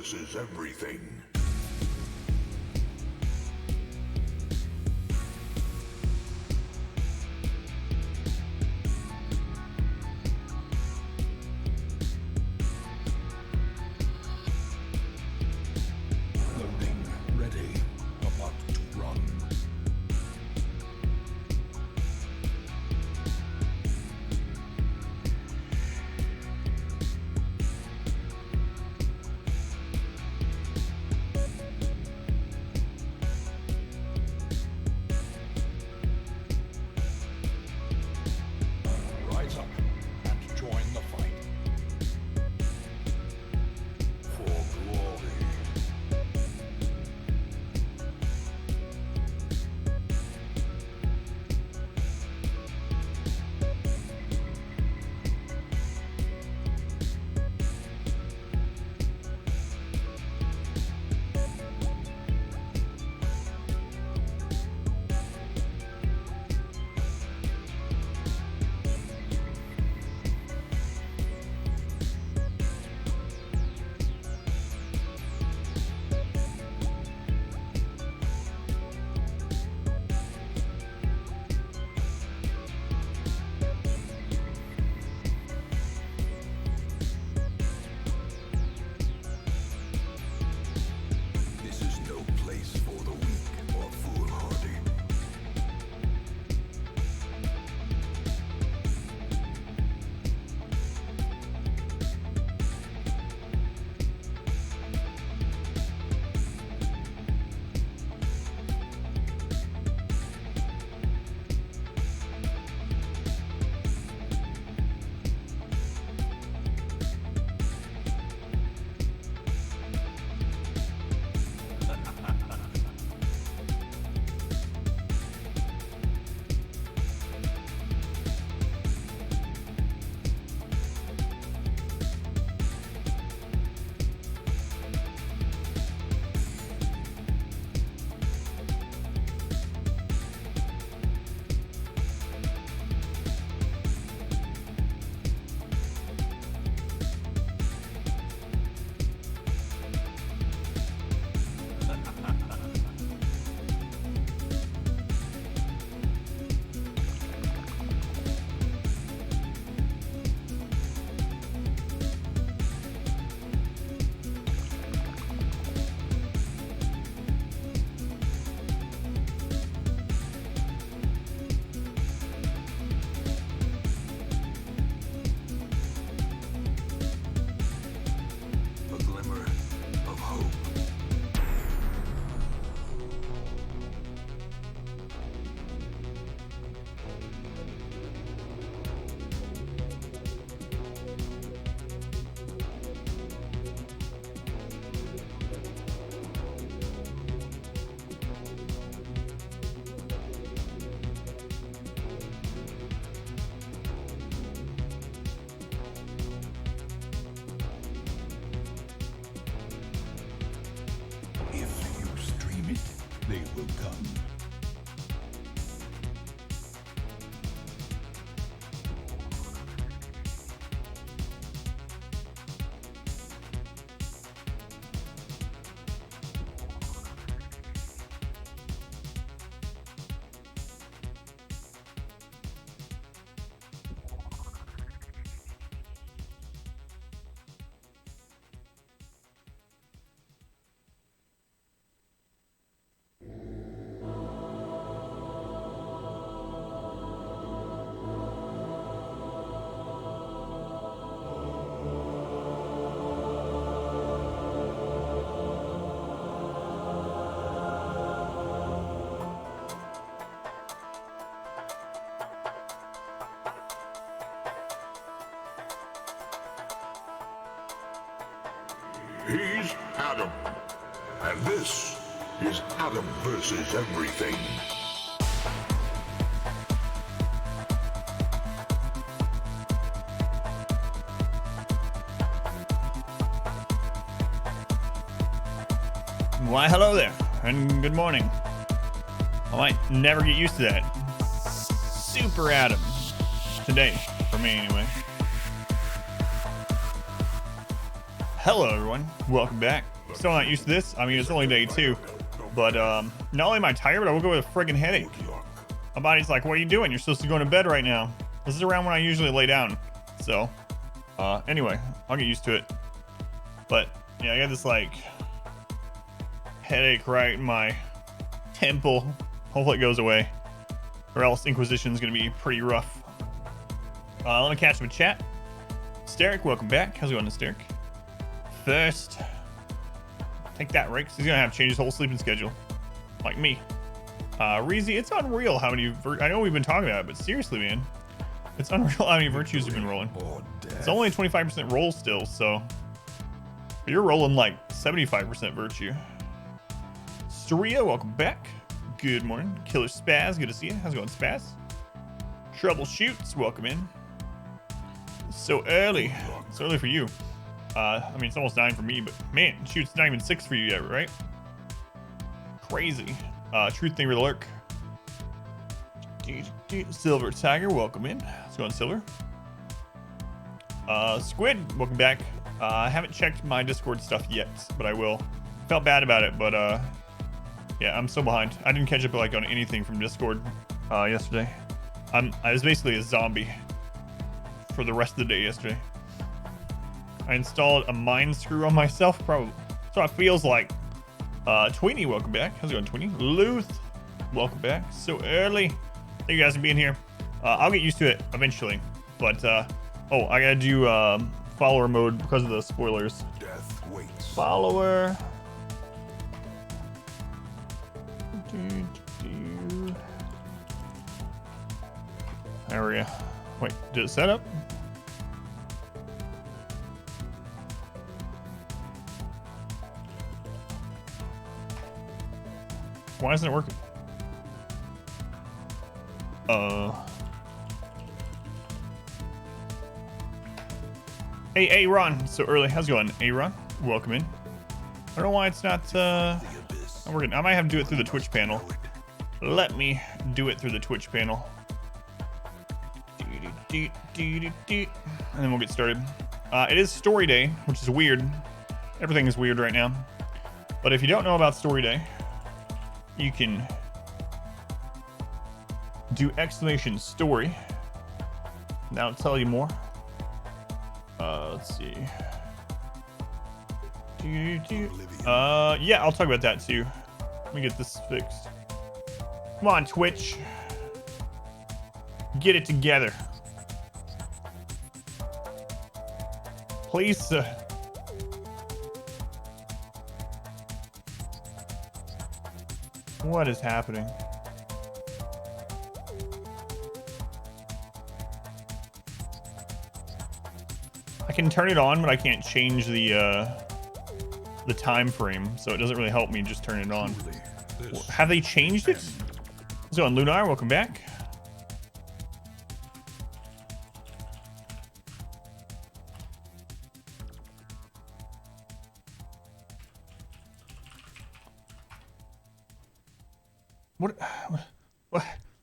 versus everything. Loading ready. About to run. Rise up and join the fight. For glory. This is no place for the weak or foolhardy. A glimmer of hope. If you stream it, they will come. He's Adam, and this is Adam versus everything. Why, hello there, and good morning. I might never get used to that. Super Adam. Today, for me anyway. Hello, everyone. Welcome back. Still not used to this. I mean, it's only day 2. But not only am I tired, but I woke up with a friggin' headache. My body's like, what are you doing? You're supposed to go to bed right now. This is around when I usually lay down. So, anyway, I'll get used to it. But, yeah, I got this, like, headache right in my temple. Hopefully it goes away. Or else Inquisition's going to be pretty rough. Let me catch up with chat. Steric, welcome back. How's it going, Steric? First, take that, right? 'Cause he's gonna have to change his whole sleeping schedule, like me. Reezy, it's unreal how many. I know we've been talking about it, but seriously, man, it's unreal how many virtues you've been rolling. It's only a 25% roll still, so you're rolling like 75% virtue. Storia, welcome back. Good morning, Killer Spaz. Good to see you. How's it going, Spaz? Troubleshoots, welcome in. So early. It's early for you. I mean, it's almost 9 for me, but man, shoot, it's not even 6 for you yet, right? Crazy. Truth Thing with a lurk. Silver Tiger, welcome in. Let's go on Silver. Squid, welcome back. I haven't checked my Discord stuff yet, but I will. Felt bad about it, but yeah, I'm so behind. I didn't catch up like on anything from Discord yesterday. I was basically a zombie for the rest of the day yesterday. I installed a mind screw on myself, probably. So it feels like. Tweenie, welcome back. How's it going, Tweenie? Luth, welcome back. So early. Thank you guys for being here. I'll get used to it eventually. But, oh, I gotta do follower mode because of the spoilers. Death waits. Follower. There we go. Wait, did it set up? Why isn't it working? Hey, Ron. So early. How's it going? Hey, Ron. Welcome in. I don't know why it's not working. I might have to do it through the Twitch panel. Let me do it through the Twitch panel. And then we'll get started. It is story day, which is weird. Everything is weird right now. But if you don't know about story day, you can do exclamation story. Now I'll tell you more. Let's see. Yeah, I'll talk about that too. Let me get this fixed. Come on, Twitch. Get it together. Please. What is happening? I can turn it on, but I can't change the time frame, so it doesn't really help me just turn it on. Have they changed it? How's it going, Lunar? Welcome back.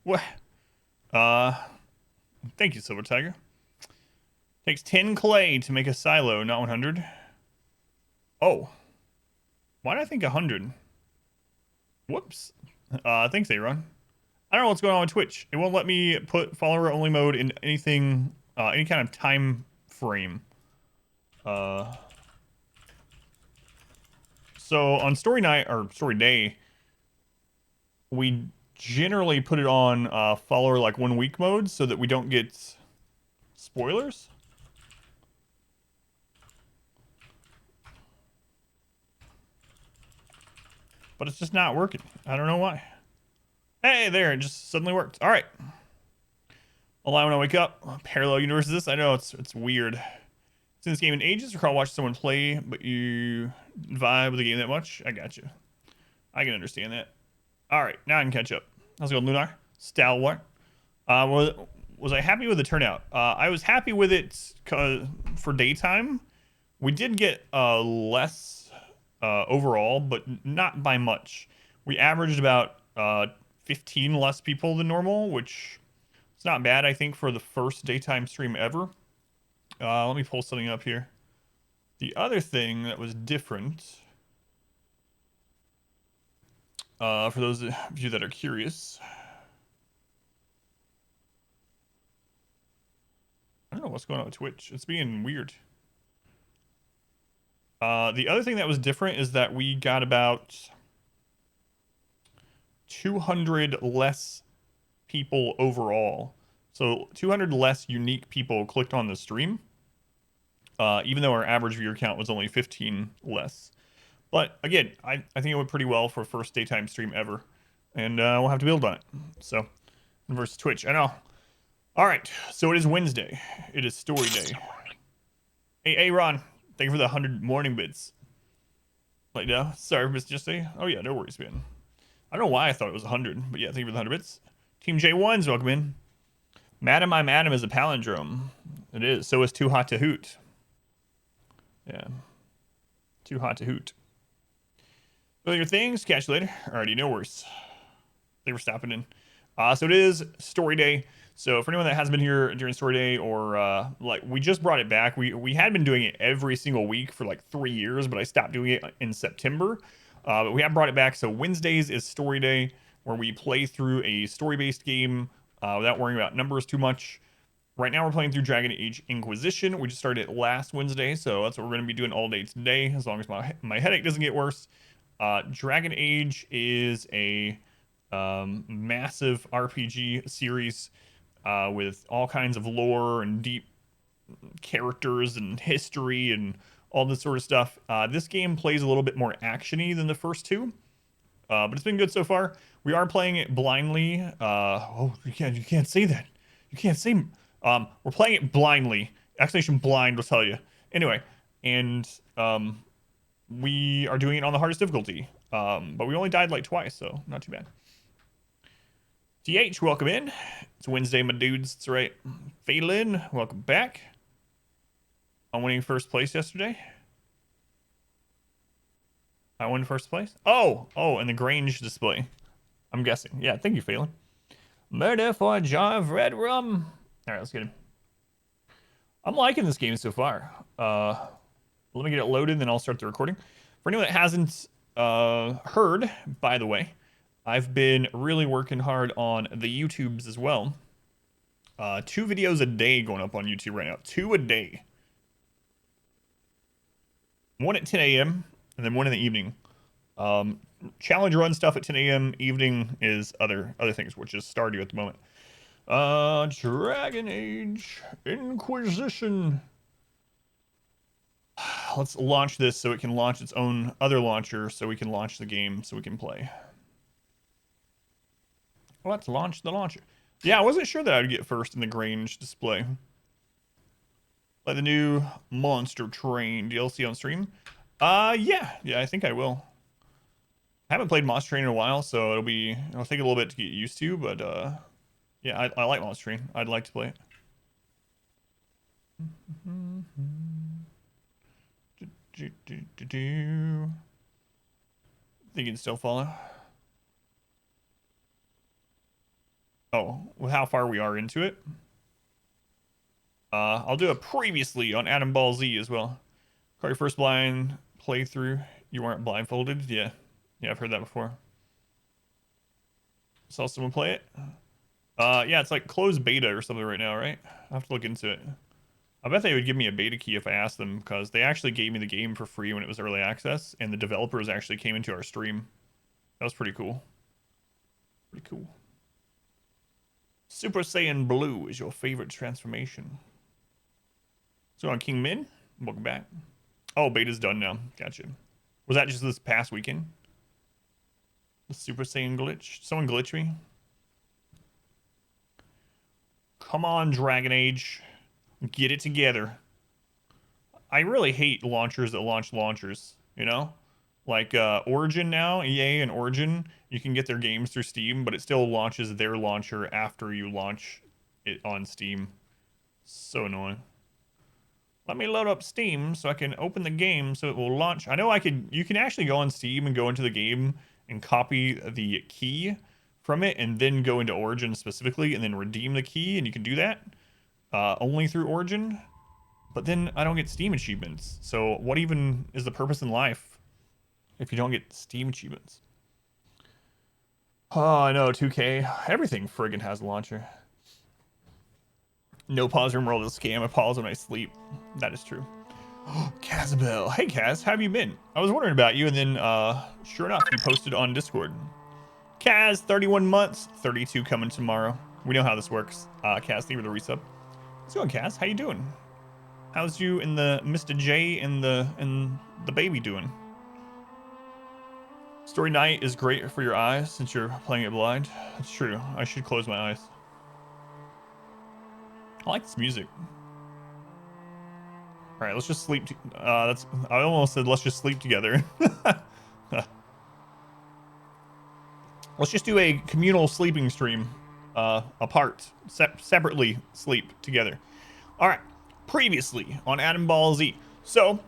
What? Thank you, Silver Tiger. Takes 10 clay to make a silo, not 100. Oh. Why did I think 100? Whoops. Thanks, Aaron. I don't know what's going on with Twitch. It won't let me put follower only mode in anything, any kind of time frame. So on story night or story day, we generally put it on follower like 1 week mode so that we don't get spoilers. But it's just not working. I don't know why. Hey, there, it just suddenly worked. All right. Allow when I wake up. Parallel universes. I know it's weird. Since this game in ages, recall watching someone play, but you vibe with the game that much. I got you. I can understand that. All right, now I can catch up. How's it going, Lunar? Stalwart. Was I happy with the turnout? I was happy with it for daytime. We did get less overall, but not by much. We averaged about 15 less people than normal, which is not bad, I think, for the first daytime stream ever. Let me pull something up here. The other thing that was different, for those of you that are curious, I don't know what's going on with Twitch. It's being weird. The other thing that was different is that we got about 200 less people overall. So 200 less unique people clicked on the stream, even though our average viewer count was only 15 less. But again, I think it went pretty well for first daytime stream ever. And we'll have to build on it. So, versus Twitch. I know. All right. So it is Wednesday. It is story day. Hey, Ron. Thank you for the 100 morning bits. Like, no. Sorry, Mr. Jesse. Oh, yeah. No worries, man. I don't know why I thought it was 100. But yeah, thank you for the 100 bits. Team J1's welcome in. Madam, I'm Adam is a palindrome. It is. So is Too Hot to Hoot. Yeah. Too Hot to Hoot. Well, your things. Catch you later. Alrighty, no worries. Thank you for stopping in. So it is story day. So for anyone that hasn't been here during story day, or like we just brought it back. We had been doing it every single week for like 3 years, but I stopped doing it in September. But we have brought it back. So Wednesdays is story day, where we play through a story-based game without worrying about numbers too much. Right now we're playing through Dragon Age Inquisition. We just started it last Wednesday, so that's what we're going to be doing all day today, as long as my headache doesn't get worse. Dragon Age is a massive RPG series with all kinds of lore and deep characters and history and all this sort of stuff. This game plays a little bit more actiony than the first two, but it's been good so far. We are playing it blindly. Oh, you can't say that. You can't say. We're playing it blindly. Exclamation blind will tell you. Anyway, and we are doing it on the hardest difficulty. But we only died like twice, so not too bad. TH, welcome in. It's Wednesday, my dudes. That's right. Phelan, welcome back. I'm winning first place yesterday. I won first place. Oh, and the Grange display. I'm guessing. Yeah, thank you, Phelan. Murder for a jar of red rum. All right, let's get him. I'm liking this game so far. Let me get it loaded, then I'll start the recording. For anyone that hasn't heard, by the way, I've been really working hard on the YouTubes as well. 2 videos a day going up on YouTube right now. 2 a day. One at 10 a.m. and then one in the evening. Challenge run stuff at 10 a.m. Evening is other things, which is Stardew at the moment. Dragon Age Inquisition. Let's launch this so it can launch its own other launcher, so we can launch the game so we can play. Let's launch the launcher. Yeah, I wasn't sure that I would get first in the Grange display. Like the new Monster Train DLC on stream. Yeah, I think I will. I haven't played Monster Train in a while, so it'll take a little bit to get used to, but yeah, I like Monster Train. I'd like to play it. Think you can still follow? Oh, well, how far we are into it? I'll do a previously on Adam Ball Z as well. Call your first blind playthrough. You weren't blindfolded? Yeah, I've heard that before. Saw someone play it? Yeah, it's like closed beta or something right now, right? I'll have to look into it. I bet they would give me a beta key if I asked them, because they actually gave me the game for free when it was early access, and the developers actually came into our stream. That was pretty cool. Pretty cool. Super Saiyan Blue is your favorite transformation. So on King Min, welcome back. Oh, beta's done now. Gotcha. Was that just this past weekend? The Super Saiyan glitch? Someone glitch me? Come on, Dragon Age. Get it together. I really hate launchers that launch launchers, you know? Like Origin now, EA and Origin, you can get their games through Steam, but it still launches their launcher after you launch it on Steam. So annoying. Let me load up Steam so I can open the game so it will launch. I know you can actually go on Steam and go into the game and copy the key from it and then go into Origin specifically and then redeem the key, and you can do that only through Origin. But then I don't get Steam achievements. So what even is the purpose in life if you don't get Steam achievements? Oh, I know, 2K. Everything friggin' has a launcher. No pause room world is a scam. I pause when I sleep. That is true. Kazabel. Hey, Kaz, how have you been? I was wondering about you, and then, sure enough, you posted on Discord. Kaz, 31 months, 32 coming tomorrow. We know how this works. Kaz, thank you for the resub. How's it going, Kaz? How you doing? How's you and the Mr. J and the baby doing? Story Night is great for your eyes since you're playing it blind. That's true. I should close my eyes. I like this music. All right, let's just sleep. I almost said let's just sleep together. Let's just do a communal sleeping stream, apart, separately sleep together. All right. Previously on Adam Ball Z. So,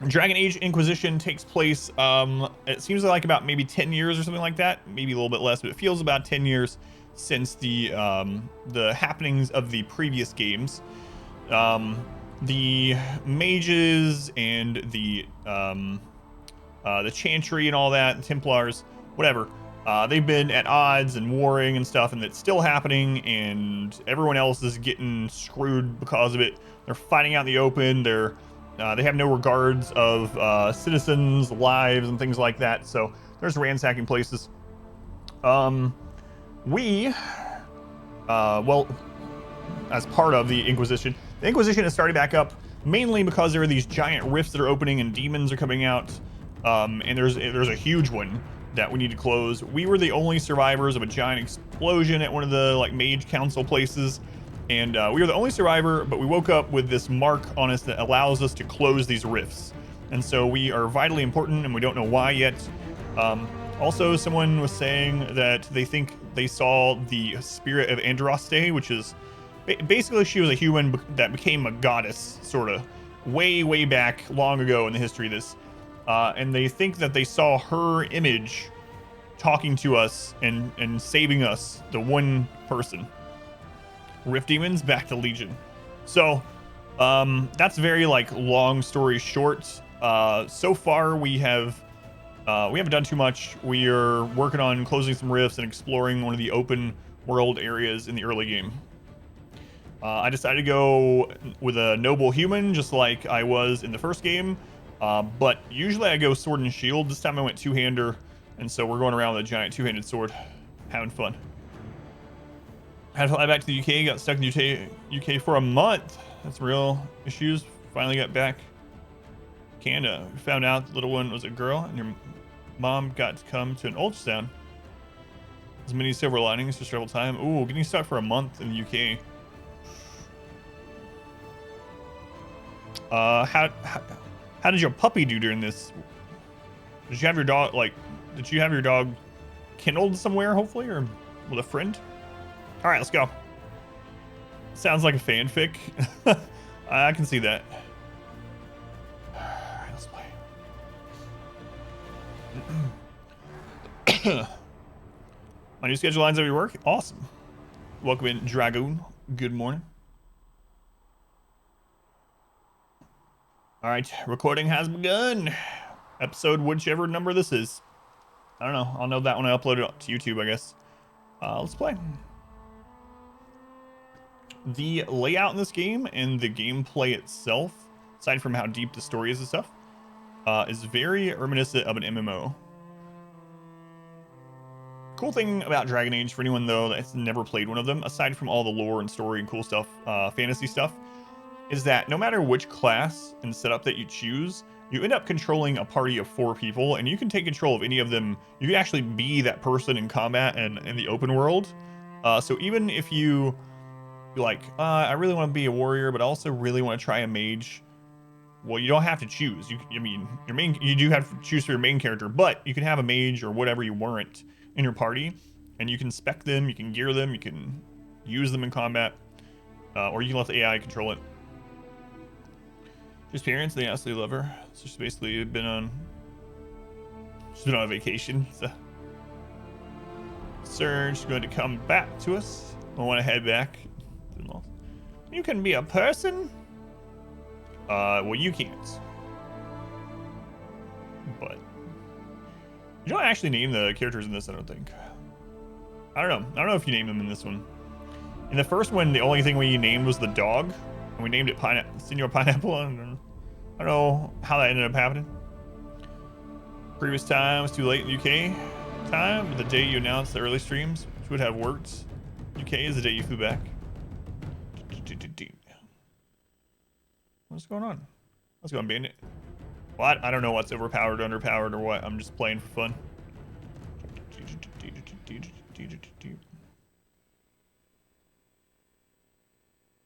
Dragon Age Inquisition takes place, it seems like about maybe 10 years or something like that. Maybe a little bit less, but it feels about 10 years since the happenings of the previous games. The mages and the Chantry and all that, the Templars, whatever. They've been at odds and warring and stuff, and it's still happening, and everyone else is getting screwed because of it. They're fighting out in the open. They have no regards of citizens' lives and things like that. So there's ransacking places. Well, as part of the Inquisition has started back up mainly because there are these giant rifts that are opening and demons are coming out. And there's a huge one that we need to close. We were the only survivors of a giant explosion at one of the mage council places. And we were the only survivor, but we woke up with this mark on us that allows us to close these rifts. And so we are vitally important, and we don't know why yet. Also, someone was saying that they think they saw the spirit of Andraste, which is basically she was a human that became a goddess, sort of, way back long ago in the history of this. And they think that they saw her image talking to us and saving us, the one person. Rift Demons back to Legion. So that's very long story short. So far we haven't done too much. We are working on closing some rifts and exploring one of the open world areas in the early game. I decided to go with a noble human just like I was in the first game, but usually I go sword and shield. This time I went two-hander, and so we're going around with a giant two-handed sword, having fun. Had to fly back to the UK, got stuck in UK for a month. That's real issues. Finally got back. Canada. We found out the little one was a girl, and your mom got to come to an ultrasound. As many silver linings for travel time. Ooh, getting stuck for a month in the UK. How did your puppy do during this? Did you have your dog did you have your dog kenneled somewhere, hopefully, or with a friend? All right, let's go. Sounds like a fanfic. I can see that. All right, let's play. My new schedule lines every work. Awesome. Welcome in, Dragoon. Good morning. All right, recording has begun. Episode whichever number this is. I don't know. I'll know that when I upload it to YouTube, I guess. Let's play. The layout in this game and the gameplay itself, aside from how deep the story is and stuff, is very reminiscent of an MMO. Cool thing about Dragon Age, for anyone though that's never played one of them, aside from all the lore and story and cool stuff, fantasy stuff, is that no matter which class and setup that you choose, you end up controlling a party of 4 people, and you can take control of any of them. You can actually be that person in combat and in the open world. So even if you I really want to be a warrior, but I also really want to try a mage. Well, you don't have to choose. You do have to choose for your main character, but you can have a mage or whatever you warrant in your party, and you can spec them, you can gear them, you can use them in combat, or you can let the AI control it. Just parents, they absolutely love her. So she's basically been on a vacation. So Surge's going to come back to us. I want to head back. You can be a person? Well, you can't. But you don't actually name the characters in this, I don't think. I don't know. I don't know if you named them in this one. In the first one, the only thing we named was the dog, and we named it Senor Pineapple. I don't know how that ended up happening. Previous time was too late in the UK time, but the day you announced the early streams, which would have worked. UK is the day you flew back. What's going on? What's going on, Bandit? What? I don't know what's overpowered, underpowered, or what. I'm just playing for fun.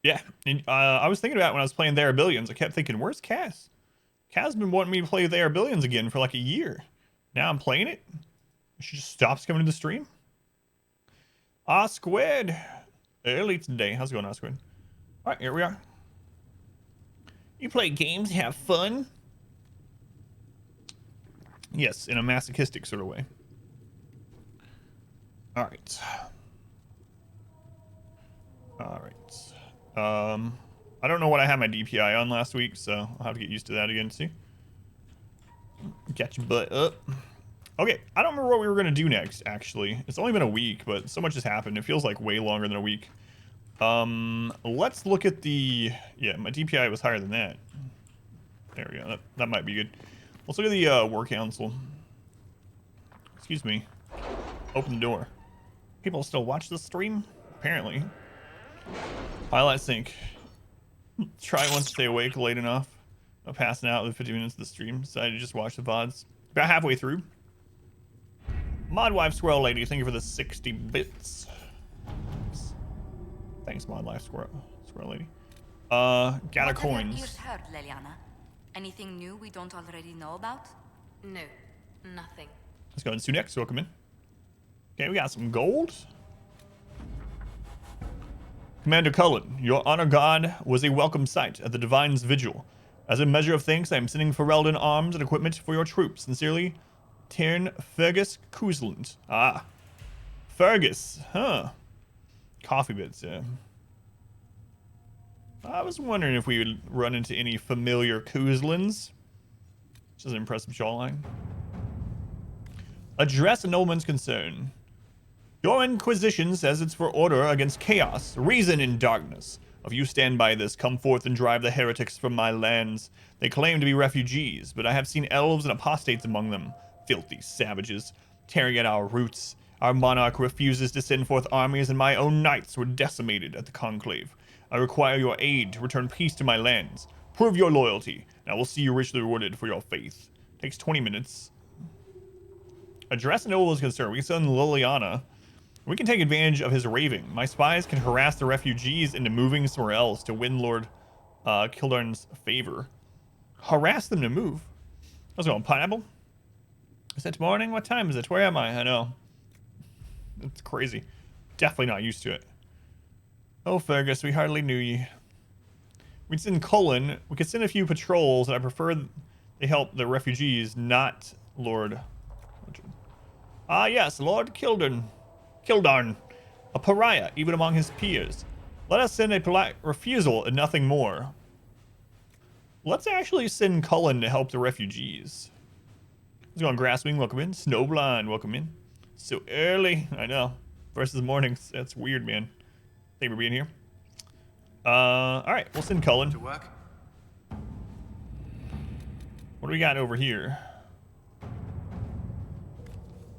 Yeah, and, I was thinking about it when I was playing They Are Billions. I kept thinking, where's Kaz? Kaz been wanting me to play They Are Billions again for like a year. Now I'm playing it. She just stops coming to the stream. Squid. Early today. How's it going, Squid? All right, here we are. You play games, have fun. Yes, in a masochistic sort of way. All right. All right. I don't know what I had my DPI on last week, so I'll have to get used to that again, see? Get your butt up. Okay, I don't remember what we were going to do next, actually. It's only been a week, but so much has happened. It feels like way longer than a week. Let's look at the... Yeah, my DPI was higher than that. There we go. That might be good. Let's look at the War Council. Excuse me. Open the door. People still watch the stream? Apparently. Highlight sync. Try once to stay awake late enough. I'm passing out with 50 minutes of the stream. Decided to just watch the VODs. About halfway through. Modwife Squirrel Lady, thank you for the 60 bits. Thanks, Modwife Squirrel Lady. Gather coins. Ears heard, Leliana? Anything new we don't already know about? No, nothing. Let's go and Sunex, welcome in. Okay, we got some gold. Commander Cullen, your honor god was a welcome sight at the Divine's vigil. As a measure of thanks, I am sending Ferelden arms and equipment for your troops. Sincerely, Tern Fergus Kuzland. Ah. Fergus, huh. Coffee bits, yeah. I was wondering if we would run into any familiar Kuzlands. Which is an impressive jawline. Address a nobleman's concern. Your Inquisition says it's for order against chaos, reason in darkness. If you stand by this, come forth and drive the heretics from my lands. They claim to be refugees, but I have seen elves and apostates among them. Filthy savages, tearing at our roots. Our monarch refuses to send forth armies, and my own knights were decimated at the conclave. I require your aid to return peace to my lands. Prove your loyalty, and I will see you richly rewarded for your faith. Takes 20 minutes. Address a nobleman's concern. We can send Liliana. We can take advantage of his raving. My spies can harass the refugees into moving somewhere else to win Lord Kildarn's favor. Harass them to move. How's it going, Pineapple? Is it morning? What time is it? Where am I? I know. It's crazy. Definitely not used to it. Oh, Fergus, we hardly knew ye. We'd send Cullen. We could send a few patrols, and I prefer they help the refugees, not Lord... Ah, yes, Lord Kildarn, a pariah even among his peers. Let us send a polite refusal and nothing more. Let's actually send Cullen to help the refugees. Let's go on Grasswing, welcome in. Snowblind, welcome in. So early, I know. Versus mornings, that's weird, man. Thank you for being here. All right, we'll send Cullen. To work. What do we got over here?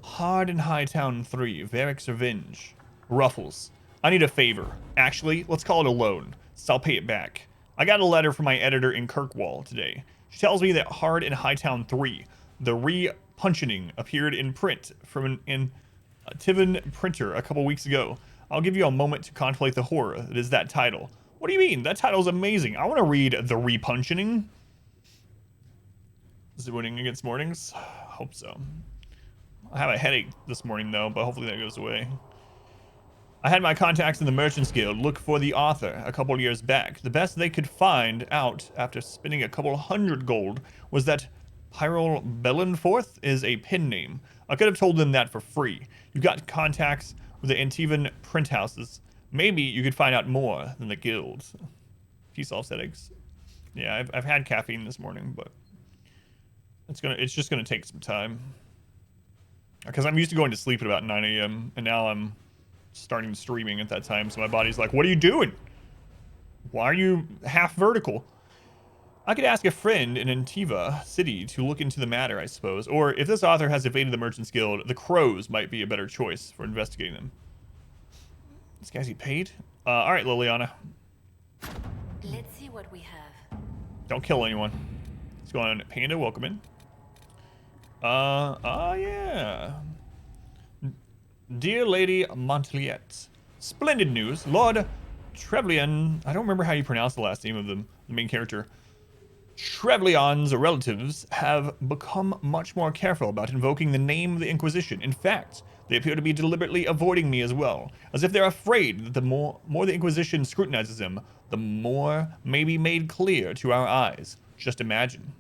Hard in Hightown 3, Varric's Revenge. Ruffles. I need a favor. Actually, let's call it a loan, so I'll pay it back. I got a letter from my editor in Kirkwall today. She tells me that Hard in Hightown 3, the re-puncheting, appeared in print from in a Tiven printer a couple weeks ago. I'll give you a moment to contemplate the horror that is that title. What do you mean? That title's amazing. I want to read The Re-puncheting. Is it winning against mornings? Hope so. I have a headache this morning, though, but hopefully that goes away. I had my contacts in the Merchants Guild look for the author a couple years back. The best they could find out after spending a couple hundred gold was that Pyrrol Bellenforth is a pen name. I could have told them that for free. You got contacts with the Antivan print houses. Maybe you could find out more than the guilds. Peace off, settings. Yeah, I've had caffeine this morning, but it's just gonna take some time. Because I'm used to going to sleep at about 9 a.m. and now I'm starting streaming at that time, so my body's like, what are you doing? Why are you half vertical? I could ask a friend in Antiva City to look into the matter, I suppose. Or if this author has evaded the Merchants Guild, the Crows might be a better choice for investigating them. This guy's he paid? Alright, Liliana. Let's see what we have. Don't kill anyone. Let's go on. Panda, welcome in. Yeah. Dear Lady Montliet, splendid news. Lord Trevelyan, I don't remember how you pronounce the last name of the main character. Trevelyan's relatives have become much more careful about invoking the name of the Inquisition. In fact, they appear to be deliberately avoiding me as well, as if they're afraid that the more the Inquisition scrutinizes them, the more may be made clear to our eyes. Just imagine.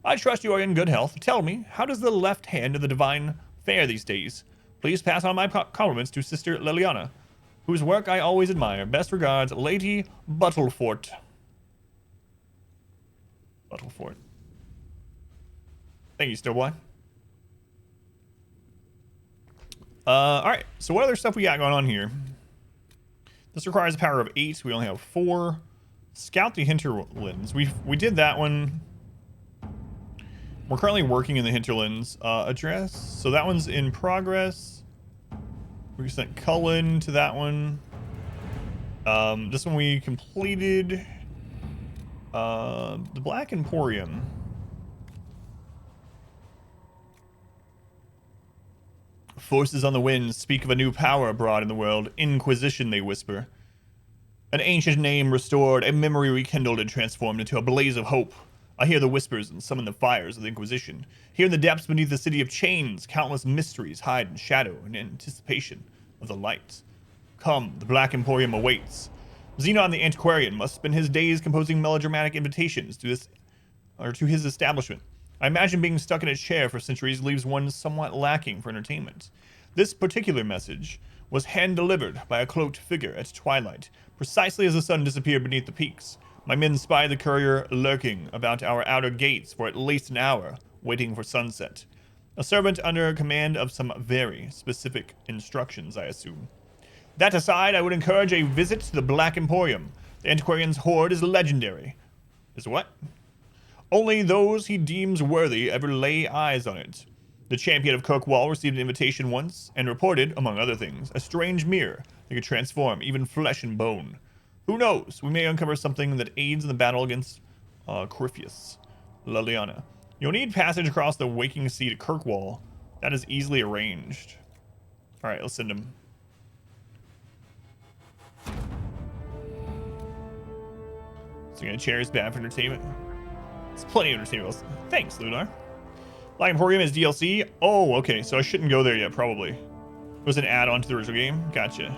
I trust you are in good health. Tell me, how does the left hand of the Divine fare these days? Please pass on my compliments to Sister Liliana, whose work I always admire. Best regards, Lady Buttlefort. Buttlefort. Thank you, Stillboy. Alright, so what other stuff we got going on here? This requires a power of 8. We only have 4. Scout the hinterlands. We did that one. We're currently working in the hinterlands. Address. So that one's in progress. We sent Cullen to that one. This one we completed. The Black Emporium. Forces on the wind speak of a new power abroad in the world. Inquisition, they whisper. An ancient name restored, a memory rekindled and transformed into a blaze of hope. I hear the whispers and summon the fires of the Inquisition. Here in the depths beneath the city of chains, countless mysteries hide in shadow in anticipation of the light. Come, the Black Emporium awaits. Xenon the Antiquarian must spend his days composing melodramatic invitations to his establishment. I imagine being stuck in a chair for centuries leaves one somewhat lacking for entertainment. This particular message was hand-delivered by a cloaked figure at twilight, precisely as the sun disappeared beneath the peaks. My men spied the courier lurking about our outer gates for at least an hour, waiting for sunset. A servant under command of some very specific instructions, I assume. That aside, I would encourage a visit to the Black Emporium. The Antiquarian's hoard is legendary. Is what? Only those he deems worthy ever lay eyes on it. The champion of Kirkwall received an invitation once and reported, among other things, a strange mirror that could transform even flesh and bone. Who knows? We may uncover something that aids in the battle against Corypheus. Liliana. You'll need passage across the Waking Sea to Kirkwall. That is easily arranged. Alright, let's send him. So a chair is bad for entertainment. It's plenty of entertainment. Thanks, Lunar. Black Emporium is DLC. Oh, okay. So I shouldn't go there yet, probably. It was an add-on to the original game. Gotcha.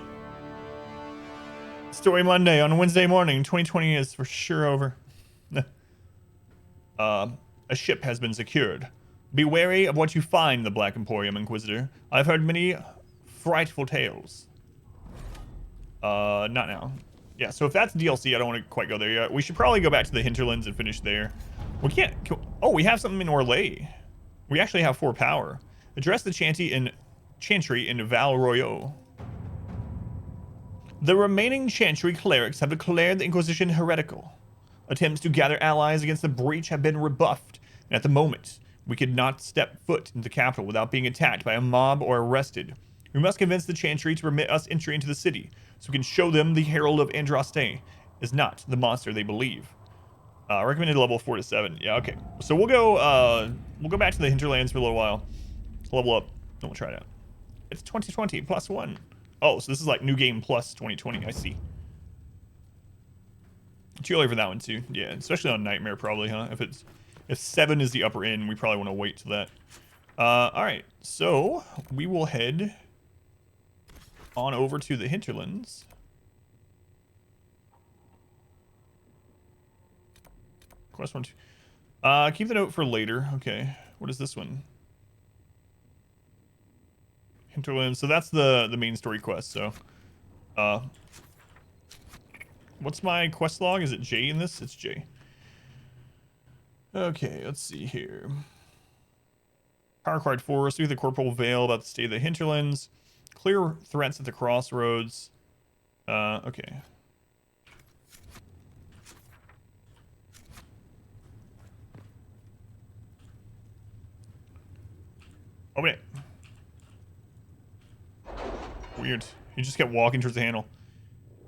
Story Monday on Wednesday morning. 2020 is for sure over. A ship has been secured. Be wary of what you find in the Black Emporium, Inquisitor. I've heard many frightful tales. Not now. Yeah, so if that's DLC, I don't want to quite go there yet. We should probably go back to the hinterlands and finish there. We can't... Oh, we have something in Orlais. We actually have 4 power. Address the chantry in Val Royaux. The remaining chantry clerics have declared the Inquisition heretical. Attempts to gather allies against the breach have been rebuffed, and at the moment, we could not step foot into the capital without being attacked by a mob or arrested. We must convince the chantry to permit us entry into the city, so we can show them the Herald of Andraste is not the monster they believe. Recommended level 4 to 7. Yeah, okay. So we'll go back to the hinterlands for a little while. Level up, and we'll try it out. It's 2020 plus 1. Oh, so this is like new game plus 2020. I see. Too early for that one too. Yeah, especially on Nightmare probably, huh? If 7 is the upper end, we probably want to wait till that. All right, so we will head on over to the hinterlands. Quest 1, 2. Keep the note for later. Okay, what is this one? Hinterlands. So that's the main story quest. So, what's my quest log? Is it J in this? It's J. Okay, let's see here. Power acquired forest through the Corporal Vale about the state of the hinterlands. Clear threats at the crossroads. Okay. Open it. Weird. You just kept walking towards the handle.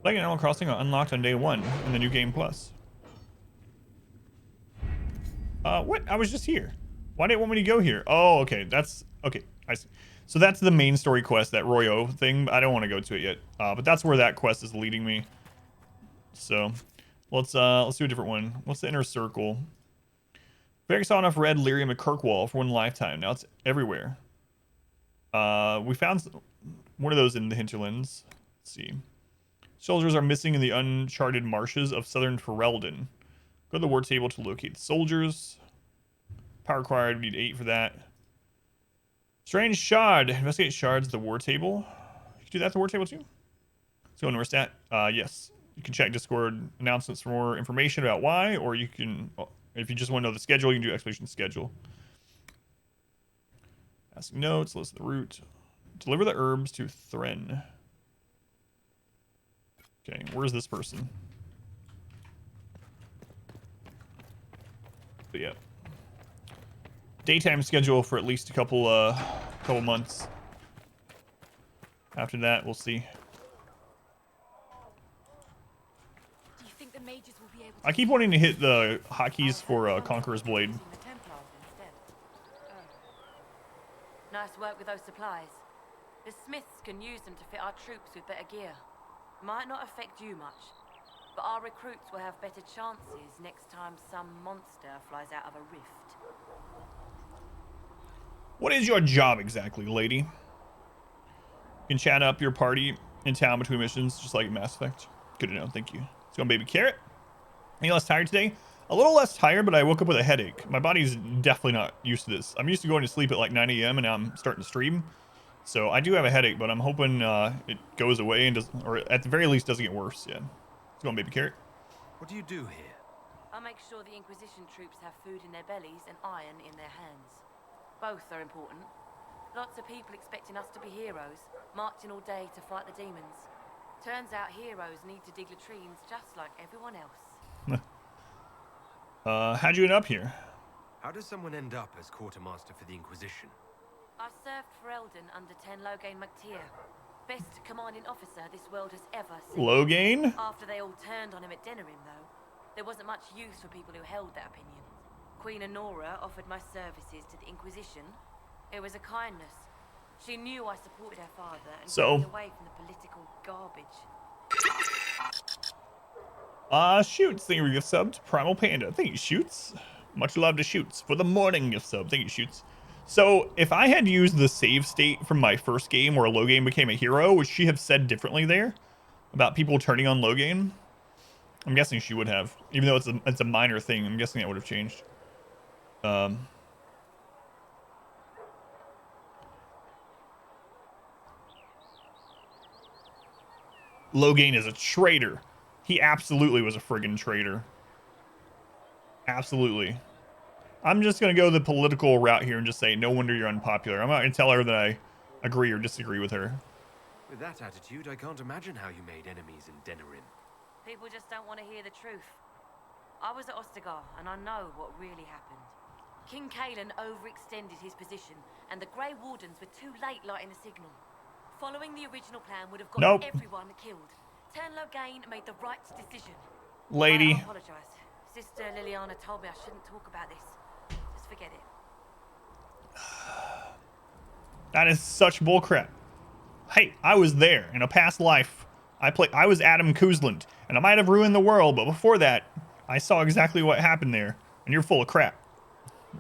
Like an Animal Crossing unlocked on day 1 in the new game plus. What? I was just here. Why didn't it want me to go here? Oh, okay. That's okay. I see. So that's the main story quest, that Royo thing. I don't want to go to it yet. But that's where that quest is leading me. So let's do a different one. What's the inner circle? Varric saw enough red lyrium at Kirkwall for one lifetime. Now it's everywhere. We found one of those in the hinterlands. Let's see. Soldiers are missing in the uncharted marshes of southern Ferelden. Go to the war table to locate the soldiers. Power required. We need 8 for that. Strange shard. Investigate shards at the war table. You can do that at the war table too. Let's go into our stat. Yes. You can check Discord announcements for more information about why, or you can, if you just want to know the schedule, you can do expedition schedule. Ask notes. List the route. Deliver the herbs to Thren. Okay, where's this person? But yeah. Daytime schedule for at least a couple months. After that, we'll see. Do you think the mages will be able to I keep wanting to hit the hotkeys for Conqueror's Blade. using the Templars instead? Oh. Nice work with those supplies. The Smiths can use them to fit our troops with better gear. Might not affect you much, but our recruits will have better chances next time some monster flies out of a rift. What is your job exactly, lady? You can chat up your party in town between missions, just like Mass Effect. Good to know, thank you. Let's go, baby carrot. Any less tired today? A little less tired, but I woke up with a headache. My body's definitely not used to this. I'm used to going to sleep at like 9 a.m. and now I'm starting to stream. So I do have a headache, but I'm hoping it goes away and does, or at the very least doesn't get worse. Yeah. Let's go, baby carrot. What do you do here? I'll make sure the Inquisition troops have food in their bellies and iron in their hands. Both are important. Lots of people expecting us to be heroes, marching all day to fight the demons. Turns out heroes need to dig latrines just like everyone else. How'd you end up here? How does someone end up as quartermaster for the Inquisition? I served Ferelden under Ten Loghain MacTier. Best commanding officer this world has ever seen. Loghain? After they all turned on him at Denerim, though, there wasn't much use for people who held that opinion. Queen Honora offered my services to the Inquisition. It was a kindness. She knew I supported her father and stayed away from the political garbage. Shoots. Thank you for gift sub to Primal Panda. Thank you, Shoots. Much love to Shoots for the morning gift sub. Thank you, Shoots. So, if I had used the save state from my first game where Loghain became a hero, would she have said differently there about people turning on Loghain? I'm guessing she would have, even though it's a minor thing. I'm guessing that would have changed. Loghain is a traitor. He absolutely was a friggin' traitor. Absolutely. I'm just going to go the political route here and just say, no wonder you're unpopular. I'm not going to tell her that I agree or disagree with her. With that attitude, I can't imagine how you made enemies in Denerim. People just don't want to hear the truth. I was at Ostagar, and I know what really happened. King Cailan overextended his position, and the Grey Wardens were too late lighting the signal. Following the original plan would have got everyone killed. Ten Loghain made the right decision. Lady. I apologize. Sister Liliana told me I shouldn't talk about this. Just forget it. That is such bullcrap. Hey, I was there in a past life. I was Adam Kuzland, and I might have ruined the world, but before that, I saw exactly what happened there, and you're full of crap.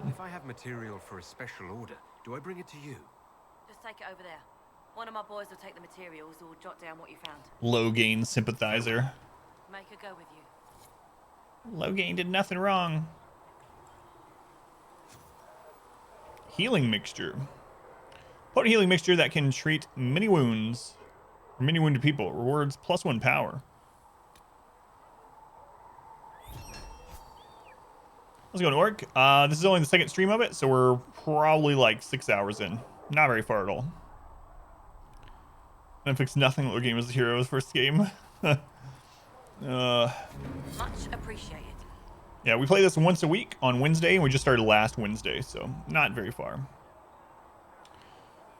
If I have material for a special order, do I bring it to you? Just take it over there. One of my boys will take the materials or jot down what you found. Loghain sympathizer. Make her go with you. Loghain did nothing wrong. Healing mixture. Potent healing mixture that can treat many wounds. Or many wounded people. Rewards +1 power. Let's go to work. This is only the second stream of it, so we're probably like 6 hours in. Not very far at all. Netflix nothing what game was the hero's first game. Much appreciated. Yeah, we play this once a week on Wednesday, and we just started last Wednesday, so not very far.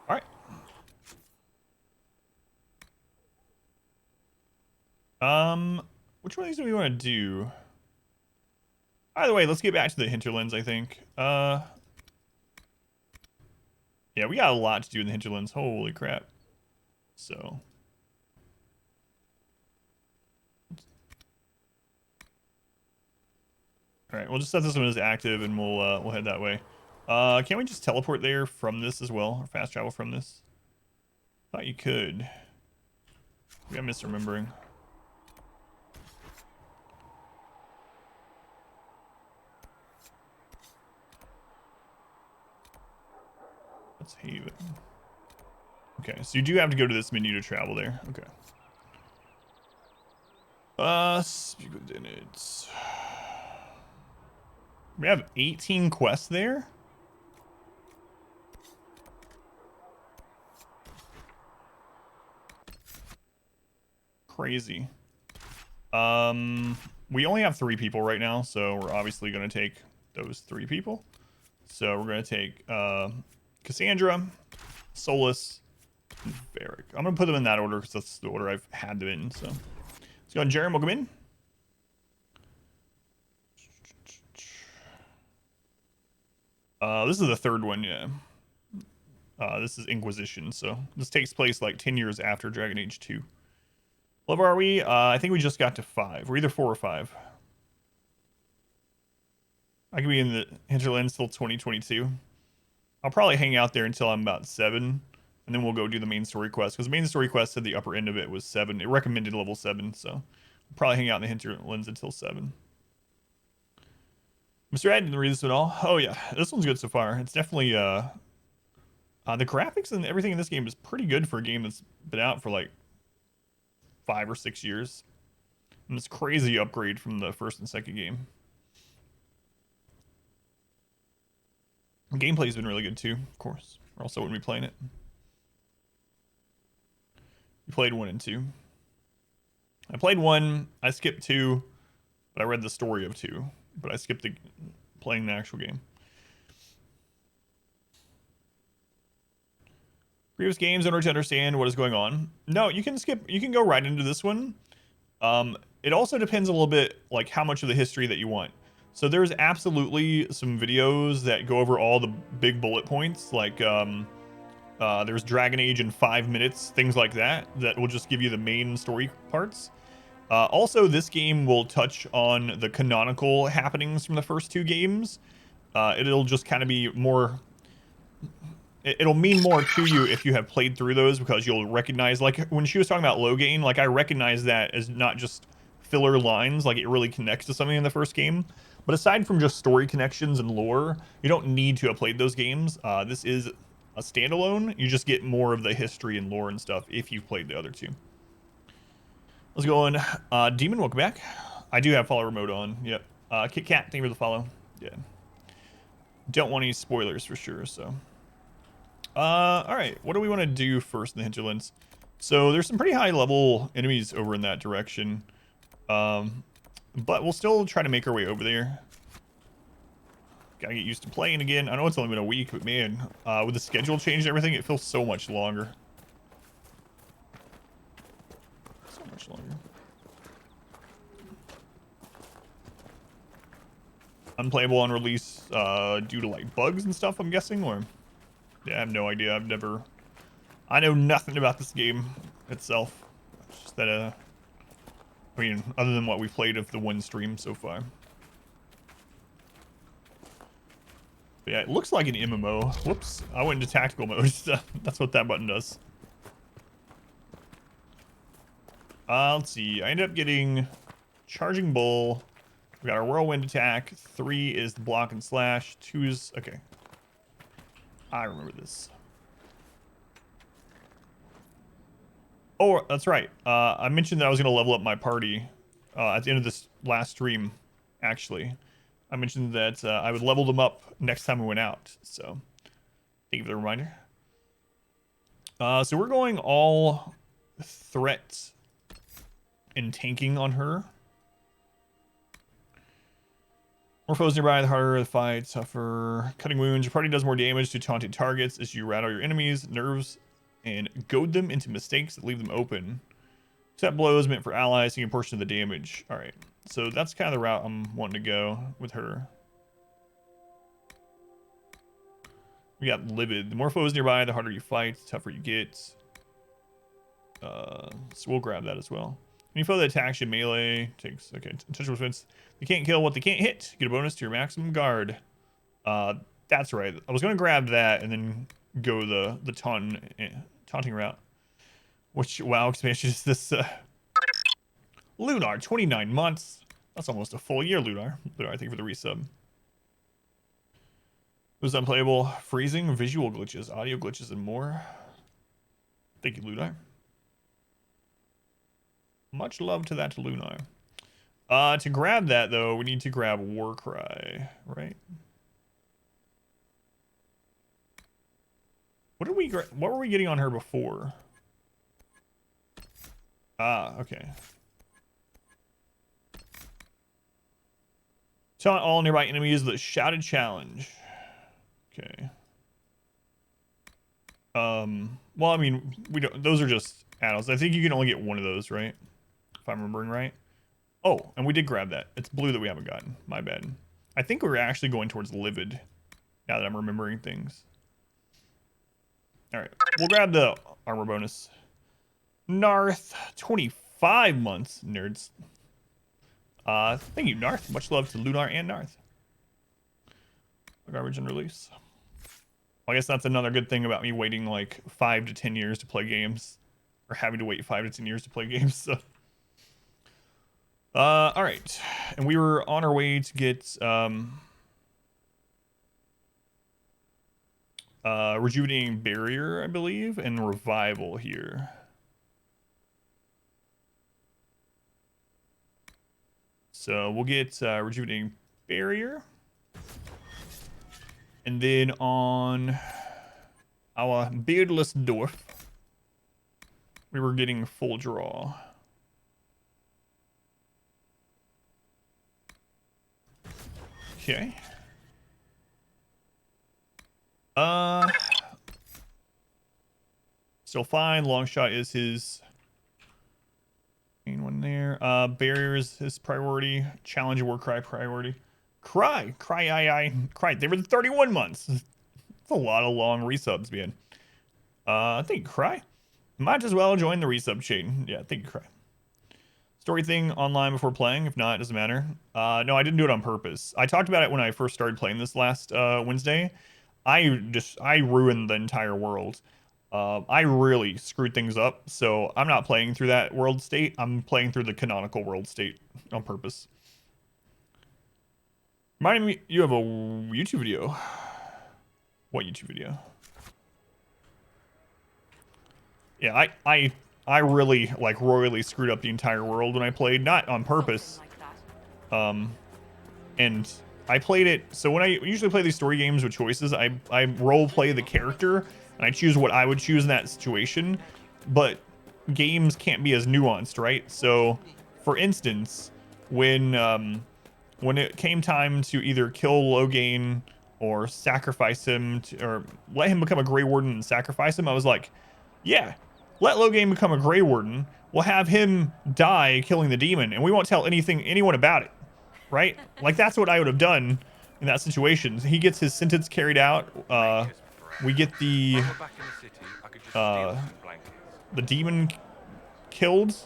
All right. Which one of these do we want to do? Either way, let's get back to the hinterlands, I think. Yeah, we got a lot to do in the hinterlands. Holy crap. So. All right, we'll just set this one as active, and we'll head that way. Can't we just teleport there from this as well, or fast travel from this? Thought you could. Maybe I'm misremembering. Let's Haven. Okay, so you do have to go to this menu to travel there. Okay. Speak with Dinitz. We have 18 quests there. Crazy. We only have 3 people right now, so we're obviously going to take those 3 people. So we're going to take Cassandra, Solus, and Varric. I'm going to put them in that order because that's the order I've had them in. So let's go on. Jerem, welcome in. This is the 3rd one, yeah. This is Inquisition, so this takes place like 10 years after Dragon Age 2. What level are we? I think we just got to 5. We're either 4 or 5. I could be in the hinterlands till 2022. I'll probably hang out there until I'm about 7, and then we'll go do the main story quest, because the main story quest said the upper end of it was 7. It recommended level 7, so we'll probably hang out in the hinterlands until 7. Mr. Ed, didn't read this at all. Oh yeah, this one's good so far. It's definitely the graphics and everything in this game is pretty good for a game that's been out for like 5 or 6 years. And it's crazy upgrade from the first and second game. Gameplay's been really good too, of course, or else I wouldn't be playing it. You played 1 and 2. I played 1, I skipped 2, but I read the story of 2. But I skipped playing the actual game. Previous games in order to understand what is going on. No, you can skip. You can go right into this one. It also depends a little bit like how much of the history that you want. So there's absolutely some videos that go over all the big bullet points. Like there's Dragon Age in 5 minutes, things like that. That will just give you the main story parts. Also, this game will touch on the canonical happenings from the first 2 games. It'll just kind of be more... It'll mean more to you if you have played through those, because you'll recognize... Like, when she was talking about Loghain, like, I recognize that as not just filler lines. Like, it really connects to something in the first game. But aside from just story connections and lore, you don't need to have played those games. This is a standalone. You just get more of the history and lore and stuff if you've played the other 2. Let's go on. Demon, welcome back. I do have follower mode on. Yep. Kit Kat, thank you for the follow. Yeah. Don't want any spoilers for sure, so. All right. What do we want to do first in the hinterlands? So there's some pretty high level enemies over in that direction. But we'll still try to make our way over there. Gotta get used to playing again. I know it's only been a week, but man, with the schedule change and everything, it feels so much longer. Much longer. Unplayable on release due to like bugs and stuff, I'm guessing, or yeah, I have no idea. I know nothing about this game itself. It's just that I mean, other than what we've played of the 1 stream so far. But yeah, it looks like an MMO. Whoops, I went into tactical mode. That's what that button does. Let's see. I ended up getting Charging Bull. We got our Whirlwind attack. 3 is the block and slash. 2 is... Okay. I remember this. Oh, that's right. I mentioned that I was going to level up my party at the end of this last stream, actually. I mentioned that I would level them up next time we went out. So thank you for the reminder. So we're going all threat and tanking on her. More foes nearby, the harder the fight. Suffer cutting wounds. Your party does more damage to taunted targets as you rattle your enemies' nerves and goad them into mistakes that leave them open. Set blows meant for allies, taking a portion of the damage. All right, so that's kind of the route I'm wanting to go with her. We got Livid. The more foes nearby, the harder you fight, the tougher you get. So we'll grab that as well. Any foe that attacks you melee takes intentional defense. They can't kill what they can't hit. Get a bonus to your maximum guard. That's right. I was gonna grab that and then go the taunting route. Which WoW expansion is this? Lunar, 29 months. That's almost a full year, Lunar. Lunar, thank you for the resub. It was unplayable, freezing, visual glitches, audio glitches, and more. Thank you, Lunar. Much love to that, Lunar. To grab that, though, we need to grab Warcry, right? What were we getting on her before? Ah, okay. Taunt all nearby enemies the shouted challenge. Okay. Well, I mean, we don't. Those are just add-ons. I think you can only get one of those, right? If I'm remembering right. Oh, and we did grab that. It's blue that we haven't gotten. My bad. I think we were actually going towards Livid. Now that I'm remembering things. All right, we'll grab the armor bonus. Narth, 25 months, nerds. Thank you, Narth. Much love to Lunar and Narth. Garbage and release. Well, I guess that's another good thing about me waiting like 5 to 10 years to play games, or having to wait 5 to 10 years to play games. So, all right, and we were on our way to get rejuvenating barrier, I believe, and revival here. So we'll get rejuvenating barrier. And then on our beardless dwarf, we were getting full draw. Okay. Still fine. Long shot is his main one there. Barrier is his priority. Challenge and Warcry priority. Cry. They were 31 months. That's a lot of long resubs, man. I think Cry. Might as well join the resub chain. Yeah, I think Cry. Story thing online before playing. If not, it doesn't matter. No, I didn't do it on purpose. I talked about it when I first started playing this last Wednesday. I ruined the entire world. I really screwed things up, so I'm not playing through that world state. I'm playing through the canonical world state on purpose. Reminding me, you have a YouTube video. What YouTube video? Yeah, I really like royally screwed up the entire world when I played, not on purpose. And I played it, so when I usually play these story games with choices, I role play the character and I choose what I would choose in that situation. But games can't be as nuanced, right? So, for instance, when it came time to either kill Loghain or sacrifice him, or let him become a Grey Warden and sacrifice him, I was like, yeah, let Loghain become a Grey Warden. We'll have him die killing the demon, and we won't tell anyone about it, right? Like, that's what I would have done in that situation. He gets his sentence carried out. We get the demon killed.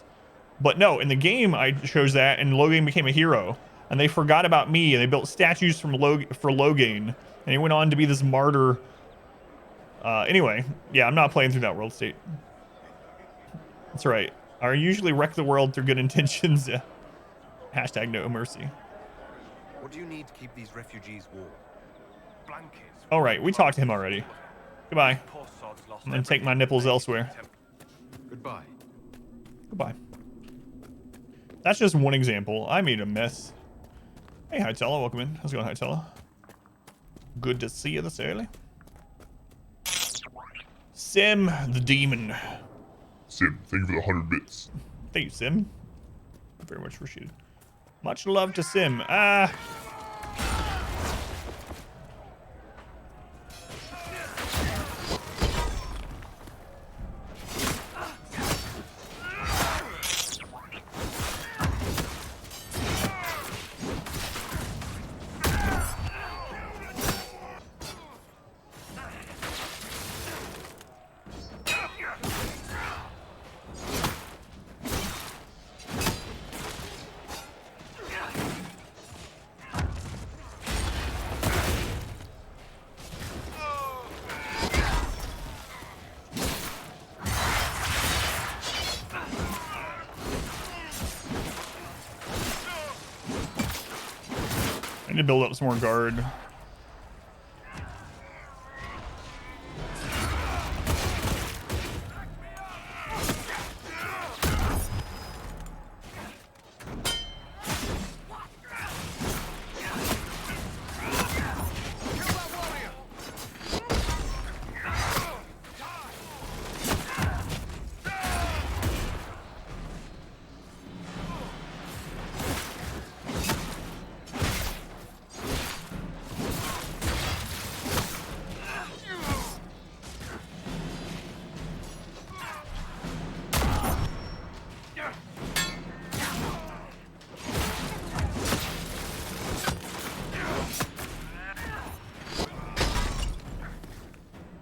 But no, in the game, I chose that, and Loghain became a hero. And they forgot about me, and they built statues for Loghain, and he went on to be this martyr. Anyway, yeah, I'm not playing through that world state. That's right. I usually wreck the world through good intentions. Yeah. Hashtag no mercy. What do you need to keep these refugees warm? Blankets. All right, we talked to him already. Goodbye. I'm gonna take my nipples elsewhere. Goodbye. Goodbye. That's just one example. I made a mess. Hey, Hytella, welcome in. How's it going, Hytella? Good to see you this early. Sim the Demon. Sim, thank you for the 100 bits. Thank you, Sim. Very much appreciated. Much love to Sim. I need to build up some more guard.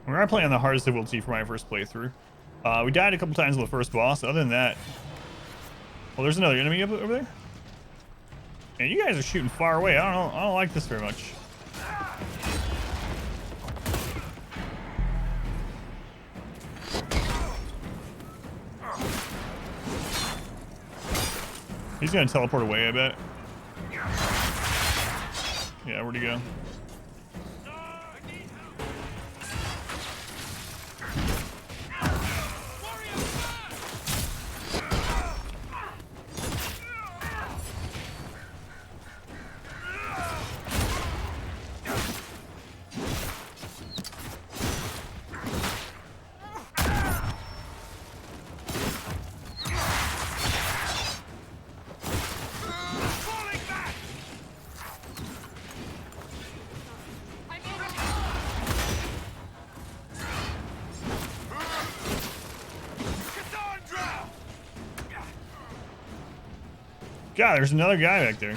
We're not playing on the hardest difficulty for my first playthrough. We died a couple times on the first boss. Other than that, well, there's another enemy over there. And you guys are shooting far away. I don't like this very much. He's gonna teleport away, I bet. Yeah, where'd he go? God, there's another guy back there.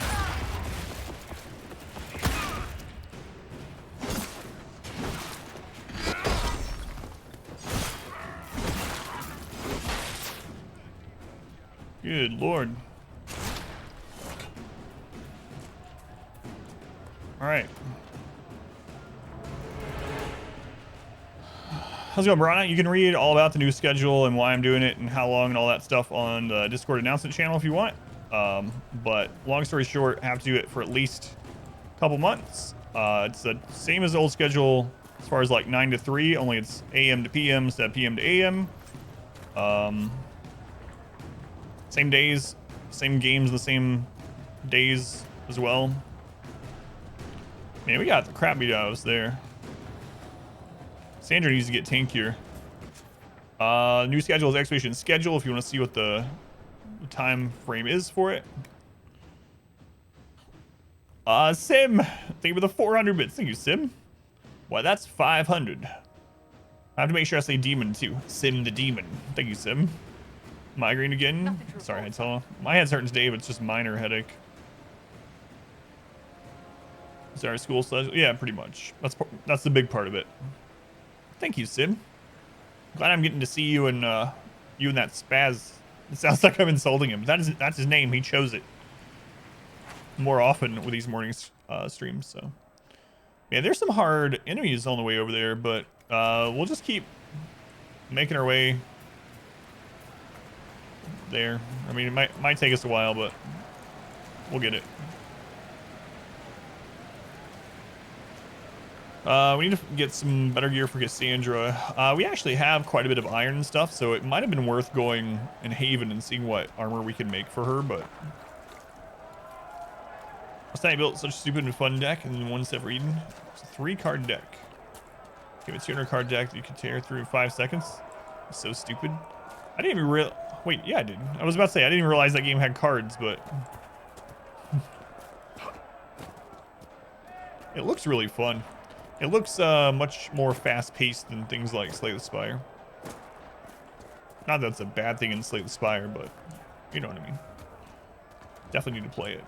Good Lord. All right. How's it going, Brana? You can read all about the new schedule and why I'm doing it and how long and all that stuff on the Discord announcement channel if you want. But long story short, I have to do it for at least a couple months. It's the same as the old schedule as far as like 9 to 3, only it's AM to PM instead of PM to AM. Same days, same games, the same days as well. Man, we got the crap beat out of us there. Sandra needs to get tankier. New schedule is Expedition Schedule if you want to see what the time frame is for it. Sim, thank you for the 400 bits. Thank you, Sim. Why, that's 500. I have to make sure I say demon too. Sim the demon. Thank you, Sim. Migraine again. Sorry, I tell. My head's hurting today, but it's just minor headache. Is our school schedule? Yeah, pretty much. That's the big part of it. Thank you, Sim. Glad I'm getting to see you and that spaz. It sounds like I'm insulting him. That's his name. He chose it more often with these morning streams. So, yeah, there's some hard enemies on the way over there, but we'll just keep making our way there. I mean, it might take us a while, but we'll get it. We need to get some better gear for Cassandra. We actually have quite a bit of iron and stuff, so it might have been worth going in Haven and seeing what armor we can make for her, but I built such a stupid and fun deck, and then one set for Eden. It's a 3-card deck. Give a 200-card deck that you can tear through in 5 seconds. It's so stupid. I didn't even real. Wait, yeah, I did. I was about to say I didn't even realize that game had cards, but it looks really fun. It looks much more fast-paced than things like Slay the Spire. Not that that's a bad thing in Slay the Spire, but you know what I mean. Definitely need to play it.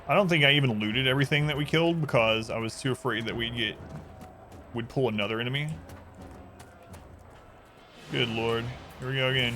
I don't think I even looted everything that we killed because I was too afraid that we'd pull another enemy. Good lord. Here we go again.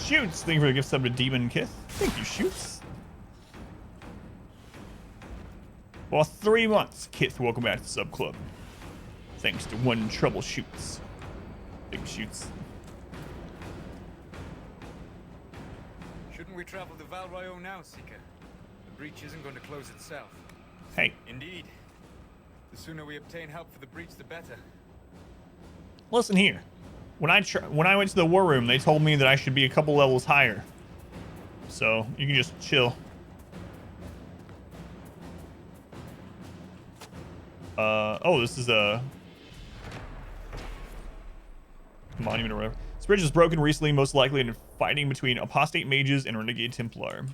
Shoots! Thank you for the gift sub to Demon Kith. Thank you, Shoots. For 3 months, Kith, welcome back to the sub club. Thanks to One Trouble Shoots. Big Shoots. Shouldn't we travel to Val Royeaux now, Seeker? The breach isn't going to close itself. Hey. Indeed. The sooner we obtain help for the breach, the better. Listen here. When I went to the war room, they told me that I should be a couple levels higher. So you can just chill. Oh, this is a monument or whatever. This bridge was broken recently, most likely in fighting between apostate mages and renegade Templar.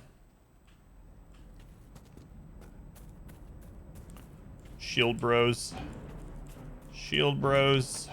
Shield bros. Shield bros.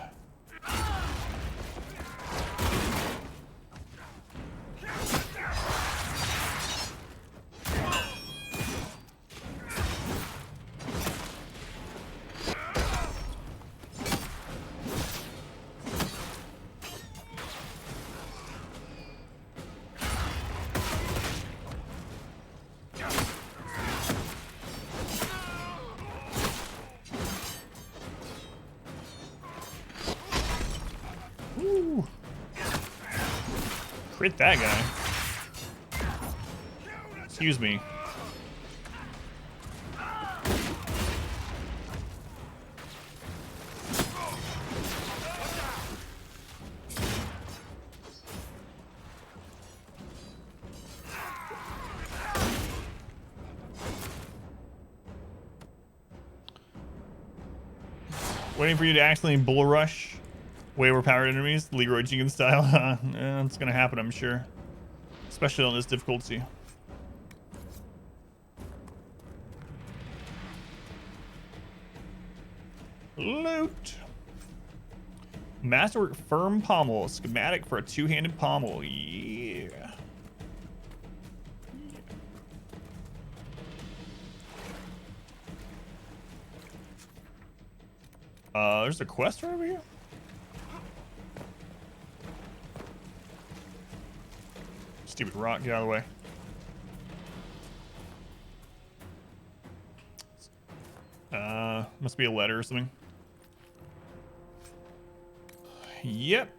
Ooh. Crit that guy. Excuse me. Waiting for you to accidentally bull rush way overpowered enemies, Leroy Jenkins style. It's gonna happen, I'm sure. Especially on this difficulty. Loot. Masterwork firm pommel. Schematic for a two-handed pommel. Yeah. There's a quest right over here. Stupid rock, get out of the way. Must be a letter or something. Yep.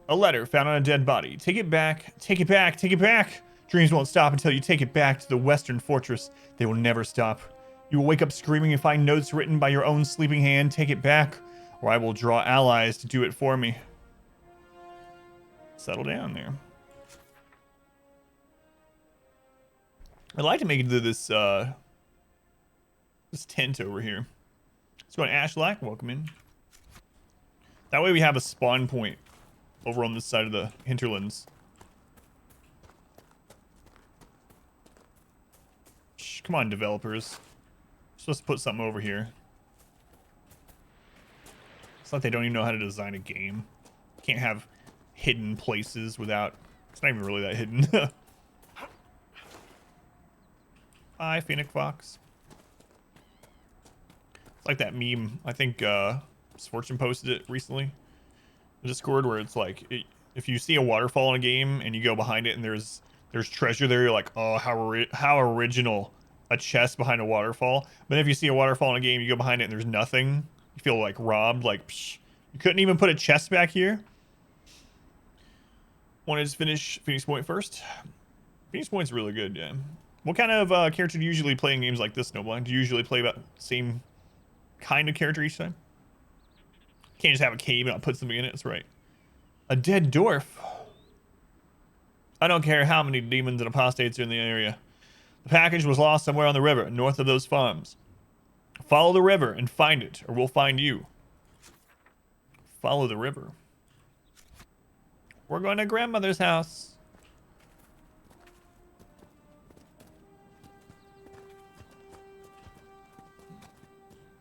A letter found on a dead body. Take it back, take it back, take it back. Dreams won't stop until you take it back to the Western Fortress. They will never stop. You will wake up screaming and find notes written by your own sleeping hand. Take it back, or I will draw allies to do it for me. Settle down there. I'd like to make it to this this tent over here. Let's go on Ashlack. Welcome in. That way we have a spawn point over on this side of the hinterlands. Come on, developers. You're supposed to put something over here. It's like they don't even know how to design a game. Can't have hidden places without... It's not even really that hidden. Hi, Phoenix Fox. It's like that meme. I think Fortune posted it recently in Discord, where it's like, if you see a waterfall in a game and you go behind it and there's treasure there, you're like, oh, how original, a chest behind a waterfall. But if you see a waterfall in a game, you go behind it and there's nothing, you feel like robbed. Like, psh, you couldn't even put a chest back here. Wanted to finish Phoenix Point first. Phoenix Point's really good, yeah. What kind of character do you usually play in games like this, Snowblind? Do you usually play about the same kind of character each time? Can't just have a cave and not put something in it. That's right. A dead dwarf. I don't care how many demons and apostates are in the area. The package was lost somewhere on the river, north of those farms. Follow the river and find it, or we'll find you. Follow the river. We're going to grandmother's house.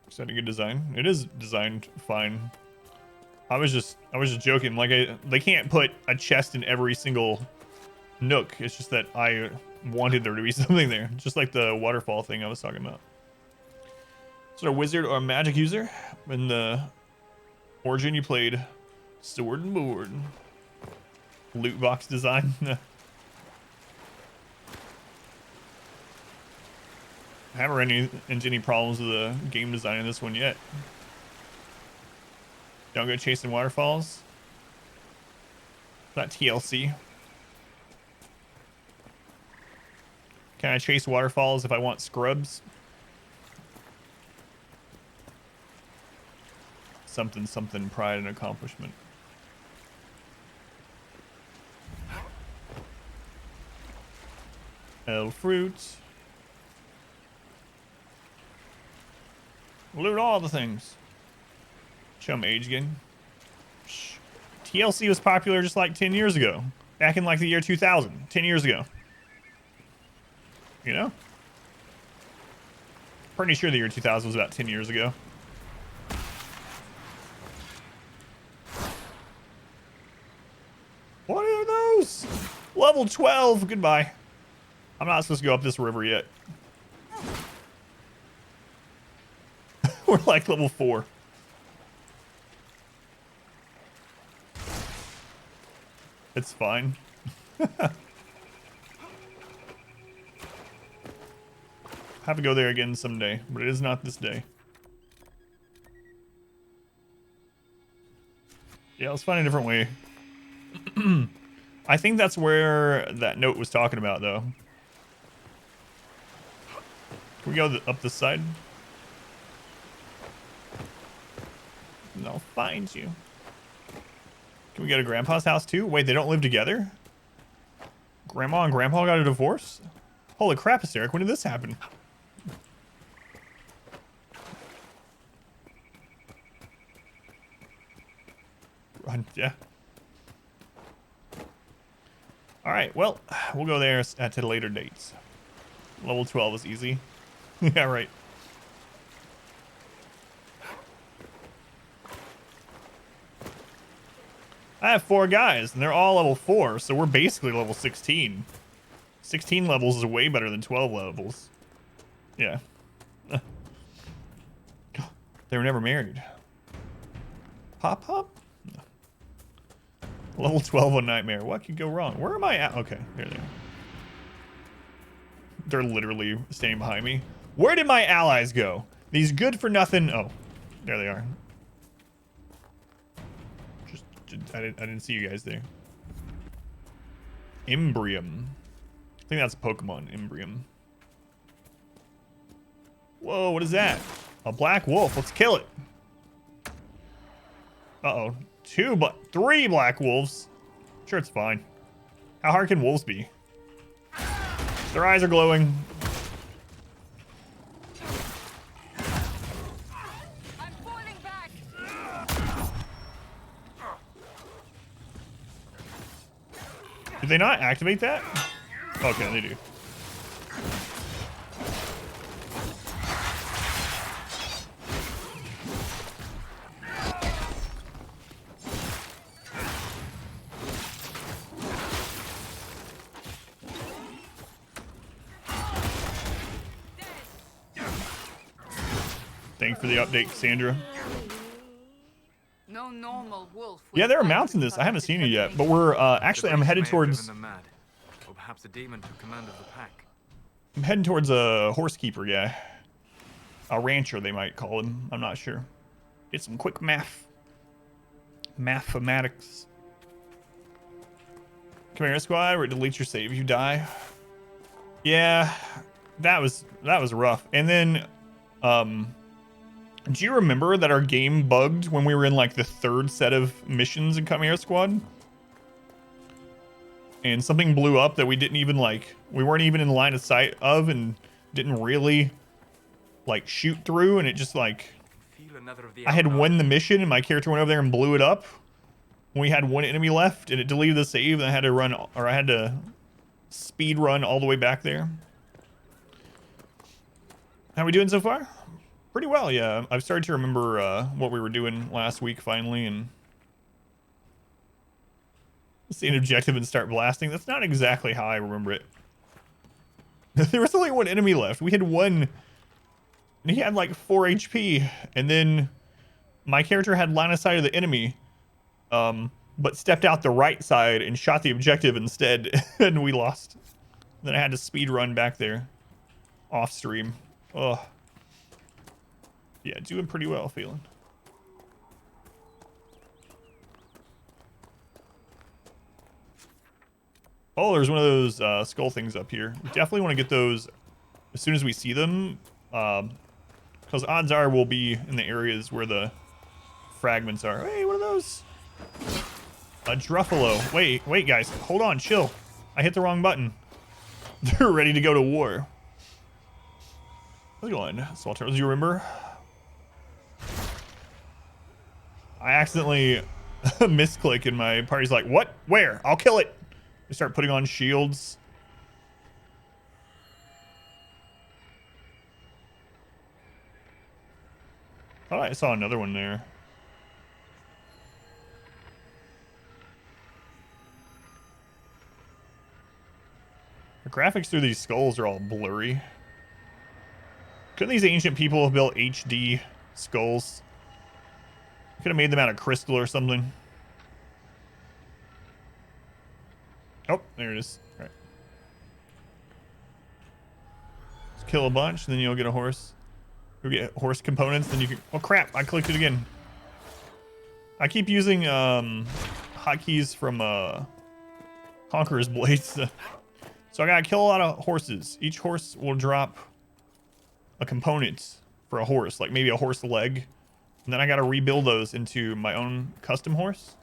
Is that a good design? It is designed fine. I was just joking. Like, they can't put a chest in every single nook. It's just that I wanted there to be something there, just like the waterfall thing I was talking about. So a wizard or a magic user. In the Origin, you played sword and board. Loot box design. I haven't run into any problems with the game design in this one yet. Don't go chasing waterfalls. Not TLC. Can I chase waterfalls if I want scrubs? Something, pride and accomplishment. L fruit. Loot all the things. Show them age again. TLC was popular just like 10 years ago. Back in like the year 2000. 10 years ago. You know? Pretty sure the year 2000 was about 10 years ago. What are those? Level 12. Goodbye. I'm not supposed to go up this river yet. We're like level 4. It's fine. Have to go there again someday, but it is not this day. Yeah, let's find a different way. I think that's where that note was talking about, though. Can we go up this side? And I'll find you. Can we go to Grandpa's house, too? Wait, they don't live together? Grandma and Grandpa got a divorce? Holy crap, Hysteric. When did this happen? Yeah. Alright, well, we'll go there at later dates. Level 12 is easy. Yeah, right. I have 4 guys, and they're all level 4, so we're basically level 16. 16 levels is way better than 12 levels. Yeah. They were never married. Pop Pop? No. Level 12 on Nightmare. What could go wrong? Where am I at? Okay, there they are. They're literally standing behind me. Where did my allies go? These good for nothing. Oh, there they are. I didn't see you guys there. Imbrium. I think that's a Pokemon, Imbrium. Whoa, what is that? A black wolf. Let's kill it. Uh-oh. 3 black wolves. Sure, it's fine. How hard can wolves be? Their eyes are glowing. I'm falling back. Did they not activate that? Okay, they do. Thanks for the update, Sandra. No normal wolf. Yeah, there are mounts in this. I haven't seen it yet, but we're actually I'm headed towards. Mad, or perhaps a demon took command of the pack. I'm heading towards a horsekeeper guy, a rancher they might call him. I'm not sure. Get some quick mathematics. Chimera Squad, where it deletes your save if you die. Yeah, that was rough. And then, do you remember that our game bugged when we were in like the third set of missions in Chimera Squad? And something blew up that we didn't even we weren't even in line of sight of and didn't really like shoot through, and it just like I had won the mission and my character went over there and blew it up. We had one enemy left and it deleted the save, and I had to run, or I had to speed run all the way back there. How we doing so far? Pretty well, yeah. I've started to remember what we were doing last week finally, and see an objective and start blasting. That's not exactly how I remember it. There was only one enemy left. We had one, and he had like 4 HP, and then my character had line of sight of the enemy, but stepped out the right side and shot the objective instead, and we lost. Then I had to speed run back there, off stream. Oh, yeah, doing pretty well, feeling. Oh, there's one of those skull things up here. We definitely want to get those as soon as we see them, because odds are we'll be in the areas where the fragments are. Hey, what are those? A Druffalo. Wait, guys. Hold on, chill. I hit the wrong button. They're ready to go to war. How's it going, Salter? Do you remember? I accidentally misclick and my party's like, what? Where? I'll kill it. They start putting on shields. Oh, I saw another one there. The graphics through these skulls are all blurry. Couldn't these ancient people have built HD skulls? Could have made them out of crystal or something. Oh, there it is. All right. Let's kill a bunch, and then you'll get a horse. You'll get horse components, then you can... Oh, crap. I clicked it again. I keep using hotkeys from Conqueror's Blades. So I gotta kill a lot of horses. Each horse will drop a component for a horse, like maybe a horse leg. And then I gotta rebuild those into my own custom horse.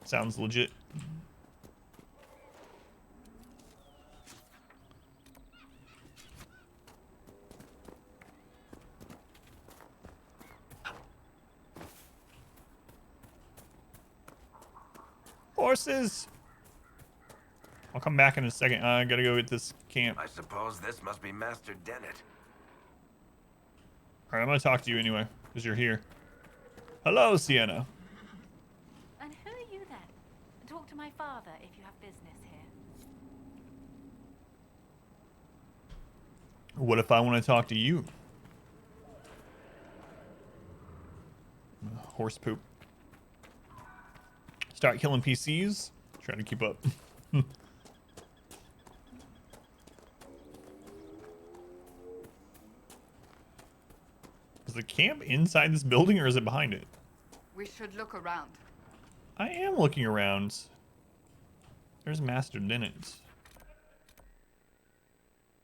Sounds legit. Horses! I'll come back in a second. I gotta go get this camp. I suppose this must be Master Dennett. Alright, I'm gonna talk to you anyway, because you're here. Hello, Sienna. And who are you then? Talk to my father if you have business here. What if I want to talk to you? Horse poop. Start killing PCs. Trying to keep up. Is the camp inside this building or is it behind it? We should look around. I am looking around. There's Master Dennett.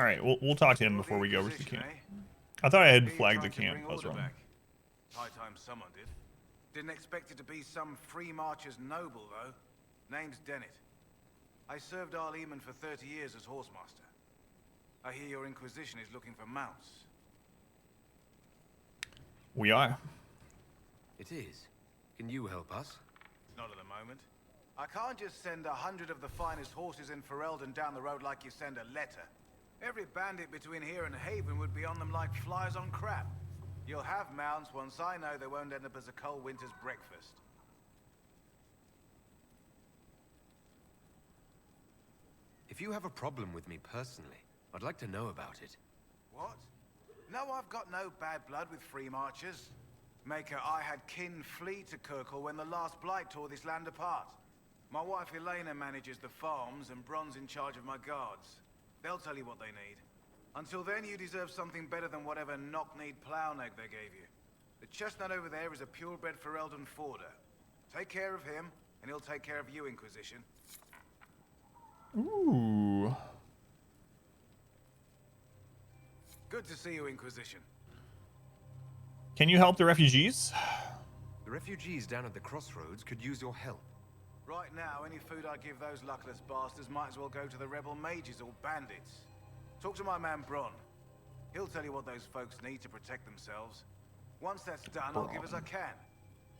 All right, we'll talk to him before we go over to the camp. I thought I had flagged the camp. I was wrong. High time someone did. Didn't expect it to be some free marcher's noble, though. Name's Dennett. I served Arl Eamon for 30 years as horsemaster. I hear your Inquisition is looking for mounts. We are. It is. Can you help us? Not at the moment. I can't just send 100 of the finest horses in Ferelden down the road like you send a letter. Every bandit between here and Haven would be on them like flies on crap. You'll have mounts once I know they won't end up as a cold winter's breakfast. If you have a problem with me personally, I'd like to know about it. What? No, I've got no bad blood with free marchers. Maker, I had kin flee to Kirkle when the last blight tore this land apart. My wife Elena manages the farms and Bron's in charge of my guards. They'll tell you what they need. Until then, you deserve something better than whatever knock-kneed plow-neg they gave you. The chestnut over there is a purebred Ferelden Forder. Take care of him, and he'll take care of you, Inquisition. Ooh. Good to see you, Inquisition. Can you help the refugees? The refugees down at the crossroads could use your help. Right now, any food I give those luckless bastards might as well go to the rebel mages or bandits. Talk to my man Bron. He'll tell you what those folks need to protect themselves. Once that's done, I'll give as I can.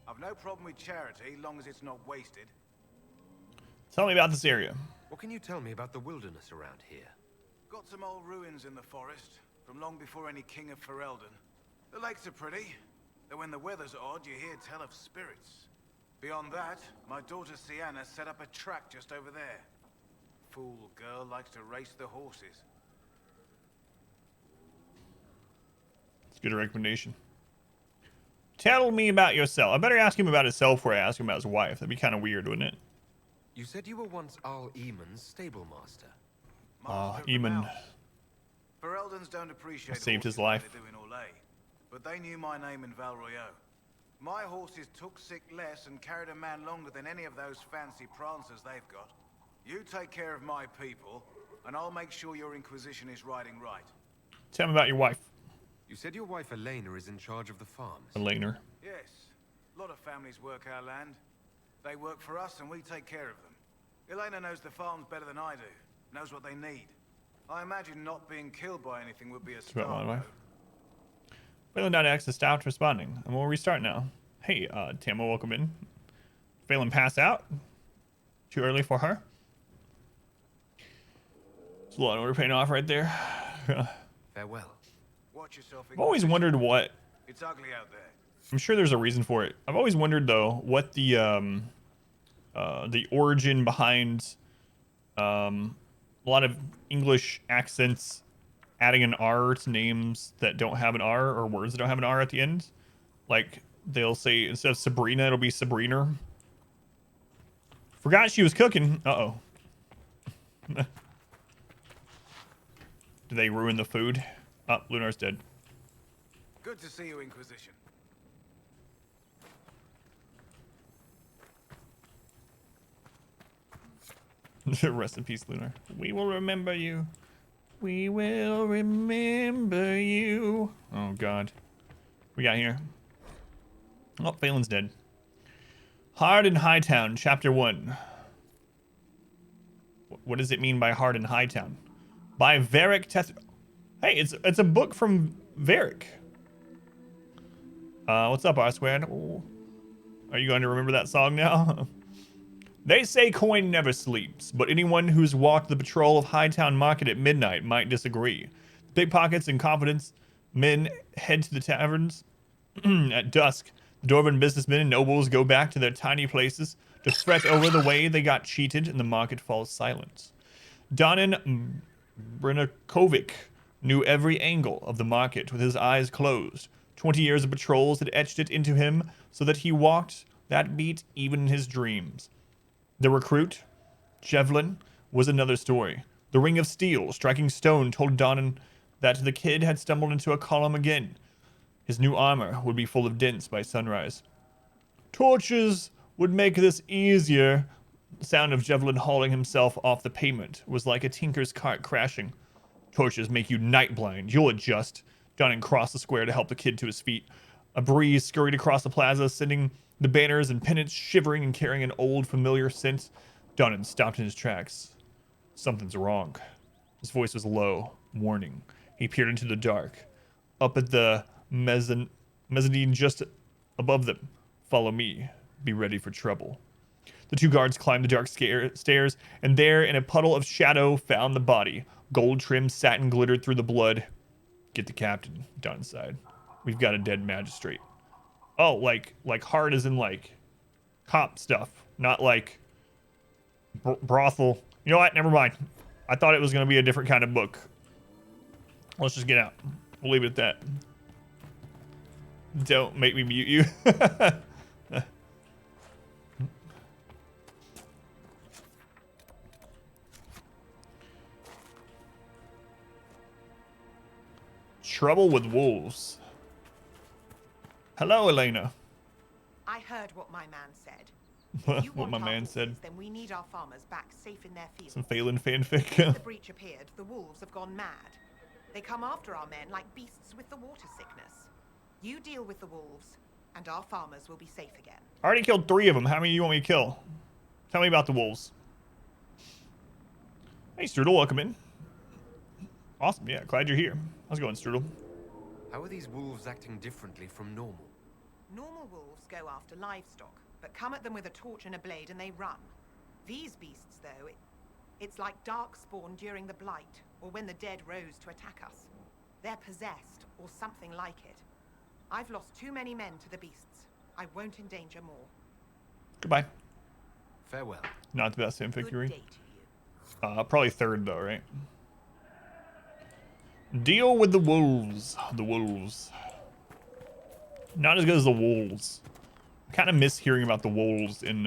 I've no problem with charity, long as it's not wasted. Tell me about this area. What can you tell me about the wilderness around here? Got some old ruins in the forest, from long before any king of Ferelden. The lakes are pretty, though when the weather's odd, you hear tell of spirits. Beyond that, my daughter Sienna set up a track just over there. Fool girl likes to race the horses. It's a good recommendation. Tell me about yourself. I better ask him about himself before I ask him about his wife. That'd be kind of weird, wouldn't it? You said you were once Al Eamon's stable master. Master of the Eamon. Mouse. Fereldans don't appreciate Saved his horses like life. they do in Orlais, but they knew my name in Val Royeaux. My horses took sick less and carried a man longer than any of those fancy prancers they've got. You take care of my people, and I'll make sure your Inquisition is riding right. Tell me about your wife, You said your wife Elena is in charge of the farms. Elena. Yes, a lot of families work our land. They work for us and we take care of them. Elena knows the farms better than I do, knows what they need. I imagine not being killed by anything would be a about my start. wife. Phelan.x has stopped responding, and we'll restart now. Hey, Tamo, welcome in. Phelan passed out. Too early for her. It's a lot of order paying off right there. Farewell. Watch yourself. I've always wondered what. It's ugly out there. I'm sure there's a reason for it. I've always wondered though what the origin behind a lot of English accents adding an R to names that don't have an R, or words that don't have an R at the end. Like they'll say instead of Sabrina, it'll be Sabrina. Forgot she was cooking. Uh-oh. Did they ruin the food? Oh, Lunar's dead. Good to see you, Inquisition. Rest in peace, Lunar. We will remember you. We will remember you. Oh, God. We got here. Oh, Phelan's dead. Hard in Hightown, Chapter 1. What does it mean by Hard in Hightown? By Varric Teth... Hey, it's a book from Varric. What's up, R-Squared? Oh. Are you going to remember that song now? They say coin never sleeps, but anyone who's walked the patrol of Hightown Market at midnight might disagree. Pickpockets and confidence men head to the taverns at dusk. The Dwarven businessmen and nobles go back to their tiny places to fret over the way they got cheated, and the market falls silent. Donan Brinakovic knew every angle of the market with his eyes closed. 20 years of patrols had etched it into him so that he walked that beat even in his dreams. The recruit, Jevlin, was another story. The ring of steel striking stone told Donan that the kid had stumbled into a column again. His new armor would be full of dents by sunrise. Torches would make this easier. The sound of Jevlin hauling himself off the pavement was like a tinker's cart crashing. Torches make you night blind. You'll adjust. Donan crossed the square to help the kid to his feet. A breeze scurried across the plaza, sending the banners and pennants shivering and carrying an old familiar scent. Donan stopped in his tracks. Something's wrong. His voice was low, warning. He peered into the dark. Up at the mezzanine just above them. Follow me. Be ready for trouble. The two guards climbed the dark stairs, and there, in a puddle of shadow, found the body. Gold-trimmed satin glittered through the blood. Get the captain, Don sighed. We've got a dead magistrate. Oh, like hard as in like cop stuff, not like brothel. You know what? Never mind. I thought it was going to be a different kind of book. Let's just get out. We'll leave it at that. Don't make me mute you. Trouble with wolves. Hello, Elena. I heard what my man said. If you What want my our man horses, said. Then we need our farmers back safe in their fields. Some Phelan fanfic. Since the breach appeared, the wolves have gone mad. They come after our men like beasts with the water sickness. You deal with the wolves, and our farmers will be safe again. I already killed 3 of them. How many do you want me to kill? Tell me about the wolves. Hey, Strudel, welcome in. Awesome, yeah, glad you're here. How's it going, Strudel? How are these wolves acting differently from normal? Normal wolves go after livestock, but come at them with a torch and a blade and they run. These beasts, though, it's like darkspawn during the Blight, or when the dead rose to attack us. They're possessed, or something like it. I've lost too many men to the beasts. I won't endanger more. Goodbye. Farewell. Not the best fanfic you Good read. day to you. Probably 3rd though, right? Deal with the wolves. The wolves. Not as good as the wolves. I kind of miss hearing about the wolves in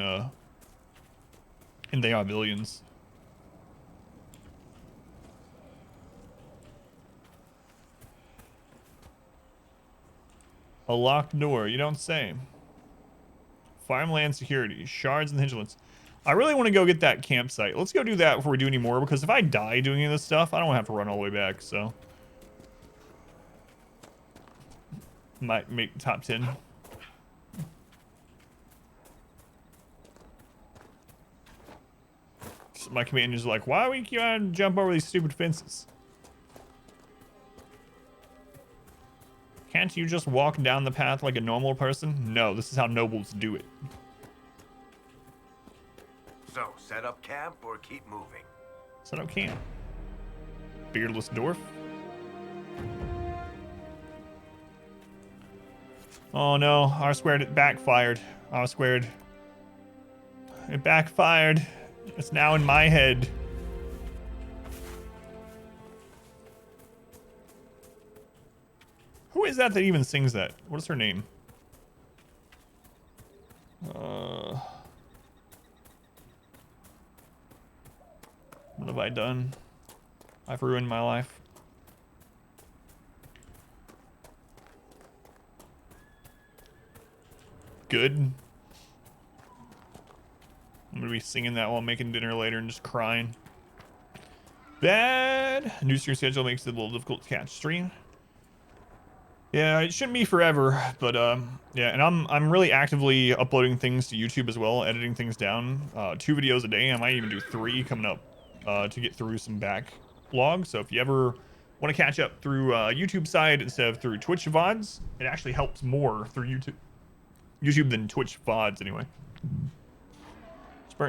They Are Billions. A locked door. You don't say. Farmland security. Shards and hinterlands. I really want to go get that campsite. Let's go do that before we do any more, because if I die doing any of this stuff, I don't want to have to run all the way back, so. Might make top 10. So my companions are like, why are we trying to jump over these stupid fences? Can't you just walk down the path like a normal person? No, this is how nobles do it. So, set up camp or keep moving? Set up camp. Beardless dwarf. Oh no, R squared, it backfired. R squared. It backfired. It's now in my head. Who is that even sings that? What is her name? What have I done? I've ruined my life. Good. I'm gonna be singing that while making dinner later and just crying. Bad. New stream schedule makes it a little difficult to catch stream. Yeah, it shouldn't be forever, but yeah, and I'm really actively uploading things to YouTube as well, editing things down. 2 videos a day. I might even do 3 coming up to get through some backlog. So if you ever want to catch up through YouTube side instead of through Twitch VODs, it actually helps more through YouTube than Twitch VODs anyway.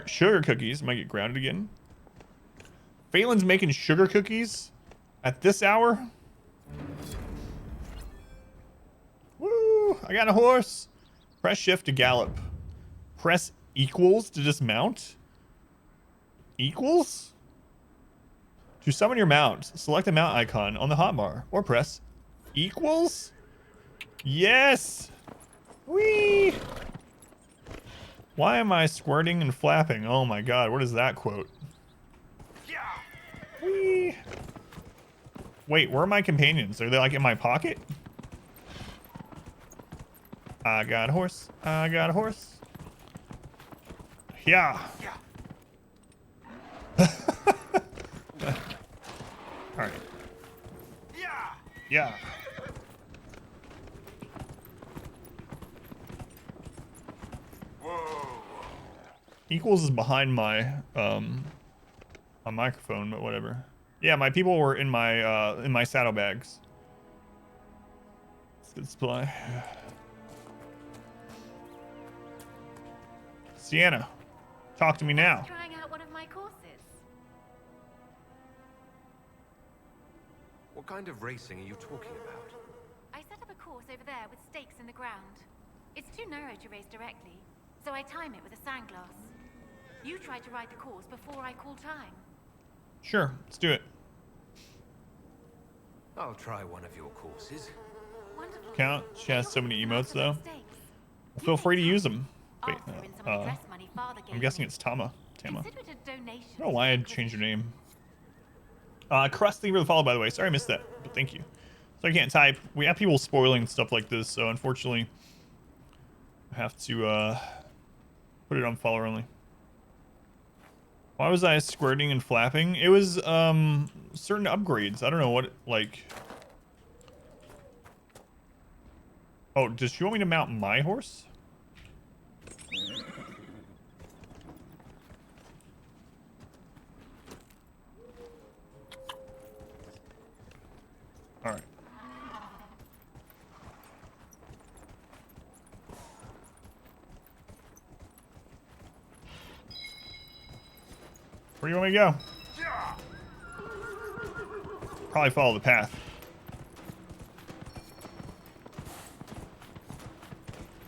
Sugar cookies might get grounded again. Phelan's making sugar cookies at this hour. Woo! I got a horse. Press shift to gallop. Press equals to dismount. Equals? To summon your mount, select the mount icon on the hotbar or press equals. Yes! Whee! Why am I squirting and flapping? Oh my god, what is that quote? Whee! Wait, where are my companions? Are they like in my pocket? I got a horse. I got a horse. Yeah. Alright. Yeah. Equals is behind my microphone, but whatever. Yeah, my people were in my saddlebags. Let's get supply. Sienna, talk to me now. Trying out one of my courses. What kind of racing are you talking about? I set up a course over there with stakes in the ground. It's too narrow to race directly, so I time it with a sandglass. You try to ride the course before I call time. Sure, let's do it. I'll try one of your courses. Wonderful. Count. She has so many emotes though. Mistakes. Feel free to use them. Wait, I'll throw in some of the dress money Father I'm gave guessing me. it's Tama. Tama. Consider it a donation. I don't know why I'd change your name. Crust, thank you for the follow, by the way. Sorry I missed that, but thank you. So I can't type. We have people spoiling stuff like this, so unfortunately, I have to put it on follower only. Why was I squirting and flapping? It was certain upgrades. I don't know what, like... Oh, does she want me to mount my horse? All right. Where do you want me to go? Probably follow the path.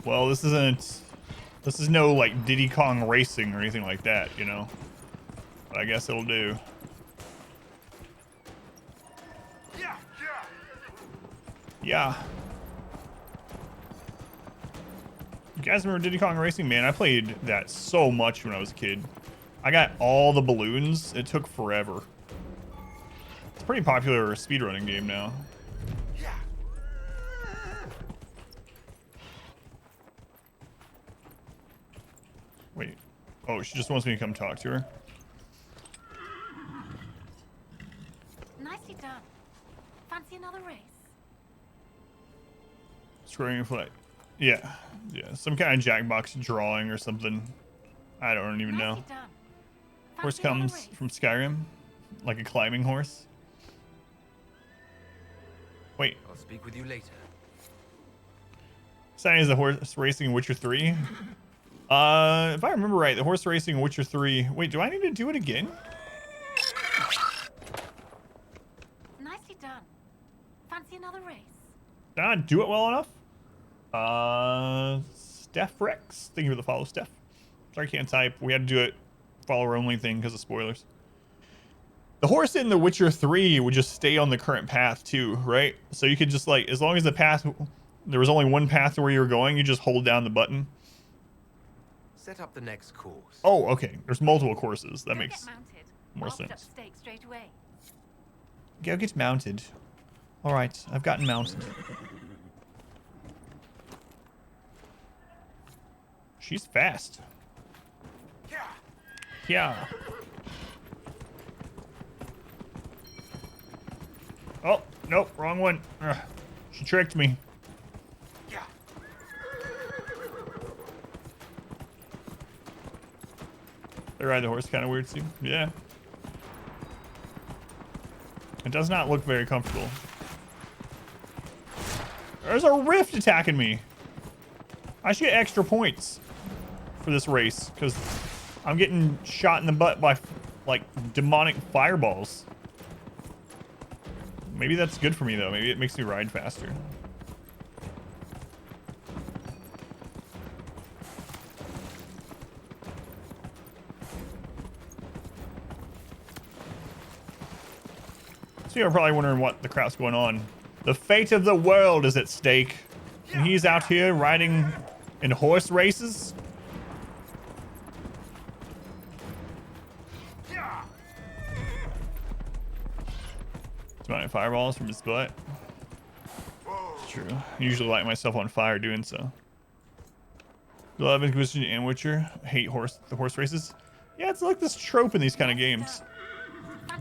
Well, this is no like Diddy Kong Racing or anything like that, you know. But I guess it'll do. Yeah. You guys remember Diddy Kong Racing? Man, I played that so much when I was a kid. I got all the balloons. It took forever. It's a pretty popular speedrunning game now. Wait. Oh, she just wants me to come talk to her. Nicely done. Fancy another race? Screwing flag. Yeah. Yeah. Some kind of Jackbox drawing or something. I don't even know. Nicely done. Horse Fancy another comes race? from Skyrim. Like a climbing horse. Wait. I'll speak with you later. Sign is the horse racing in Witcher 3. If I remember right, the horse racing in Witcher 3. Wait, do I need to do it again? Nicely done. Fancy another race? Did I not do it well enough? Steph Rex. Thank you for the follow, Steph. Sorry, I can't type. We had to do it follower only thing because of spoilers. The horse in The Witcher 3 would just stay on the current path too, right? So you could just like, as long as the path, there was only one path to where you were going, you just hold down the button. Set up the next course. Oh, okay. There's multiple courses. That Go makes get mounted. more I'll put up sense. the stake straight away. Go get mounted. All right, I've gotten mounted. She's fast. Yeah. Oh, nope, wrong one. Ugh, she tricked me. They ride the horse kind of weird too. Yeah. It does not look very comfortable. There's a rift attacking me. I should get extra points for this race because I'm getting shot in the butt by like demonic fireballs. Maybe that's good for me though. Maybe it makes me ride faster. So you're probably wondering what the crap's going on. The fate of the world is at stake. And he's out here riding in horse races. Demonic fireballs from his butt. It's true. I usually light myself on fire doing so. Love Inquisition and Witcher. Hate the horse races. Yeah, it's like this trope in these kind of games.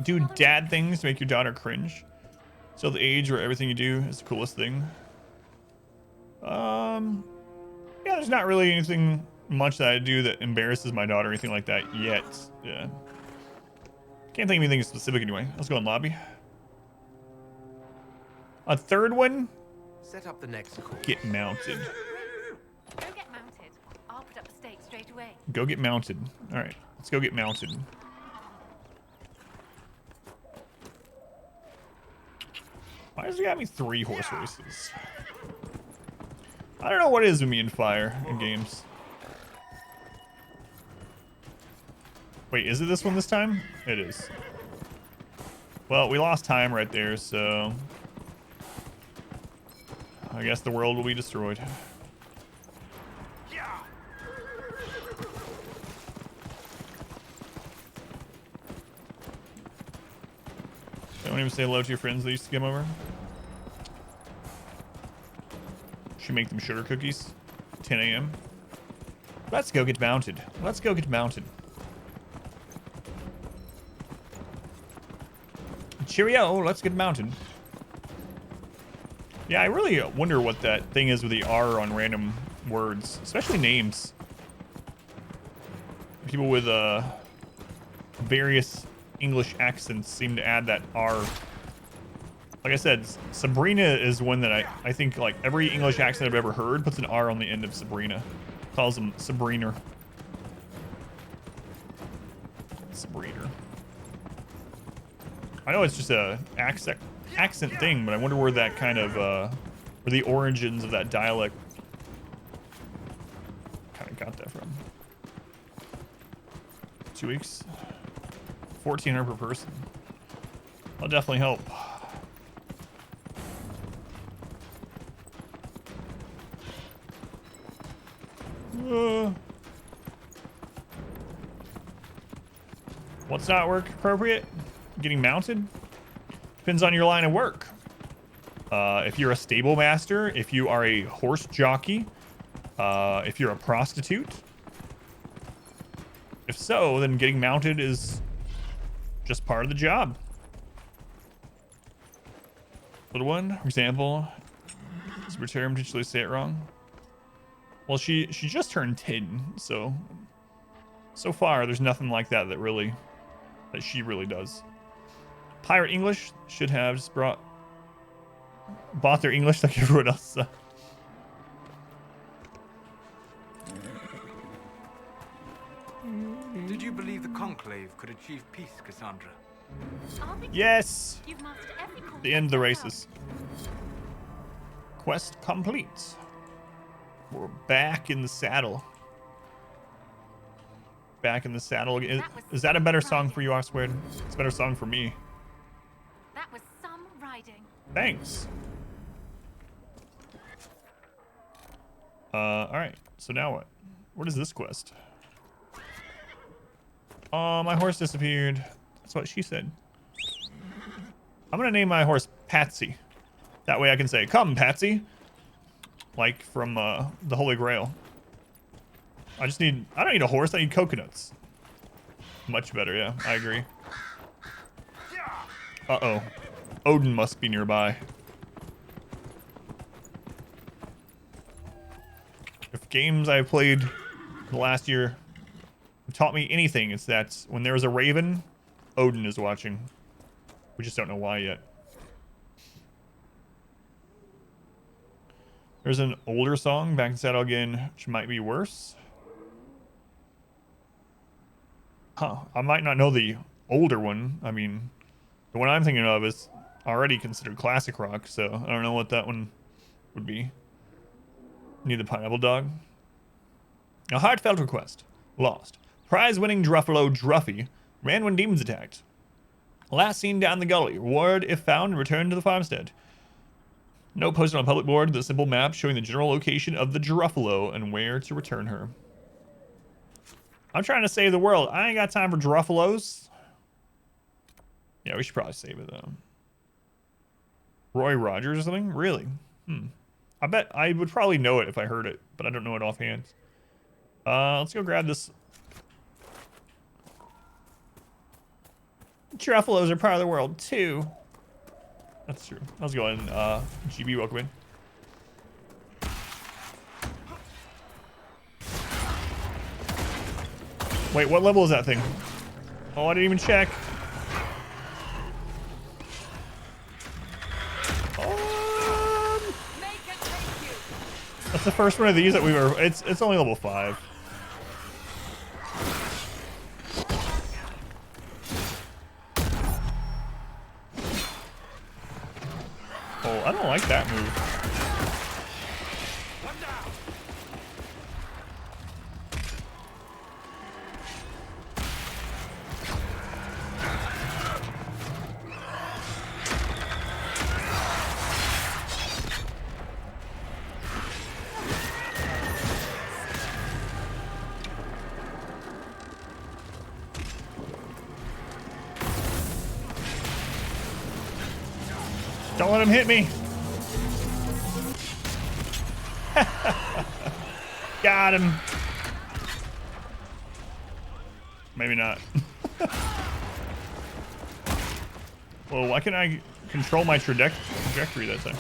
Do dad things to make your daughter cringe. So the age where everything you do is the coolest thing. Yeah, there's not really anything much that I do that embarrasses my daughter or anything like that yet. Yeah. Can't think of anything specific anyway. Let's go in lobby. A third one? Set up the next course. Get mounted. Go get mounted. I'll put up the stake straight away. Go get mounted. All right, let's go get mounted. Why has it got me 3 horse races? I don't know what it is with me and fire in games. Wait, is it this one this time? It is. Well, we lost time right there, so I guess the world will be destroyed. Don't even say hello to your friends that used to come over. Should make them sugar cookies. 10 a.m. Let's go get mounted. Let's go get mounted. Cheerio, let's get mounted. Yeah, I really wonder what that thing is with the R on random words, especially names. People with various English accents seem to add that R. Like I said, Sabrina is one that I think like every English accent I've ever heard puts an R on the end of Sabrina. Calls them Sabrina. Sabrina. I know it's just a accent thing, but I wonder where that kind of where the origins of that dialect kind of got that from. 2 weeks. 1,400 per person. That'll definitely help. What's not work appropriate? Getting mounted? Depends on your line of work. If you're a stable master, if you are a horse jockey, if you're a prostitute. If so, then getting mounted is just part of the job. Little one, for example, super term, potentially say it wrong. Well, she just turned 10, so far there's nothing like that that she really does. Pirate English should have just bought their English like everyone else. Did you believe the Conclave could achieve peace, Cassandra? Yes! You've mastered every The end of the races. Quest complete. We're back in the saddle. Back in the saddle. Is that a better song for you, Oxford? It's a better song for me. That was some riding. Thanks. Alright. So now what? What is this quest? My horse disappeared. That's what she said. I'm gonna name my horse Patsy. That way I can say, "Come, Patsy." Like from the Holy Grail. I don't need a horse, I need coconuts. Much better, yeah, I agree. Uh-oh. Odin must be nearby. If games I've played the last year have taught me anything, it's that when there is a raven, Odin is watching. We just don't know why yet. There's an older song, Back in Saddle Again, which might be worse. Huh, I might not know the older one. I mean, the one I'm thinking of is already considered classic rock, so I don't know what that one would be. Need the Pineapple Dog. A heartfelt request. Lost. Prize-winning Druffalo Druffy ran when demons attacked. Last seen down the gully. Reward, if found, return to the farmstead. Note posted on public board, the simple map showing the general location of the Druffalo and where to return her. I'm trying to save the world. I ain't got time for Druffalos. Yeah, we should probably save it, though. Roy Rogers or something? Really? I bet I would probably know it if I heard it, but I don't know it offhand. Let's go grab this. Druffalos are part of the world, too. That's true. How's it going, GB? Welcome in. Wait, what level is that thing? Oh, I didn't even check. That's the first one of these that we were. It's only level 5. Oh, I don't like that move. Don't let him hit me. Got him. Maybe not. Well, why can't I control my trajectory that time?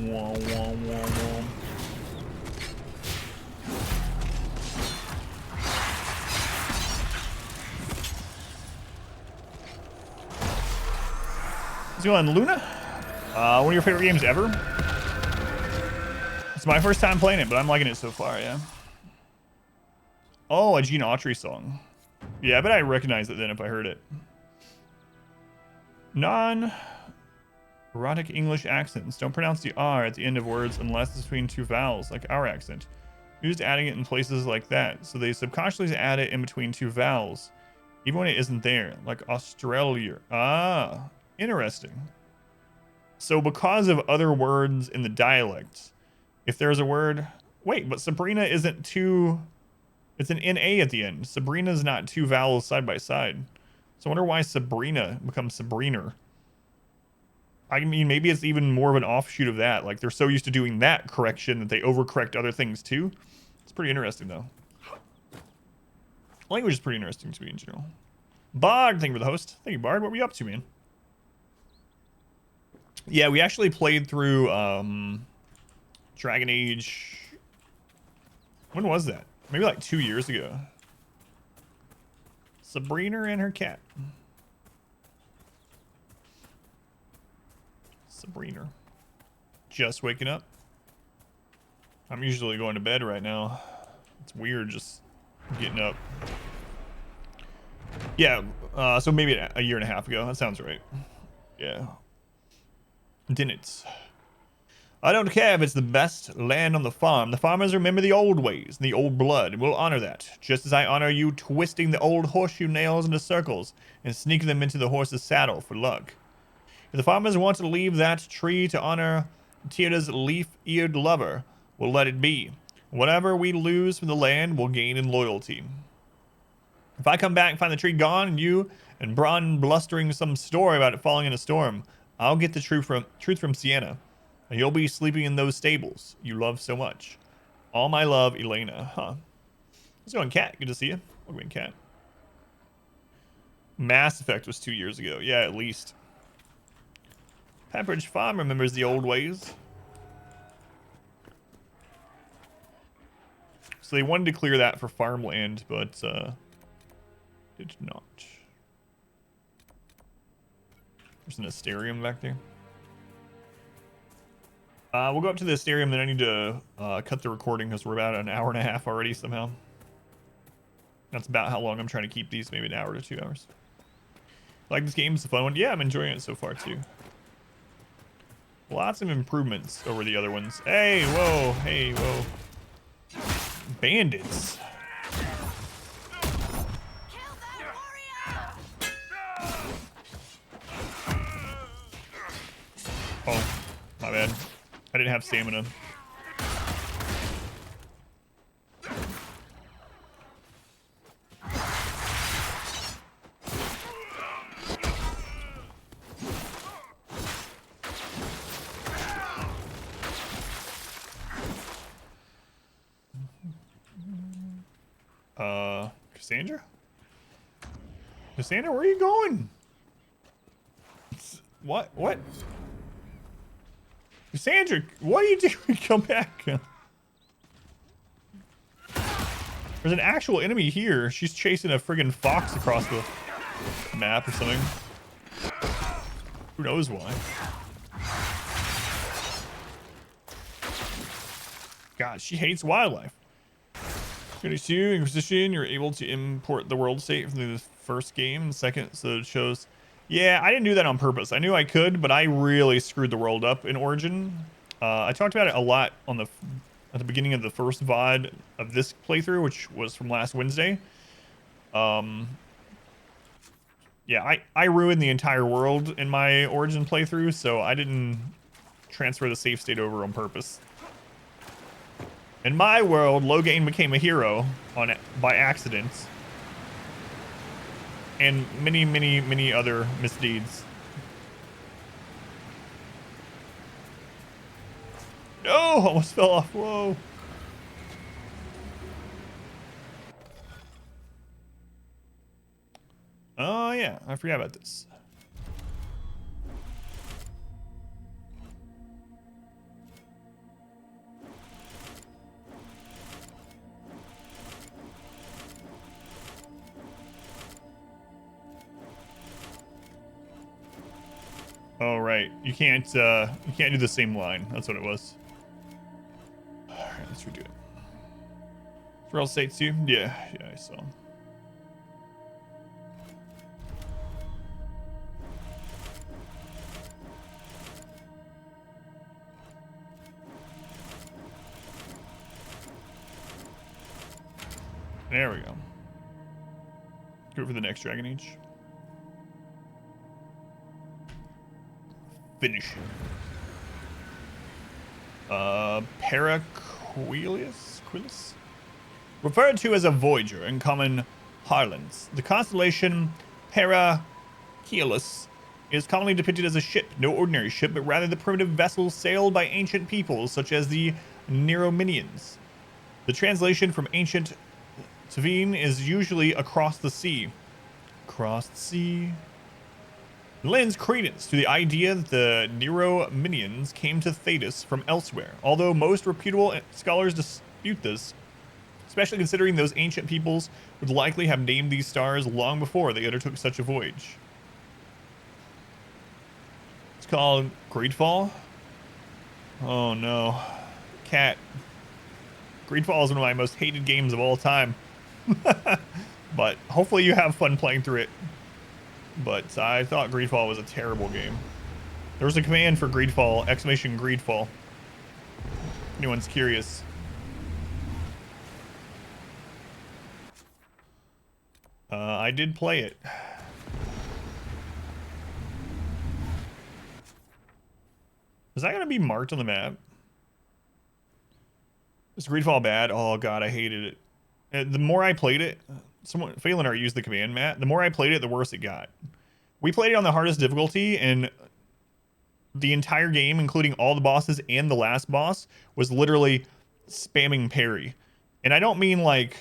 Wah, wah, wah, wah. Let's go on Luna. One of your favorite games ever? It's my first time playing it, but I'm liking it so far, yeah. Oh, a Gene Autry song. Yeah, I bet I recognize it then if I heard it. Non-erotic English accents. Don't pronounce the R at the end of words unless it's between two vowels, like our accent. You're just adding it in places like that. So they subconsciously add it in between two vowels, even when it isn't there, like Australia. Ah, interesting. So because of other words in the dialect, if there's a word... Wait, but Sabrina isn't two... It's an NA at the end. Sabrina's not two vowels side by side. So I wonder why Sabrina becomes Sabriner. I mean, maybe it's even more of an offshoot of that. Like, they're so used to doing that correction that they overcorrect other things, too. It's pretty interesting, though. Language is pretty interesting to me in general. Bard, thank you for the host. Thank you, Bard. What were you up to, man? Yeah, we actually played through Dragon Age... When was that? Maybe like 2 years ago. Sabrina and her cat. Sabrina. Just waking up. I'm usually going to bed right now. It's weird just getting up. Yeah, so maybe a year and a half ago. That sounds right. Yeah. Didn't it? I don't care if it's the best land on the farm. The farmers remember the old ways and the old blood, and we'll honor that, just as I honor you twisting the old horseshoe nails into circles and sneaking them into the horse's saddle for luck. If the farmers want to leave that tree to honor Tyrda's leaf-eared lover, we'll let it be. Whatever we lose from the land, we'll gain in loyalty. If I come back and find the tree gone, and you and Bronn blustering some story about it falling in a storm, I'll get the truth from Sienna. And you'll be sleeping in those stables you love so much. All my love, Elena. Huh. How's it going, Cat? Good to see you. Welcome in, Cat. Mass Effect was 2 years ago. Yeah, at least. Pepperidge Farm remembers the old ways. So they wanted to clear that for farmland, but did not. There's an Asterium back there. We'll go up to the Asterium, then I need to cut the recording because we're about an hour and a half already somehow. That's about how long I'm trying to keep these, maybe an hour to 2 hours. Like this game, it's a fun one. Yeah, I'm enjoying it so far too. Lots of improvements over the other ones. Hey, whoa, hey, whoa. Bandits. Oh, my bad. I didn't have stamina. Cassandra? Cassandra, where are you going? What? What? Cassandra, what are you doing? Come back. There's an actual enemy here. She's chasing a friggin' fox across the map or something. Who knows why? God, she hates wildlife. 22, Inquisition, you're able to import the world state from the first game and second, so it shows Yeah, I didn't do that on purpose. I knew I could, but I really screwed the world up in Origin. I talked about it a lot on at the beginning of the first VOD of this playthrough, which was from last Wednesday. Yeah, I ruined the entire world in my Origin playthrough, so I didn't transfer the save state over on purpose. In my world, Loghain became a hero by accident. And many, many, many other misdeeds. No, almost fell off. Whoa. Oh, yeah, I forgot about this. Oh, right. You can't do the same line. That's what it was. All right, let's redo it. Pharrell States too? Yeah, I saw. There we go. Go for the next Dragon Age. Finish him. Paraquilius? Referred to as a Voyager in common parlance, the constellation Paraquilius is commonly depicted as a ship, no ordinary ship, but rather the primitive vessel sailed by ancient peoples such as the Nerominians. The translation from ancient Tevene is usually across the sea. Across the sea. Lends credence to the idea that the Nerominians came to Thetis from elsewhere, although most reputable scholars dispute this, especially considering those ancient peoples would likely have named these stars long before they undertook such a voyage. It's called Greedfall. Oh no. Cat. Greedfall is one of my most hated games of all time. But hopefully you have fun playing through it. But I thought Greedfall was a terrible game. There was a command for Greedfall, exclamation Greedfall. If anyone's curious. I did play it. Is that going to be marked on the map? Is Greedfall bad? Oh god, I hated it. The more I played it, Phelan and I used the command mat. The more I played it, the worse it got. We played it on the hardest difficulty, and the entire game, including all the bosses and the last boss, was literally spamming parry. And I don't mean like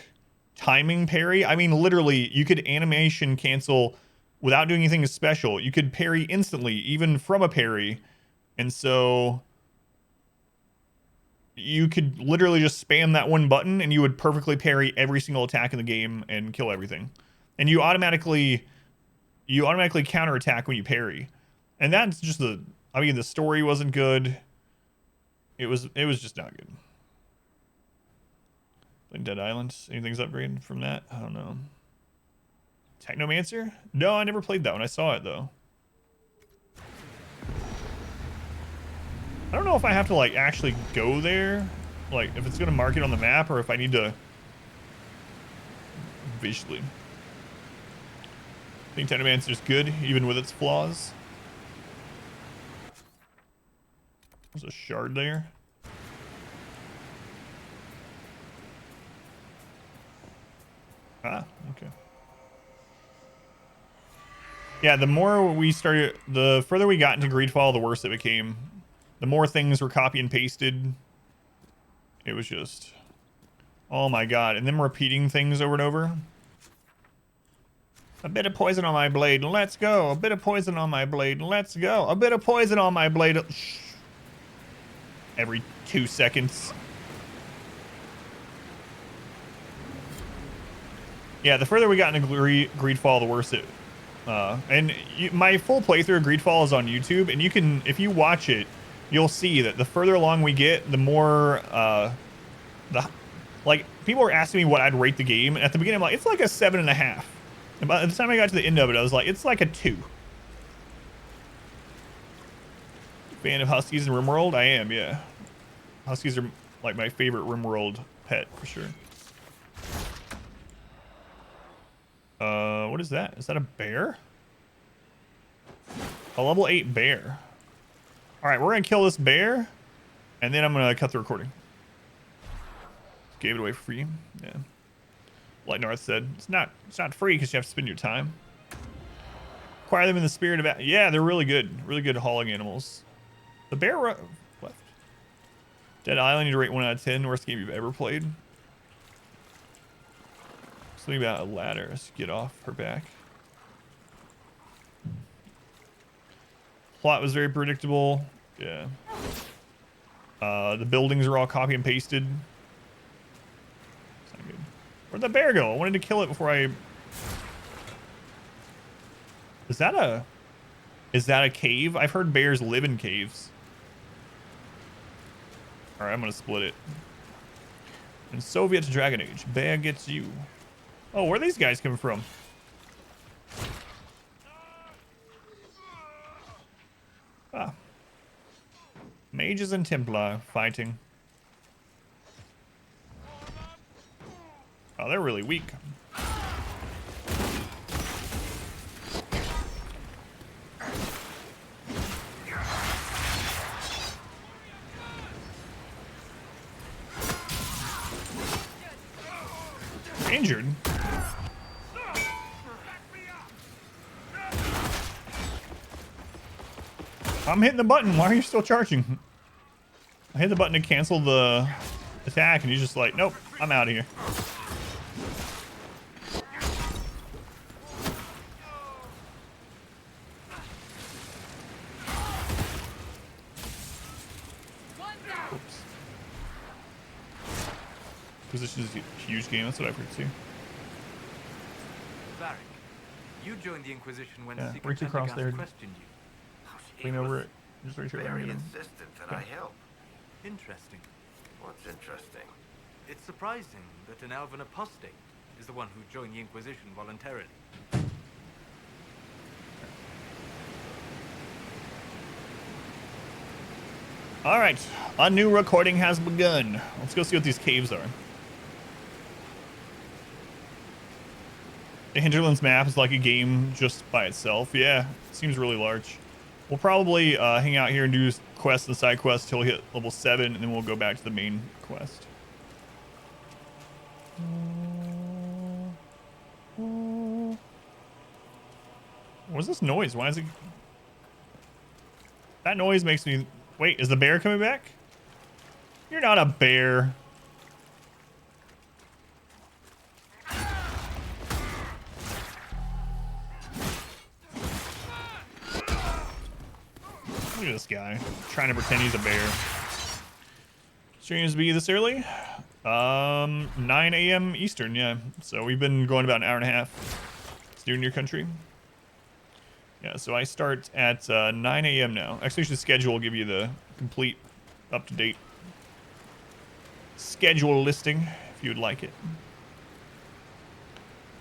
timing parry. I mean literally, you could animation cancel without doing anything special. You could parry instantly, even from a parry. And so you could literally just spam that one button and you would perfectly parry every single attack in the game and kill everything. And you automatically counterattack when you parry. And that's just the story wasn't good. It was just not good. Like Dead Island, anything's upgraded from that? I don't know. Technomancer? No, I never played that one. I saw it though. I don't know if I have to like actually go there, like if it's gonna mark it on the map, or if I need to visually. I think Technomancer is good, even with its flaws. There's a shard there. Ah, okay. Yeah, the further we got into Greedfall, the worse it became. The more things were copy and pasted. It was just, oh my god. And then repeating things over and over. A bit of poison on my blade, let's go. A bit of poison on my blade, let's go. A bit of poison on my blade. Every 2 seconds. Yeah, the further we got into Greedfall, the worse it. My full playthrough of Greedfall is on YouTube, and you can, if you watch it, you'll see that the further along we get, the more, like, people were asking me what I'd rate the game. And at the beginning, I'm like, it's like a 7.5. And by the time I got to the end of it, I was like, it's like a 2. Fan of Huskies in RimWorld? I am, yeah. Huskies are like my favorite RimWorld pet for sure. What is that? Is that a bear? A level 8 bear. All right, we're gonna kill this bear, and then I'm gonna cut the recording. Gave it away for free. Yeah. Like North said, it's not free because you have to spend your time. Acquire them in the spirit of... Yeah, they're really good. Really good hauling animals. The bear left. Dead Island, you rate 1 out of 10. Worst game you've ever played. Something about a ladder to get off her back. Plot was very predictable. Yeah. The buildings are all copy and pasted. It's not good. Where'd the bear go? I wanted to kill it before I... Is that a cave? I've heard bears live in caves. All right, I'm gonna split it. In Soviet Dragon Age, bear gets you. Oh, where are these guys coming from? Ah. Mages and Templar fighting. Oh, they're really weak. Injured. I'm hitting the button. Why are you still charging? I hit the button to cancel the attack, and he's just like, nope, I'm out of here. Oops. Position is a huge game. That's what I've heard too. Varric, you joined the Inquisition when Yeah, Secret reach across Pentagon there. questioned you. Lean over it. Just reach your Very arm. insistent that I help. Interesting. What's interesting? It's surprising that an elven apostate is the one who joined the Inquisition voluntarily. All right, a new recording has begun. Let's go see what these caves are. The Hinterlands map is like a game just by itself. Yeah, it seems really large. We'll probably hang out here and do quests and side quests till we hit level 7, and then we'll go back to the main quest. What's this noise? Why is it... That noise makes me... Wait, is the bear coming back? You're not a bear. Look at this guy trying to pretend he's a bear. Streams be this early? 9 a.m. Eastern, yeah. So we've been going about an hour and a half. It's new in your country. Yeah, so I start at 9 a.m. now. Actually, the schedule will give you the complete, up-to-date schedule listing if you would like it.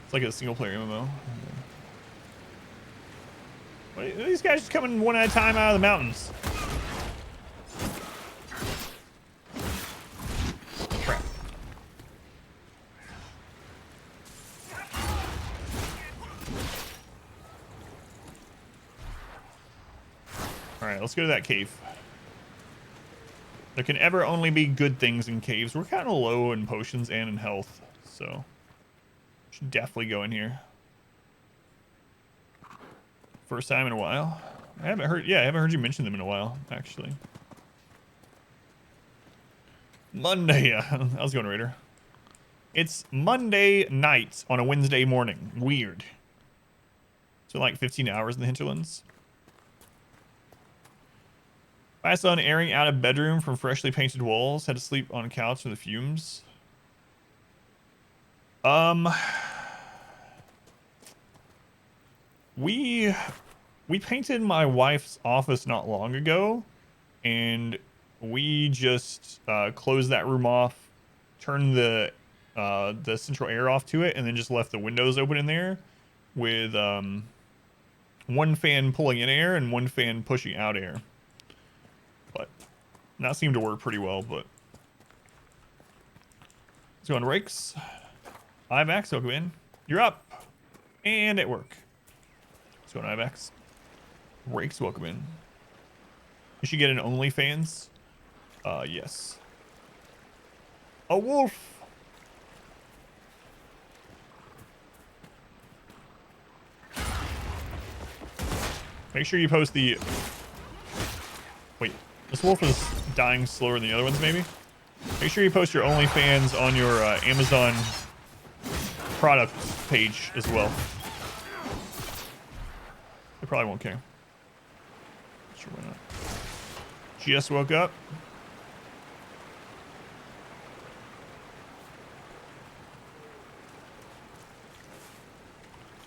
It's like a single-player MMO. What are these guys just coming one at a time out of the mountains? Crap. Alright, let's go to that cave. There can ever only be good things in caves. We're kind of low in potions and in health, so should definitely go in here. First time in a while. I haven't heard you mention them in a while, actually. Monday, I was going Raider. It's Monday night on a Wednesday morning. Weird. So like 15 hours in the Hinterlands. My son airing out of bedroom from freshly painted walls. Had to sleep on a couch from the fumes. We painted my wife's office not long ago, and we just closed that room off, turned the central air off to it, and then just left the windows open in there with one fan pulling in air and one fan pushing out air. And that seemed to work pretty well, but let's go on rakes. IMAX, welcome in. You're up. And at work. Let's go on IMAX. Rakes, welcome in. You should get an OnlyFans. Yes. A wolf. Make sure you post the... Wait, this wolf is dying slower than the other ones, maybe? Make sure you post your OnlyFans on your Amazon product page as well. They probably won't care. Sure, why not? Just woke up.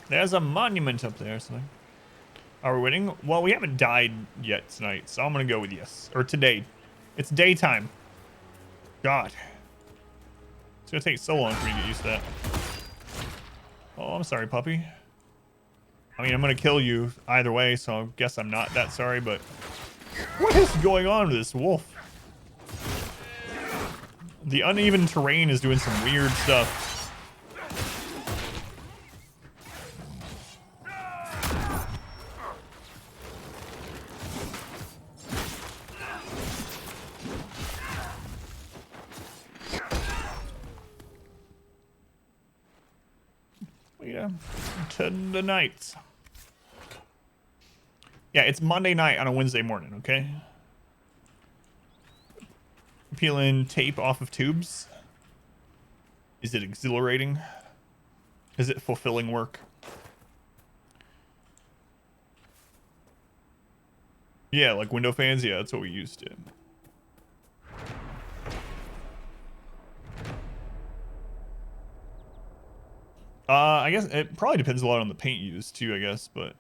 There's a monument up there, something. Are we winning? Well, we haven't died yet tonight, so I'm gonna go with yes. Or today. It's daytime. God. It's gonna take so long for me to get used to that. Oh, I'm sorry, puppy. I mean, I'm gonna kill you either way, so I guess I'm not that sorry, but... What is going on with this wolf? The uneven terrain is doing some weird stuff. Yeah, to the night. Yeah, it's Monday night on a Wednesday morning, okay? Peeling tape off of tubes. Is it exhilarating? Is it fulfilling work? Yeah, like window fans. Yeah, that's what we used to. I guess it probably depends a lot on the paint used too, I guess, but...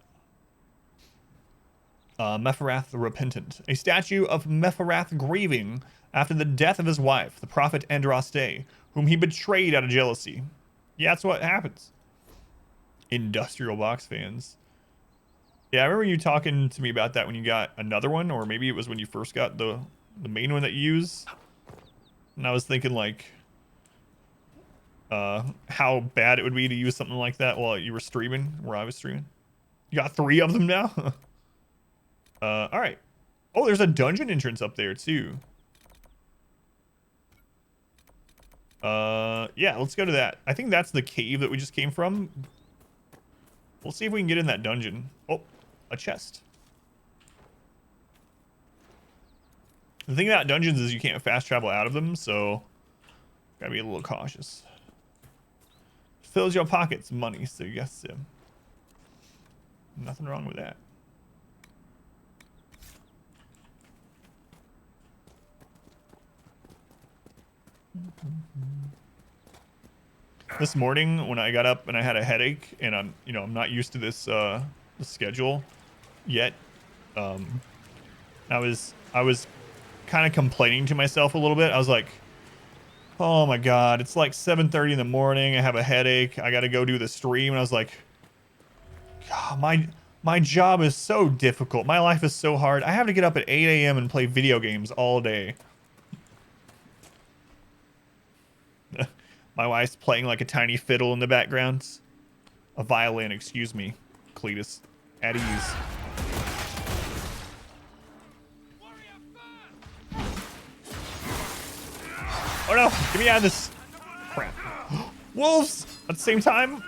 Mepharath the Repentant. A statue of Mepharath grieving after the death of his wife, the prophet Andraste, whom he betrayed out of jealousy. Yeah, that's what happens. Industrial box fans. Yeah, I remember you talking to me about that when you got another one, or maybe it was when you first got the main one that you use. And I was thinking, like... how bad it would be to use something like that while you were streaming, where I was streaming. You got 3 of them now? All right. Oh, there's a dungeon entrance up there too. Yeah, let's go to that. I think that's the cave that we just came from. We'll see if we can get in that dungeon. Oh, a chest. The thing about dungeons is you can't fast travel out of them, so gotta be a little cautious. Fills your pockets money, so yes, nothing wrong with that. This morning when I got up and I had a headache and I'm not used to this schedule yet. I was kind of complaining to myself a little bit. I was like, oh my God, it's like 7:30 in the morning. I have a headache. I got to go do the stream. And I was like, God, my job is so difficult. My life is so hard. I have to get up at 8 a.m. and play video games all day. My wife's playing like a tiny fiddle in the background. A violin, excuse me, Cletus. At ease. Oh no! Get me out of this! Crap. Wolves! At the same time?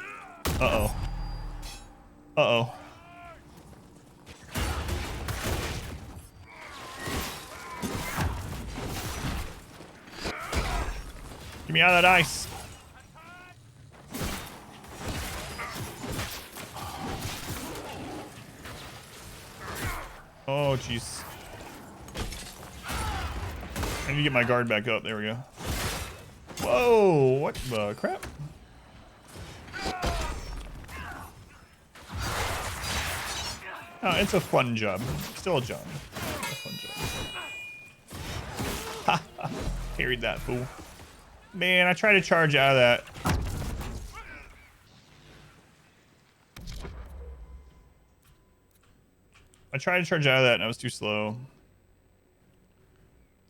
Uh-oh. Uh-oh. Get me out of that ice. Oh, jeez. I need to get my guard back up. There we go. Whoa, what the crap? Oh, it's a fun job. Still a job. A fun job. Ha ha. Carried that fool. Man, I tried to charge out of that. I tried to charge out of that and I was too slow.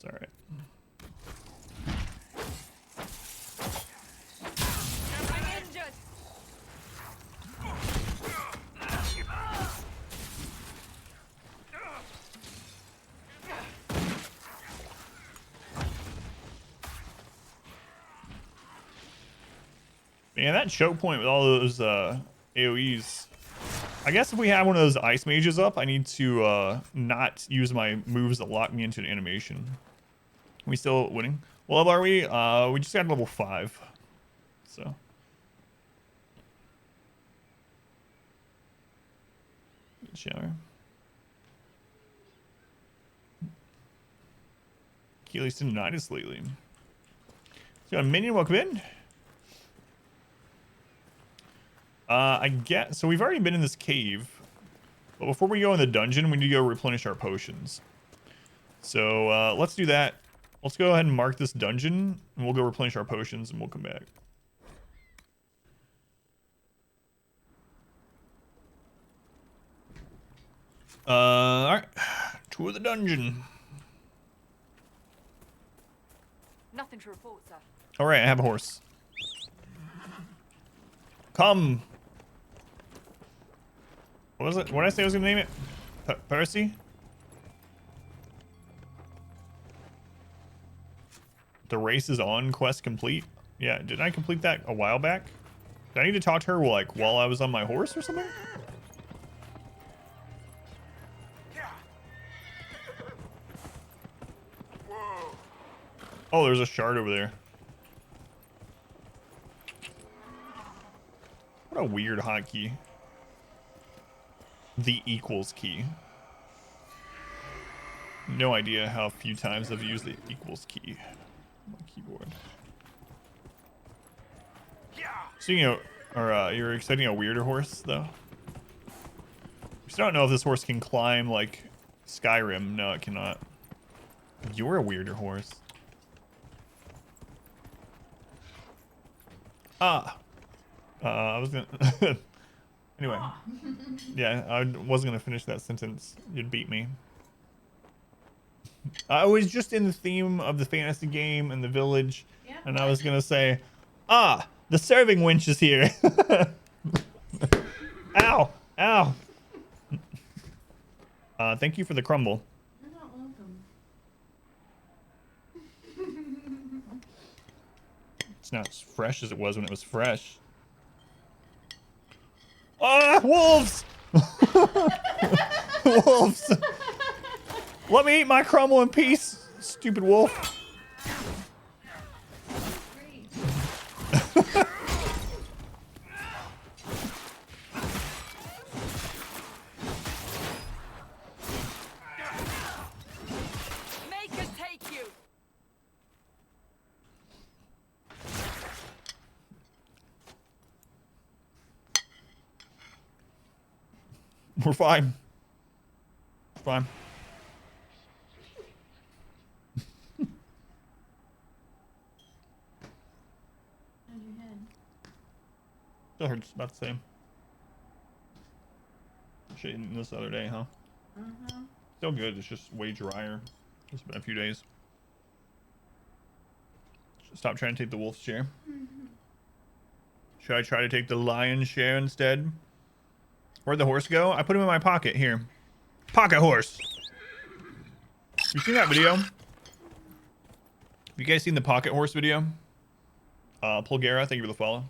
It's all right. I'm injured. Man, that choke point with all those AoEs. I guess if we have one of those ice mages up, I need to not use my moves that lock me into an animation. Are we still winning? What level are we? We just got level 5. So. Shower. Keely's tinnitus lately. So a minion, welcome in. I get so we've already been in this cave, but before we go in the dungeon, we need to go replenish our potions. So let's do that. Let's go ahead and mark this dungeon, and we'll go replenish our potions, and we'll come back. All right, tour the dungeon. Nothing to report, sir. All right, I have a horse. Come. What was it? What did I say I was gonna name it? Percy? The race is on, quest complete. Yeah, didn't I complete that a while back? Did I need to talk to her like while I was on my horse or something? Oh, there's a shard over there. What a weird hotkey. The equals key. No idea how few times I've used the equals key on my keyboard. So you're expecting a weirder horse though? We still don't know if this horse can climb like Skyrim. No, it cannot. You're a weirder horse. I was gonna anyway. Yeah, I wasn't gonna finish that sentence. You'd beat me. I was just in the theme of the fantasy game and the village, and I was gonna say, the serving wench is here. Ow, ow. Thank you for the crumble. You're not welcome. It's not as fresh as it was when it was fresh. Ah, wolves! Wolves! Let me eat my crumble in peace, stupid wolf. Make us take you. We're fine. Fine. How's your head? Still hurts about the same. Shit eaten this other day, huh? Still good. It's just way drier. It's been a few days. Stop trying to take the wolf's share. Should I try to take the lion's share instead? Where'd the horse go? I put him in my pocket. Here. Pocket horse. You seen that video? Have you guys seen the pocket horse video? Pulgara, thank you for the follow.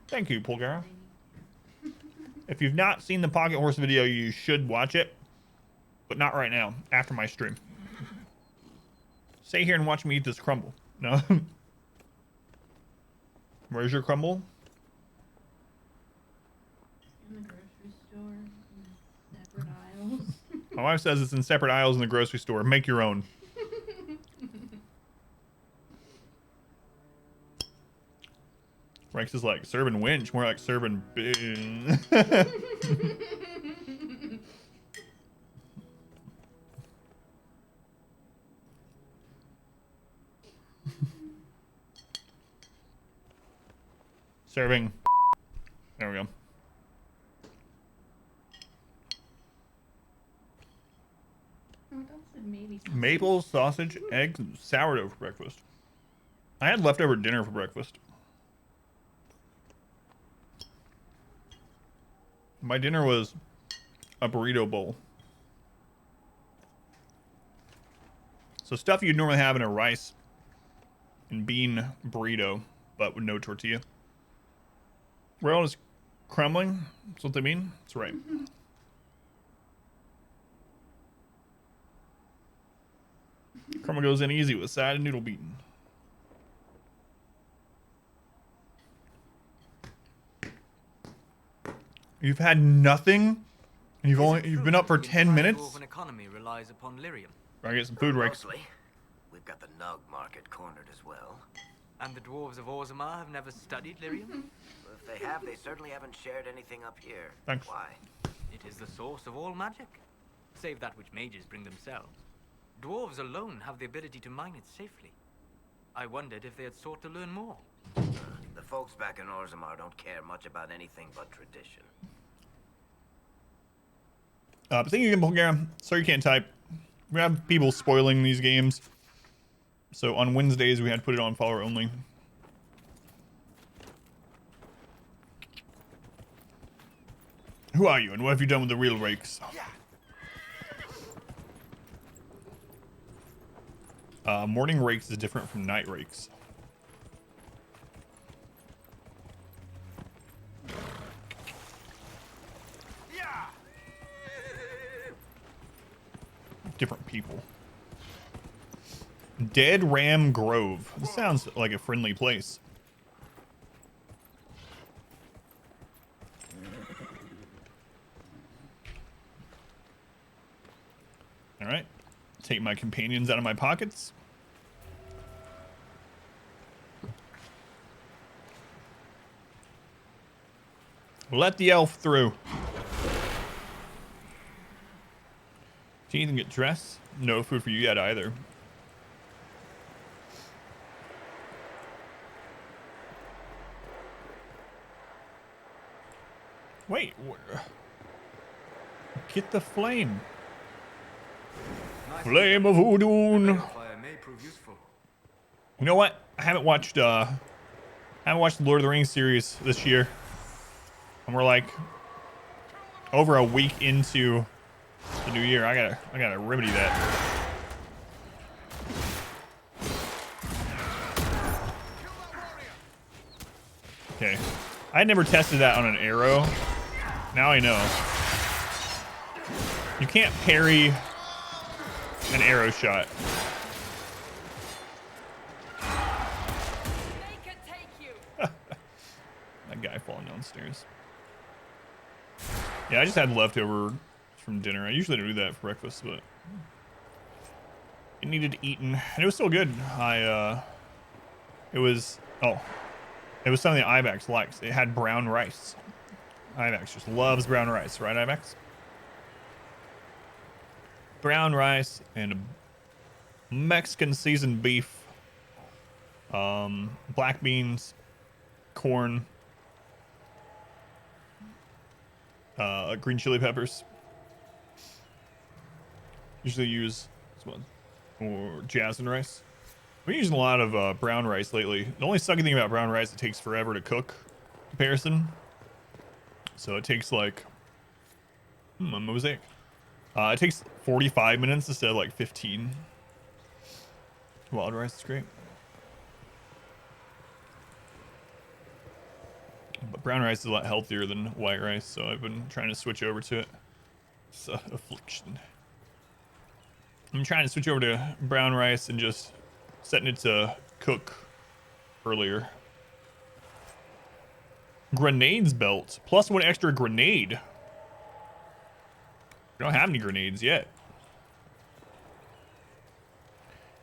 Thank you, Pulgara. If you've not seen the pocket horse video, you should watch it. But not right now, after my stream. Stay here and watch me eat this crumble. No? Where's your crumble? In the grocery store, in the separate aisles. My wife says it's in separate aisles in the grocery store. Make your own. Rex is like serving winch, more like serving bin. Serving. There we go. Dad said maybe. Maple, sausage, eggs, and sourdough for breakfast. I had leftover dinner for breakfast. My dinner was a burrito bowl. So stuff you'd normally have in a rice and bean burrito, but with no tortilla. Rail is crumbling. That's what they mean. That's right. Crumble goes in easy with side and noodle beaten. You've had nothing, and you've been up for 10 minutes. The dwarven economy relies upon lyrium, I get some food Rex. Mostly. We've got the Nug market cornered as well. and the dwarves of Orzammar have never studied lyrium. Well, if they have, they certainly haven't shared anything up here. Thanks. Why? It is the source of all magic, save that which mages bring themselves. Dwarves alone have the ability to mine it safely. I wondered if they had sought to learn more. The folks back in Orzammar don't care much about anything but tradition. But thank you again, Bulgaria. Sorry you can't type. We have people spoiling these games. So on Wednesdays, we had to put it on follower only. Who are you and what have you done with the real rakes? Morning rakes is different from night rakes. Different people. Dead Ram Grove. This sounds like a friendly place. All right. Take my companions out of my pockets. Let the elf through. Do you even get dressed? No food for you yet either. Wait, get the flame. Flame of Udun. May prove useful. You know what? I haven't watched the Lord of the Rings series this year. And we're like over a week into the new year. I gotta remedy that. Okay. I had never tested that on an arrow. Now I know. You can't parry an arrow shot. That guy falling downstairs. Yeah, I just had leftover from dinner. I usually don't do that for breakfast, but it needed eaten, and it was still good. It was something that Ibex likes. It had brown rice. Ibex just loves brown rice, right, Ibex? Brown rice and Mexican seasoned beef, black beans, corn, green chili peppers. Usually use this one or jasmine rice. I've been using a lot of brown rice lately. The only sucky thing about brown rice, it takes forever to cook comparison. So it takes like a mosaic. It takes 45 minutes instead of like 15. Wild rice is great. But brown rice is a lot healthier than white rice, so I've been trying to switch over to it. It's an affliction. I'm trying to switch over to brown rice and just setting it to cook earlier. Grenades belt. Plus 1 extra grenade. We don't have any grenades yet.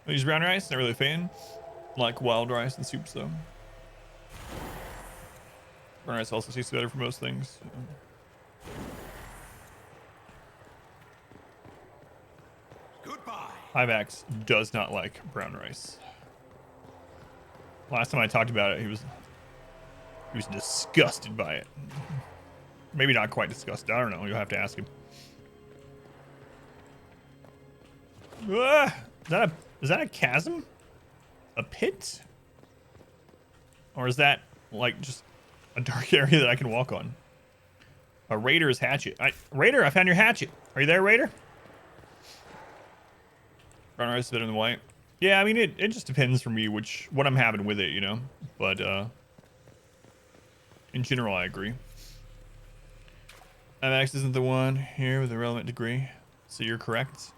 I use brown rice. Not really a fan. Like wild rice and soups though. Brown rice also tastes better for most things. Goodbye. Ivax does not like brown rice. Last time I talked about it, he was disgusted by it. Maybe not quite disgusted. I don't know. You'll have to ask him. Is that a chasm? A pit? Or is that like just a dark area that I can walk on? A Raider's hatchet. Raider, I found your hatchet. Are you there, Raider? Brown rice is better than white. Yeah, I mean it just depends for me what I'm having with it, you know. But in general, I agree. IMAX isn't the one here with a relevant degree, so you're correct.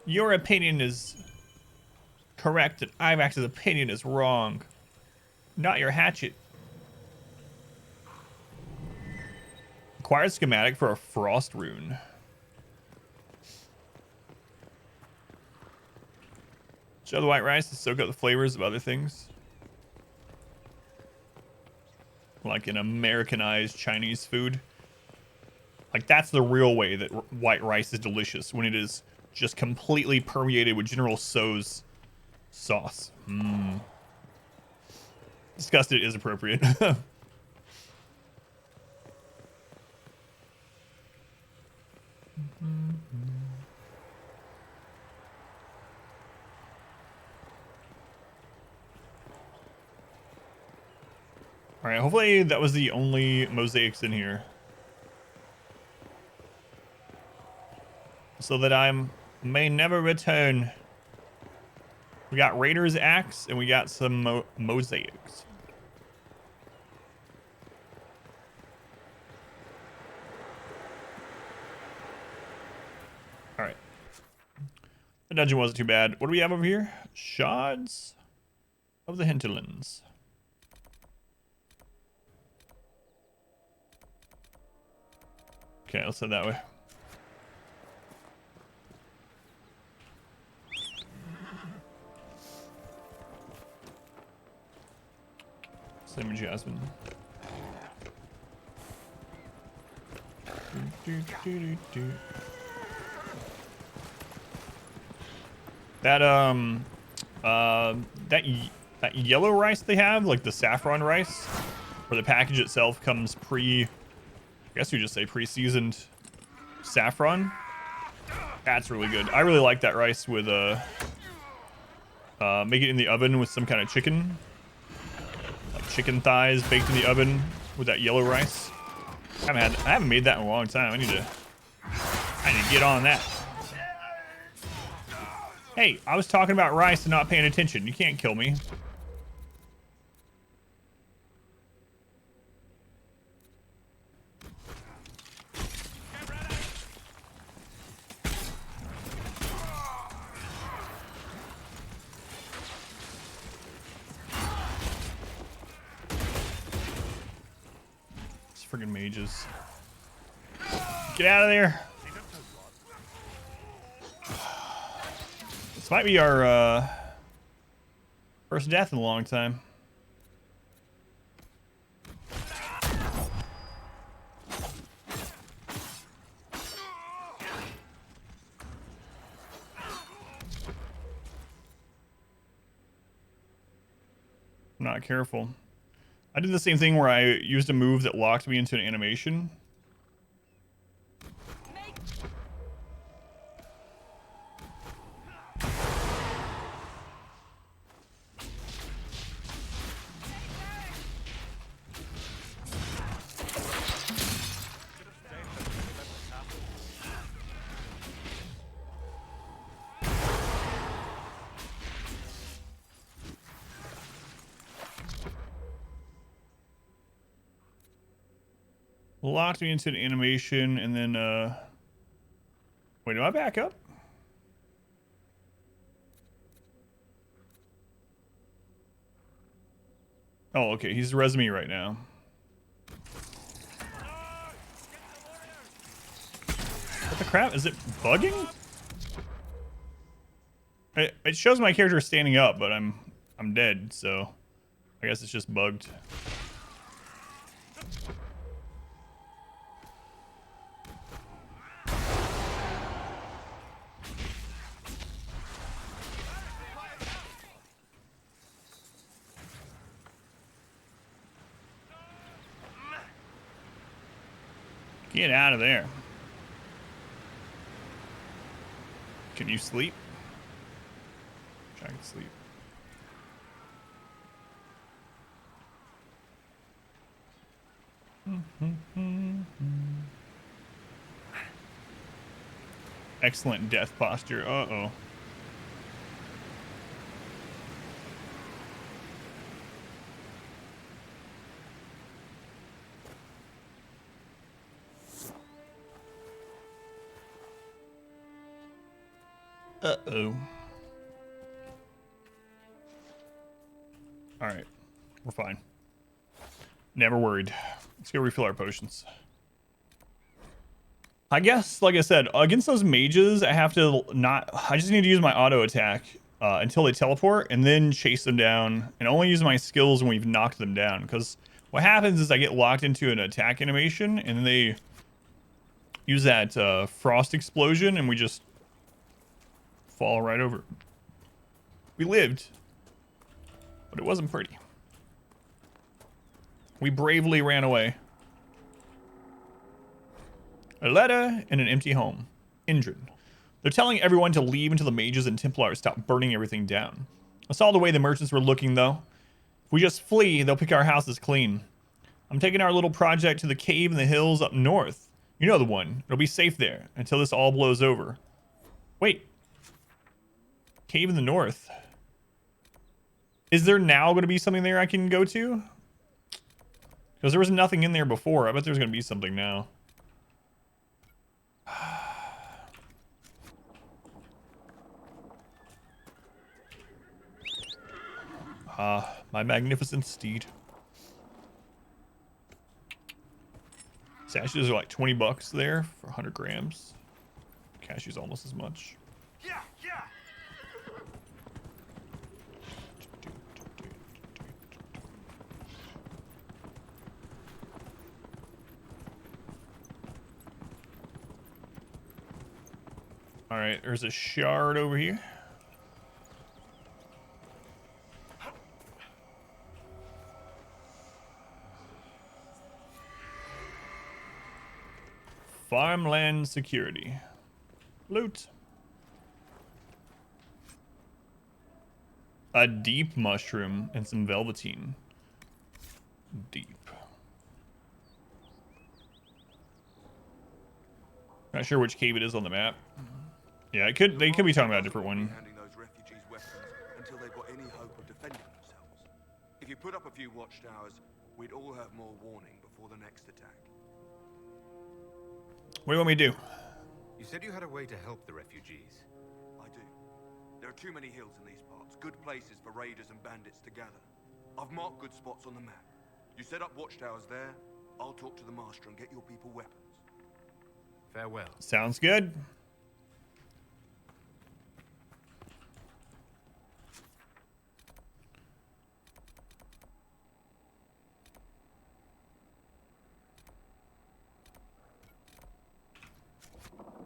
Your opinion is correct, and IMAX's opinion is wrong. Not your hatchet. Acquire schematic for a frost rune. Show the white rice to soak up the flavors of other things. Like an Americanized Chinese food. Like that's the real way that white rice is delicious, when it is just completely permeated with General Tso's sauce. Disgusted is appropriate. All right, hopefully that was the only mosaics in here, so that I may never return. We got Raider's axe and we got some mosaics. All right, the dungeon wasn't too bad. What do we have over here? Shards of the Hinterlands. Okay, let's head that way. Same with Jasmine. That yellow rice they have, like the saffron rice, where the package itself comes I guess you just say pre-seasoned saffron. That's really good. I really like that rice with make it in the oven with some kind of chicken. Like chicken thighs baked in the oven with that yellow rice. I haven't made that in a long time. I need to get on that. Hey, I was talking about rice and not paying attention. You can't kill me. Friggin' mages. Get out of there. This might be our first death in a long time. I'm not careful. I did the same thing where I used a move that locked me into an animation. Locked me into an animation, and then wait, do I back up? Oh, okay, he's resing me right now. What the crap? Is it bugging? It shows my character standing up, but I'm dead, so I guess it's just bugged. Get out of there. Can you sleep? Try to sleep. Excellent death posture. Uh-oh. Uh-oh. All right. We're fine. Never worried. Let's go refill our potions. I guess, like I said, against those mages, I have to not... I just need to use my auto attack until they teleport and then chase them down and only use my skills when we've knocked them down. Because what happens is I get locked into an attack animation and then they use that frost explosion and we just fall right over. We lived, but it wasn't pretty. We bravely ran away. A letter and an empty home. Indrid. They're telling everyone to leave until the mages and Templars stop burning everything down. I saw the way the merchants were looking, though. If we just flee, they'll pick our houses clean. I'm taking our little project to the cave in the hills up north. You know the one. It'll be safe there until this all blows over. Wait. Cave in the north. Is there now going to be something there I can go to? Because there was nothing in there before. I bet there's going to be something now. My magnificent steed. Sashes are like 20 bucks there for 100 grams. Cashew's almost as much. Yeah, yeah. All right, there's a shard over here. Farmland security. Loot. A deep mushroom and some velveteen. Deep. Not sure which cave it is on the map. Yeah, it could. They could be talking about a different one. Handing those refugees weapons until they've got any hope of defending themselves. If you put up a few watchtowers, we'd all have more warning before the next attack. What do you want me to do? You said you had a way to help the refugees. I do. There are too many hills in these parts, good places for raiders and bandits to gather. I've marked good spots on the map. You set up watchtowers there, I'll talk to the master and get your people weapons. Farewell. Sounds good.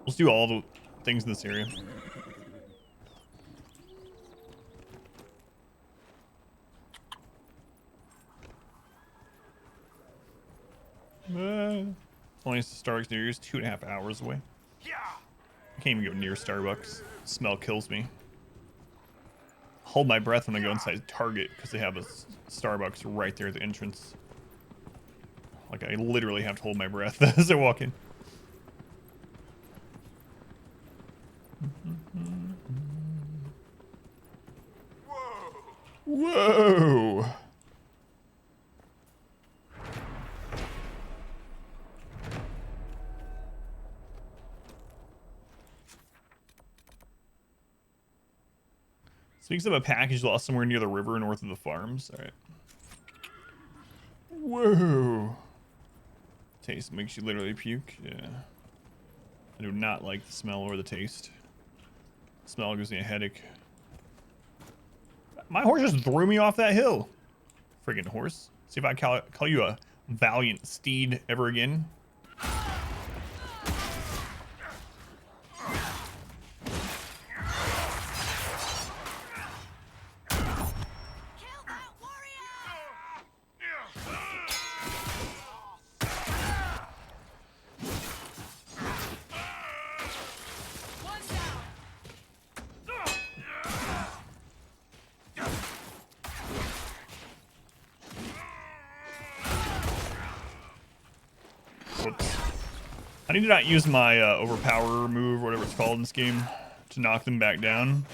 Let's do all the things in this area. Only Starbucks near you is 2.5 hours away. I can't even go near Starbucks. Smell kills me. Hold my breath when I go inside Target because they have a Starbucks right there at the entrance. Like I literally have to hold my breath as I walk in. Whoa! Speaks of a package lost somewhere near the river north of the farms. All right. Whoa! Taste makes you literally puke. Yeah. I do not like the smell or the taste. The smell gives me a headache. My horse just threw me off that hill. Friggin' horse. See if I call you a valiant steed ever again. I need to not use my overpower move, whatever it's called in this game, to knock them back down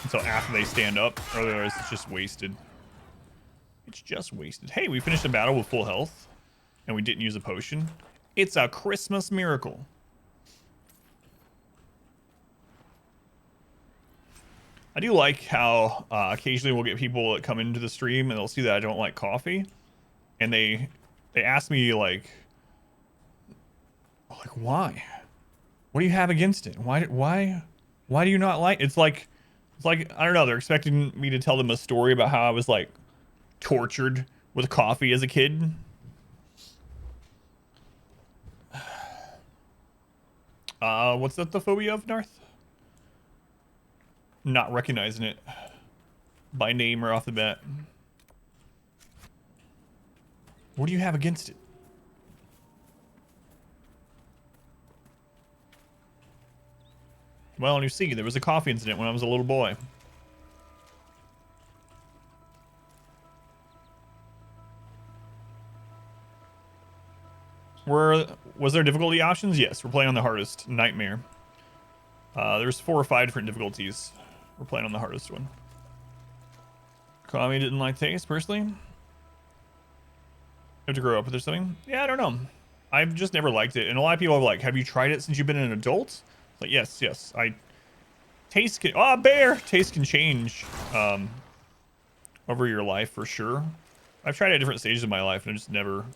until after they stand up. Otherwise, it's just wasted. It's just wasted. Hey, we finished a battle with full health, and we didn't use a potion. It's a Christmas miracle. I do like how occasionally we'll get people that come into the stream and they'll see that I don't like coffee, and they ask me like why? What do you have against it? Why do you not like? It's like I don't know. They're expecting me to tell them a story about how I was like tortured with coffee as a kid. What's that the phobia of, Narth? Not recognizing it by name or off the bat. What do you have against it? Well, you see, there was a coffee incident when I was a little boy. Was there difficulty options? Yes, we're playing on the hardest, Nightmare. There's 4 or 5 different difficulties. We're playing on the hardest one. Kami didn't like taste, personally. You have to grow up with or something? Yeah, I don't know. I've just never liked it. And a lot of people are like, have you tried it since you've been an adult? Like, yes. Taste can... Oh, bear! Taste can change over your life, for sure. I've tried it at different stages of my life, and I just never...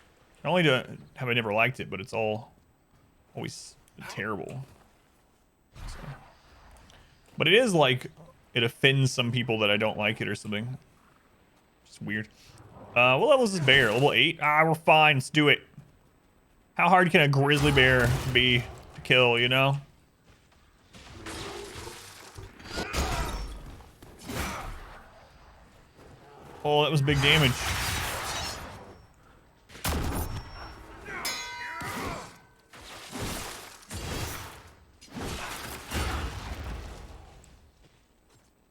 Not only have I never liked it, but it's always terrible. So. But it is like it offends some people that I don't like it or something. Just weird. What level is this bear? Level 8? Ah, we're fine. Let's do it. How hard can a grizzly bear be to kill, you know? Oh, that was big damage.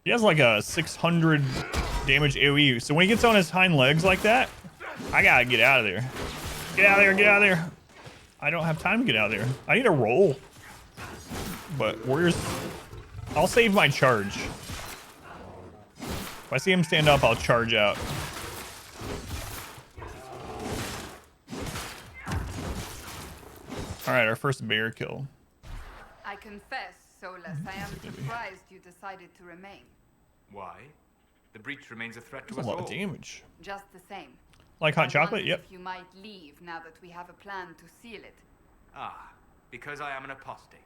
He has like a 600 damage AoE. So when he gets on his hind legs like that, I gotta get out of there. Get out of there, get out of there. I don't have time to get out of there. I need a roll. But warriors, I'll save my charge. If I see him stand up, I'll charge out. All right, our first bear kill. I confess, Solus, I am surprised you decided to remain. Why? The breach remains a threat to That's us a lot all. of damage. Just the same. Like hot chocolate? wondered Yep. If you might leave now that we have a plan to seal it. Ah, because I am an apostate.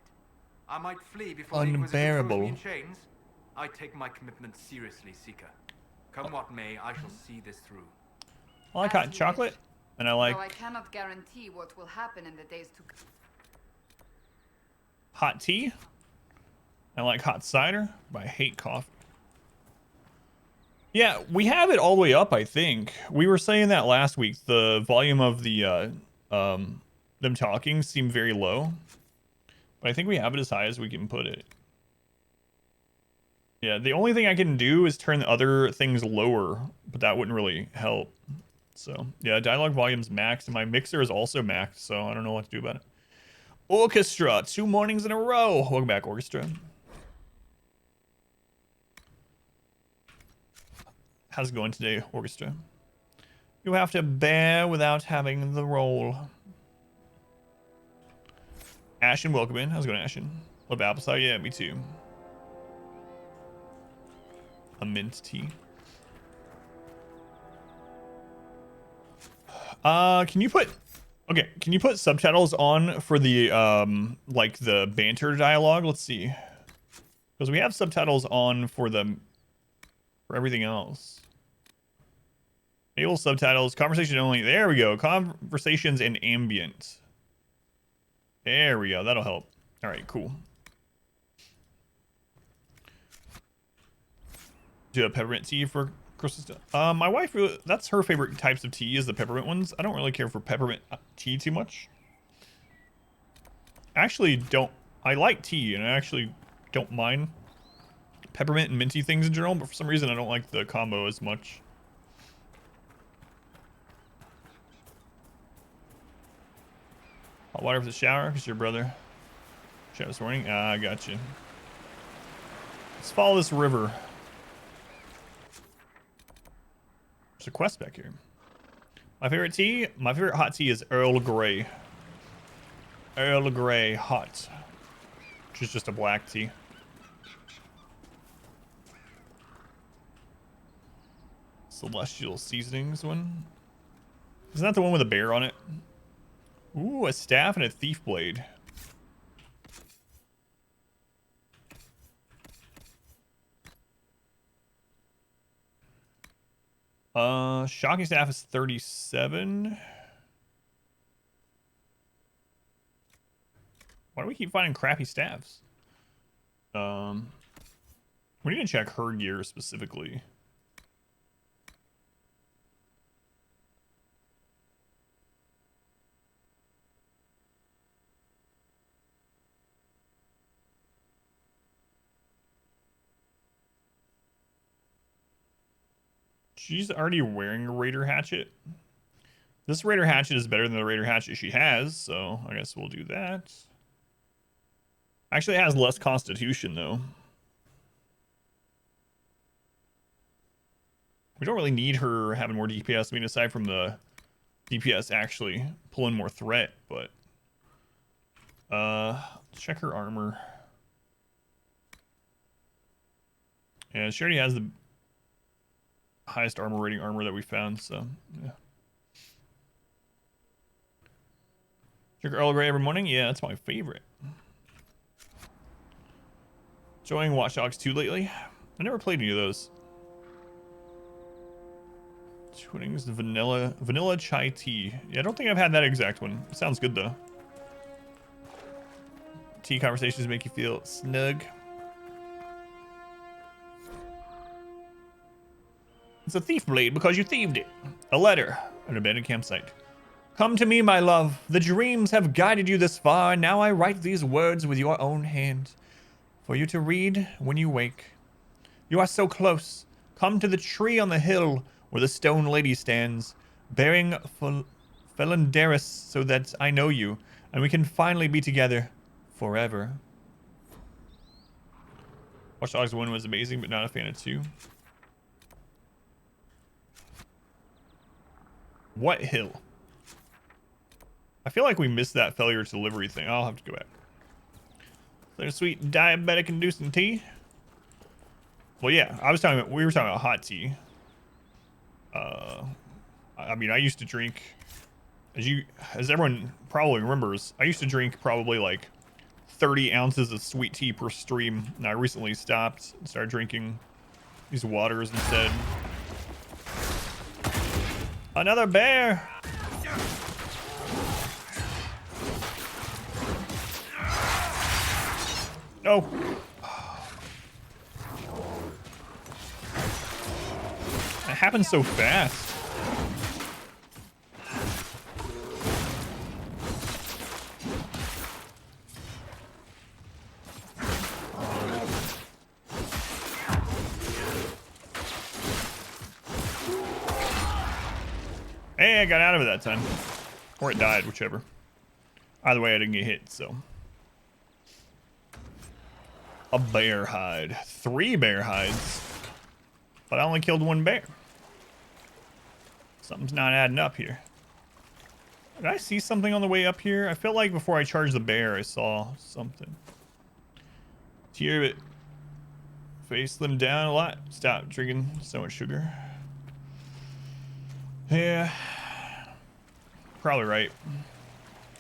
I might flee before the Inquisitor Unbearable. throws me in chains. I take my commitment seriously, Seeker. Come what may, I shall see this through. I like hot chocolate, and I like Though I cannot guarantee what will happen in the days to come. hot tea. I like hot cider, but I hate coffee. Yeah, we have it all the way up, I think. We were saying that last week. The volume of the them talking seemed very low. But I think we have it as high as we can put it. Yeah, the only thing I can do is turn the other things lower, but that wouldn't really help. So, yeah, dialogue volume's maxed, and my mixer is also maxed, so I don't know what to do about it. Orchestra, 2 mornings in a row. Welcome back, Orchestra. How's it going today, Orchestra? You have to bear without having the roll. Ashen, welcome in. How's it going, Ashen? Love apple cider? Yeah, me too. A mint tea. Can you put... Okay, can you put subtitles on for the, like, the banter dialogue? Let's see. Because we have subtitles on for everything else. Enable subtitles, conversation only. There we go. Conversations and ambient. There we go. That'll help. All right, cool. Do a peppermint tea for Christmas. My wife, that's her favorite types of tea is the peppermint ones. I don't really care for peppermint tea too much. I like tea, and I actually don't mind peppermint and minty things in general, but for some reason I don't like the combo as much. Hot water for the shower, because your brother showered this morning. Ah, I got you. Let's follow this river. There's a quest back here. My favorite tea? My favorite hot tea is Earl Grey. Earl Grey hot. Which is just a black tea. Celestial Seasonings one. Isn't that the one with a bear on it? Ooh, a staff and a thief blade. Shocking staff is 37. Why do we keep finding crappy staffs? We need to check her gear specifically. She's already wearing a Raider hatchet. This Raider hatchet is better than the Raider hatchet she has, so I guess we'll do that. Actually, it has less constitution, though. We don't really need her having more DPS. I mean, aside from the DPS actually pulling more threat, but... let's check her armor. Yeah, she already has the highest armor rating armor that we found, so yeah. Drink Earl Grey every morning? Yeah, that's my favorite. Enjoying Watch Dogs 2 lately? I never played any of those. Twinings, the vanilla chai tea. Yeah, I don't think I've had that exact one. It sounds good though. Tea conversations make you feel snug. It's a thief blade because you thieved it. A letter. An abandoned campsite. Come to me, my love. The dreams have guided you this far. Now I write these words with your own hand. For you to read when you wake. You are so close. Come to the tree on the hill where the stone lady stands. Bearing Felindaris so that I know you. And we can finally be together. Forever. Watch Dogs 1 was amazing, but not a fan of 2. What hill? I feel like we missed that failure to delivery thing. I'll have to go back. There's sweet diabetic inducing tea. Well, yeah, we were talking about hot tea. I mean, I used to drink, as everyone probably remembers, I used to drink probably like 30 ounces of sweet tea per stream. And I recently stopped and started drinking these waters instead. Another bear! No! It happened so fast. Hey, I got out of it that time. Or it died, whichever. Either way, I didn't get hit, so. A bear hide. 3 bear hides. But I only killed 1 bear. Something's not adding up here. Did I see something on the way up here? I felt like before I charged the bear, I saw something. Tear it. Face them down a lot. Stop drinking so much sugar. Yeah. Probably right.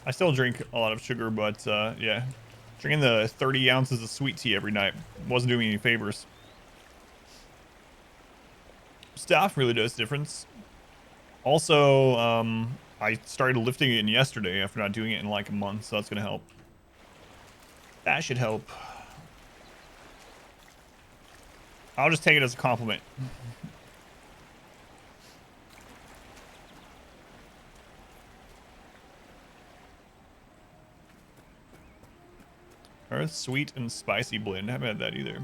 I still drink a lot of sugar, but yeah. Drinking the 30 ounces of sweet tea every night wasn't doing me any favors. Staff really does difference. Also, I started lifting it yesterday after not doing it in like a month, so that's gonna help. That should help. I'll just take it as a compliment. Earth sweet and spicy blend. I haven't had that either.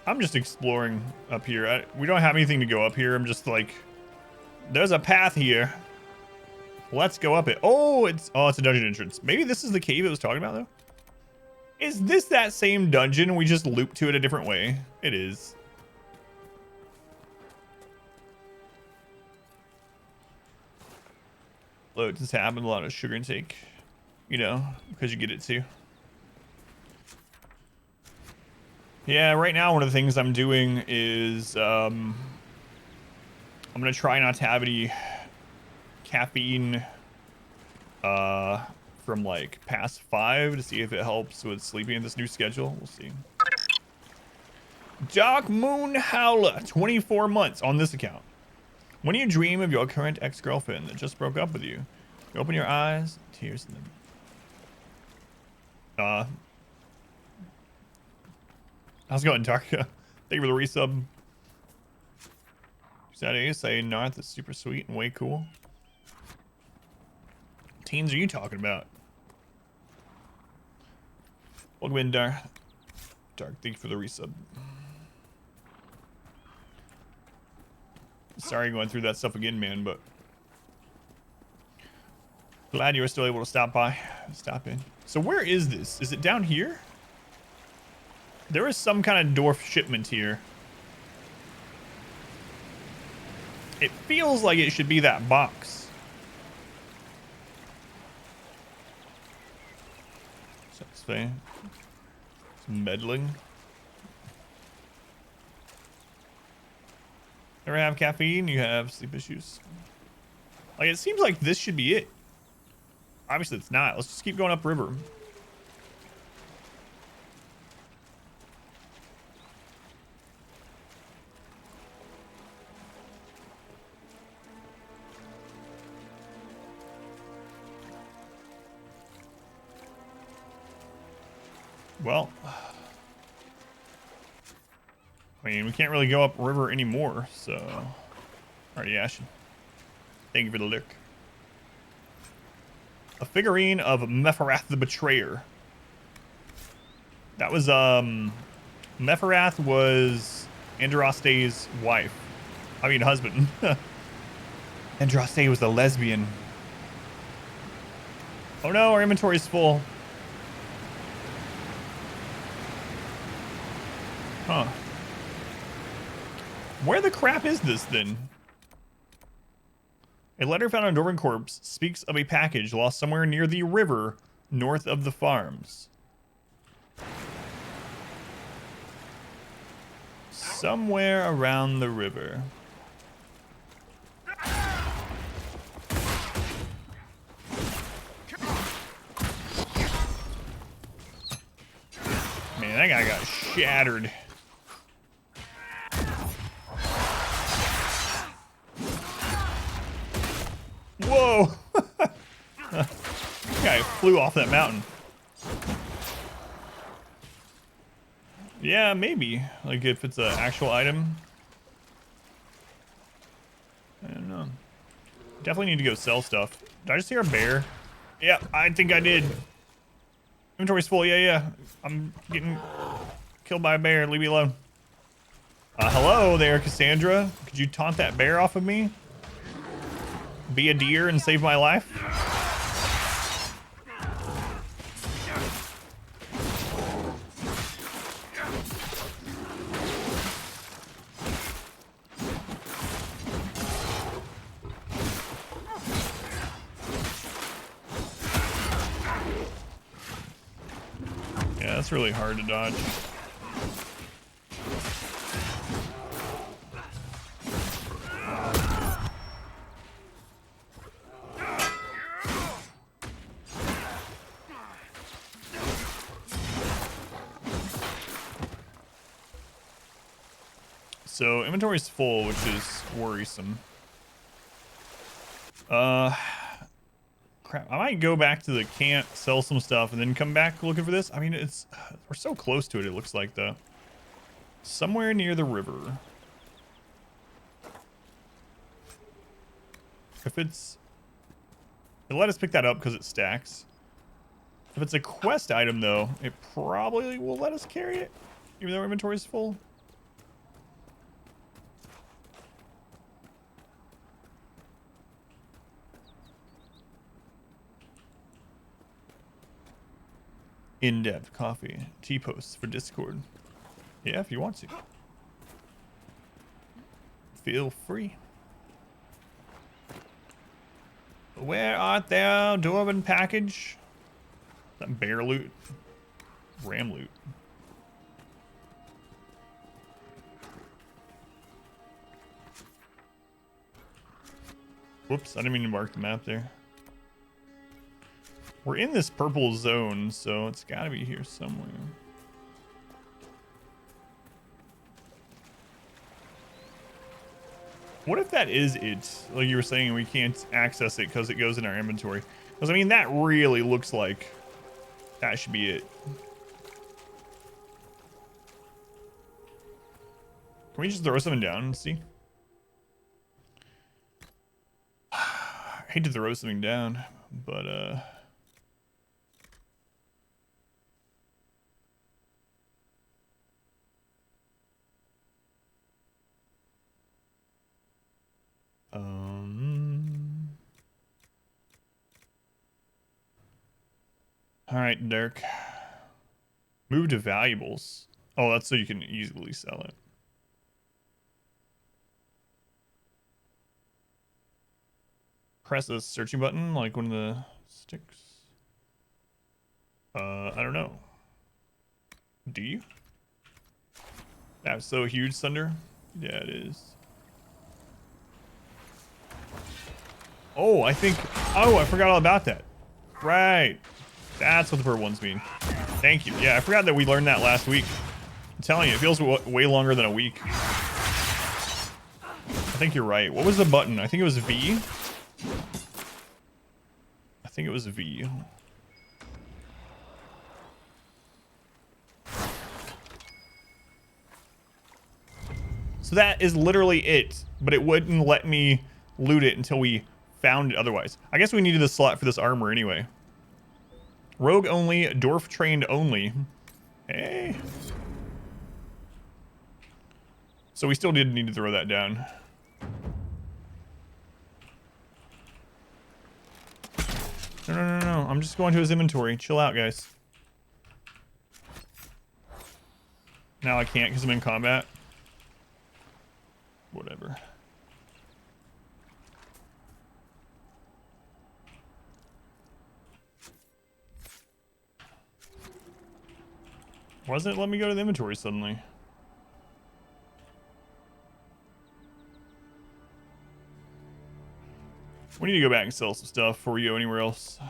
I'm just exploring up here. We don't have anything to go up here. I'm just like There's a path here. Let's go up it. Oh, it's a dungeon entrance. Maybe this is the cave it was talking about, though. Is this that same dungeon? We just loop to it a different way. It is. Loads has happened. A lot of sugar intake. You know, because you get it too. Yeah, right now one of the things I'm doing is I'm gonna try not to have any caffeine from like past 5 to see if it helps with sleeping in this new schedule. We'll see. Dark Moon Howler, 24 months on this account. When you dream of your current ex-girlfriend that just broke up with you, you open your eyes, tears in them. How's it going, Dark? Thank you for the resub. Saturday say Narth is super sweet and way cool. What teens are you talking about? Welcome in, Dark. Dark, thank you for the resub. Sorry going through that stuff again, man, but glad you were still able to stop in. So where is this? Is it down here? There is some kind of dwarf shipment here. It feels like it should be that box. Satisfying. Some meddling. Ever have caffeine? You have sleep issues. Like, it seems like this should be it. Obviously, it's not. Let's just keep going upriver. Well, I mean, we can't really go up river anymore, so. Alright, Ashen. Thank you for the lurk. A figurine of Mepharath the Betrayer. That was, Mepharath was Andraste's wife. I mean, husband. Andraste was the lesbian. Oh no, our inventory's full. Huh. Where the crap is this, then? A letter found on Dwarven corpse speaks of a package lost somewhere near the river north of the farms. Somewhere around the river. Man, that guy got shattered. Whoa! Guy flew off that mountain. Yeah, maybe. Like if it's an actual item. I don't know. Definitely need to go sell stuff. Did I just hear a bear? Yeah, I think I did. Inventory's full. Yeah. I'm getting killed by a bear. Leave me alone. Hello there, Cassandra. Could you taunt that bear off of me? Be a deer and save my life? Yeah, that's really hard to dodge. So inventory's full, which is worrisome. Crap. I might go back to the camp, sell some stuff, and then come back looking for this. I mean, we're so close to it, it looks like, though. Somewhere near the river. If it's... It'll let us pick that up because it stacks. If it's a quest item, though, it probably will let us carry it, even though our inventory's full. In-depth coffee. T-posts for Discord. Yeah, if you want to. Feel free. Where art thou, Dwarven package? That bear loot. Ram loot. Whoops, I didn't mean to mark the map there. We're in this purple zone, so it's got to be here somewhere. What if that is it? Like you were saying, we can't access it because it goes in our inventory. Because, I mean, that really looks like that should be it. Can we just throw something down and see? I hate to throw something down, but all right, Dirk. Move to valuables. Oh, that's so you can easily sell it. Press the searching button like one of the sticks. I don't know. Do you? That's so huge, Thunder. Yeah, it is. Oh, I think. Oh, I forgot all about that. Right. That's what the purple ones mean. Thank you. Yeah, I forgot that we learned that last week. I'm telling you, it feels way longer than a week. I think you're right. What was the button? I think it was V. I think it was V. So that is literally it, but it wouldn't let me loot it until we found it otherwise. I guess we needed the slot for this armor anyway. Rogue only, dwarf trained only. Hey. So we still did need to throw that down. No. I'm just going to his inventory. Chill out, guys. Now I can't because I'm in combat. Whatever. Why doesn't it let me go to the inventory suddenly? We need to go back and sell some stuff before we go anywhere else.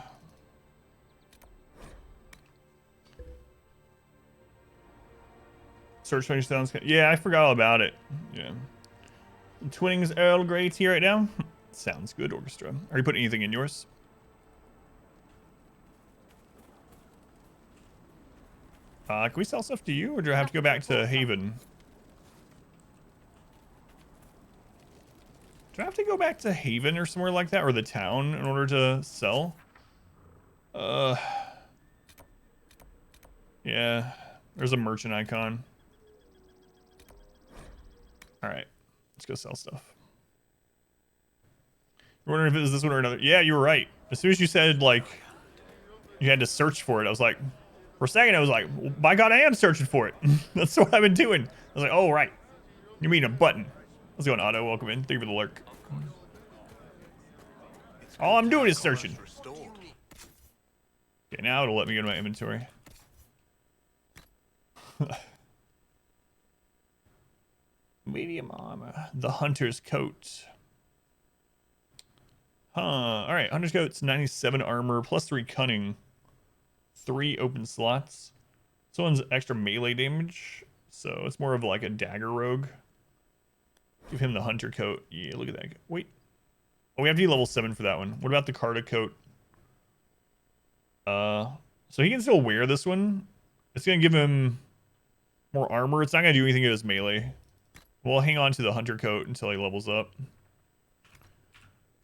Search finish sounds. Yeah, I forgot all about it. Yeah. Twinnings Earl Grey tea right now. Sounds good, Orchestra. Are you putting anything in yours? Can we sell stuff to you, or do I have to go back to Haven? Do I have to go back to Haven or somewhere like that, or the town, in order to sell? Yeah. There's a merchant icon. Alright. Let's go sell stuff. You're wondering if it was this one or another. Yeah, you were right. As soon as you said, like, you had to search for it, I was like... For a second, I was like, well, by God, I am searching for it. That's what I've been doing. I was like, oh, right. You mean a button. How's it going, Otto? Welcome in. Thank you for the lurk. All I'm doing is searching. Okay, now it'll let me go to my inventory. Medium armor. The hunter's coat. Huh. All right. Hunter's coat's 97 armor plus 3 cunning. 3 open slots. This one's extra melee damage, so it's more of like a dagger rogue. Give him the hunter coat. Yeah, look at that. Wait. Oh, we have to be level 7 for that one. What about the Carta coat? So he can still wear this one. It's gonna give him more armor. It's not gonna do anything to his melee. We'll hang on to the hunter coat until he levels up.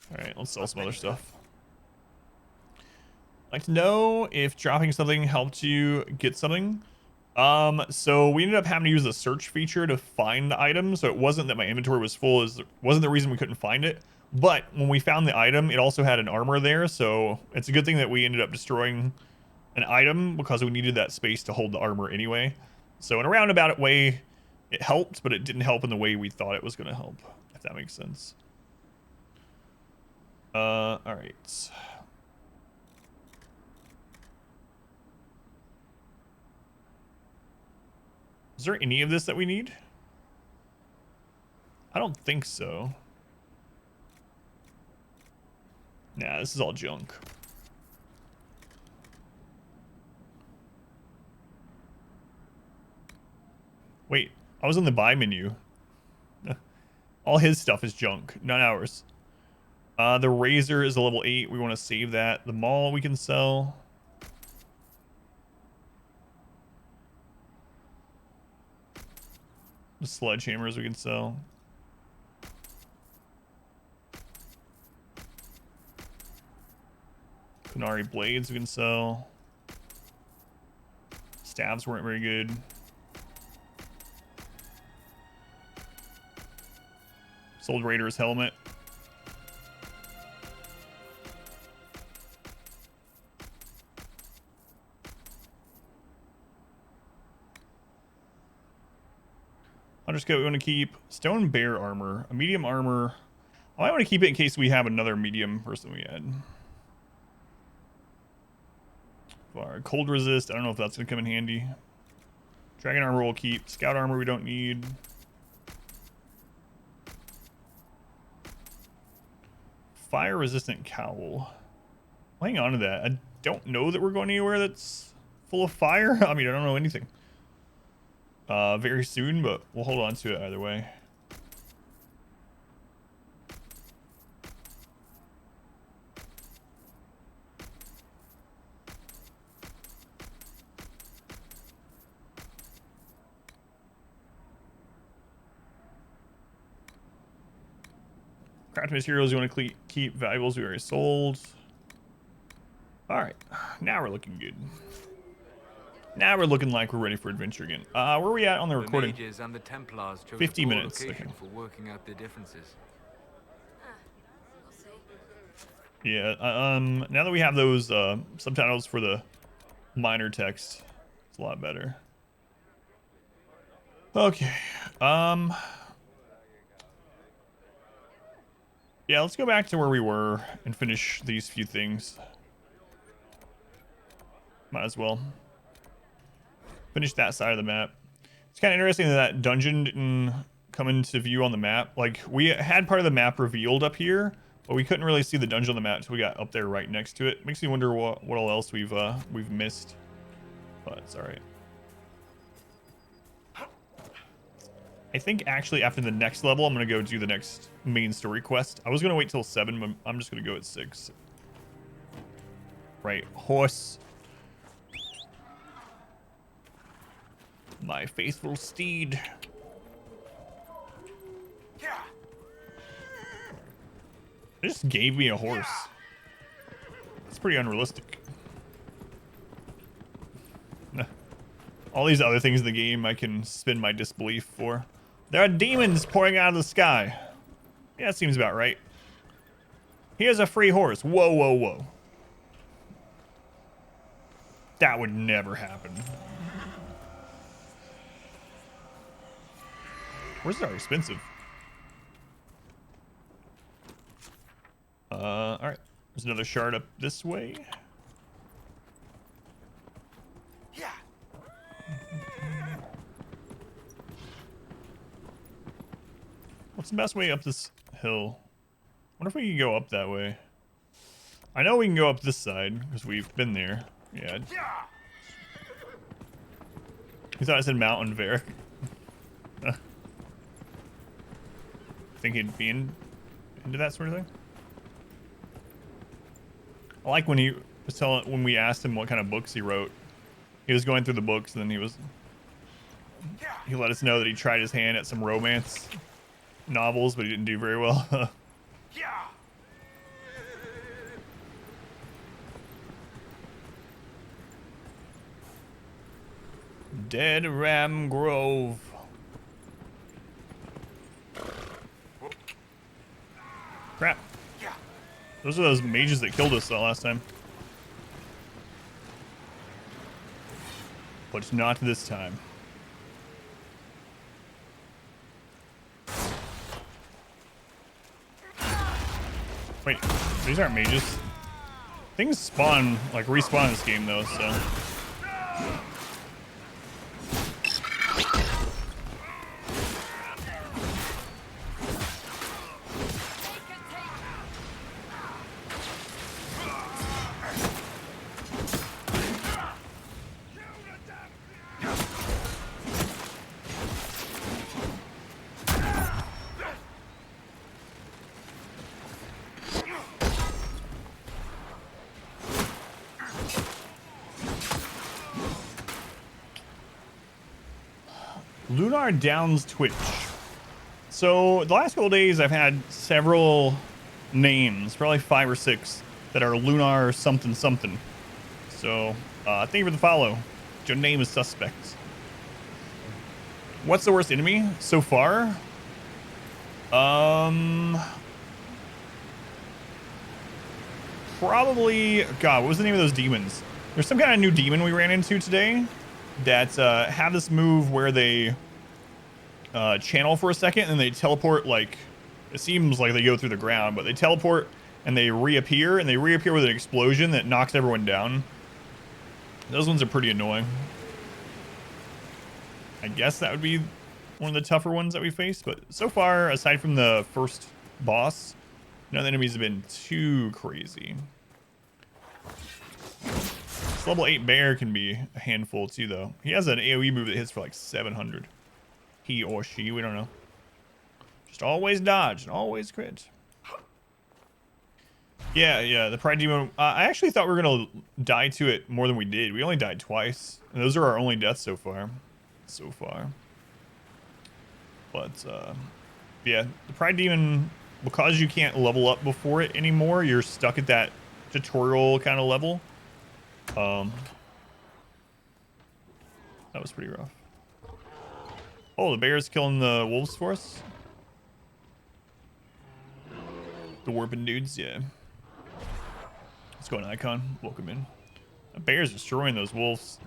All right, let's sell some other stuff. I'd like to know if dropping something helped you get something. So we ended up having to use the search feature to find the item. So it wasn't that my inventory was full. It wasn't the reason we couldn't find it. But when we found the item, it also had an armor there. So it's a good thing that we ended up destroying an item because we needed that space to hold the armor anyway. So in a roundabout way, it helped, but it didn't help in the way we thought it was going to help, if that makes sense. All right. Is there any of this that we need? I don't think so. Nah, this is all junk. Wait, I was on the buy menu. All his stuff is junk, not ours. The razor is a level 8. We want to save that. The maul we can sell. The sledgehammers we can sell. Kunari blades we can sell. Staves weren't very good. Sold Raider's helmet. Underscope we want to keep. Stone bear armor. A medium armor. I might want to keep it in case we have another medium person we add. Cold resist. I don't know if that's going to come in handy. Dragon armor we'll keep. Scout armor we don't need. Fire resistant cowl. Hang on to that. I don't know that we're going anywhere that's full of fire. I mean, I don't know anything. Very soon, but we'll hold on to it either way. Craft materials you want to keep. Valuables we already sold. All right, now we're looking good. Now we're looking like we're ready for adventure again. Where are we at on the recording? The mages and the Templars chose 50 a poor minutes. location Okay. for working out their differences. Yeah. Now that we have those subtitles for the minor text, it's a lot better. Okay. Yeah, let's go back to where we were and finish these few things. Might as well. Finish that side of the map. It's kind of interesting that that dungeon didn't come into view on the map. Like, we had part of the map revealed up here, but we couldn't really see the dungeon on the map until we got up there right next to it. Makes me wonder what all else we've missed. But it's alright. I think actually after the next level, I'm going to go do the next main story quest. I was going to wait till 7, but I'm just going to go at 6. Right, horse. My faithful steed. They just gave me a horse. It's pretty unrealistic. All these other things in the game I can spin my disbelief for. There are demons pouring out of the sky. Yeah, that seems about right. Here's a free horse. Whoa, whoa, whoa. That would never happen. Horses are expensive. Alright. There's another shard up this way. Yeah. What's the best way up this hill? I wonder if we can go up that way. I know we can go up this side because we've been there. Yeah. You thought I said Mountain Varric. Think he'd be into that sort of thing? I like when he was telling, when we asked him what kind of books he wrote. He was going through the books and then he let us know that he tried his hand at some romance novels, but he didn't do very well. Dead Ram Grove. Crap. Those are those mages that killed us the last time. but not this time. Wait, these aren't mages. Things spawn, like respawn in this game though, so. Lunar Downs Twitch. So the last couple days I've had several names, probably 5 or 6, that are Lunar something something. So thank you for the follow. Your name is suspect. What's the worst enemy so far? Probably, God, what was the name of those demons? There's some kind of new demon we ran into today that have this move where they channel for a second and they teleport, like, it seems like they go through the ground, but they teleport and they reappear with an explosion that knocks everyone down. Those ones are pretty annoying. I guess that would be one of the tougher ones that we faced, but so far, aside from the first boss, none of the enemies have been too crazy. This level 8 bear can be a handful too, though. He has an AoE move that hits for like 700. He or she, we don't know. Just always dodge and always crit. Yeah, the Pride Demon. I actually thought we were going to die to it more than we did. We only died twice. And those are our only deaths so far. But, yeah, the Pride Demon, because you can't level up before it anymore, you're stuck at that tutorial kind of level. That was pretty rough. Oh, the bear's killing the wolves for us. The warping dudes, yeah. Let's go on Icon. Welcome in. The bear's destroying those wolves.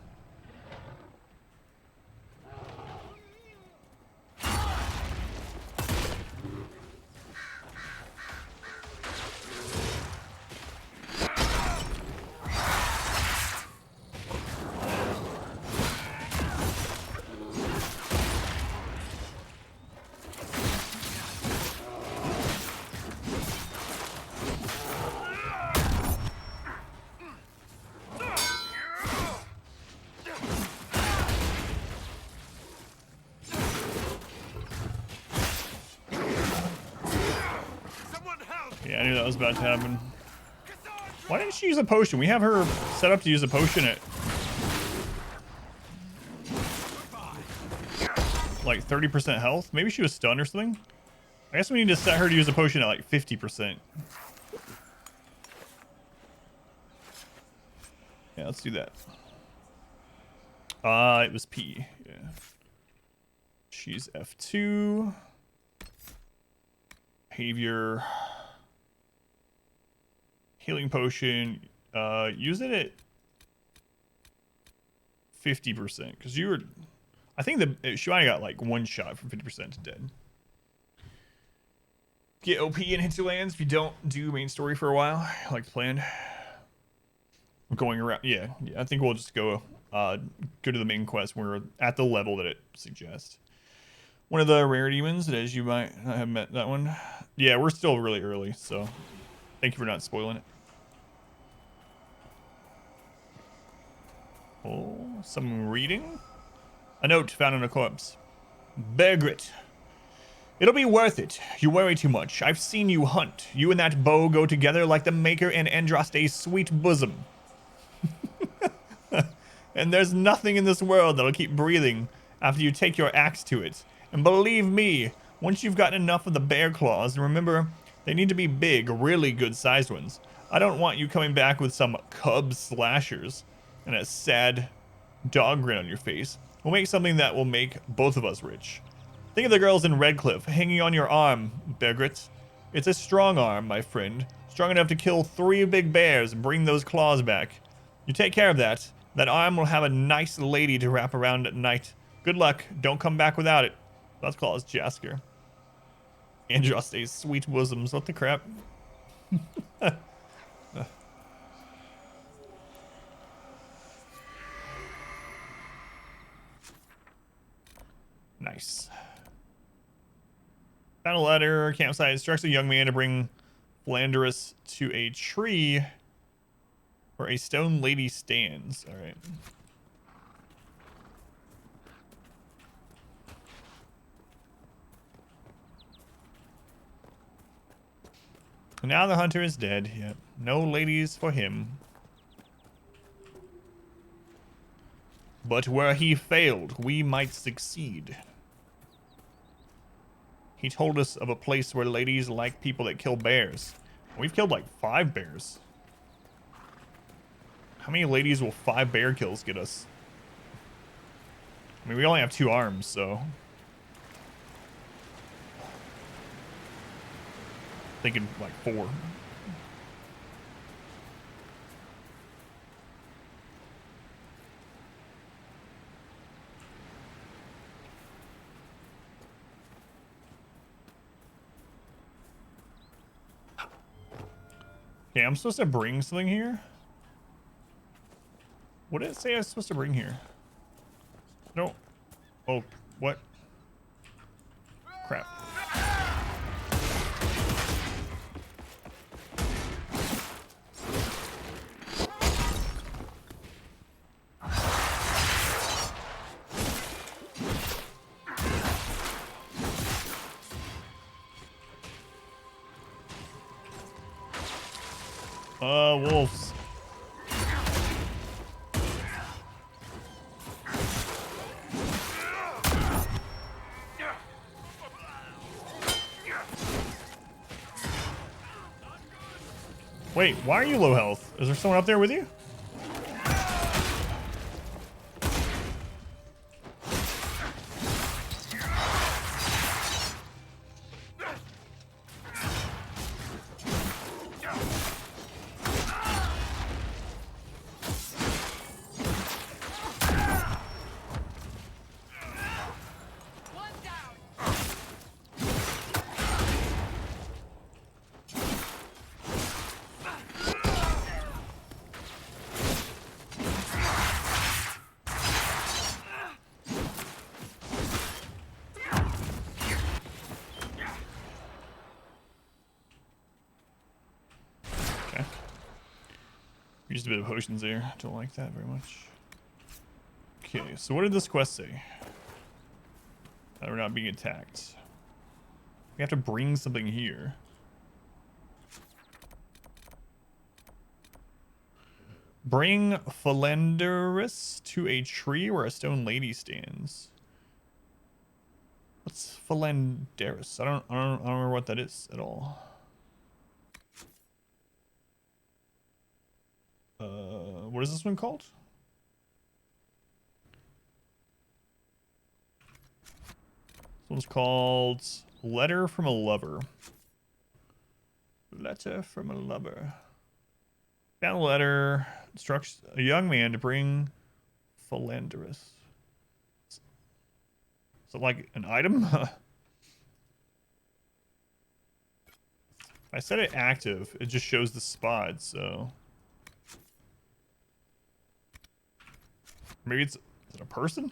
Yeah, I knew that was about to happen. Why didn't she use a potion? We have her set up to use a potion at like 30% health. Maybe she was stunned or something. I guess we need to set her to use a potion at like 50%. Yeah, let's do that. It was P. Yeah. She's F2. Behavior. Healing potion. Use it at 50% because you were. I think she might have got like one shot from 50% to dead. Get OP in Hinterlands if you don't do main story for a while, like planned. Going around, yeah. I think we'll just go to the main quest when we're at the level that it suggests. One of the rare demons, as you might not have met that one. Yeah, we're still really early, so thank you for not spoiling it. Oh, some reading. A note found in a corpse. Bergrit. It'll be worth it. You worry too much. I've seen you hunt. You and that bow go together like the Maker and Andraste's sweet bosom. And there's nothing in this world that'll keep breathing after you take your axe to it. And believe me, once you've gotten enough of the bear claws, and remember, they need to be big, really good-sized ones. I don't want you coming back with some cub slashers and a sad dog grin on your face. We'll make something that will make both of us rich. Think of the girls in Redcliffe hanging on your arm, Bergrit. It's a strong arm, my friend. Strong enough to kill 3 big bears and bring those claws back. You take care of that, That arm will have a nice lady to wrap around at night. Good luck. Don't come back without it. Let's call us Jasker. Andraste's sweet bosoms. What the crap? Nice. Found a letter. Campsite instructs a young man to bring Philanderus to a tree where a stone lady stands. All right. Now the hunter is dead. Yep. No ladies for him. But where he failed, we might succeed. He told us of a place where ladies like people that kill bears. We've killed like 5 bears. How many ladies will 5 bear kills get us? I mean, we only have 2 arms, so... thinking like 4. Okay, I'm supposed to bring something here? What did it say I was supposed to bring here? No. Oh, what? Crap. Wolves. Wait, why are you low health? Is there someone up there with you? Used a bit of potions there. Don't like that very much. Okay, so what did this quest say? That we're not being attacked. We have to bring something here. Bring Philanderus to a tree where a stone lady stands. What's Philanderus? I don't remember what that is at all. What is this one called? This one's called Letter from a Lover. Letter from a Lover. Found a letter. Instructs a young man to bring Philanderus. Is it like an item? I set it active. It just shows the spot, so... Maybe is it a person?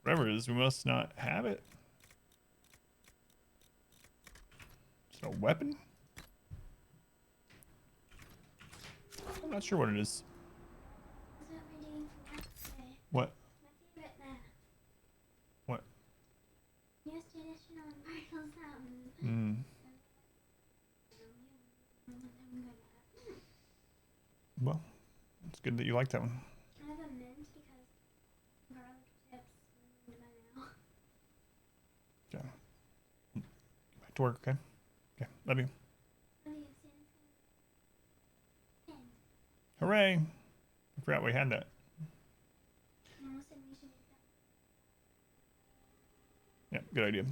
Whatever it is, we must not have it. Is it a weapon? I'm not sure what it is. What? What? Well, it's good that you like that one. I have a mint because garlic chips ruined my mouth. Okay. Back to work, okay? Okay, love you. Hooray! I forgot we had that. Mama said we should make Yeah, good idea.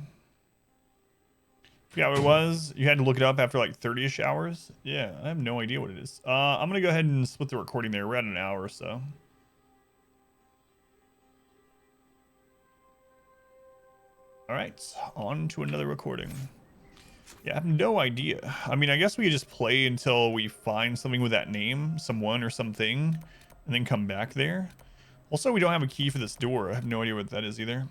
Yeah, it was. You had to look it up after like 30-ish hours. Yeah, I have no idea what it is. I'm gonna go ahead and split the recording there. We're at an hour or so. All right, on to another recording. Yeah, I have no idea. I mean, I guess we could just play until we find something with that name, someone or something, and then come back there. Also, we don't have a key for this door. I have no idea what that is either.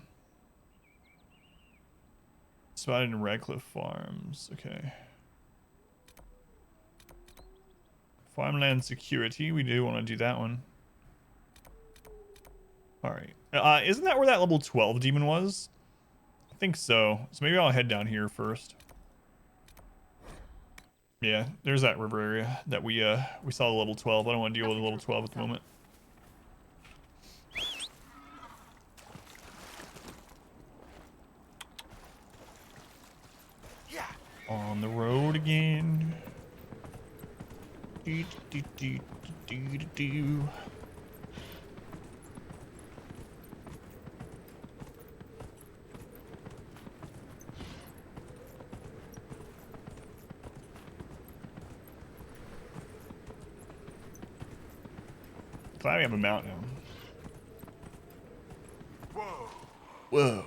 Spotted in Radcliffe Farms. Okay. Farmland security. We do want to do that one. All right. Isn't that where that level 12 demon was? I think so. So maybe I'll head down here first. Yeah, there's that river area that we saw the level 12. I don't want to deal with the level 12 at the moment. On the road again. Do, do, do, do, do, do, do. Glad we have a mount now. Whoa.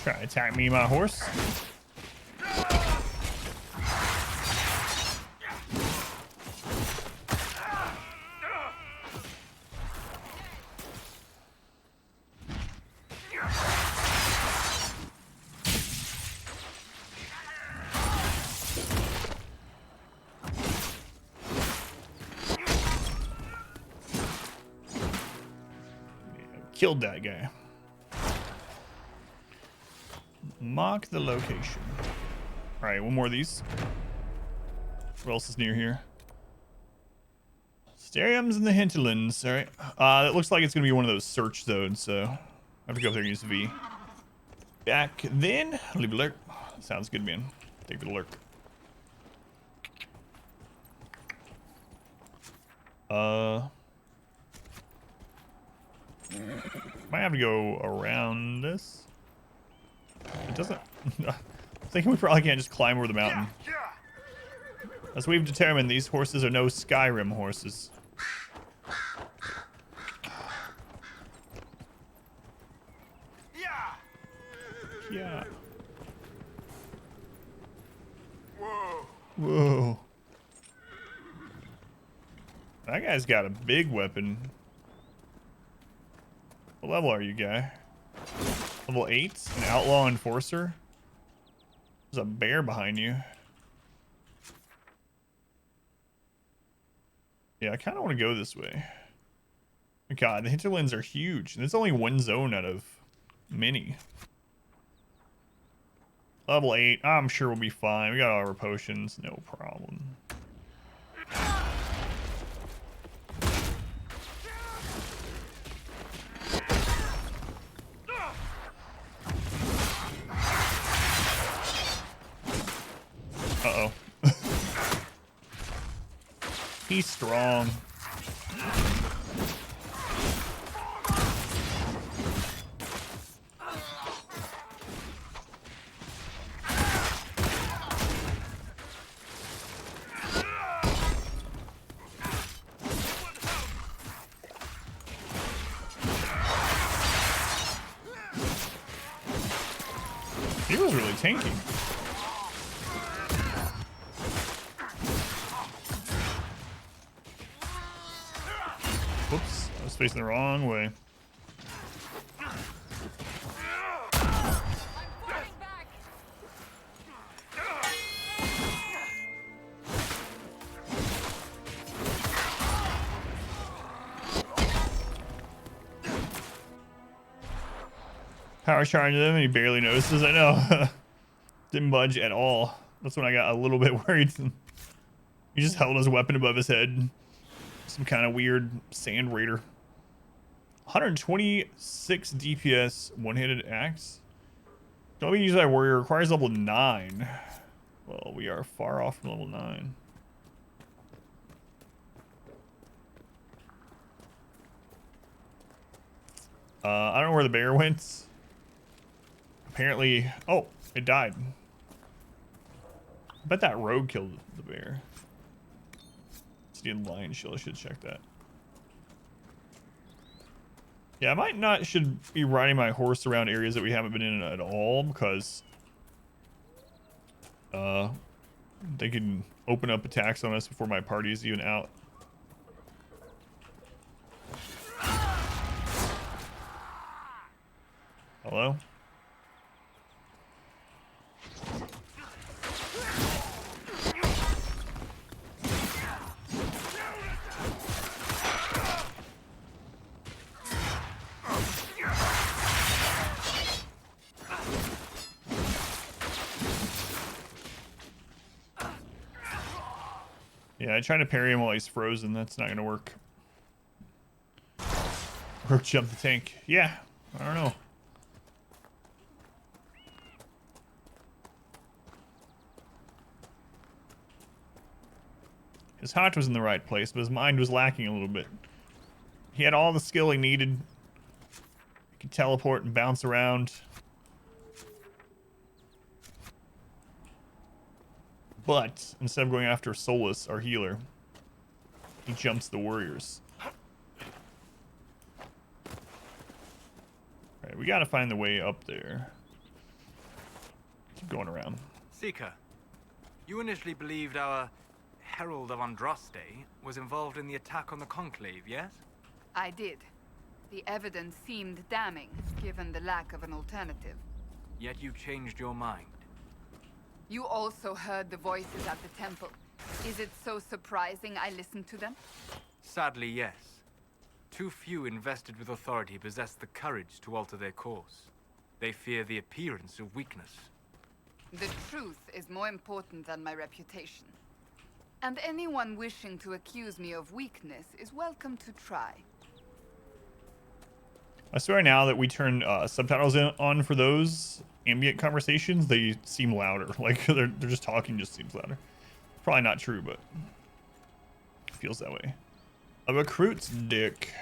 Try to attack me, my horse. Killed that guy. Mark the location. All right, one more of these. What else is near here? Stariums in the hinterlands. All right. It looks like it's gonna be one of those search zones, so I have to go up there and use V. Back then, leave a lurk. Sounds good, man. Take the lurk. Might have to go around this. It doesn't. I'm thinking we probably can't just climb over the mountain. As we've determined, these horses are no Skyrim horses. Yeah. Whoa. That guy's got a big weapon. What level are you, guy? Level 8? An outlaw enforcer? There's a bear behind you. Yeah, I kind of want to go this way. God, the hinterlands are huge. And it's only one zone out of many. Level 8. I'm sure we'll be fine. We got all our potions. No problem. Uh-oh. He's strong. He was really tanky. Whoops, I was facing the wrong way. Power charging him and he barely notices. I know. Didn't budge at all. That's when I got a little bit worried. He just held his weapon above his head. Some kind of weird sand raider. 126 DPS one-handed axe. Don't be used by warrior. Requires level 9. Well, we are far off from level 9. I don't know where the bear went. Apparently, oh, it died. I bet that rogue killed the bear. It's the lion shield. I should check that. Yeah, I might not should be riding my horse around areas that we haven't been in at all, because they can open up attacks on us before my party is even out. Hello? Yeah, I tried to parry him while he's frozen. That's not gonna work. Or jump the tank. Yeah, I don't know. His heart was in the right place, but his mind was lacking a little bit. He had all the skill he needed. He could teleport and bounce around. But instead of going after Solus, our healer, he jumps the warriors. Alright, we gotta find the way up there. Keep going around. Seeker, you initially believed our Herald of Andraste was involved in the attack on the Conclave, yes? I did. The evidence seemed damning, given the lack of an alternative. Yet you changed your mind. You also heard the voices at the temple. Is it so surprising I listened to them? Sadly, yes. Too few invested with authority possess the courage to alter their course. They fear the appearance of weakness. The truth is more important than my reputation. And anyone wishing to accuse me of weakness is welcome to try. I swear now that we turn subtitles on for those ambient conversations, they seem louder. Like they're just talking just seems louder. Probably not true, but it feels that way. A recruit's dick.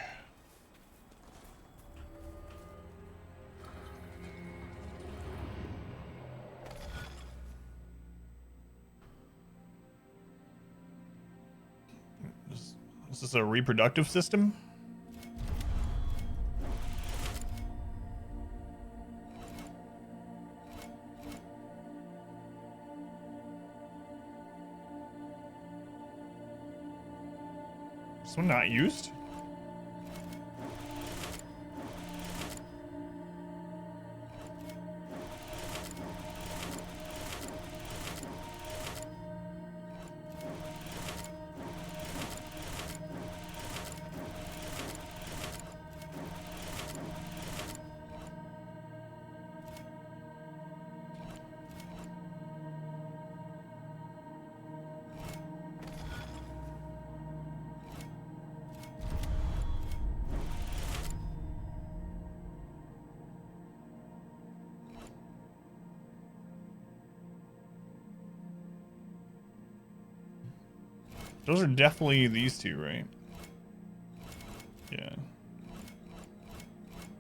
Is this a reproductive system? This one not used? Those are definitely these two, right? Yeah.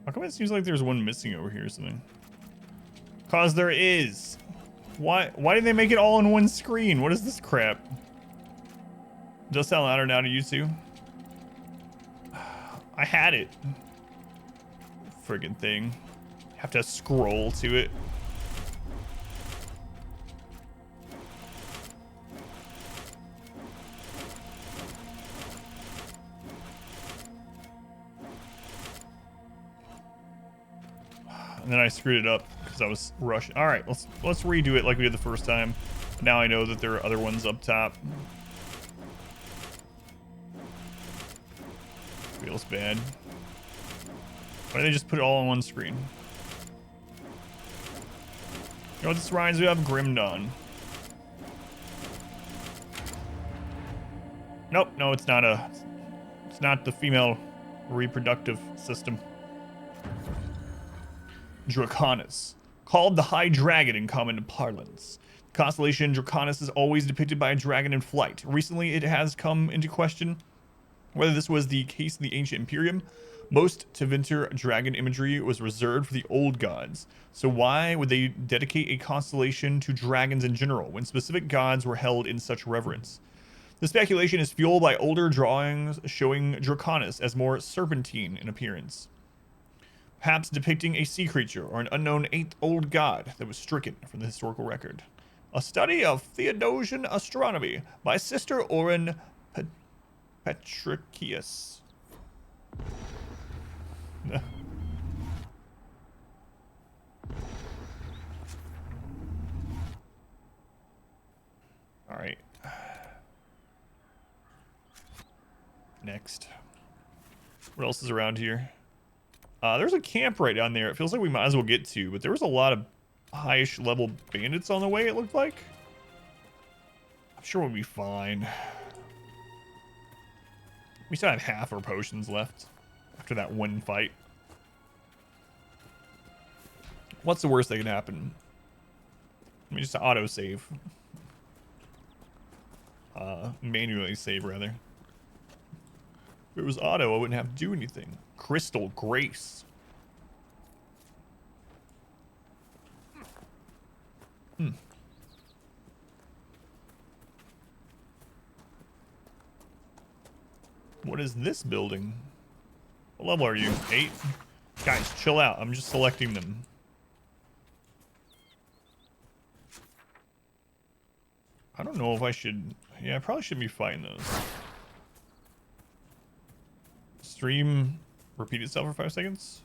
How come it seems like there's one missing over here or something? Cause there is. Why did they make it all on one screen? What is this crap? Does sound louder now to you two? I had it. Friggin' thing. Have to scroll to it. And then I screwed it up because I was rushing. All right, let's redo it like we did the first time. Now I know that there are other ones up top. Feels bad. Why did they just put it all on one screen? You know what this reminds me of? Grimdawn. Nope, no, it's not the female reproductive system. Draconis, called the High Dragon in common parlance. The constellation Draconis is always depicted by a dragon in flight. Recently, it has come into question Whether this was the case in the ancient Imperium, most Tevinter dragon imagery was reserved for the old gods. So why would they dedicate a constellation to dragons in general when specific gods were held in such reverence? The speculation is fueled by older drawings showing Draconis as more serpentine in appearance, perhaps depicting a sea creature or an unknown eighth old god that was stricken from the historical record. A study of Theodosian astronomy by Sister Oren Petricius. All right. Next. What else is around here? There's a camp right down there. It feels like we might as well get to, but there was a lot of high-ish level bandits on the way, it looked like. I'm sure we'll be fine. We still have half our potions left after that one fight. What's the worst that can happen? Let me just auto-save. Manually save, rather. If it was auto, I wouldn't have to do anything. Crystal Grace. What is this building? What level are you? 8? Guys, chill out. I'm just selecting them. I don't know if I should... Yeah, I probably shouldn't be fighting those. Stream repeat itself for 5 seconds?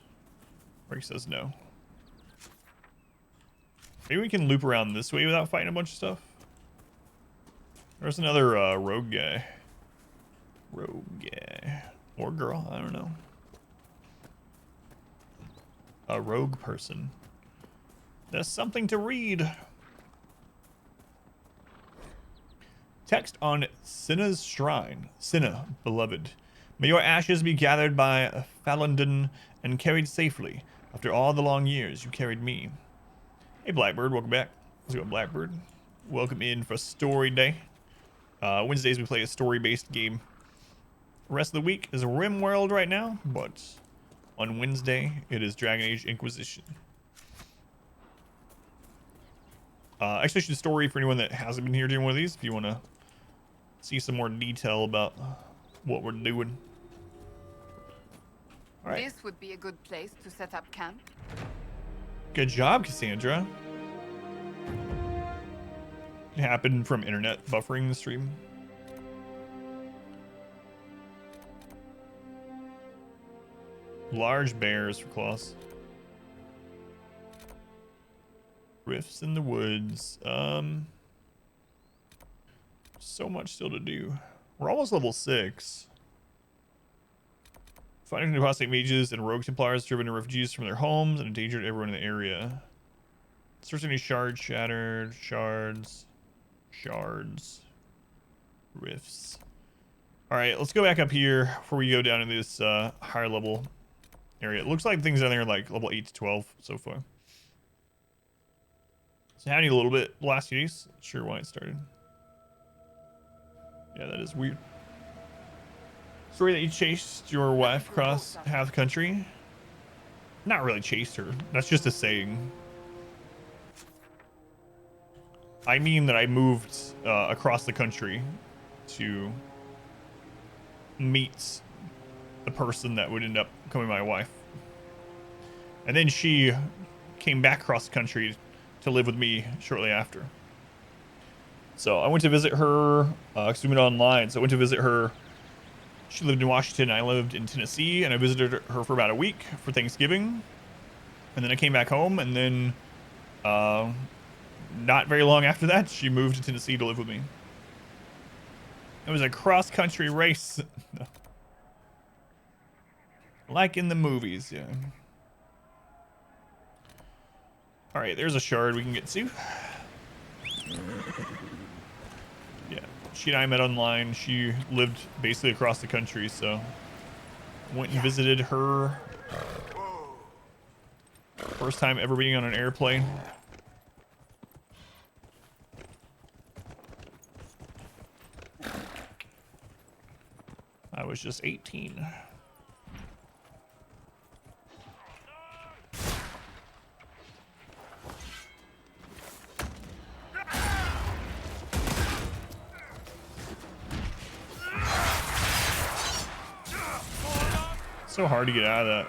Rick says no. Maybe we can loop around this way without fighting a bunch of stuff. There's another rogue guy. Rogue guy. Or girl, I don't know. A rogue person. That's something to read. Text on Cinna's shrine. Cinna, beloved. May your ashes be gathered by Falandon and carried safely. After all the long years you carried me. Hey Blackbird, welcome back. Let's go Blackbird. Welcome in for story day. Wednesdays we play a story-based game. The rest of the week is RimWorld right now, but on Wednesday it is Dragon Age Inquisition. Exhibition story for anyone that hasn't been here doing one of these, if you want to see some more detail about what we're doing. All right. This would be a good place to set up camp. Good job, Cassandra. It happened from internet buffering the stream. Large bears for claws. Rifts in the woods. So much still to do. We're almost level 6. Finding new apostate mages and rogue templars driven refugees from their homes and endangered everyone in the area. Search any shards, shattered, shards, rifts. All right, let's go back up here before we go down to this higher level area. It looks like things down there are like level 8 to 12 so far. So having a little bit last few days. Not sure why it started. Yeah, that is weird. Story that you chased your wife across half the country. Not really chased her. That's just a saying. I mean that I moved across the country to meet the person that would end up becoming my wife. And then she came back across the country to live with me shortly after. So I went to visit her, because we met online. So I went to visit her. She lived in Washington, I lived in Tennessee, and I visited her for about a week for Thanksgiving. And then I came back home, and then not very long after that, she moved to Tennessee to live with me. It was a cross-country race. Like in the movies, yeah. All right, there's a shard we can get to. Yeah, she and I met online. She lived basically across the country, so went and visited her. First time ever being on an airplane. I was just 18. So hard to get out of that.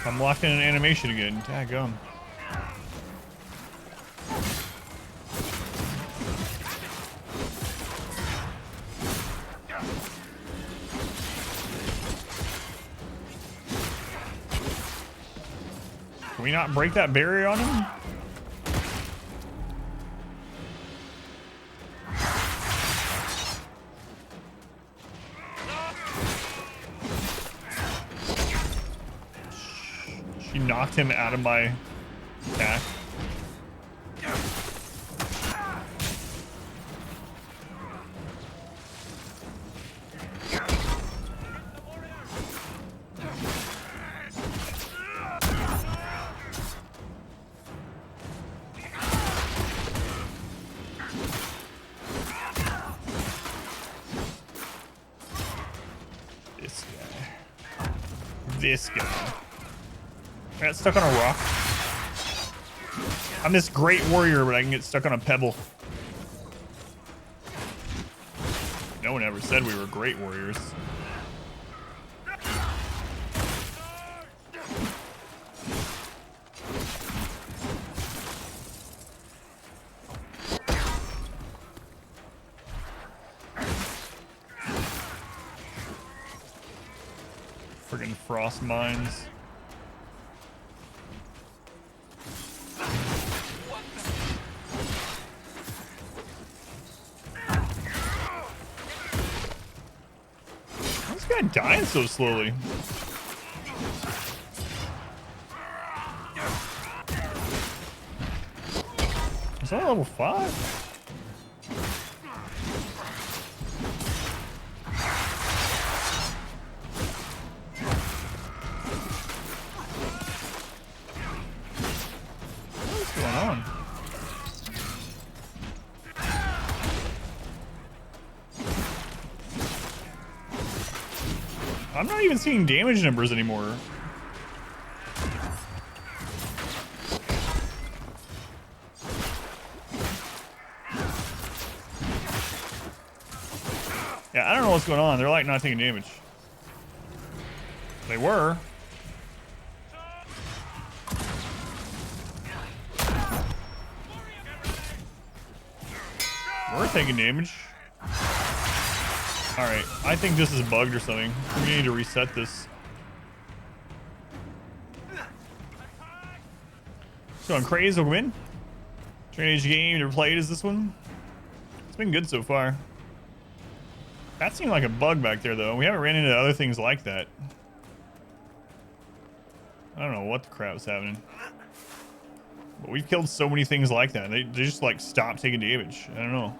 I'm locked in an animation again. Daggum. Can we not break that barrier on him? She knocked him out of my attack. This guy. I got stuck on a rock. I'm this great warrior, but I can get stuck on a pebble. No one ever said we were great warriors. Friggin' frost mines. This guy dying so slowly. Is that level 5? I'm not even seeing damage numbers anymore. Yeah, I don't know what's going on. They're like not taking damage. They were. We're taking damage. Alright, I think this is bugged or something. We need to reset this. So on Craze, welcome in. Dragon Age game you ever played is this one? It's been good so far. That seemed like a bug back there though. We haven't ran into other things like that. I don't know what the crap is happening. But we've killed so many things like that. They just like stop taking damage. I don't know.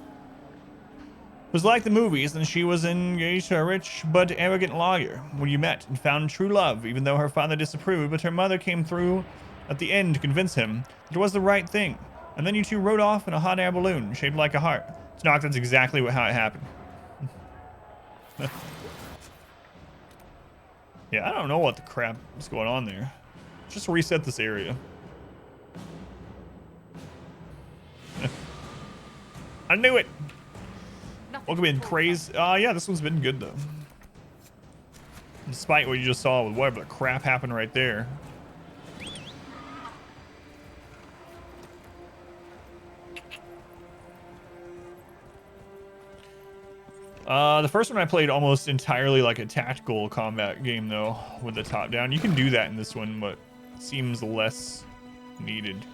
It was like the movies, and she was engaged to a rich but arrogant lawyer when you met and found true love, even though her father disapproved, but her mother came through at the end to convince him it was the right thing. And then you two rode off in a hot air balloon shaped like a heart. Snock, that's exactly how it happened. Yeah, I don't know what the crap is going on there. Just reset this area. I knew it! Welcome in, Craze. Yeah, this one's been good though. Despite what you just saw with whatever the crap happened right there. The first one I played almost entirely like a tactical combat game though, with the top down. You can do that in this one, but it seems less needed.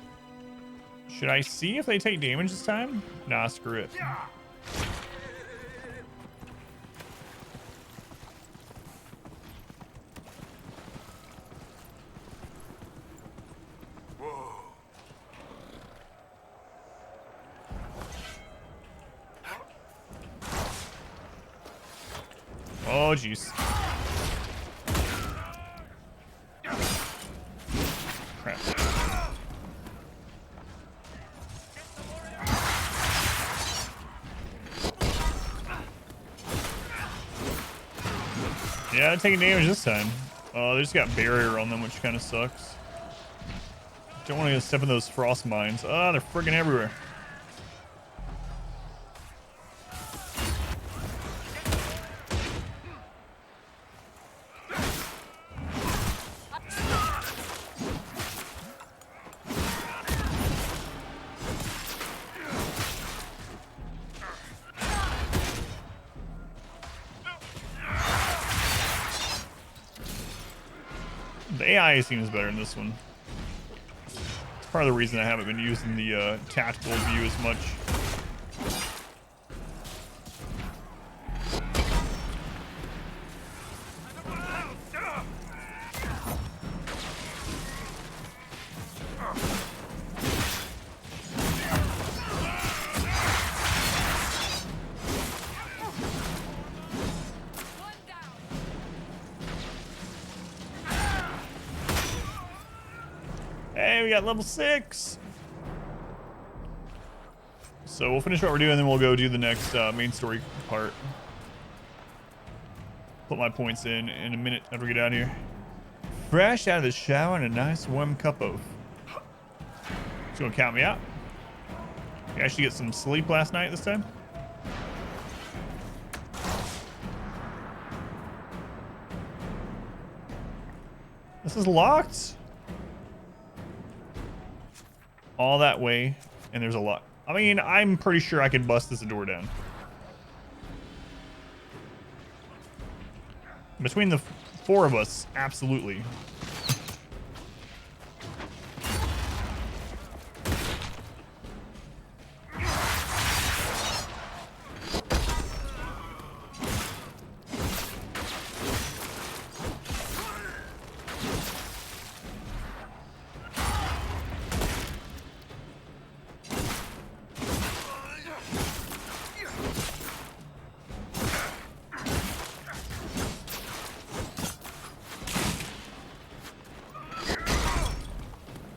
Should I see if they take damage this time? Nah, screw it. Oh, jeez. Crap. Yeah, taking damage this time. Oh, they just got barrier on them, which kind of sucks. Don't want to step in those frost mines. Oh, they're friggin' everywhere. The AI seems better in this one. It's part of the reason I haven't been using the tactical view as much. Hey, we got level 6. So we'll finish what we're doing, then we'll go do the next main story part. Put my points in a minute after we get out of here. Fresh out of the shower and a nice warm cup of. It's gonna count me out. You actually get some sleep last night this time. This is locked. All that way, and there's a lot. I mean, I'm pretty sure I could bust this door down. Between the 4 of us, absolutely.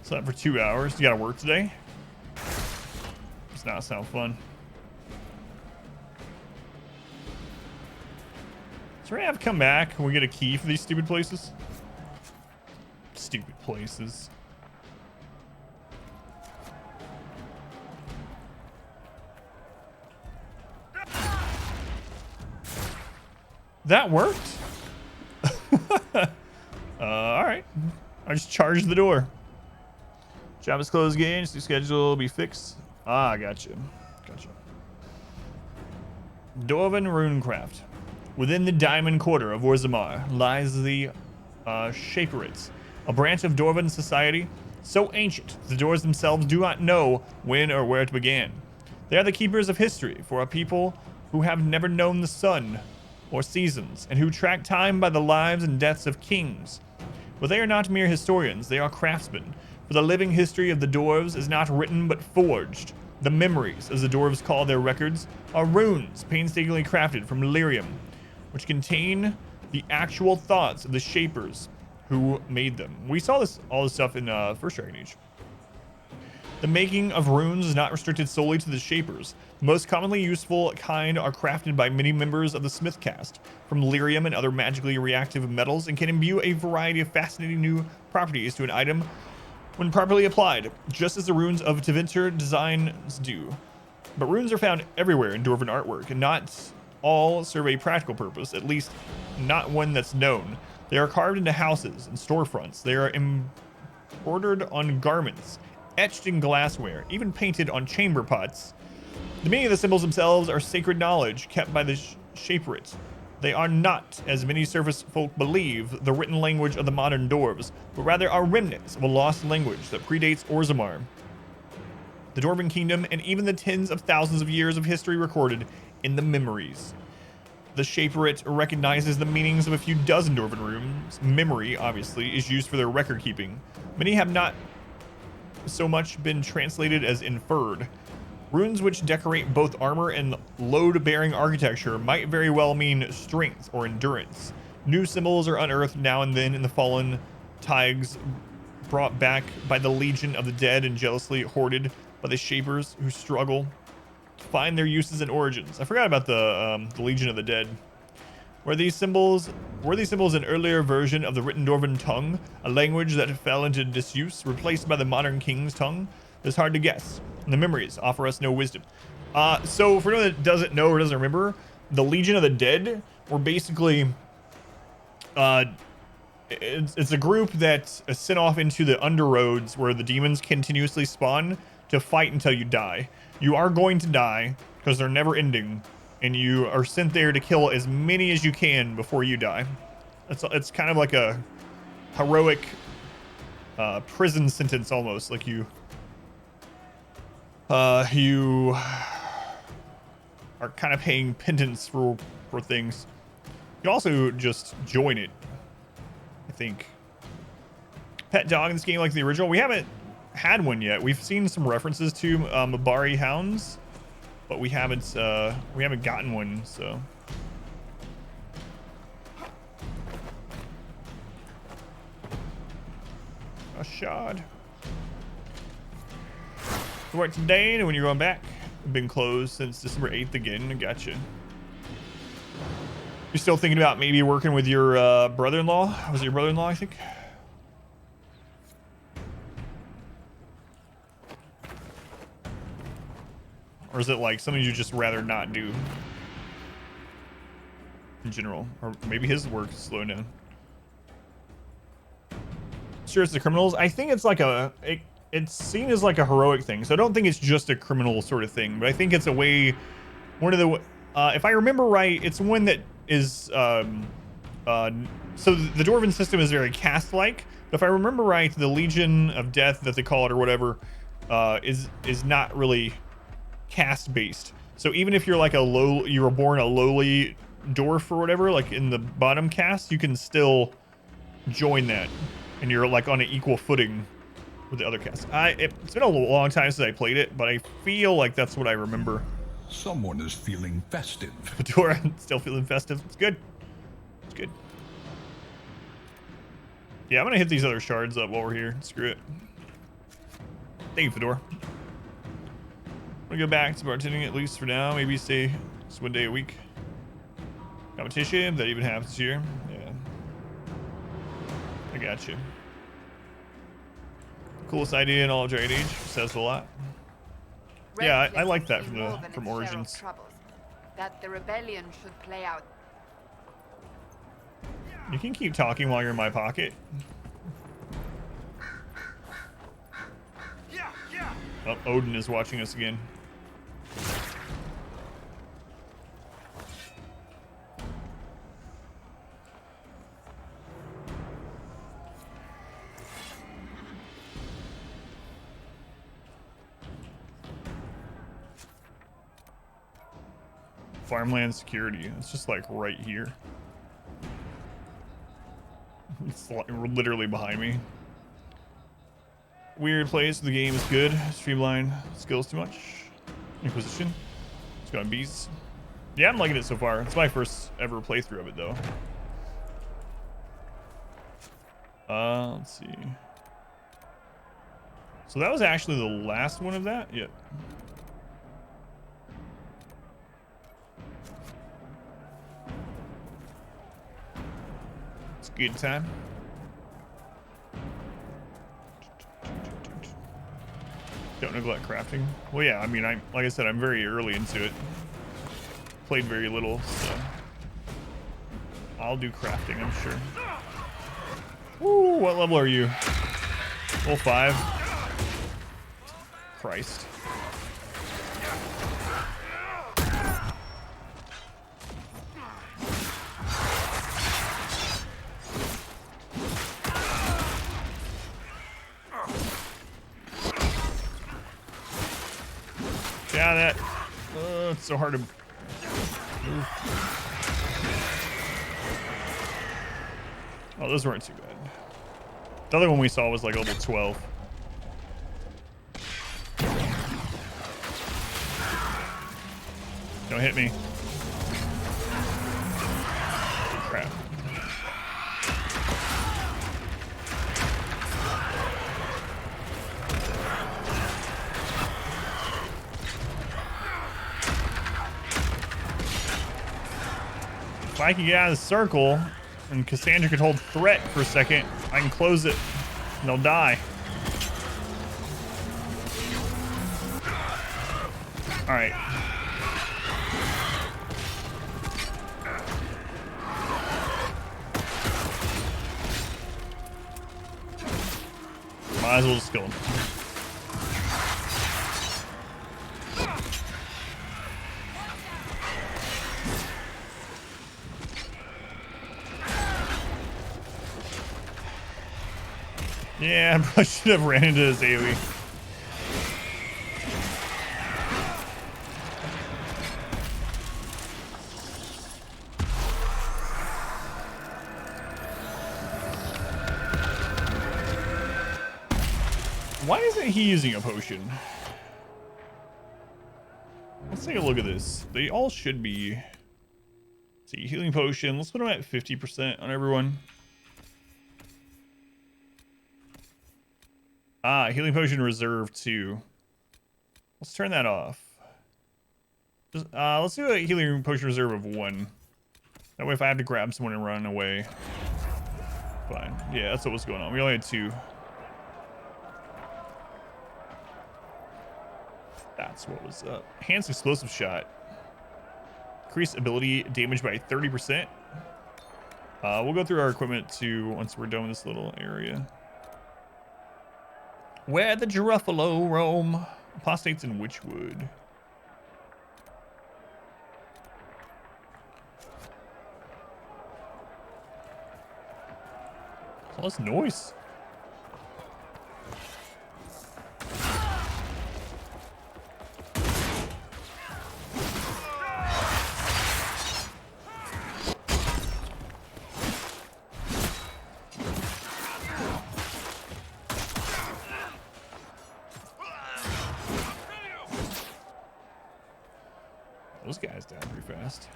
Slept for 2 hours. You gotta work today? Does not sound fun. So we're gonna have to come back and we get a key for these stupid places. Stupid places. That worked? Alright. I just charged the door. Job is closed again. New schedule will be fixed. Ah, gotcha. Gotcha. Dwarven Runecraft. Within the Diamond Quarter of Orzammar lies the Shaperits, a branch of Dwarven society so ancient the dwarves themselves do not know when or where it began. They are the keepers of history for a people who have never known the sun or seasons, and who track time by the lives and deaths of kings. But they are not mere historians, they are craftsmen. For the living history of the dwarves is not written but forged. The memories, as the dwarves call their records, are runes painstakingly crafted from lyrium, which contain the actual thoughts of the shapers who made them. We saw all this stuff in First Dragon Age. The making of runes is not restricted solely to the shapers. The most commonly useful kind are crafted by many members of the smith caste from lyrium and other magically reactive metals, and can imbue a variety of fascinating new properties to an item when properly applied, just as the runes of Tevinter designs do. But runes are found everywhere in Dwarven artwork, and not all serve a practical purpose, at least not one that's known. They are carved into houses and storefronts. They are embroidered on garments, etched in glassware, even painted on chamber pots. The meaning of the symbols themselves are sacred knowledge kept by the Shaperits. They are not, as many surface folk believe, the written language of the modern dwarves, but rather are remnants of a lost language that predates Orzammar, the Dwarven kingdom, and even the tens of thousands of years of history recorded in the memories. The Shaperit recognizes the meanings of a few dozen Dwarven runes. Memory, obviously, is used for their record keeping. Many have not so much been translated as inferred. Runes which decorate both armor and load-bearing architecture might very well mean strength or endurance. New symbols are unearthed now and then in the fallen Taigs, brought back by the Legion of the Dead and jealously hoarded by the Shapers who struggle to find their uses and origins. I forgot about the Legion of the Dead. Were these symbols an earlier version of the written Dwarven tongue, a language that fell into disuse, replaced by the modern king's tongue? It's hard to guess. And the memories offer us no wisdom. So for anyone that doesn't know or doesn't remember, the Legion of the Dead were basically it's a group that is sent off into the underroads where the demons continuously spawn to fight until you die. You are going to die because they're never ending, and you are sent there to kill as many as you can before you die. It's kind of like a heroic prison sentence almost. Like you are kind of paying penance for things. You can also just join it, I think. Pet dog in this game like the original. We haven't had one yet. We've seen some references to Mabari hounds, but we haven't gotten one. So a shot. You work today, and when you're going back, been closed since December 8th again. I gotcha. You're still thinking about maybe working with your brother-in-law? Was it your brother-in-law, I think? Or is it like something you just rather not do in general? Or maybe his work is slowing down. Sure, it's the criminals. I think it's like it's seen as like a heroic thing. So I don't think it's just a criminal sort of thing, but I think it's a way, one of the, if I remember right, it's one that is, so the Dwarven system is very caste-like. But if I remember right, the Legion of Death that they call it or whatever, is not really caste-based. So even if you're like you were born a lowly dwarf or whatever, like in the bottom caste, you can still join that, and you're like on an equal footing with the other cast. It's been a long time since I played it, but I feel like that's what I remember. Someone is feeling festive. Fedora still feeling festive. It's good. It's good. Yeah, I'm gonna hit these other shards up while we're here. Screw it. Thank you, Fedora. I'm gonna go back to bartending at least for now. Maybe stay just one day a week. Competition that even happens this year. Yeah. I got you. Coolest idea in all of Dragon Age. Says a lot. Yeah, I like that from Origins. That the rebellion should play out. You can keep talking while you're in my pocket. Oh, Odin is watching us again. Farmland security. It's just like right here. It's literally behind me. Weird place. The game is good. Streamline skills too much. Inquisition. It's got beasts. Yeah, I'm liking it so far. It's my first ever playthrough of it though. Let's see. So that was actually the last one of that? Yep. Good time. Don't neglect crafting. Well, yeah, I mean, like I said, I'm very early into it. Played very little, so I'll do crafting, I'm sure. Ooh, what level are you? Level 5. Christ. Yeah, that. It's so hard to move. Oh, those weren't too bad. The other one we saw was like level 12. Don't hit me. Crap. If I can get out of the circle and Cassandra could hold threat for a second, I can close it and they'll die. All right. Might as well just kill him. Yeah, I probably should have ran into his AoE. Why isn't he using a potion? Let's take a look at this. They all should be. Let's see, healing potion. Let's put them at 50% on everyone. Ah, healing potion reserve 2. Let's turn that off. Just, let's do a healing potion reserve of 1. That way if I have to grab someone and run away. Fine. Yeah, that's what was going on. We only had 2. That's what was up. Enhanced explosive shot. Increase ability damage by 30%. We'll go through our equipment too once we're done with this little area. Where the Gruffalo roam. Apostates in Witchwood. All this noise. Those guys died pretty fast.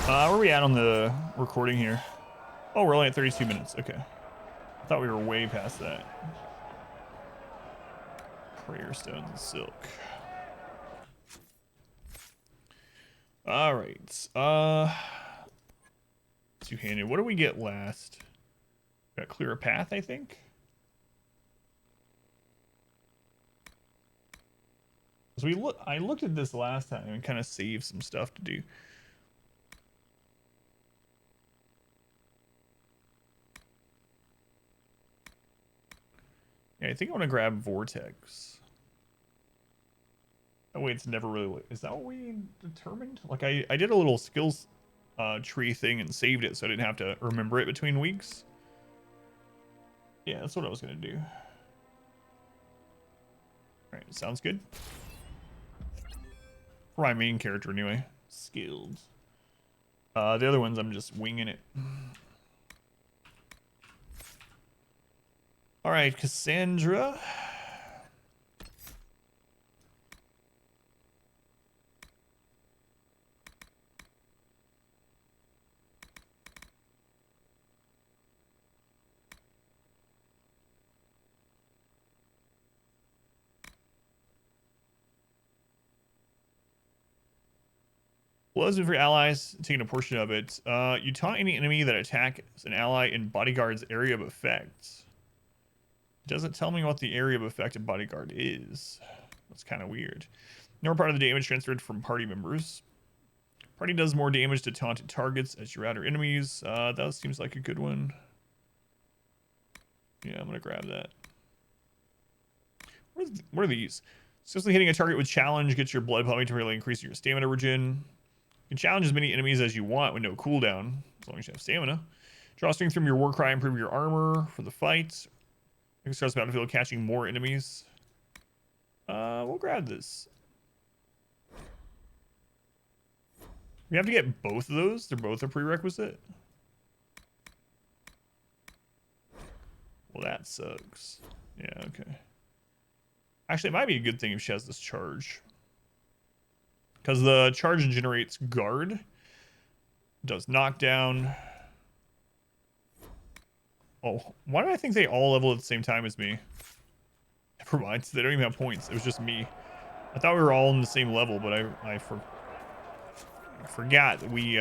Where are we at on the recording here? Oh, we're only at 32 minutes. Okay. I thought we were way past that. Prayer stones and silk. All right. Two-handed. What do we get last? Got clear a path, I think. So I looked at this last time and kind of saved some stuff to do. Yeah, I think I want to grab Vortex. That way it's never really... Is that what we determined? Like, I did a little skills tree thing and saved it so I didn't have to remember it between weeks. Yeah, that's what I was going to do. Alright, sounds good. For my main character anyway. Skilled. The other ones I'm just winging it. Alright, Cassandra. Bloodsman for allies, taking a portion of it. You taunt any enemy that attacks an ally in bodyguard's area of effect. Doesn't tell me what the area of effect of bodyguard is. That's kind of weird. No part of the damage transferred from party members. Party does more damage to taunted targets as you router enemies. That seems like a good one. Yeah, I'm gonna grab that. What are these? Successfully hitting a target with challenge gets your blood pumping to really increase your stamina regen. You can challenge as many enemies as you want with no cooldown, as long as you have stamina. Draw strength from your war cry, improve your armor for the fight. You can start the battlefield catching more enemies. We'll grab this. We have to get both of those. They're both a prerequisite. Well, that sucks. Yeah, okay. Actually, it might be a good thing if she has this charge. Because the charge generates guard. Does knockdown. Oh, why do I think they all level at the same time as me? Never mind, they don't even have points. It was just me. I thought we were all on the same level, but I forgot that we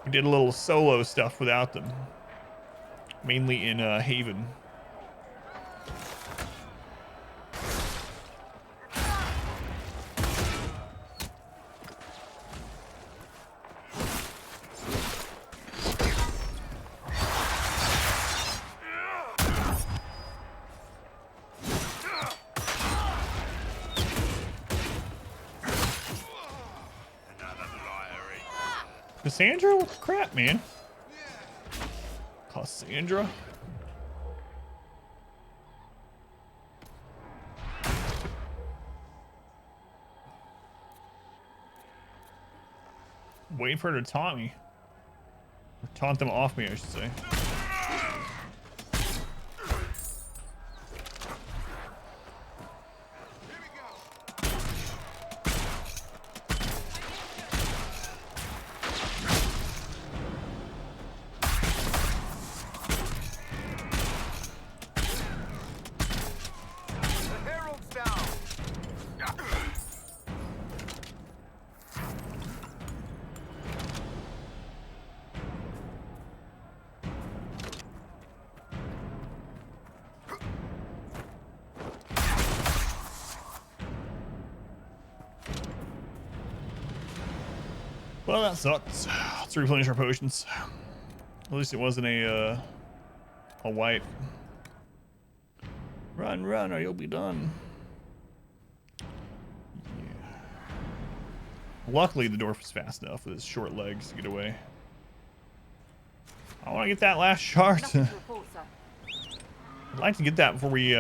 did a little solo stuff without them, mainly in Haven. Cassandra? What the crap, man? Cassandra? Waiting for her to taunt me. Or taunt them off me, I should say. Well, that sucks. Let's replenish our potions. At least it wasn't a wipe. Run, run, or you'll be done. Yeah. Luckily, the dwarf was fast enough with his short legs to get away. I want to get that last shard. I'd like to get that before we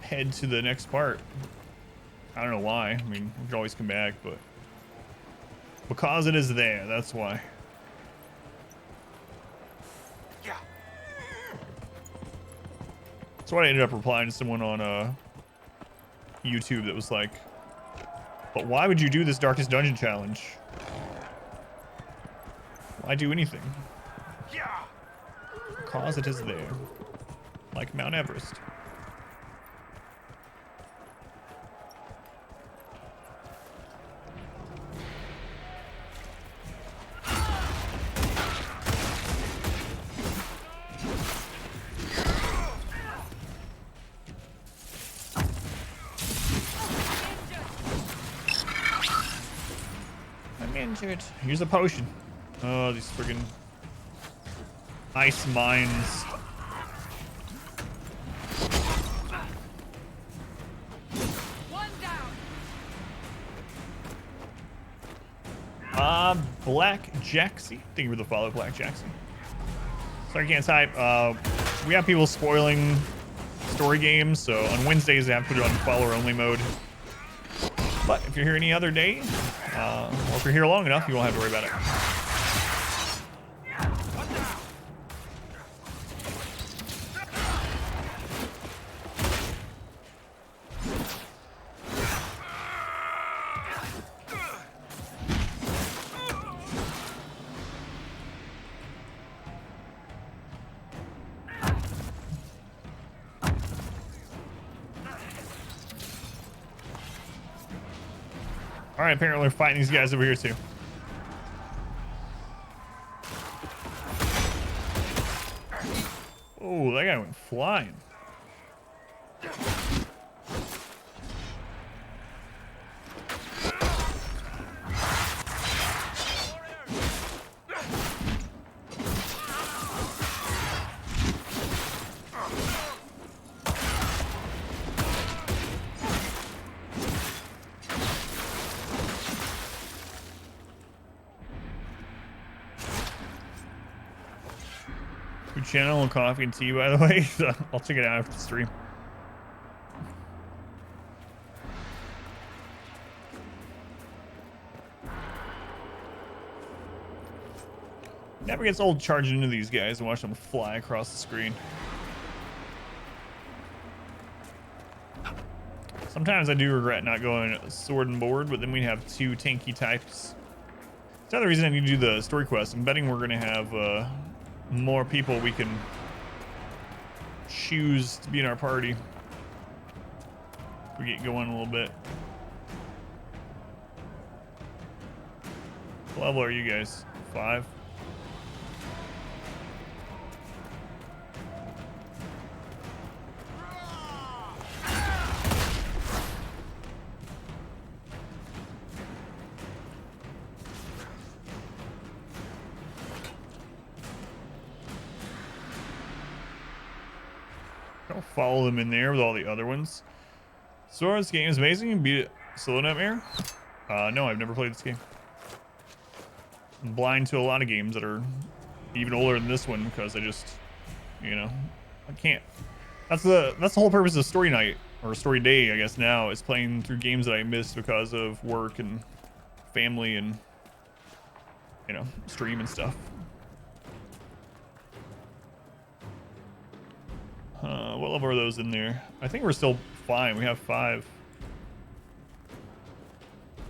head to the next part. I don't know why. I mean, we could always come back, but because it is there, that's why. Yeah. That's why I ended up replying to someone on YouTube that was like, but why would you do this Darkest Dungeon challenge? Why do anything? Yeah. Because it is there. Like Mount Everest. I'm injured. Here's a potion. Oh, these friggin' ice mines. Black Jaxie. Thank you for the follow, Black Jaxie. Sorry, I can't type. We have people spoiling story games, so on Wednesdays I have to put it on follower only mode. But if you're here any other day, or if you're here long enough, you won't have to worry about it. All right, apparently we're fighting these guys over here too. Oh, that guy went flying. Good channel on coffee and tea, by the way. So I'll check it out after the stream. Never gets old charging into these guys and watching them fly across the screen. Sometimes I do regret not going sword and board, but then we have two tanky types. It's another reason I need to do the story quest. I'm betting we're going to have more people we can choose to be in our party. If we get going a little bit. What level are you guys? 5? I'll follow them in there with all the other ones. So this game is amazing. You beat it solo nightmare? No, I've never played this game. I'm blind to a lot of games that are even older than this one because I just, you know, I can't. That's the whole purpose of story night or story day, I guess now, is playing through games that I missed because of work and family and, you know, stream and stuff. What level are those in there? I think we're still fine. We have 5.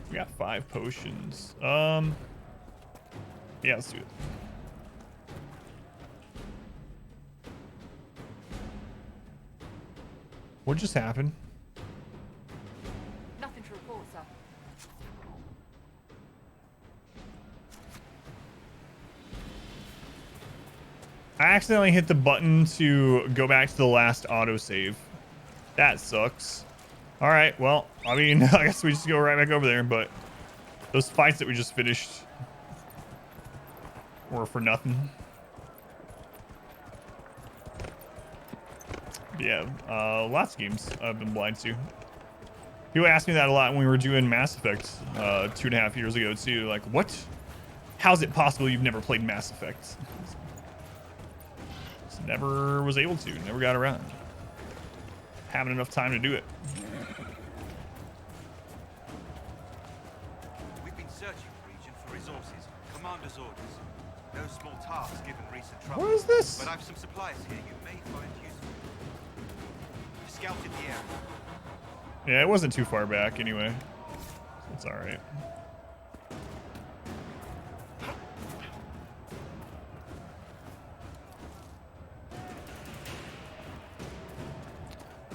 We got 5 potions. Yeah, let's do it. What just happened? Nothing to report, sir. I accidentally hit the button to go back to the last autosave. That sucks. All right, well, I mean, I guess we just go right back over there, but those fights that we just finished were for nothing. Yeah, lots of games I've been blind to. People asked me that a lot when we were doing Mass Effect 2.5 years ago too. Like, what? How's it possible you've never played Mass Effect? Just never was able to. Never got around. Having enough time to do it. We've been searching the region for resources. Commander's orders. No small task given recent trouble. What is this? But I've some supplies here you may find useful. You scouted the area. Yeah, it wasn't too far back anyway. It's all right.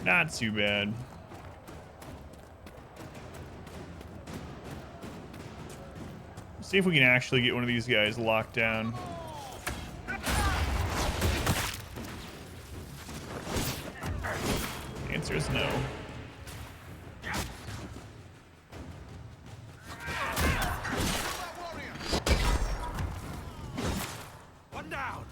Not too bad. See if we can actually get one of these guys locked down. The answer is no. One down.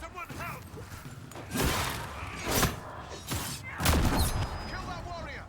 Someone help! Kill that warrior!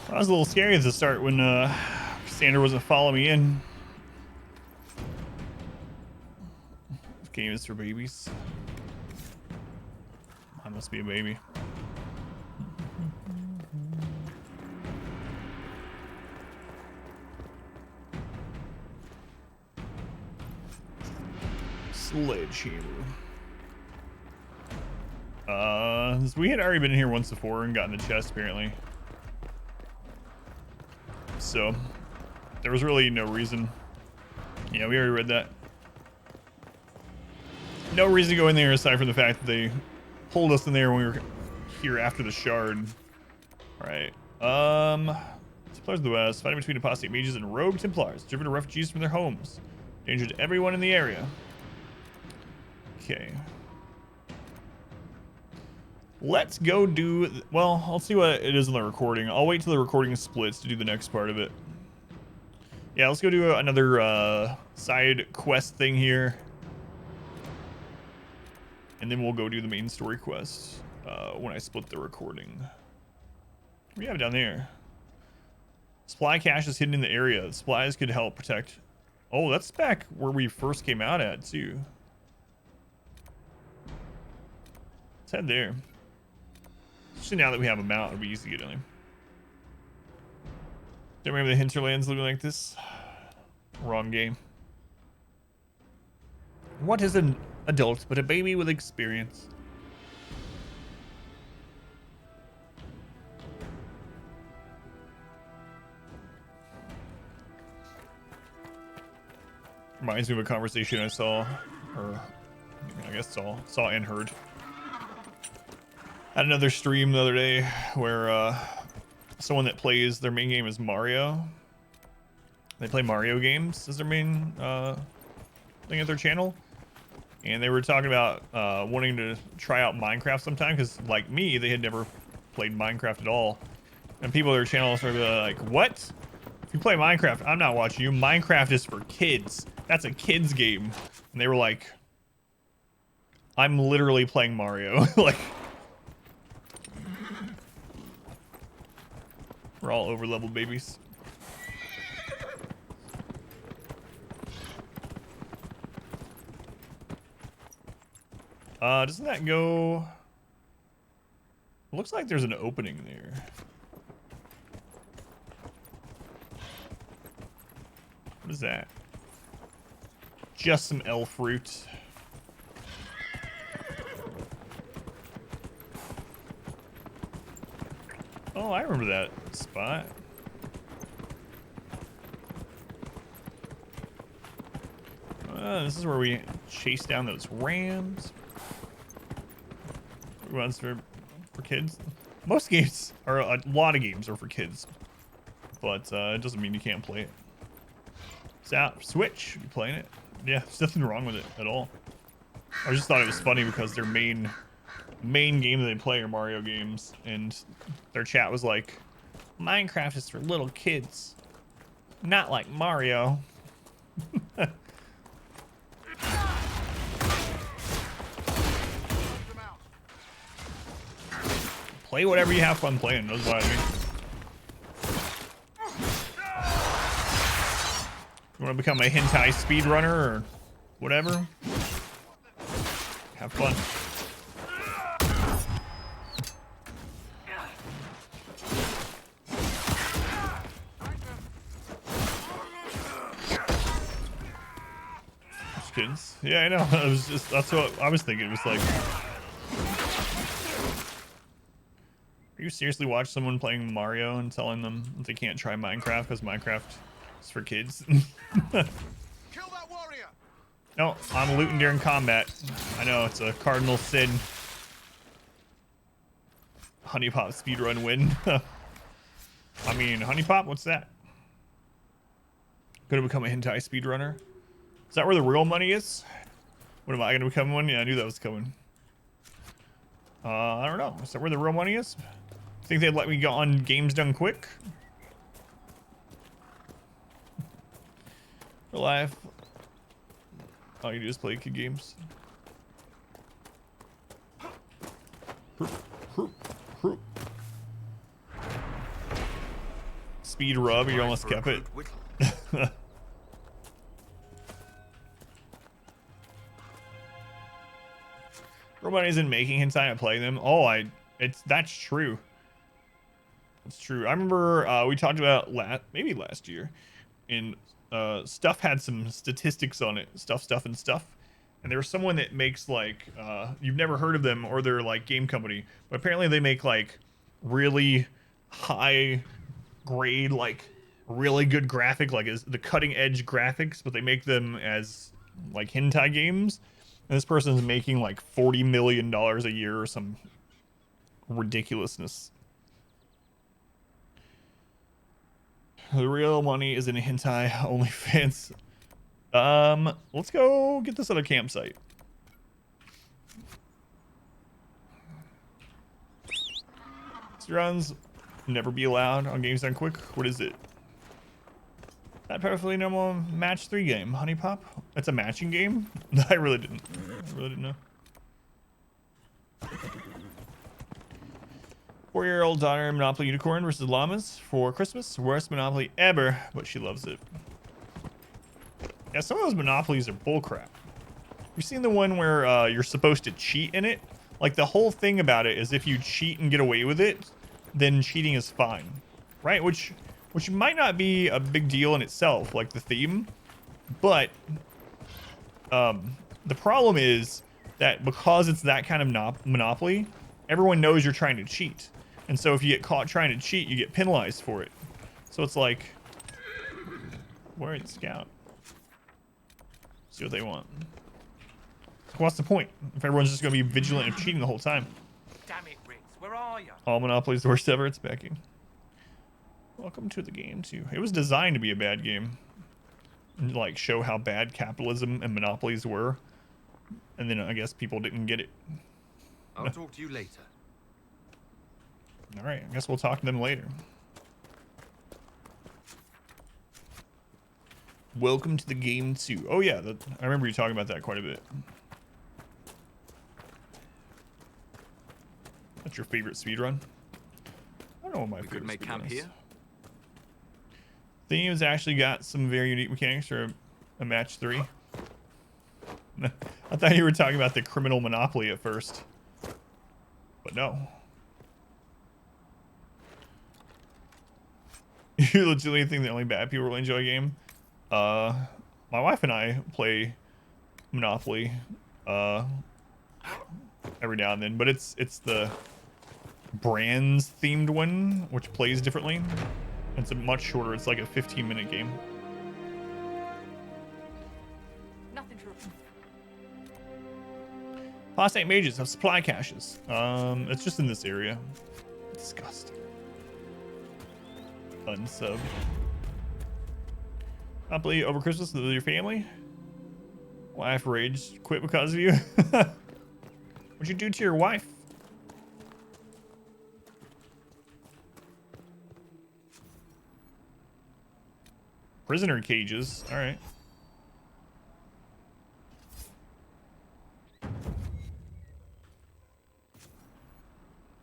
That was a little scary at the start when Sander wasn't following me in. This game is for babies. I must be a baby. Sledgehammer. We had already been here once before and gotten the chest apparently. So there was really no reason. Yeah, we already read that. No reason to go in there aside from the fact that they pulled us in there when we were here after the shard. All right. Templars of the West, fighting between apostate mages and rogue Templars, driven to refugees from their homes. Danger to everyone in the area. Okay. Let's go do, well, I'll see what it is in the recording. I'll wait till the recording splits to do the next part of it. Yeah, let's go do another side quest thing here. And then we'll go do the main story quest when I split the recording. What do we have down there? Supply cache is hidden in the area. The supplies could help protect. Oh, that's back where we first came out at, too. Let's head there. Especially now that we have a mount, it'll be easy to get in there. Don't remember the hinterlands looking like this. Wrong game. What is an adult but a baby with experience? Reminds me of a conversation I saw, or I guess saw and heard. Had another stream the other day where someone that plays, their main game is Mario. They play Mario games as their main thing at their channel. And they were talking about wanting to try out Minecraft sometime because, like me, they had never played Minecraft at all. And people at their channel sort of like, what? If you play Minecraft, I'm not watching you. Minecraft is for kids. That's a kid's game. And they were like, I'm literally playing Mario. Like, we're all over level babies. Doesn't that go? It looks like there's an opening there. What is that? Just some elf fruit. Oh, I remember that spot. This is where we chase down those rams. Runs for kids. Most games are, a lot of games are for kids, but it doesn't mean you can't play it. It's out. Switch, you playing it? Yeah, there's nothing wrong with it at all. I just thought it was funny because their main game that they play are Mario games, and their chat was like, Minecraft is for little kids, not like Mario. Play whatever you have fun playing, that's what I mean. You want to become a hentai speedrunner or whatever? Have fun. Just kidding. Yeah, I know. It was just, that's what I was thinking. It was like, you seriously watch someone playing Mario and telling them that they can't try Minecraft because Minecraft is for kids? Kill that warrior. No, I'm looting during combat. I know, it's a cardinal sin. Honey Pop speedrun win. I mean, Honey Pop, what's that? Gonna become a hentai speedrunner? Is that where the real money is? What am I gonna become one? Yeah, I knew that was coming. I don't know. Is that where the real money is? Think they'd let me go on Games Done Quick? Real life. All you do is play kid games. Speed rub, you almost kept it. Real money isn't making hentai and playing them. Oh, that's true. It's true. I remember we talked about maybe last year, and Stuff had some statistics on it. Stuff, and Stuff. And there was someone that makes like you've never heard of them, or they're like game company, but apparently they make like really high grade, like really good graphic, like is the cutting edge graphics, but they make them as like hentai games. And this person's making like $40 million a year or some ridiculousness. The real money is in hentai OnlyFans. Let's go get this other campsite. Runs never be allowed on Games Done Quick. What is it? That perfectly normal match 3 game. Honey Pop? It's a matching game? I really didn't know. 4-year-old daughter Monopoly Unicorn versus llamas for Christmas. Worst Monopoly ever, but she loves it. Yeah, some of those Monopolies are bullcrap. You've seen the one where you're supposed to cheat in it? Like, the whole thing about it is if you cheat and get away with it, then cheating is fine, right? Which might not be a big deal in itself, like the theme, but the problem is that because it's that kind of Monopoly, everyone knows you're trying to cheat. And so if you get caught trying to cheat, you get penalized for it. So it's like, where is Scout? See what they want. What's the point if everyone's just going to be vigilant of cheating the whole time? Damn it, Ritz, where are you? All Monopoly's the worst ever. It's backing. Welcome to the game, too. It was designed to be a bad game. And, like, show how bad capitalism and monopolies were. And then I guess people didn't get it. I'll talk to you later. All right, I guess we'll talk to them later. Welcome to the game, too. Oh, yeah, I remember you talking about that quite a bit. That's your favorite speedrun? I don't know what my favorite could make camp is. here. Theme's actually got some very unique mechanics for a match 3. I thought you were talking about the criminal Monopoly at first. But no. You legitimately think that only bad people will enjoy a game? My wife and I play Monopoly every now and then, but it's the brands themed one, which plays differently. It's a much shorter. It's like a 15-minute game. Nothing true. Phosphate mages have supply caches. It's just in this area. Disgusting. Unsub. Monopoly over Christmas with your family. Wife rage quit because of you. What'd you do to your wife? Prisoner cages. All right.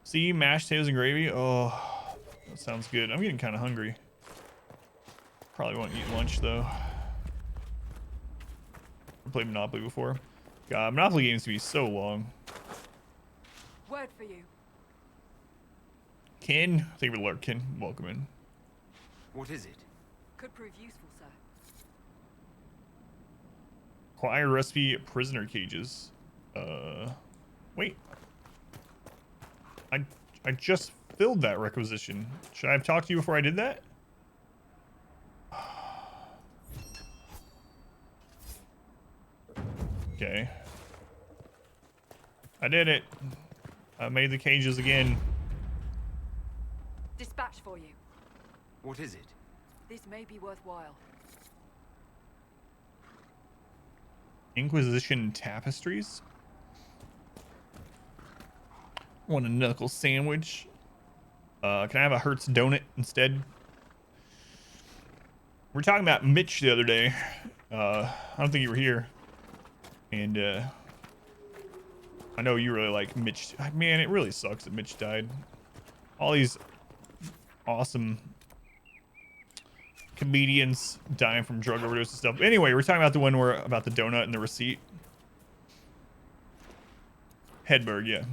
See, mashed potatoes and gravy. Oh, that sounds good. I'm getting kind of hungry. Probably won't eat lunch though. I played Monopoly before. God, Monopoly games can be so long. Word for you. Ken, thank you for the alert, Ken. Welcome in. What is it? Could prove useful, sir. Acquire recipe prisoner cages. Wait. I just filled that requisition. Should I have talked to you before I did that? Okay. I did it. I made the cages again. Dispatch for you. What is it? This may be worthwhile. Inquisition tapestries. Want a knuckle sandwich? Can I have a Hertz donut instead? We were talking about Mitch the other day. I don't think you were here. And I know you really like Mitch. Man, it really sucks that Mitch died. All these awesome comedians dying from drug overdose and stuff. Anyway, we're talking about the one where about the donut and the receipt. Hedberg, yeah.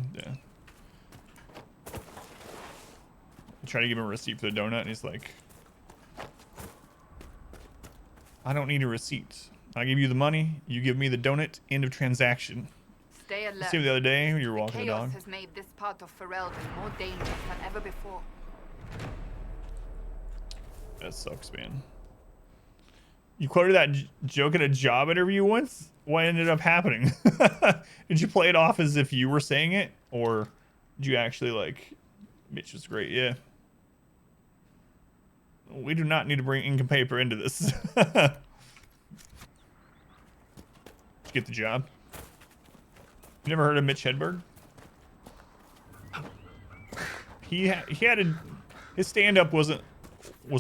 I try to give him a receipt for the donut, and he's like, I don't need a receipt. I give you the money, you give me the donut, end of transaction. Stay alert. See the other day when you were walking the Chaos dog? has made this part of Ferelden more dangerous than ever before. That sucks, man. You quoted that joke at a job interview once? What ended up happening? Did you play it off as if you were saying it? Or did you actually like, Mitch was great, yeah. We do not need to bring ink and paper into this. Did you get the job? You never heard of Mitch Hedberg? His stand-up was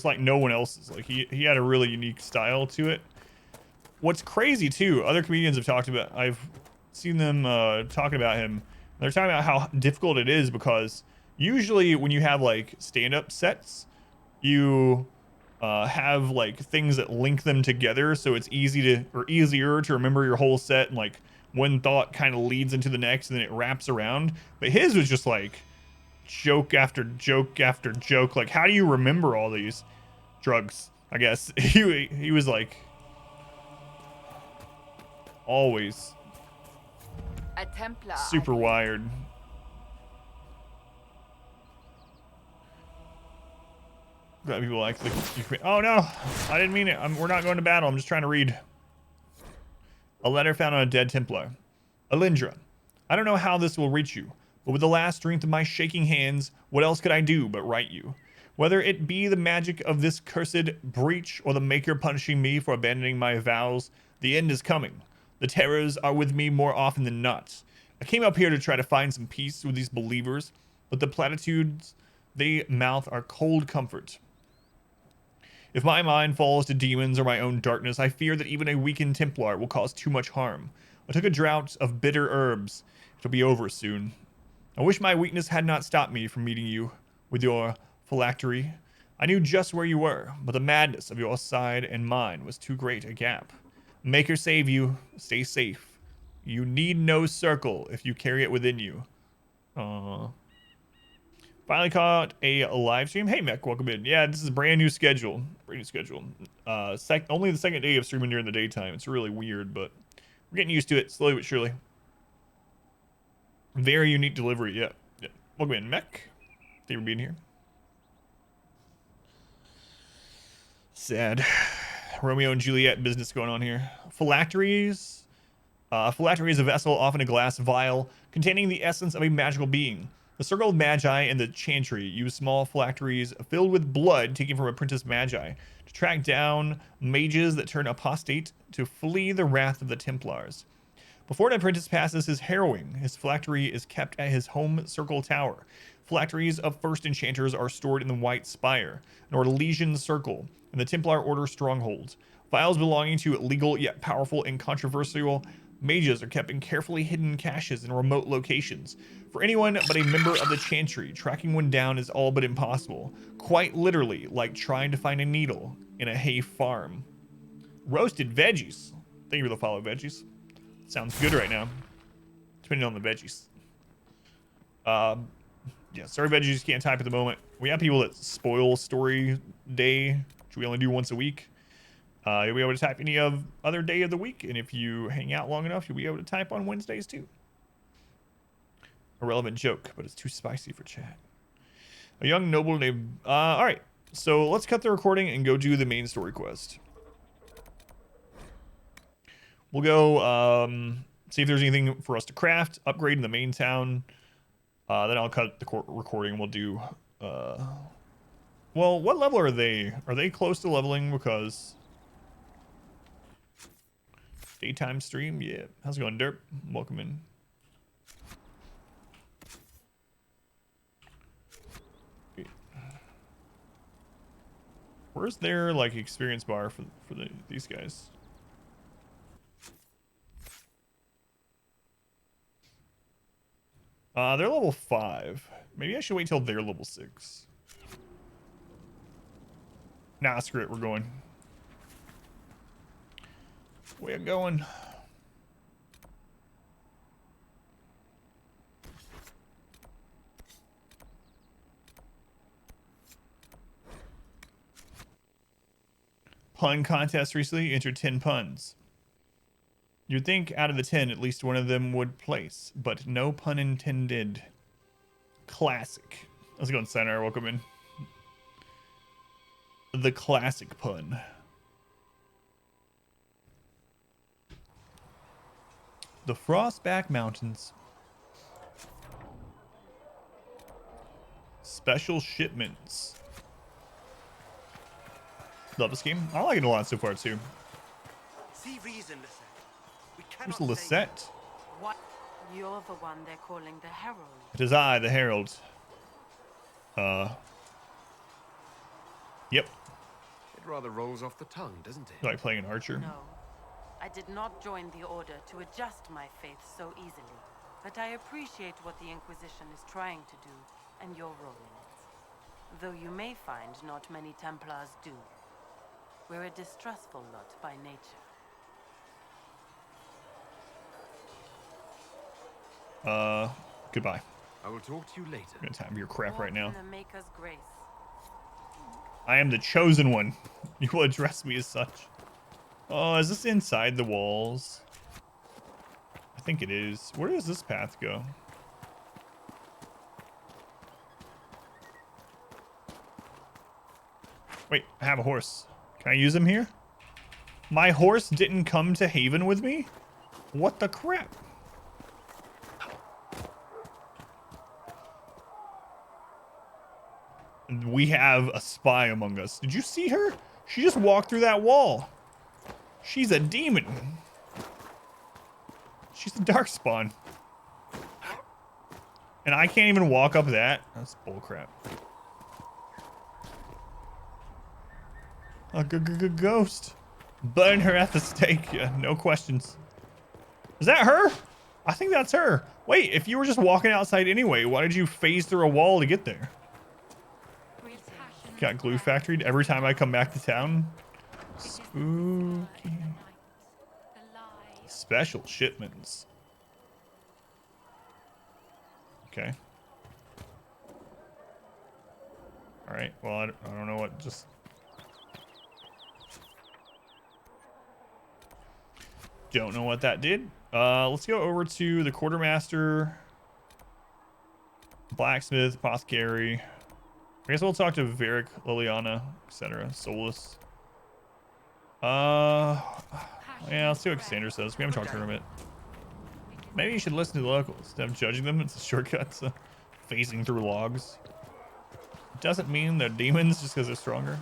like no one else's. Like he had a really unique style to it. What's crazy too, other comedians have talked about, I've seen them talking about him. They're talking about how difficult it is because Usually when you have like stand-up sets, you have like things that link them together, so it's easier to remember your whole set, and like one thought kind of leads into the next and then it wraps around. But his was just like joke after joke after joke. Like, how do you remember all these drugs? I guess he was like always A Templar. super wired. Glad people like the. Oh no, I didn't mean it. We're not going to battle. I'm just trying to read. A letter found on a dead Templar. Alindra, I don't know how this will reach you, but with the last strength of my shaking hands, what else could I do but write you? Whether it be the magic of this cursed breach or the Maker punishing me for abandoning my vows, the end is coming. The terrors are with me more often than not. I came up here to try to find some peace with these believers, but the platitudes they mouth are cold comfort. If my mind falls to demons or my own darkness, I fear that even a weakened Templar will cause too much harm. I took a draught of bitter herbs. It'll be over soon. I wish my weakness had not stopped me from meeting you with your phylactery. I knew just where you were, but the madness of your side and mine was too great a gap. Maker save you. Stay safe. You need no circle if you carry it within you. Finally caught a live stream. Hey, Mech, welcome in. Yeah, this is a brand new schedule. Only the second day of streaming during the daytime. It's really weird, but we're getting used to it slowly but surely. Very unique delivery. Yeah. Welcome in, Mech. Thank you for being here. Sad. Romeo and Juliet business going on here. Phylacteries. Phylactery is a vessel, often a glass vial, containing the essence of a magical being. The Circle of Magi and the Chantry use small phylacteries filled with blood taken from apprentice Magi to track down mages that turn apostate to flee the wrath of the Templars. Before an apprentice passes his harrowing, his phylactery is kept at his home circle tower. Phylacteries of first enchanters are stored in the White Spire, nor Elysian Circle, in the Templar Order strongholds. Vials belonging to legal yet powerful and controversial mages are kept in carefully hidden caches in remote locations. For anyone but a member of the Chantry, tracking one down is all but impossible. Quite literally, like trying to find a needle in a hay farm. Roasted veggies. Thank you for the follow, veggies. Sounds good right now. Depending on the veggies. Yeah, sorry veggies can't type at the moment. We have people that spoil story day, which we only do once a week. You'll be able to type any other day of the week, and if you hang out long enough, you'll be able to type on Wednesdays too. A relevant joke, but it's too spicy for chat. A young noble named... Alright, so let's cut the recording and go do the main story quest. We'll go see if there's anything for us to craft, upgrade in the main town. Then I'll cut the recording and we'll do... well, what level are they? Are they close to leveling? Because... daytime stream? Yeah. How's it going, Derp? Welcome in. Where's their like experience bar for these guys? They're level 5. Maybe I should wait till they're level 6. Nah, screw it. We're going. We're going. Pun contest recently, entered 10 puns. You'd think out of the 10, at least one of them would place, but no pun intended. Classic. Let's go in center. Welcome in. The classic pun. The Frostback Mountains. Special shipments. Love this game. I like it a lot so far too. See reason, Lisette. We Where's cannot Lisette? What? You're the one they're calling the Herald. It is I, the Herald. Yep. It rather rolls off the tongue, doesn't it? Like playing an archer. No. I did not join the Order to adjust my faith so easily. But I appreciate what the Inquisition is trying to do. and you're rolling it. Though you may find not many Templars do. We're a distrustful lot by nature. Goodbye. I will talk to you later. I'm gonna time your crap right now. In the Maker's grace. I am the chosen one. You will address me as such. Oh, is this inside the walls? I think it is. Where does this path go? Wait, I have a horse. Can I use him here? My horse didn't come to Haven with me? What the crap? We have a spy among us. Did you see her? She just walked through that wall. She's a demon. She's a darkspawn. And I can't even walk up that? That's bullcrap. A ghost. Burn her at the stake. Yeah, no questions. Is that her? I think that's her. Wait, if you were just walking outside anyway, why did you phase through a wall to get there? Got glue factory every time I come back to town. Spooky. Special shipments. Okay. All right. Well, I don't know what just. Don't know what that did. Let's go over to the quartermaster, blacksmith, apothecary. I guess we'll talk to Varric, Liliana, etc. Solus. Yeah, let's see what Cassandra says. We haven't talked to her in a bit. Maybe you should listen to the locals instead of judging them. It's a shortcut to phasing through logs. Doesn't mean they're demons just because they're stronger.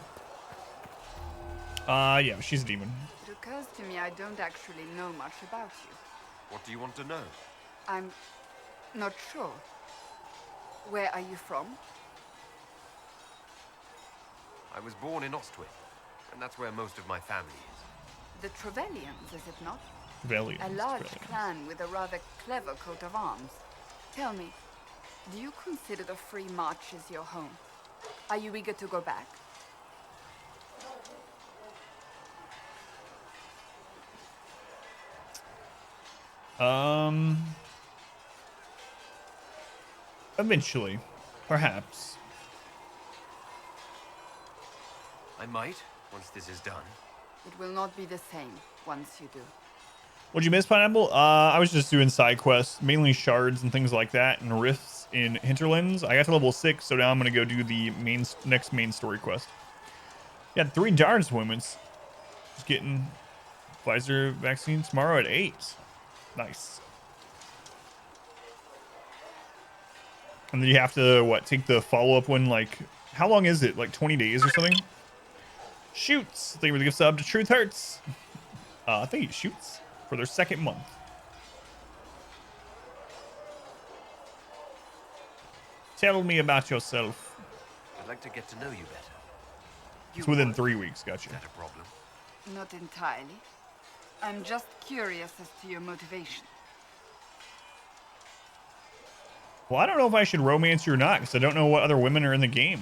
Yeah, she's a demon. It occurs to me I don't actually know much about you. What do you want to know? I'm not sure. Where are you from? I was born in Ostwick, and that's where most of my family is. The Trevellians, is it not? Trevellians. A large clan with a rather clever coat of arms. Tell me, do you consider the Free Marches your home? Are you eager to go back? Eventually, perhaps. I might, once this is done. It will not be the same once you do. What'd you miss, Pineapple? I was just doing side quests, mainly shards and things like that, and rifts in Hinterlands. I got to level 6, so now I'm gonna go do the next main story quest. Yeah, 3 Darts women's. Just getting Pfizer vaccine tomorrow at 8. Nice. And then you have to, what, take the follow-up one, like, how long is it? Like 20 days or something? Shoots. Thank you for the gift sub to Truth Hurts. I think it shoots for their 2nd month. Tell me about yourself. I'd like to get to know you better. It's within 3 weeks, gotcha. Is that a problem? Not entirely. I'm just curious as to your motivation. Well, I don't know if I should romance you or not, because I don't know what other women are in the game.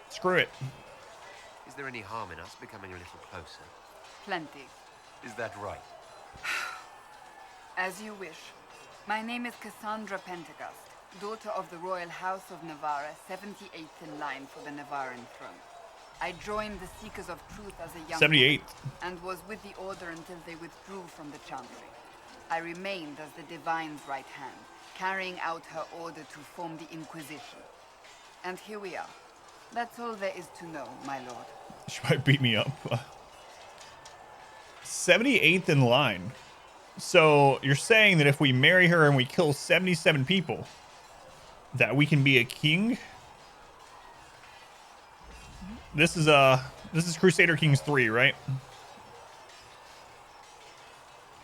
Screw it. Is there any harm in us becoming a little closer? Plenty. Is that right? As you wish. My name is Cassandra Pentagast, daughter of the Royal House of Navarra, 78th in line for the Navarran throne. I joined the Seekers of Truth as a young 78th. and was with the Order until they withdrew from the Chantry. I remained as the Divine's right hand, carrying out her order to form the Inquisition. And here we are. That's all there is to know, my lord. She might beat me up. 78th in line. So you're saying that if we marry her and we kill 77 people, that we can be a king? This is Crusader Kings 3, right?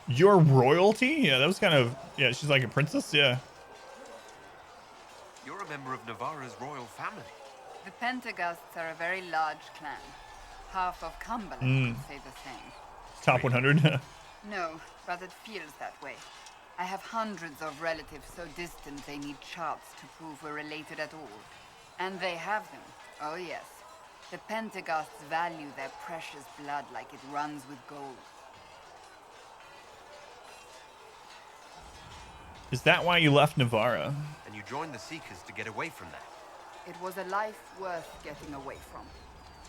Your royalty? Yeah, that was kind of, yeah, she's like a princess, yeah. You're a member of Navarra's royal family. The Pentagasts are a very large clan. Half of Cumberland would say the same. Top 100. No, but it feels that way. I have hundreds of relatives so distant they need charts to prove we're related at all. And they have them. Oh yes. The Pentaghasts value their precious blood like it runs with gold. Is that why you left Navarra? And you joined the Seekers to get away from that. It was a life worth getting away from.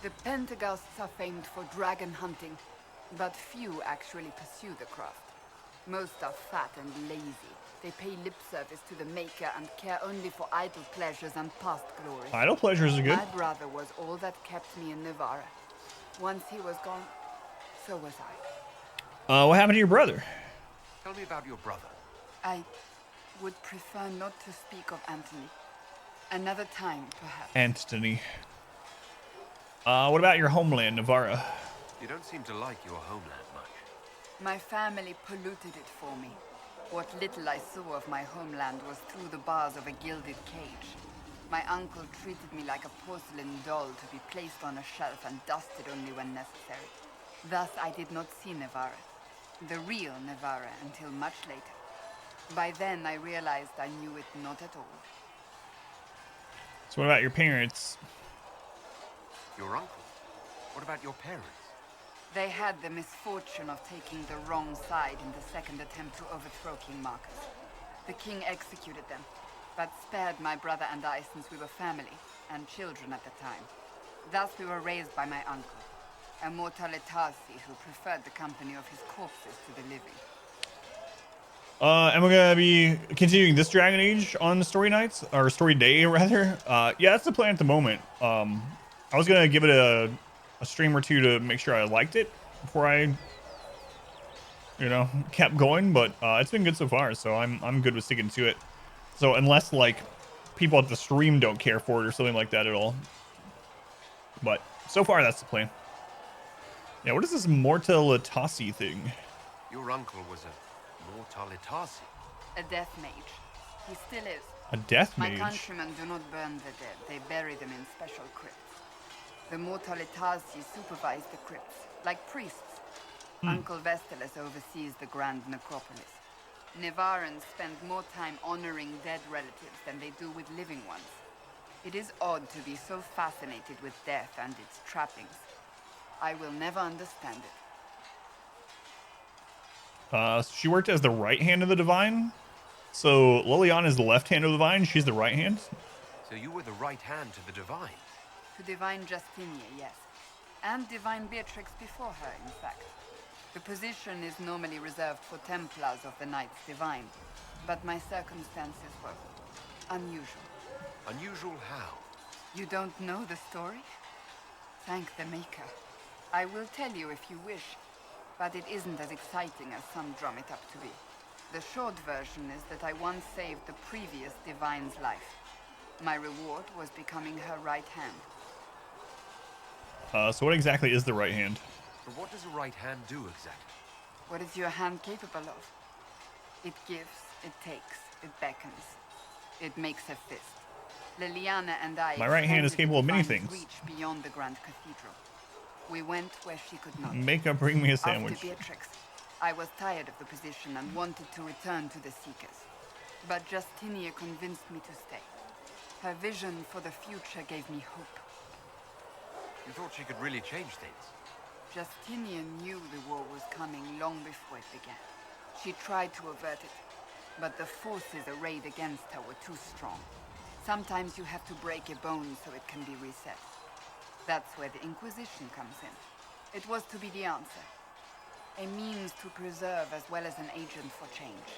The Pentaghasts are famed for dragon hunting, but few actually pursue the craft. Most are fat and lazy. They pay lip service to the Maker and care only for idle pleasures and past glory. Idle pleasures are good. My brother was all that kept me in Navarra. Once he was gone, so was I. What happened to your brother? Tell me about your brother. I would prefer not to speak of Anthony. Another time, perhaps. Anthony. What about your homeland, Navarra? You don't seem to like your homeland much. My family polluted it for me. What little I saw of my homeland was through the bars of a gilded cage. My uncle treated me like a porcelain doll to be placed on a shelf and dusted only when necessary. Thus, I did not see Navarra, the real Navarra, until much later. By then, I realized I knew it not at all. So what about your parents? Your uncle? What about your parents? They had the misfortune of taking the wrong side in the second attempt to overthrow King Marcus. The king executed them, but spared my brother and I since we were family, and children at the time. Thus we were raised by my uncle, a Mortale Tarsi who preferred the company of his corpses to the living. And we're gonna be continuing this Dragon Age on the story nights, or story day rather. Yeah, that's the plan at the moment. I was gonna give it a stream or two to make sure I liked it before I, kept going, but it's been good so far, so I'm good with sticking to it. So unless like people at the stream don't care for it or something like that at all, but so far that's the plan. Yeah, what is this Mortale Tarsi thing? Your uncle was a Mortale Tarsi. A death mage. He still is. A death mage? My countrymen do not burn the dead. They bury them in special crypts. The Mortale Tarsi supervise the crypts, like priests. Uncle Vestalis oversees the grand necropolis. Navarrans spend more time honoring dead relatives than they do with living ones. It is odd to be so fascinated with death and its trappings. I will never understand it. She worked as the right hand of the Divine. So Liliana is the left hand of the Divine. She's the right hand. So you were the right hand to the Divine. To Divine Justinia, yes. And Divine Beatrix before her, in fact. The position is normally reserved for Templars of the Knights Divine, but my circumstances were unusual. Unusual how? You don't know the story? Thank the Maker. I will tell you if you wish, but it isn't as exciting as some drum it up to be. The short version is that I once saved the previous Divine's life. My reward was becoming her right hand. So what exactly is the right hand? So what does a right hand do exactly? What is your hand capable of? It gives, it takes, it beckons. It makes a fist. Liliana and I... My right hand is capable of many Divine's things. Reach beyond the Grand Cathedral. We went where she could not. Makeup, bring me a sandwich. After Beatrix, I was tired of the position and wanted to return to the Seekers. But Justinia convinced me to stay. Her vision for the future gave me hope. You thought she could really change things? Justinia knew the war was coming long before it began. She tried to avert it, but the forces arrayed against her were too strong. Sometimes you have to break a bone so it can be reset. That's where the Inquisition comes in. It was to be the answer. A means to preserve as well as an agent for change.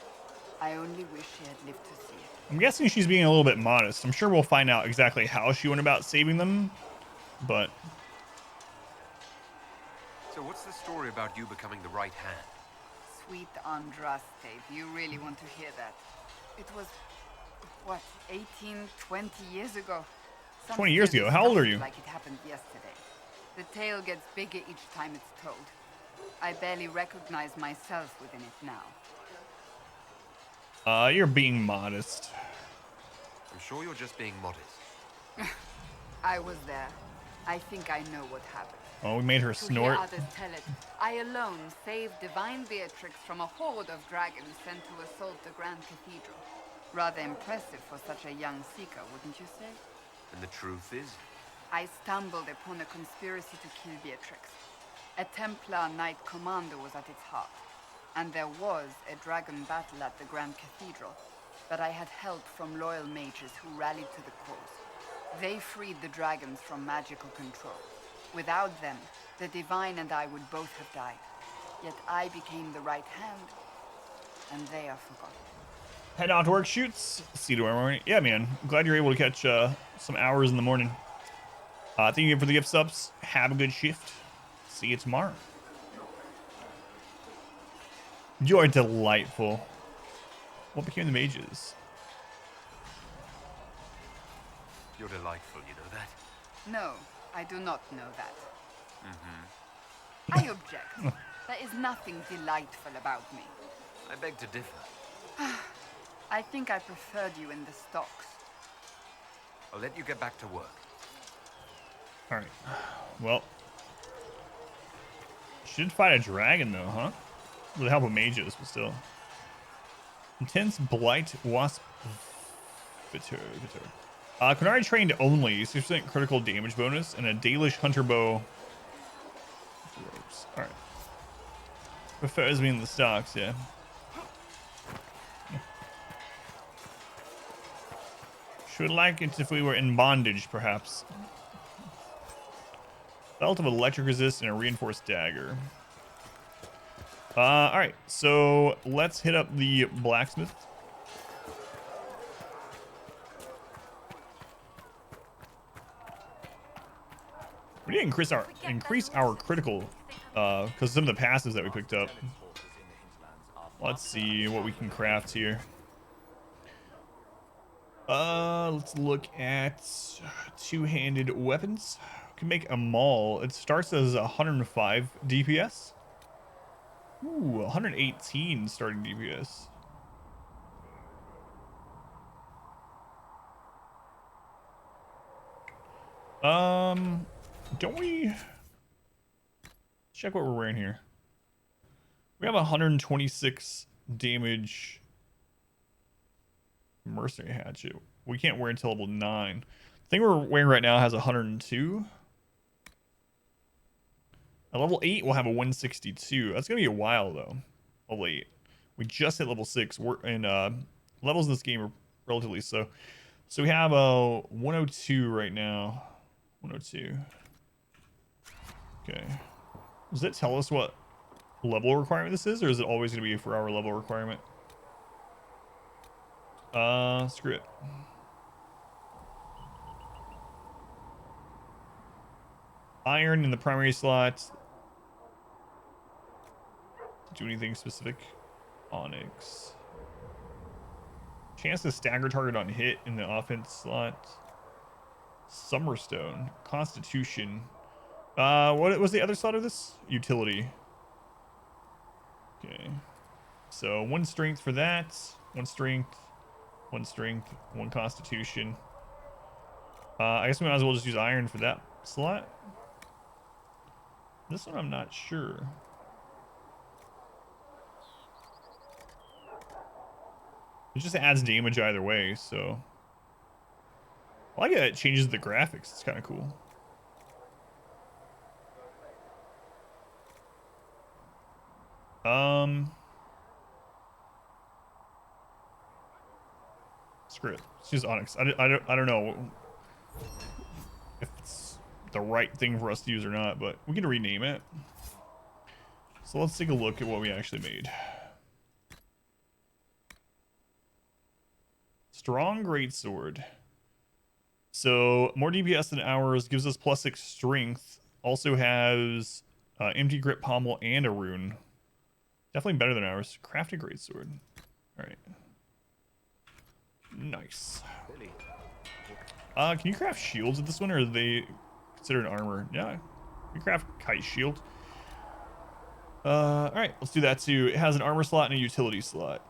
I only wish she had lived to see it. I'm guessing she's being a little bit modest. I'm sure we'll find out exactly how she went about saving them, but... So what's the story about you becoming the right hand? Sweet Andraste, do you really want to hear that? It was, what, 18, 20 years ago? 20 years ago? How old are you? Like it happened yesterday. The tale gets bigger each time it's told. I barely recognize myself within it now. You're being modest. I'm sure you're just being modest. I was there. I think I know what happened. Oh, we made her To hear snort. others tell it, I alone saved Divine Beatrix from a horde of dragons sent to assault the Grand Cathedral. Rather impressive for such a young seeker, wouldn't you say? And the truth is? I stumbled upon a conspiracy to kill Beatrix. A Templar Knight Commander was at its heart, and there was a dragon battle at the Grand Cathedral, but I had help from loyal mages who rallied to the cause. They freed the dragons from magical control. Without them, the Divine and I would both have died. Yet I became the right hand, and they are forgotten. Head out to work, shoots. See you tomorrow morning. Yeah, man. Glad you're able to catch some hours in the morning. Thank you for the gift subs. Have a good shift. See you tomorrow. You're delightful. What became the mages? You're delightful, you know that? No, I do not know that. Mm-hmm. I object. There is nothing delightful about me. I beg to differ. I think I preferred you in the stocks. I'll let you get back to work. All right. Well, should fight a dragon though, huh? With the help of mages, but still. Intense blight wasp. Bitter. Kunari trained only 6% critical damage bonus and a Dalish hunter bow. All right. Prefers me in the stocks, yeah. Should like it if we were in bondage, perhaps. Belt of electric resist and a reinforced dagger. All right, so let's hit up the blacksmith. We need to increase our critical, because some of the passives that we picked up. Let's see what we can craft here. Let's look at two-handed weapons. We can make a maul. It starts as 105 DPS. Ooh, 118 starting DPS. Don't we check what we're wearing here? We have 126 damage mercenary hatchet. We can't wear until level 9. The thing we're wearing right now has 102. At level 8, we'll have a 162. That's gonna be a while though. Level 8. We just hit level 6. We're in levels in this game are relatively slow. So we have a 102 right now. 102. Okay. Does it tell us what level requirement this is, or is it always going to be for our level requirement? Screw it. Iron in the primary slot. Do anything specific? Onyx. Chance to stagger target on hit in the offense slot. Summerstone. Constitution. What was the other slot of this? Utility. Okay. So 1 strength for that. 1 strength. 1 strength. 1 constitution. I guess we might as well just use iron for that slot. This one I'm not sure. It just adds damage either way, so. I like it. It changes the graphics. It's kind of cool. Screw it. Let's use Onyx. I don't know if it's the right thing for us to use or not, but we can rename it. So let's take a look at what we actually made. Strong Greatsword. So more DPS than ours, gives us +6 strength. Also has empty grip pommel and a rune. Definitely better than ours. Crafted Greatsword. All right. Nice. Can you craft shields with this one, or are they considered armor? Yeah, you craft kite shield. All right, let's do that too. It has an armor slot and a utility slot.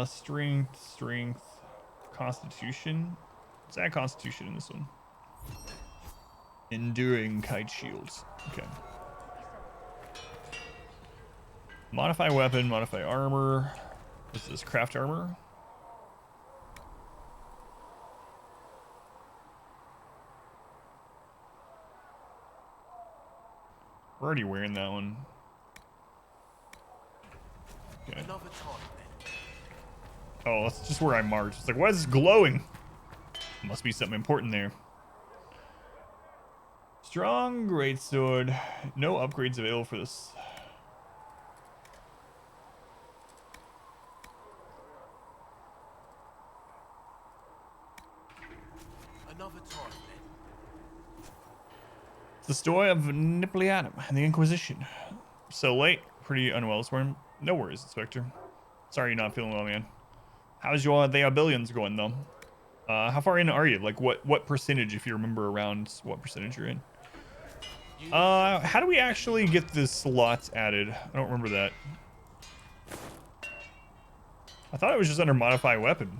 Strength, constitution. Let's add constitution in this one. Enduring kite shields. Okay. Modify weapon, modify armor. What's this? Craft armor. We're already wearing that one. Okay. Oh, that's just where I marched. It's like, why is this glowing? Must be something important there. Strong greatsword. No upgrades available for this. Another time, It's the story of Napoleon and the Inquisition. So late, pretty unwell this morning. No worries, Inspector. Sorry you're not feeling well, man. How's your billions going though? How far in are you? Like what percentage, if you remember around what percentage you're in? How do we actually get the slots added? I don't remember that. I thought it was just under modify weapon.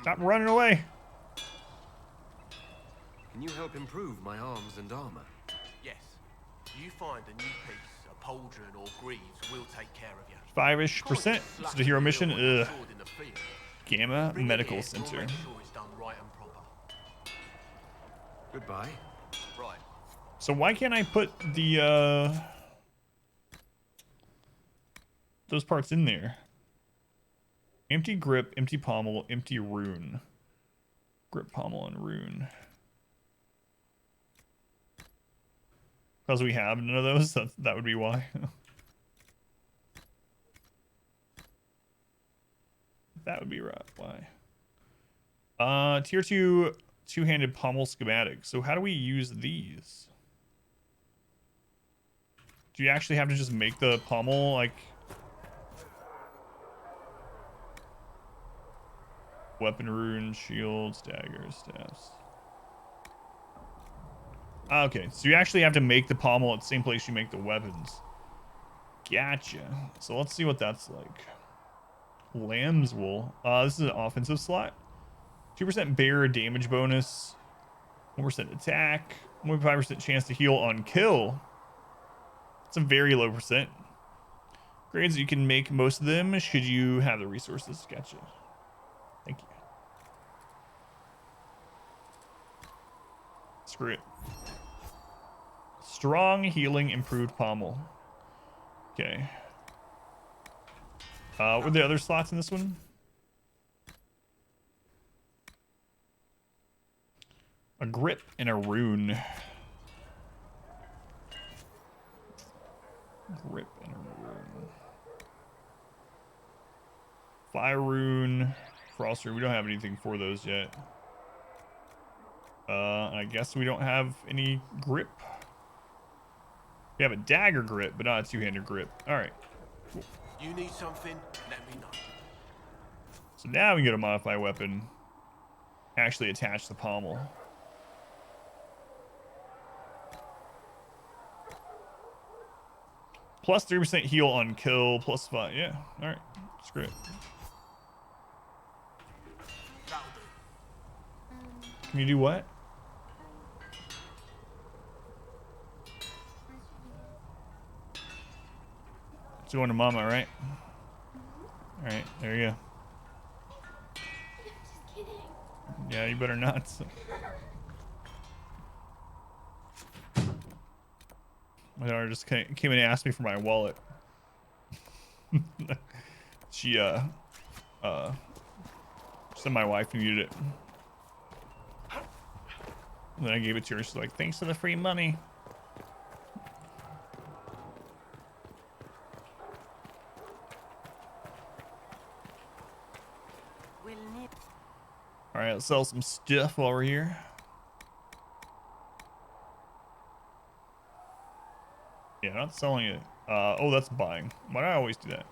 Stop running away. Can you help improve my arms and armor? Yes. You find a new piece, a pauldron or greaves, we'll take care of you. 5-ish%. It's the hero mission. Ugh. Gamma Medical Center. Goodbye. Right. So why can't I put the those parts in there? Empty grip, empty pommel, empty rune. Grip, pommel, and rune. Because we have none of those, that would be why. That would be right. Why? Tier 2 two-handed pommel schematic. So how do we use these? Do you actually have to just make the pommel like weapon rune, shields, daggers, staffs? Okay, so you actually have to make the pommel at the same place you make the weapons. Gotcha. So let's see what that's like. Lamb's wool. This is an offensive slot. 2% bearer damage bonus. 1% attack. 1.5% chance to heal on kill. It's a very low percent. Grades, you can make most of them should you have the resources. Gotcha. Thank you. Screw it. Strong healing improved pommel. Okay. What were the other slots in this one? A grip and a rune. Grip and a rune. Fire rune. Frost rune. We don't have anything for those yet. I guess we don't have any grip. We have a dagger grip, but not a two-handed grip. All right. Cool. You need something? Let me know. So now we can go to modify weapon. Actually attach the pommel. Plus 3% heal on kill, plus 5. Yeah, all right. Screw it. Can you do what? It's going to mama, right? All right, there you go. Just kidding. Yeah, you better not. My daughter just came in and asked me for my wallet. She said my wife needed it. And then I gave it to her. She's like, thanks for the free money. All right, let's sell some stuff while we're here. Yeah, not selling it. Oh, that's buying. Why do I always do that?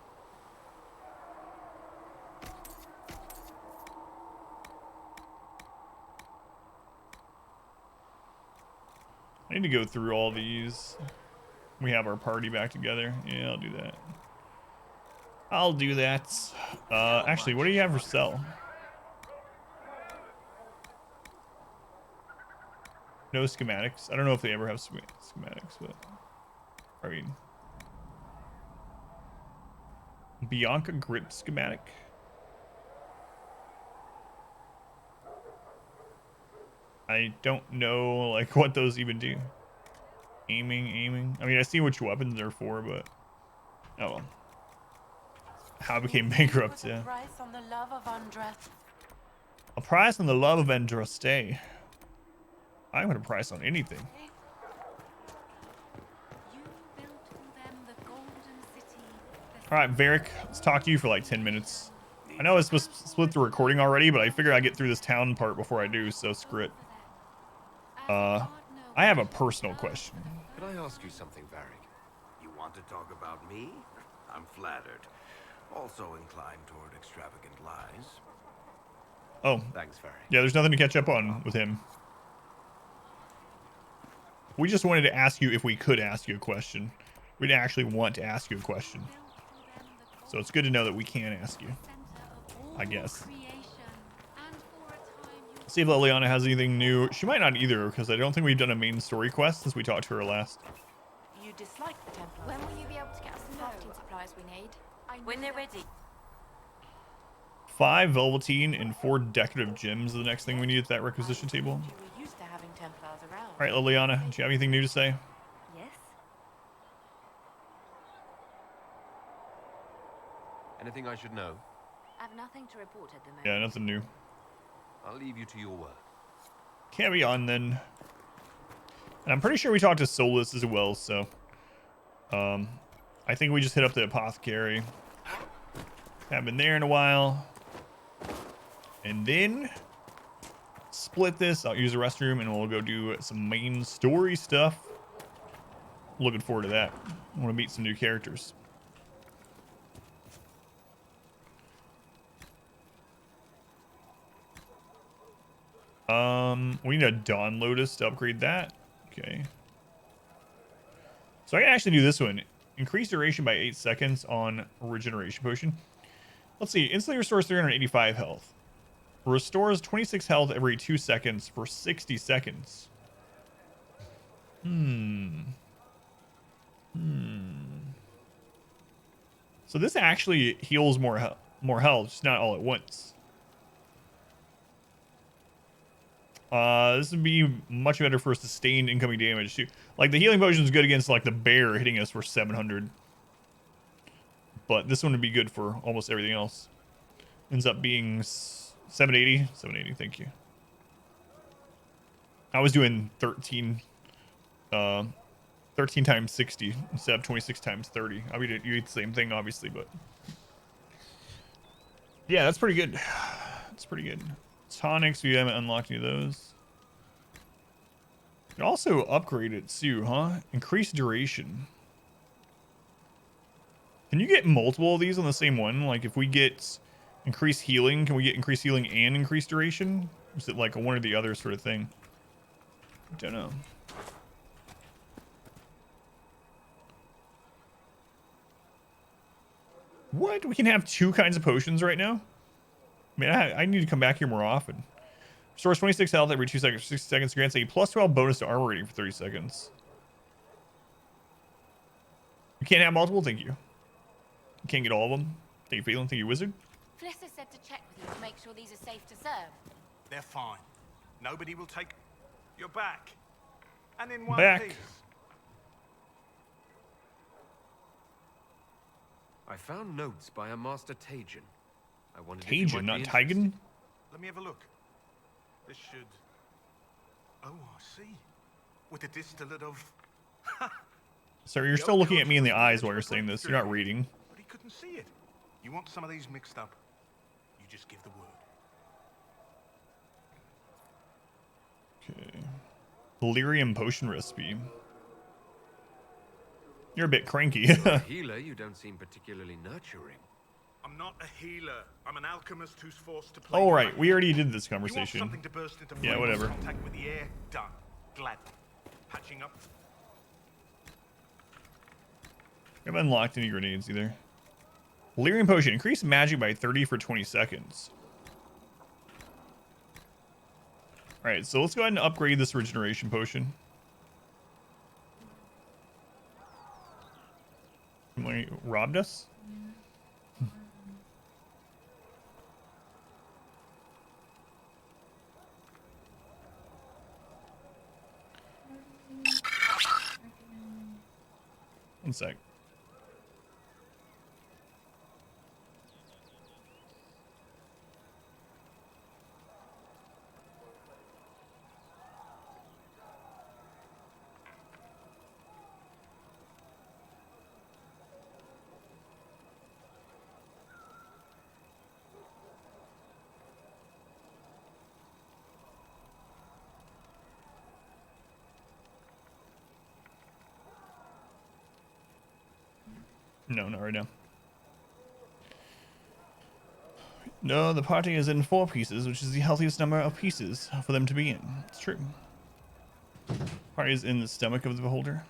I need to go through all these. We have our party back together. Yeah, I'll do that. I'll do that. Actually, what do you have for sale? No schematics. I don't know if they ever have schematics, but I mean, Bianca grip schematic. I don't know like what those even do. Aiming. I mean, I see which weapons they're for, but oh well. How I became bankrupt, yeah. Price on the love of Andres. A price on the love of Andraste. I'm gonna price on anything. All right, Varric, let's talk to you for like 10 minutes. I know I was supposed to split the recording already, but I figure I get through this town part before I do, so screw it. I have a personal question. Can I ask you something, Varric? You want to talk about me? I'm flattered. Also inclined toward extravagant lies. Oh, thanks, Varric. Yeah, there's nothing to catch up on with him. We just wanted to ask you if we could ask you a question. We didn't actually want to ask you a question. So it's good to know that we can ask you, I guess. See if Liliana has anything new. She might not either, because I don't think we've done a main story quest since we talked to her last. You dislike the Templars? When will you be able to get us the crafting supplies we need? When they're ready. 5 Velveteen and 4 Decorative Gems are the next thing we need at that requisition table. We're used to having Templars around. All right, Liliana, do you have anything new to say? Yes. Anything I should know? I have nothing to report at the moment. Yeah, nothing new. I'll leave you to your work. Carry on then. And I'm pretty sure we talked to Solus as well, so I think we just hit up the apothecary. Haven't been there in a while. And then split this. I'll use the restroom and we'll go do some main story stuff. Looking forward to that. I want to meet some new characters. We need a Dawn Lotus to upgrade that. Okay. So I can actually do this one. Increase duration by 8 seconds on Regeneration Potion. Let's see. Instantly restores 385 health. Restores 26 health every 2 seconds for 60 seconds. So this actually heals more health, just not all at once. This would be much better for sustained incoming damage too. Like the healing potion is good against like the bear hitting us for 700, but this one would be good for almost everything else. Ends up being 780. 780. Thank you. I was doing 13 times 60 instead of 26 times 30. I mean, you eat the same thing, obviously, but yeah, that's pretty good. That's pretty good. Tonics, we haven't unlocked any of those. You can also upgrade it too, huh? Increased duration. Can you get multiple of these on the same one? Like if we get increased healing, can we get increased healing and increased duration? Or is it like a one or the other sort of thing? I don't know. What? We can have 2 kinds of potions right now? I mean, I need to come back here more often. Restores 26 health every 2 seconds. 60 seconds grants a plus 12 bonus to armor rating for 30 seconds. You can't have multiple? Thank you. You can't get all of them? Thank you, Phelan. Thank you, Wizard. Fliss said to check with you to make sure these are safe to serve. They're fine. Nobody will take... You're back. And in one Back. piece. I found notes by a Master Tajan. I wondered if you Tajan, might not be Tigan? Let me have a look. This should... Oh, I see. With a distillate of... Sir, you're still looking at me in the eyes while you're saying this. You're not reading. But he couldn't see it. You want some of these mixed up? You just give the word. Okay. Delirium potion recipe. You're a bit cranky. For a healer, you don't seem particularly nurturing. I'm not a healer. I'm an alchemist who's forced to play. Oh, right. We already did this You want conversation. something to burst into Yeah, flames, whatever. Contact with the air. Done. Gladly. Patching up. I haven't unlocked any grenades either. Lyrium Potion. Increase magic by 30 for 20 seconds. Alright, so let's go ahead and upgrade this Regeneration Potion. Somebody robbed us? One sec. No, not right now. No, the party is in 4 pieces, which is the healthiest number of pieces for them to be in. It's true. Party is in the stomach of the beholder.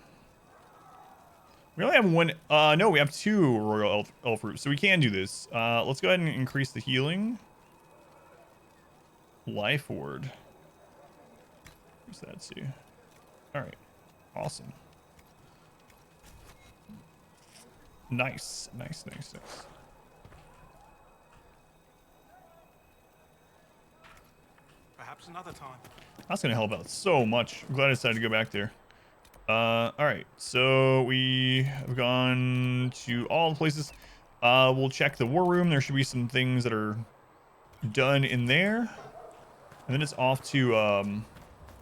We only have one. No, we have 2 royal elf roots, so we can do this. Let's go ahead and increase the healing. Life ward. What's that to? All right, awesome. Nice, nice, nice, nice. Perhaps another time. That's gonna help out so much. I'm glad I decided to go back there. All right, so we have gone to all the places. We'll check the war room. There should be some things that are done in there, and then it's off to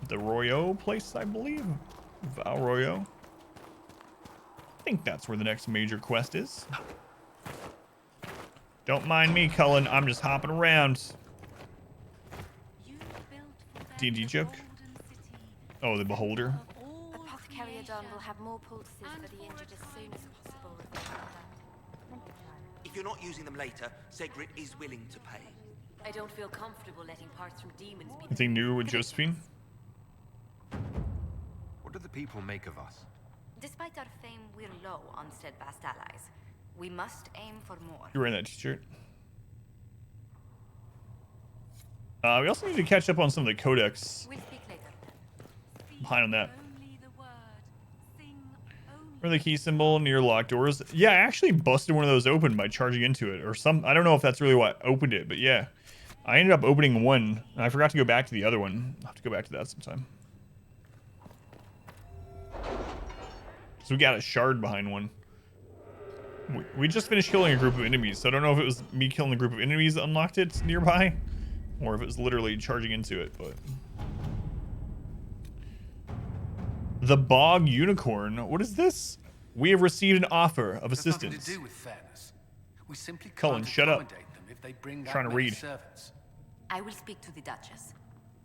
the Royo place, I believe. Val Royo. I think that's where the next major quest is. Don't mind me, Cullen. I'm just hopping around. D&D joke. Oh, the beholder. Apothecary Adon will have more poultices for the injured as soon as possible. If you're not using them later, Zegrit is willing to pay. I don't feel comfortable letting parts from demons be. Anything new with Josephine? What do the people make of us? Despite our fame, we're low on steadfast allies. We must aim for more. You're wearing that t-shirt. We also need to catch up on some of the codex. We'll speak later. Behind on that. Or the key symbol near locked doors. Yeah, I actually busted one of those open by charging into it, or some. I don't know if that's really what opened it, but yeah, I ended up opening one, and I forgot to go back to the other one. I'll have to go back to that sometime. So we got a shard behind one. We just finished killing a group of enemies, so I don't know if it was me killing the group of enemies that unlocked it nearby, or if it was literally charging into it, but... The Bog Unicorn. What is this? We have received an offer of assistance. Nothing to do with fairness. We simply Cullen, can't shut up. accommodate them if they bring that Trying to many read. servants. I will speak to the Duchess.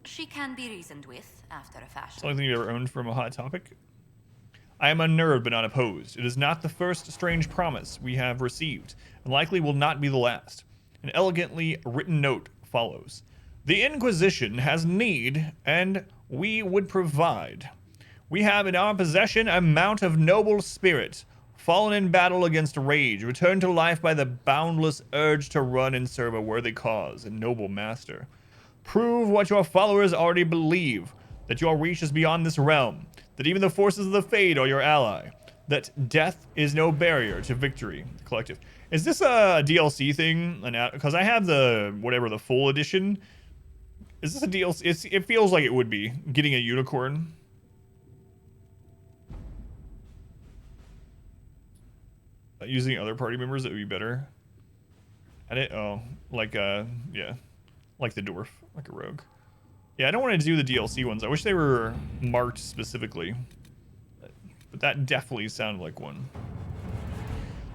She can be reasoned with after a fashion. It's the only thing you ever owned from a hot topic. I am unnerved but not opposed. It is not the first strange promise we have received, and likely will not be the last. An elegantly written note follows. The Inquisition has need, and we would provide. We have in our possession a mount of noble spirit, fallen in battle against rage, returned to life by the boundless urge to run and serve a worthy cause and noble master. Prove what your followers already believe, that your reach is beyond this realm, that even the forces of the Fade are your ally, that death is no barrier to victory. Collective. Is this a DLC thing? Because I have the, whatever, the full edition. Is this a DLC? It feels like it would be, getting a unicorn. Using other party members, that would be better at it. Oh, like yeah, like the dwarf, like a rogue. Yeah, I don't want to do the DLC ones. I wish they were marked specifically, but that definitely sounded like one.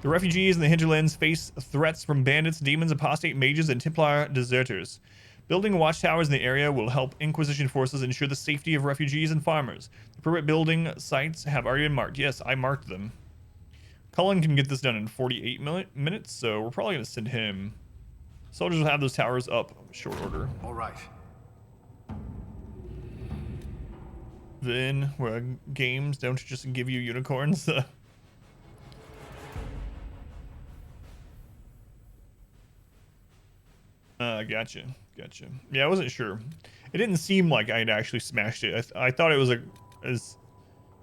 The refugees in the hinterlands face threats from bandits, demons, apostate mages, and Templar deserters. Building watchtowers in the area will help Inquisition forces ensure the safety of refugees and farmers. The appropriate building sites have already been marked. Yes, I marked them. Cullen can get this done in 48 minutes, so we're probably going to send him. Soldiers will have those towers up in short order. All right. Then, where games don't just give you unicorns. Gotcha. Yeah, I wasn't sure. It didn't seem like I'd actually smashed it. I thought it was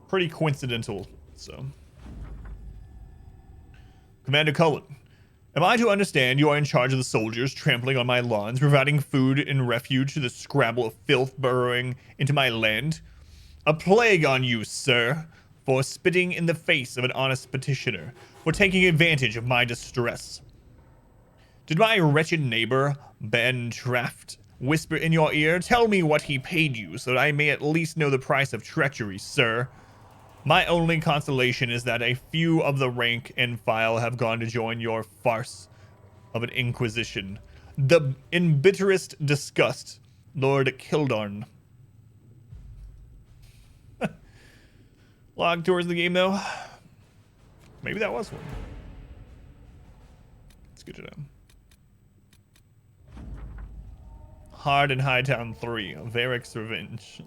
pretty coincidental. So, Commander Cullen, am I to understand you are in charge of the soldiers trampling on my lawns, providing food and refuge to the scrabble of filth burrowing into my land? A plague on you, sir, for spitting in the face of an honest petitioner, for taking advantage of my distress. Did my wretched neighbor, Ben Traft, whisper in your ear? Tell me what he paid you, so that I may at least know the price of treachery, sir. My only consolation is that a few of the rank and file have gone to join your farce of an inquisition. In bitterest disgust, Lord Kildorn. Log towards the game, though. Maybe that was one. It's good to know. Hard in Hightown 3, Varric's Revenge.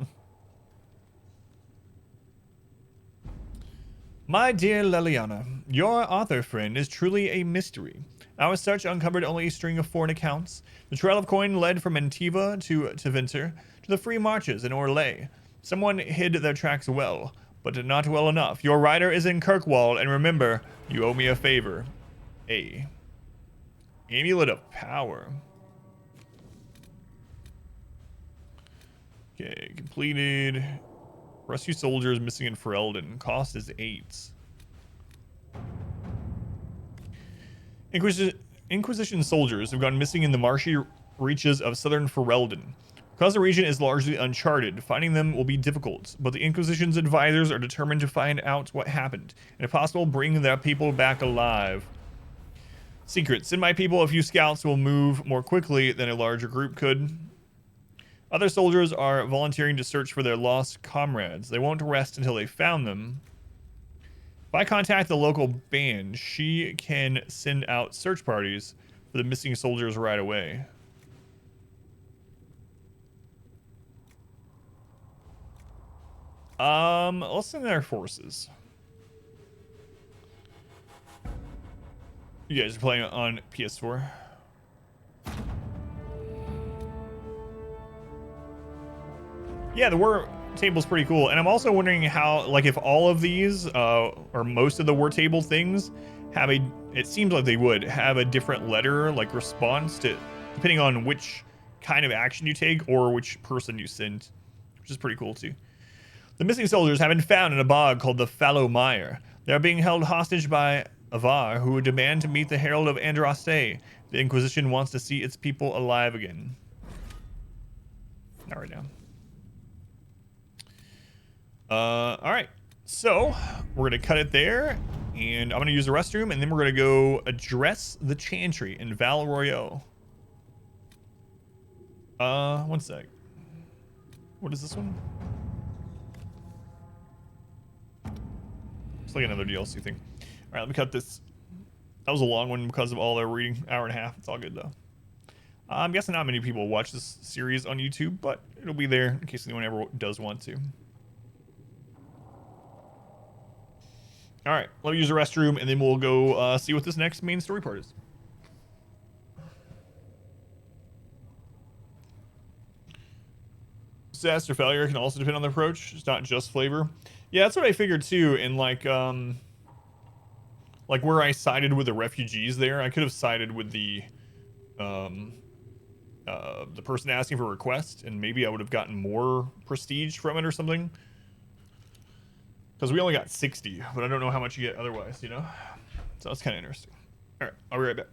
My dear Leliana, your author friend is truly a mystery. Our search uncovered only a string of foreign accounts. The trail of coin led from Antiva to Tevinter to the Free Marches in Orlais. Someone hid their tracks well, but not well enough. Your rider is in Kirkwall, and remember, you owe me a favor. Amulet of Power. Okay, completed. Rescue soldiers missing in Ferelden. Cost is 8. Inquisition soldiers have gone missing in the marshy reaches of southern Ferelden. Because the region is largely uncharted, finding them will be difficult, but the Inquisition's advisors are determined to find out what happened, and if possible, bring their people back alive. Secret. Send my people a few scouts will move more quickly than a larger group could. Other soldiers are volunteering to search for their lost comrades. They won't rest until they found them. If I contact the local band, she can send out search parties for the missing soldiers right away. Let's send their forces. You guys are playing on PS4. Yeah, the war table's pretty cool. And I'm also wondering how, like, if all of these, or most of the war table things have a, it seems like they would have a different letter, like, response to, depending on which kind of action you take or which person you send, which is pretty cool too. The missing soldiers have been found in a bog called the Fallow Mire. They are being held hostage by Avar, who would demand to meet the Herald of Andraste. The Inquisition wants to see its people alive again. Not right now. Alright, so we're gonna cut it there, and I'm gonna use the restroom, and then we're gonna go address the Chantry in Val Royeaux. One sec. What is this one? It's like another DLC thing. Alright, let me cut this. That was a long one because of all their reading. Hour and a half. It's all good though. I'm guessing not many people watch this series on YouTube, but it'll be there in case anyone ever does want to. All right, let me use the restroom, and then we'll go see what this next main story part is. Success or failure can also depend on the approach. It's not just flavor. Yeah, that's what I figured too. And like where I sided with the refugees there, I could have sided with the person asking for a request, and maybe I would have gotten more prestige from it or something. Because we only got 60, but I don't know how much you get otherwise, you know? So that's kind of interesting. All right, I'll be right back.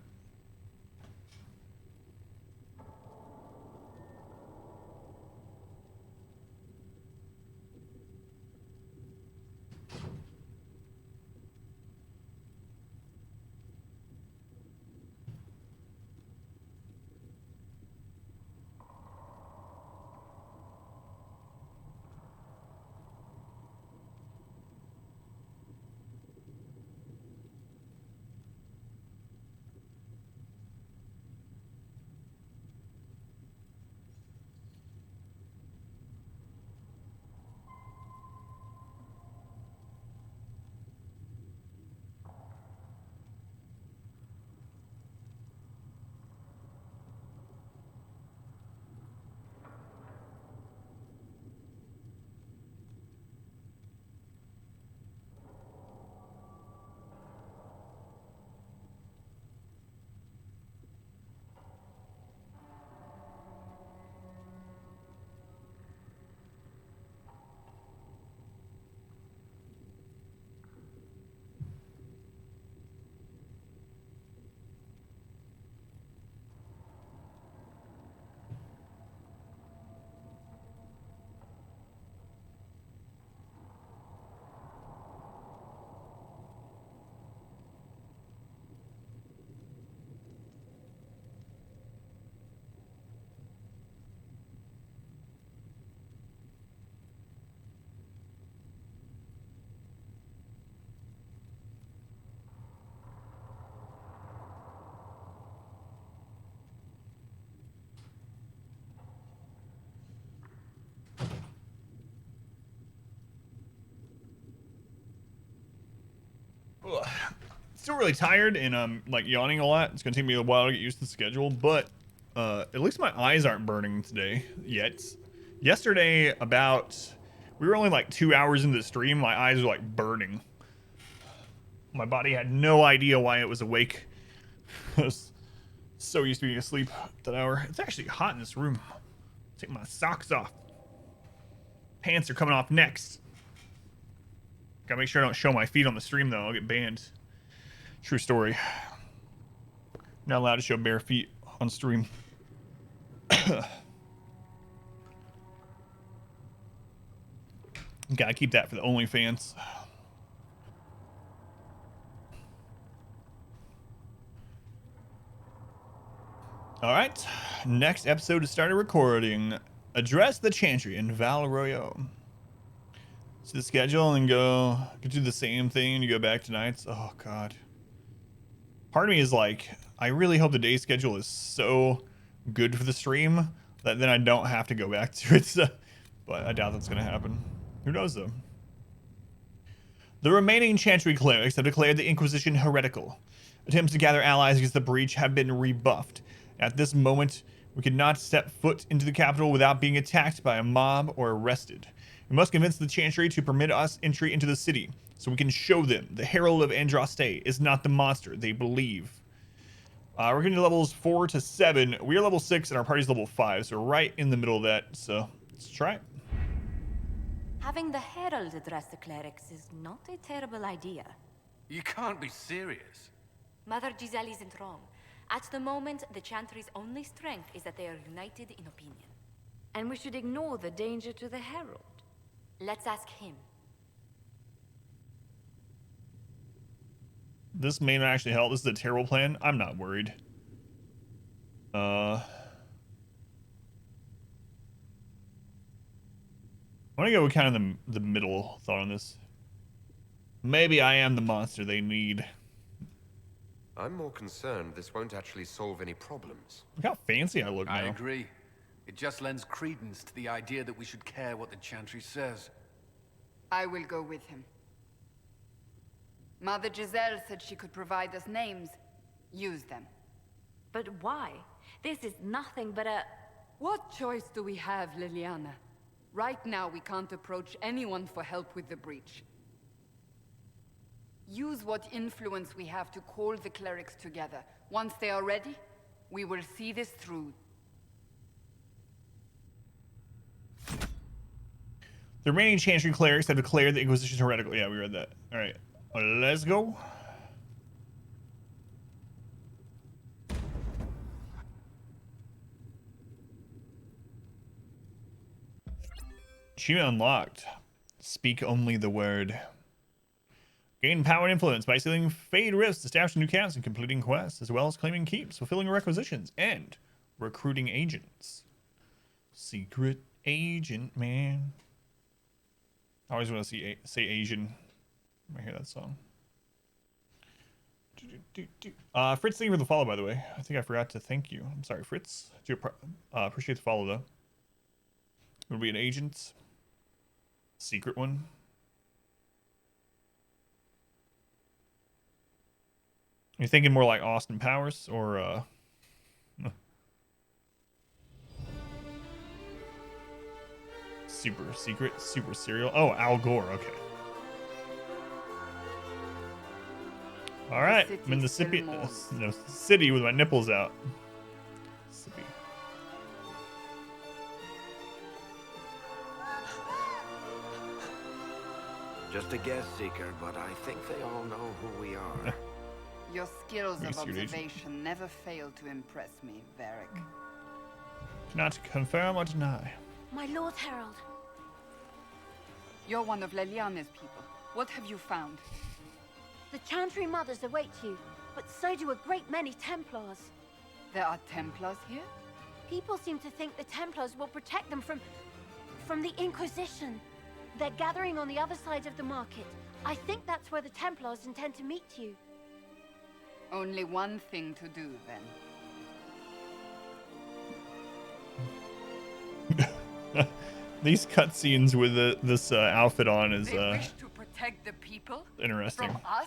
still really tired and I'm like yawning a lot. It's gonna take me a while to get used to the schedule, but at least my eyes aren't burning today yet. Yesterday, we were only like 2 hours into the stream. My eyes were like burning. My body had no idea why it was awake. I was so used to being asleep that hour. It's actually hot in this room. Take my socks off. Pants are coming off next. Gotta make sure I don't show my feet on the stream though. I'll get banned. True story. Not allowed to show bare feet on stream. Gotta keep that for the OnlyFans. Alright. Next episode has started recording. Address the Chantry in Val Royeaux. See the schedule and go do the same thing and you go back to nights. Oh god. Part of me is like, I really hope the day schedule is so good for the stream that then I don't have to go back to it. But I doubt that's gonna happen. Who knows though? The remaining Chantry clerics have declared the Inquisition heretical. Attempts to gather allies against the breach have been rebuffed. At this moment, we cannot step foot into the capital without being attacked by a mob or arrested. We must convince the Chantry to permit us entry into the city, so we can show them the Herald of Andraste is not the monster they believe. We're getting to levels 4 to 7. We are level 6 and our party's level 5, so we're right in the middle of that. So let's try it. Having the Herald address the clerics is not a terrible idea. You can't be serious. Mother Giselle isn't wrong. At the moment, the Chantry's only strength is that they are united in opinion. And we should ignore the danger to the Herald. Let's ask him. This may not actually help. This is a terrible plan. I'm not worried. I'm gonna go with kind of the middle thought on this. Maybe I am the monster they need. I'm more concerned this won't actually solve any problems. Look how fancy I look now. I agree. It just lends credence to the idea that we should care what the Chantry says. I will go with him. Mother Giselle said she could provide us names. Use them. But why? This is nothing but a... What choice do we have, Leliana? Right now, we can't approach anyone for help with the breach. Use what influence we have to call the clerics together. Once they are ready, we will see this through. The remaining Chantry clerics have declared the Inquisition heretical. Yeah, we read that. All right, let's go. Achievement unlocked. Speak only the word. Gain power and influence by sealing Fade Rifts, establishing new camps, and completing quests, as well as claiming keeps, fulfilling requisitions, and recruiting agents. Secret agent, man. I always want to say Asian when I hear that song. Fritz, thank you for the follow, by the way. I think I forgot to thank you. I'm sorry, Fritz. Do appreciate the follow, though. Would be an agent. Secret one. You're thinking more like Austin Powers or super secret, super serial. Oh, Al Gore. Okay. All right, I'm in the city with my nipples out. Sippy. Just a guess, Seeker, but I think they all know who we are. Your skills of Secret agent. observation never fail to impress me, Varric. Not confirm or deny. My Lord Herald. You're one of Leliana's people. What have you found? The Chantry mothers await you, but so do a great many Templars. There are Templars here? People seem to think the Templars will protect them from the Inquisition. They're gathering on the other side of the market. I think that's where the Templars intend to meet you. Only one thing to do, then. These cutscenes with this outfit on is they wish to protect the people interesting. From us?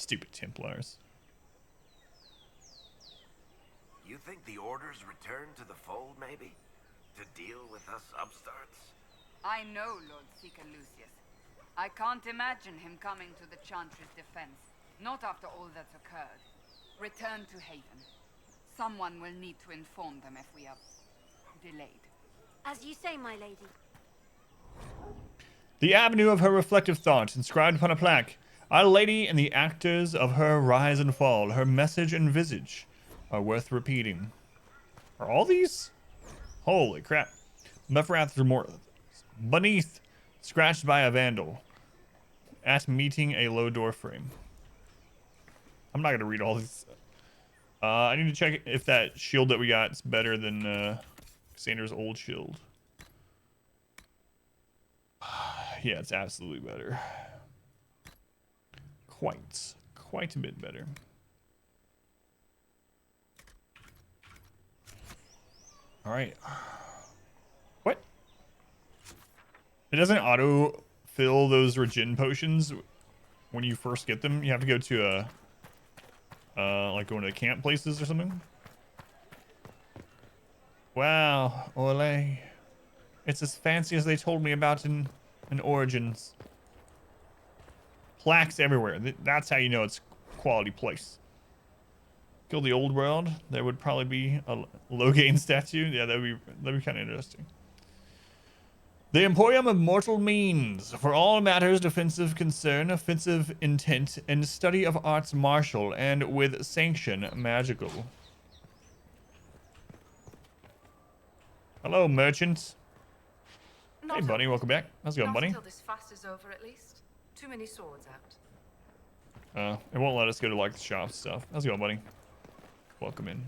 Stupid Templars. You think the Order's returned to the fold, maybe? To deal with us upstarts? I know Lord Seeker Lucius. I can't imagine him coming to the Chantry's defense. Not after all that's occurred. Return to Haven. Someone will need to inform them if we are delayed. As you say, my lady. The avenue of her reflective thought, inscribed upon a plaque. Our lady and the actors of her rise and fall, her message and visage, are worth repeating. Are all these? Holy crap. Mephrath's remorse. Beneath, scratched by a vandal. At meeting a low door frame. I'm not going to read all these. I need to check if that shield that we got is better than Cassandra's old shield. Yeah, it's absolutely better. Quite a bit better. All right. What? It doesn't auto fill those regen potions when you first get them. You have to go to like going to the camp places or something. Wow, Orlais. It's as fancy as they told me about in Origins. Plaques everywhere. That's how you know it's a quality place. Kill the old world. There would probably be a Loghain statue. Yeah, that'd be kind of interesting. The Emporium of Mortal Means. For all matters defensive concern, offensive intent, and study of arts martial, and with sanction magical. It merchant. Hey, Bunny, welcome back. How's it going, Bunny? Until this fast is over, at least. Too many swords out. It won't let us go to like the shop stuff. How's it going, Bunny? Welcome in.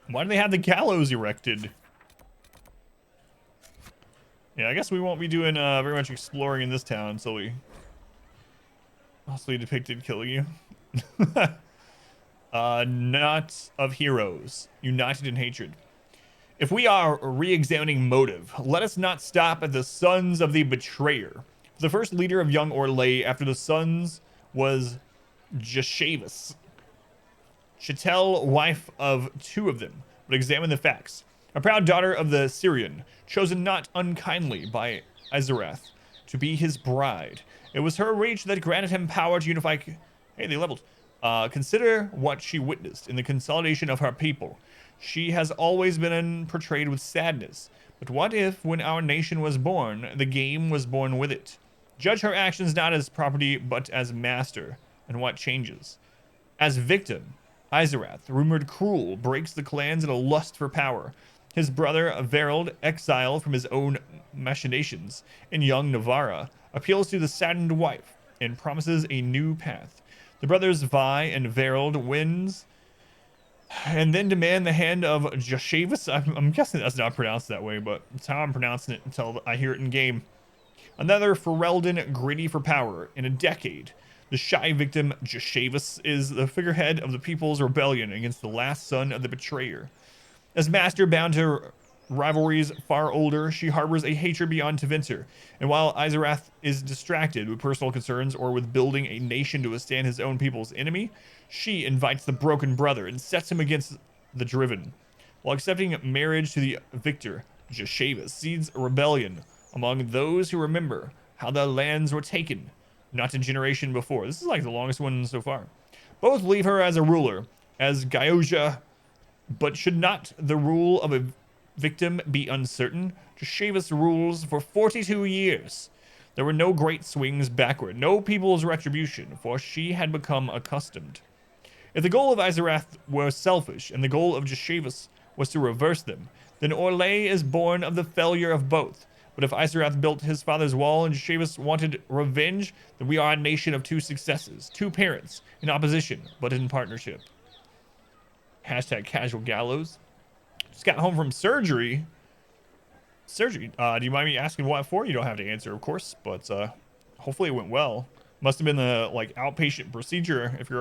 Why do they have the gallows erected? Yeah, I guess we won't be doing very much exploring in this town until we mostly depicted killing you. Not of heroes, united in hatred. If we are re-examining motive, let us not stop at the sons of the betrayer. The first leader of young Orlais after the sons was Jashavus. Chattel, wife of two of them, but examine the facts. A proud daughter of the Syrian, chosen not unkindly by Izarath to be his bride. It was her reach that granted him power to unify... Hey, they leveled. Consider what she witnessed in the consolidation of her people. She has always been portrayed with sadness. But what if, when our nation was born, the game was born with it? Judge her actions not as property, but as master. And what changes? As victim, Izarath, rumored cruel, breaks the clans in a lust for power. His brother, Verald, exiled from his own machinations in young Navarra, appeals to the saddened wife and promises a new path. The brothers vie, and Verald wins, and then demand the hand of Jashavus. I'm guessing that's not pronounced that way, but it's how I'm pronouncing it until I hear it in game. Another Ferelden greedy for power in a decade. The shy victim, Jashavus, is the figurehead of the people's rebellion against the last son of the betrayer. As master bound to rivalries far older, she harbors a hatred beyond Tevinter. And while Izarath is distracted with personal concerns or with building a nation to withstand his own people's enemy, she invites the broken brother and sets him against the driven. While accepting marriage to the victor, Jashavus seeds a rebellion among those who remember how their lands were taken, not a generation before. This is like the longest one so far. Both leave her as a ruler, as Gyoja, but should not the rule of a victim be uncertain? Jashavus rules for 42 years. There were no great swings backward, no people's retribution, for she had become accustomed. If the goal of Izarath were selfish, and the goal of Jashavus was to reverse them, then Orlais is born of the failure of both. But if Izarath built his father's wall and Jashavus wanted revenge, then we are a nation of two successes, two parents, in opposition, but in partnership. Hashtag casual gallows. Just got home from surgery. Do you mind me asking what for? You don't have to answer, of course, but hopefully it went well. Must have been the like outpatient procedure if you're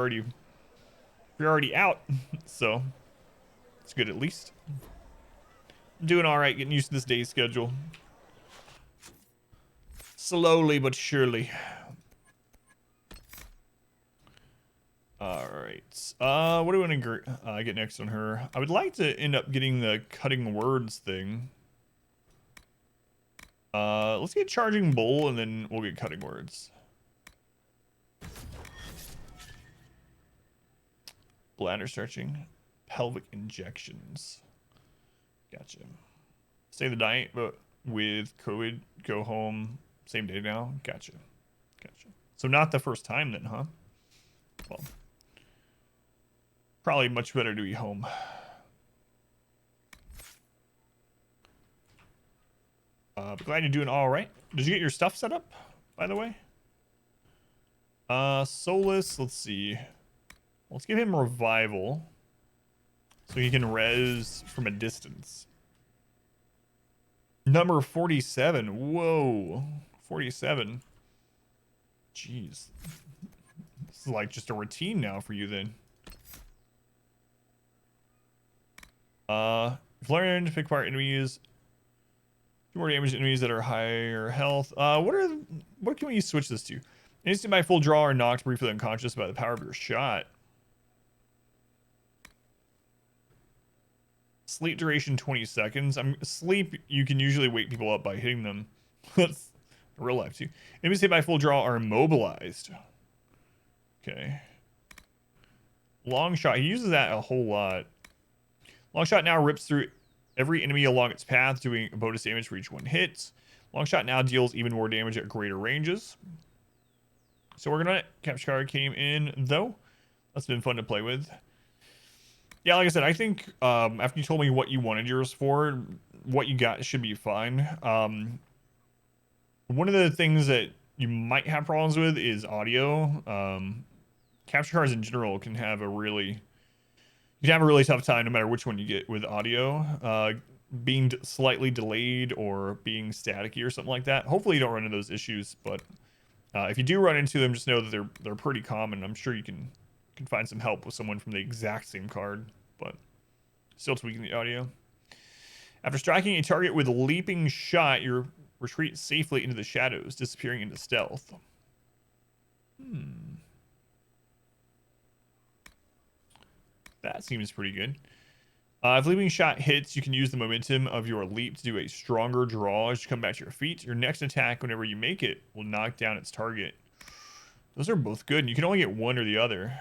already out. So it's good at least. I'm doing all right, getting used to this day's schedule. Slowly but surely. All right. What do I want to get next on her? I would like to end up getting the cutting words thing. Let's get charging bull and then we'll get cutting words. Bladder stretching, pelvic injections. Gotcha. Stay the night, but with COVID, go home same day now. Gotcha. Gotcha. So not the first time then, huh? Well, probably much better to be home. But glad you're doing all right. Did you get your stuff set up, by the way? Solus, let's see. Let's give him revival so he can res from a distance. Number 47. Whoa. 47. Jeez. This is like just a routine now for you then. If learned, pick apart enemies. Do more damage to enemies that are higher health. What can we switch this to? Instant by full draw or knocked briefly unconscious by the power of your shot. Sleep duration 20 seconds. Sleep, you can usually wake people up by hitting them. That's real life too. Enemies hit by full draw are immobilized. Okay. Long shot. He uses that a whole lot. Long shot now rips through every enemy along its path, doing bonus damage for each one hit. Long shot now deals even more damage at greater ranges. So we're gonna capture card came in though. That's been fun to play with. Yeah, like I said, I think after you told me what you wanted yours for, what you got should be fine. One of the things that you might have problems with is audio. Capture cards in general can have a really tough time no matter which one you get with audio. Being slightly delayed or being staticky or something like that. Hopefully you don't run into those issues, but if you do run into them, just know that they're pretty common. I'm sure you can find some help with someone from the exact same card, but still tweaking the audio. After striking a target with a leaping shot, you retreat safely into the shadows, disappearing into stealth. That seems pretty good. If leaping shot hits, you can use the momentum of your leap to do a stronger draw as you come back to your feet. Your next attack, whenever you make it, will knock down its target. Those are both good, and you can only get one or the other.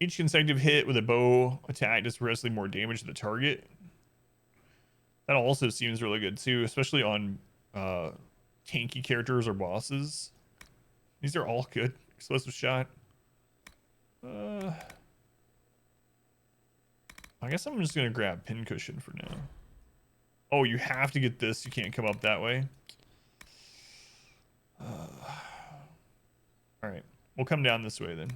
Each consecutive hit with a bow attack does progressively more damage to the target. That also seems really good too, especially on tanky characters or bosses. These are all good. Explosive shot. I guess I'm just gonna grab pincushion for now. Oh, you have to get this. You can't come up that way. All right, we'll come down this way then.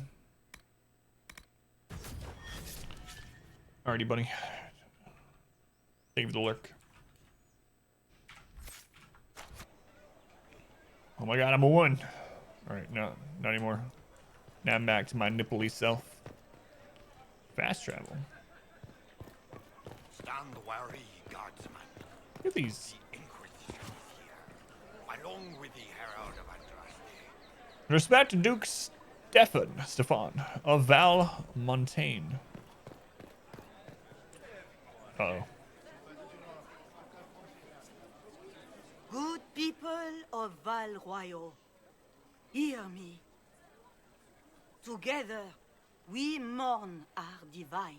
Alrighty, buddy. Thank you for the lurk. Oh my god, I'm a 1. Alright, no, not anymore. Now I'm back to my nippley self. Fast travel. Stand wary, guardsman. Look at these. The Inquisition is here, along with the Herald of Andraste. Respect to Duke Stefan of Val Montaigne. Uh-oh. Good people of Val Royal, hear me. Together, we mourn our divine.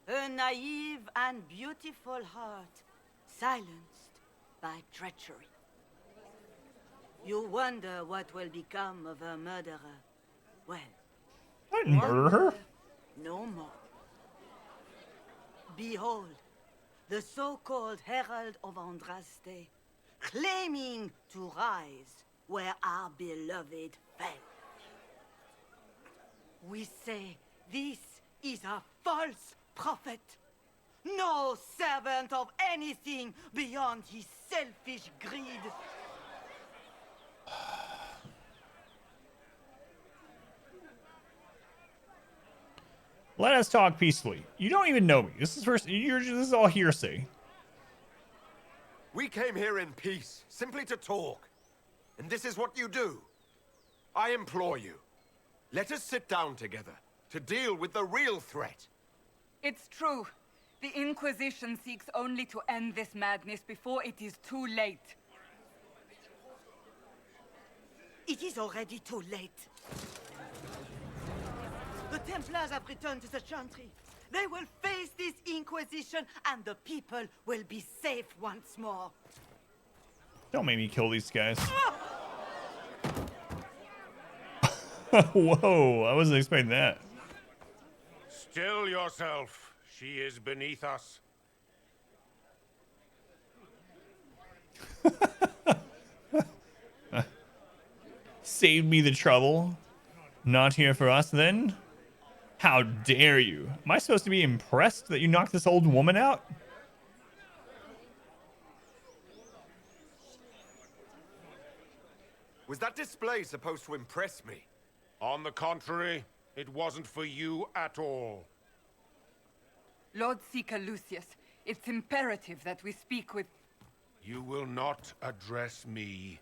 A naive and beautiful heart, silenced by treachery. You wonder what will become of her murderer. Well, I didn't murder her. No more. Behold, the so-called Herald of Andraste, claiming to rise where our beloved fell. We say this is a false prophet, no servant of anything beyond his selfish greed. Let us talk peacefully. You don't even know me. This is all hearsay. We came here in peace, simply to talk. And this is what you do. I implore you, Let us sit down together to deal with the real threat. It's true. The Inquisition seeks only to end this madness before it is too late. It is already too late. The Templars have returned to the Chantry. They will face this Inquisition, and the people will be safe once more. Don't make me kill these guys. Whoa, I wasn't expecting that. Still yourself. She is beneath us. Saved me the trouble. Not here for us then? How dare you? Am I supposed to be impressed that you knocked this old woman out? Was that display supposed to impress me? On the contrary, it wasn't for you at all. Lord Seeker Lucius, it's imperative that we speak with... You will not address me.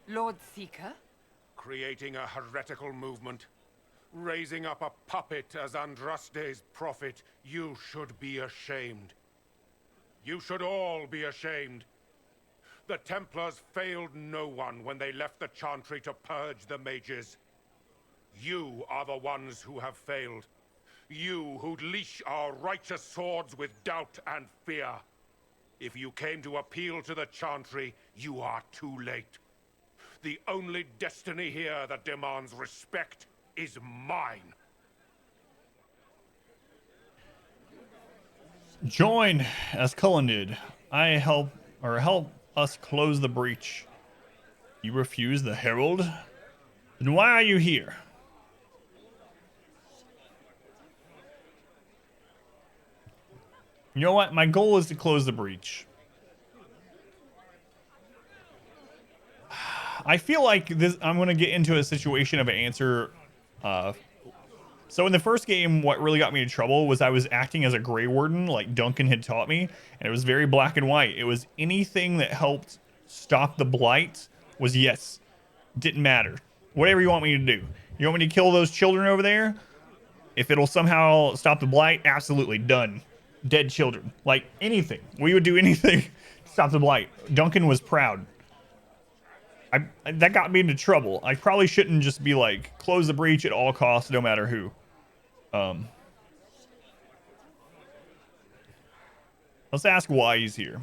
Lord Seeker? Creating a heretical movement. Raising up a puppet as Andraste's prophet. You should be ashamed. You should all be ashamed. The Templars failed no one when they left the Chantry to purge the mages. You are the ones who have failed. You who'd leash our righteous swords with doubt and fear. If you came to appeal to the Chantry, you are too late. The only destiny here that demands respect is mine. Join, as Cullen did. I help us close the breach. You refuse the Herald? Then why are you here? You know what? My goal is to close the breach. I feel like this. I'm going to get into a situation of an answer. So in the first game, what really got me in trouble was I was acting as a Grey Warden, like Duncan had taught me, and it was very black and white. It was anything that helped stop the Blight was yes. Didn't matter. Whatever you want me to do. You want me to kill those children over there? If it'll somehow stop the Blight, absolutely done. Dead children. Like anything. We would do anything to stop the Blight. Duncan was proud. That got me into trouble. I probably shouldn't just be like, close the breach at all costs, no matter who. Let's ask why he's here.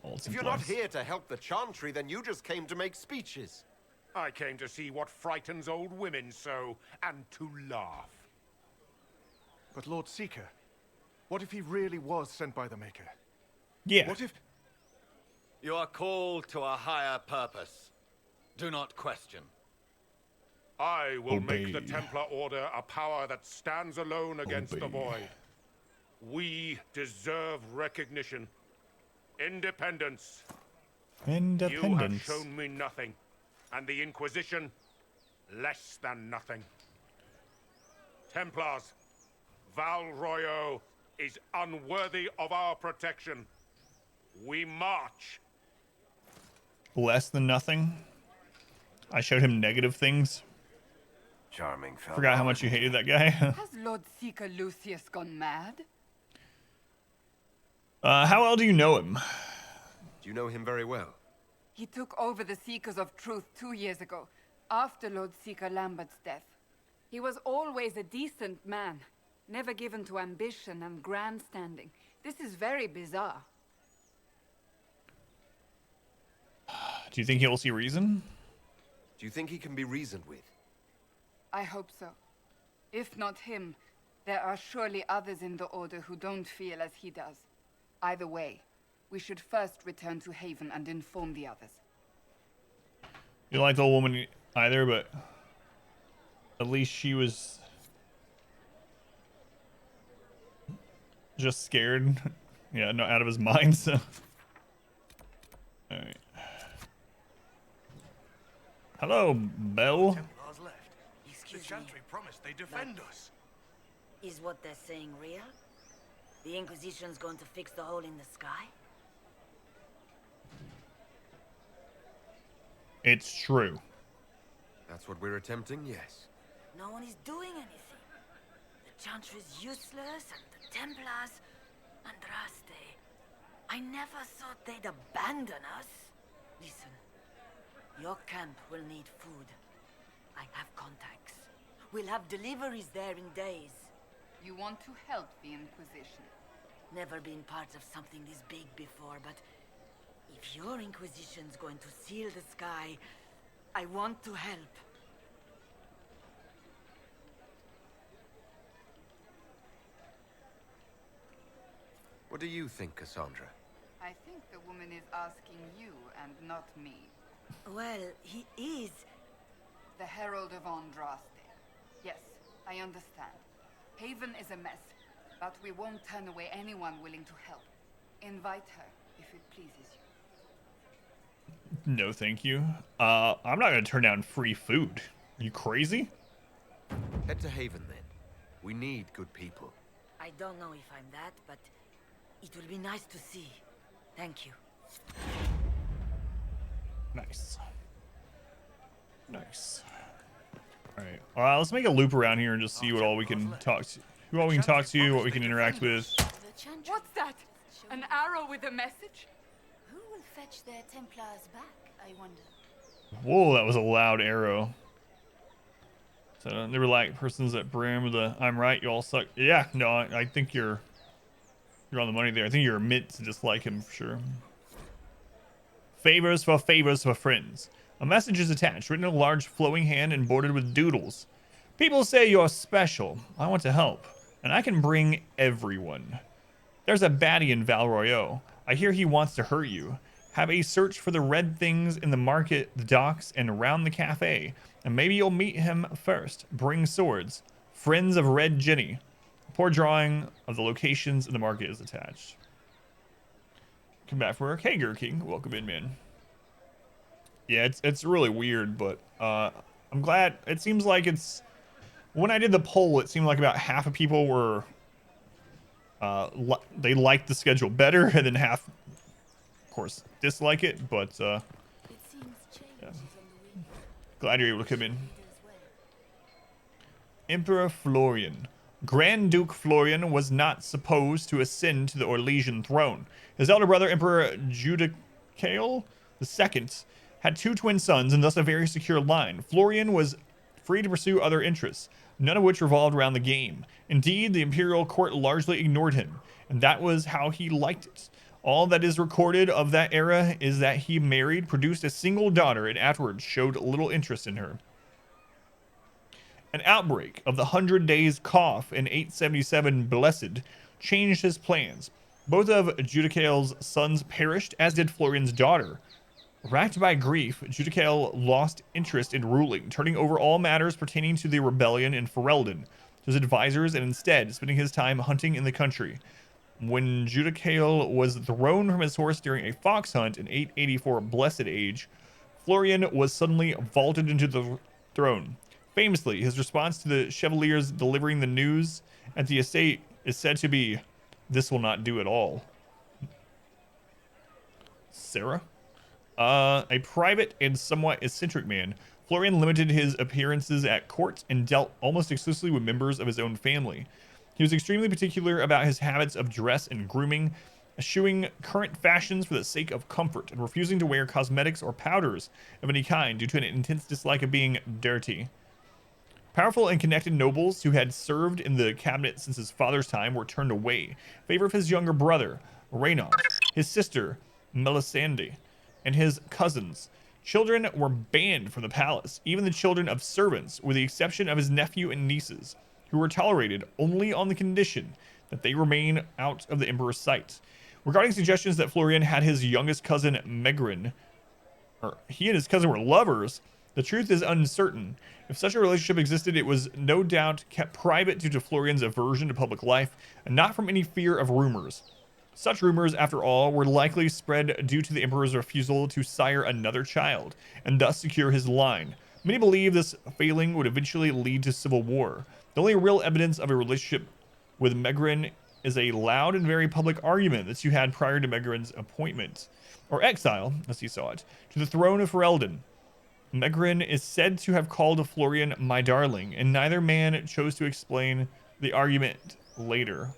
If you're not here to help the Chantry, then you just came to make speeches. I came to see what frightens old women so, and to laugh. But Lord Seeker, what if he really was sent by the Maker? Yeah. What if... You are called to a higher purpose. Do not question. I will make the Templar Order a power that stands alone against the Void. We deserve recognition. Independence. You have shown me nothing, and the Inquisition, less than nothing. Templars, Val Royeaux is unworthy of our protection. We march. Less than nothing? I showed him negative things. Charming fellow. Forgot how much you hated that guy. Has Lord Seeker Lucius gone mad? How well do you know him? Do you know him very well? He took over the Seekers of Truth 2 years ago, after Lord Seeker Lambert's death. He was always a decent man, never given to ambition and grandstanding. This is very bizarre. Do you think he will see reason? Do you think he can be reasoned with? I hope so. If not him, there are surely others in the Order who don't feel as he does. Either way, we should first return to Haven and inform the others. You don't like the old woman either, but at least she was just scared. Yeah, no, out of his mind, so. Alright. Hello, Belle. Templars left. Excuse the Chantry me. promised they defend us. Is what they're saying real? The Inquisition's going to fix the hole in the sky? It's true. That's what we're attempting, yes. No one is doing anything. The Chantry is useless, and the Templars... Andraste. I never thought they'd abandon us. Listen, your camp will need food. I have contacts. We'll have deliveries there in days. You want to help the Inquisition? Never been part of something this big before, but if your Inquisition's going to seal the sky, I want to help. What do you think, Cassandra? I think the woman is asking you and not me. Well, he is. The Herald of Andraste. Yes, I understand. Haven is a mess, but we won't turn away anyone willing to help. Invite her, if it pleases you. No, thank you. I'm not gonna turn down free food. You crazy? Head to Haven, then. We need good people. I don't know if I'm that, but it will be nice to see. Thank you. Nice. Nice. All right, let's make a loop around here and just see what all we can talk to, who all we can talk to, what we can interact with. What's that? An arrow with a message? Who will fetch their Templars back, I wonder? Whoa, that was a loud arrow. So they were like persons that brim with the "I'm right, you all suck." Yeah, no, I think you're on the money there. I think you're meant to dislike him for sure. Favors for friends. A message is attached, written in a large flowing hand and bordered with doodles. People say you're special. I want to help, and I can bring everyone. There's a baddie in Val Royeaux. I hear he wants to hurt you. Have a search for the red things in the market, the docks, and around the cafe, and maybe you'll meet him first. Bring swords. Friends of Red Jenny. A poor drawing of the locations in the market is attached. Come back for work. Hey, King. Welcome in, man. Yeah, it's really weird, but I'm glad. It seems like it's... When I did the poll, it seemed like about half of people were... they liked the schedule better, and then half, of course, dislike it, but yeah. Glad you're able to come in. Emperor Florian. Grand Duke Florian was not supposed to ascend to the Orlesian throne. His elder brother, Emperor Judicael II, had two twin sons and thus a very secure line. Florian was free to pursue other interests, none of which revolved around the game. Indeed, the imperial court largely ignored him, and that was how he liked it. All that is recorded of that era is that he married, produced a single daughter, and afterwards showed little interest in her. An outbreak of the 100 Days Cough in 877 Blessed changed his plans. Both of Judicael's sons perished, as did Florian's daughter. Racked by grief, Judicael lost interest in ruling, turning over all matters pertaining to the rebellion in Ferelden to his advisors, and instead spending his time hunting in the country. When Judicael was thrown from his horse during a fox hunt in 884 Blessed Age, Florian was suddenly vaulted into the throne. Famously, his response to the Chevaliers delivering the news at the estate is said to be, "This will not do at all." Sarah? A private and somewhat eccentric man, Florian limited his appearances at court and dealt almost exclusively with members of his own family. He was extremely particular about his habits of dress and grooming, eschewing current fashions for the sake of comfort, and refusing to wear cosmetics or powders of any kind due to an intense dislike of being dirty. Powerful and connected nobles who had served in the cabinet since his father's time were turned away in favor of his younger brother, Reynald, his sister, Melisande, and his cousins. Children were banned from the palace, even the children of servants, with the exception of his nephew and nieces, who were tolerated only on the condition that they remain out of the emperor's sight. Regarding suggestions that Florian had his youngest cousin Megrin, or he and his cousin were lovers, the truth is uncertain. If such a relationship existed, it was no doubt kept private due to Florian's aversion to public life, and not from any fear of rumors. Such rumors, after all, were likely spread due to the emperor's refusal to sire another child, and thus secure his line. Many believe this failing would eventually lead to civil war. The only real evidence of a relationship with Megrin is a loud and very public argument that you had prior to Megrin's appointment, or exile, as he saw it, to the throne of Ferelden. Megrin is said to have called Florian my darling, and neither man chose to explain the argument later.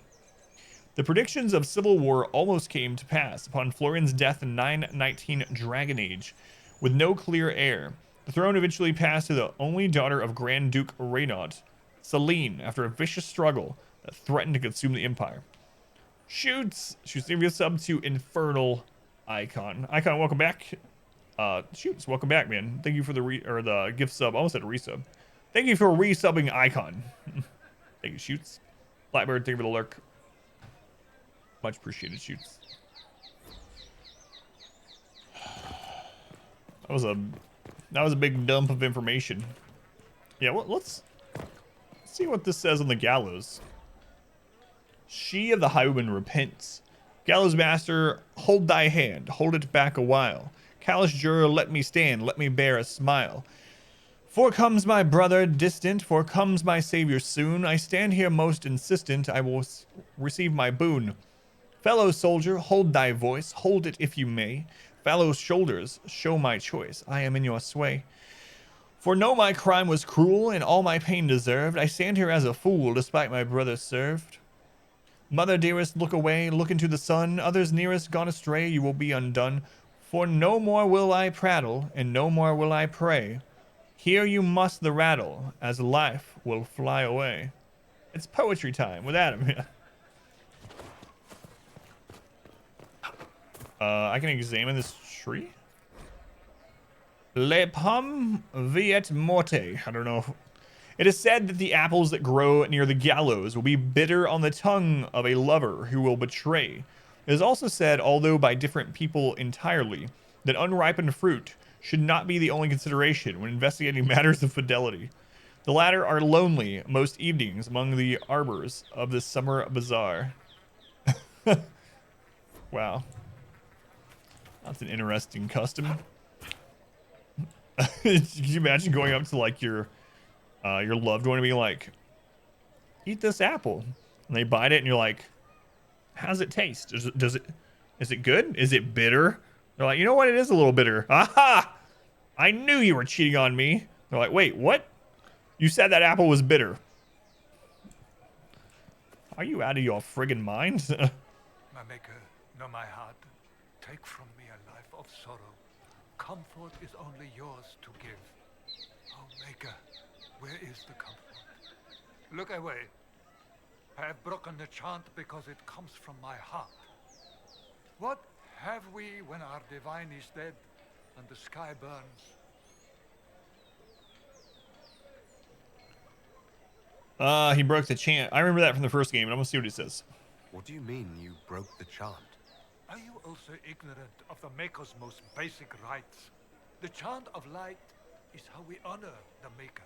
The predictions of civil war almost came to pass upon Florian's death in 919 Dragon Age. With no clear heir, the throne eventually passed to the only daughter of Grand Duke Reynard, Celine, after a vicious struggle that threatened to consume the empire. Shoots a sub to Infernal Icon. Icon, welcome back. Shoots, welcome back, man. Thank you for the gift sub. I almost said resub. Thank you for resubbing Icon. Thank you, Shoots. Blackbird, thank you for the lurk. Much appreciated, Shoots. That was a big dump of information. Yeah, well, let's see what this says on the gallows. She of the highwayman repents. Gallows master, hold thy hand, hold it back a while. Callous juror, let me stand, let me bear a smile. For comes my brother distant, for comes my savior soon. I stand here most insistent, I will receive my boon. Fellow soldier, hold thy voice, hold it if you may. Fellow shoulders, show my choice, I am in your sway. For know my crime was cruel, and all my pain deserved. I stand here as a fool, despite my brother served. Mother dearest, look away, look into the sun. Others nearest, gone astray, you will be undone. For no more will I prattle, and no more will I pray. Hear you must the rattle, as life will fly away. It's poetry time with Adam. I can examine this tree. Le pomme viet morte. I don't know. It is said that the apples that grow near the gallows will be bitter on the tongue of a lover who will betray. It is also said, although by different people entirely, that unripened fruit should not be the only consideration when investigating matters of fidelity. The latter are lonely most evenings among the arbors of the summer bazaar. Wow. That's an interesting custom. Can you imagine going up to like your loved one and being like, eat this apple, and they bite it and you're like, how does it taste? Is it good? Is it bitter? They're like, you know what? It is a little bitter. Aha! I knew you were cheating on me. They're like, wait, what? You said that apple was bitter. Are you out of your friggin' mind? My maker, know my heart. Take from me a life of sorrow. Comfort is only yours to give. Oh, maker, where is the comfort? Look away. I have broken the chant because it comes from my heart. What have we when our divine is dead and the sky burns? He broke the chant. I remember that from the first game, and I'm gonna see what he says. What do you mean you broke the chant? Are you also ignorant of the Maker's most basic rites? The chant of light is how we honor the Maker.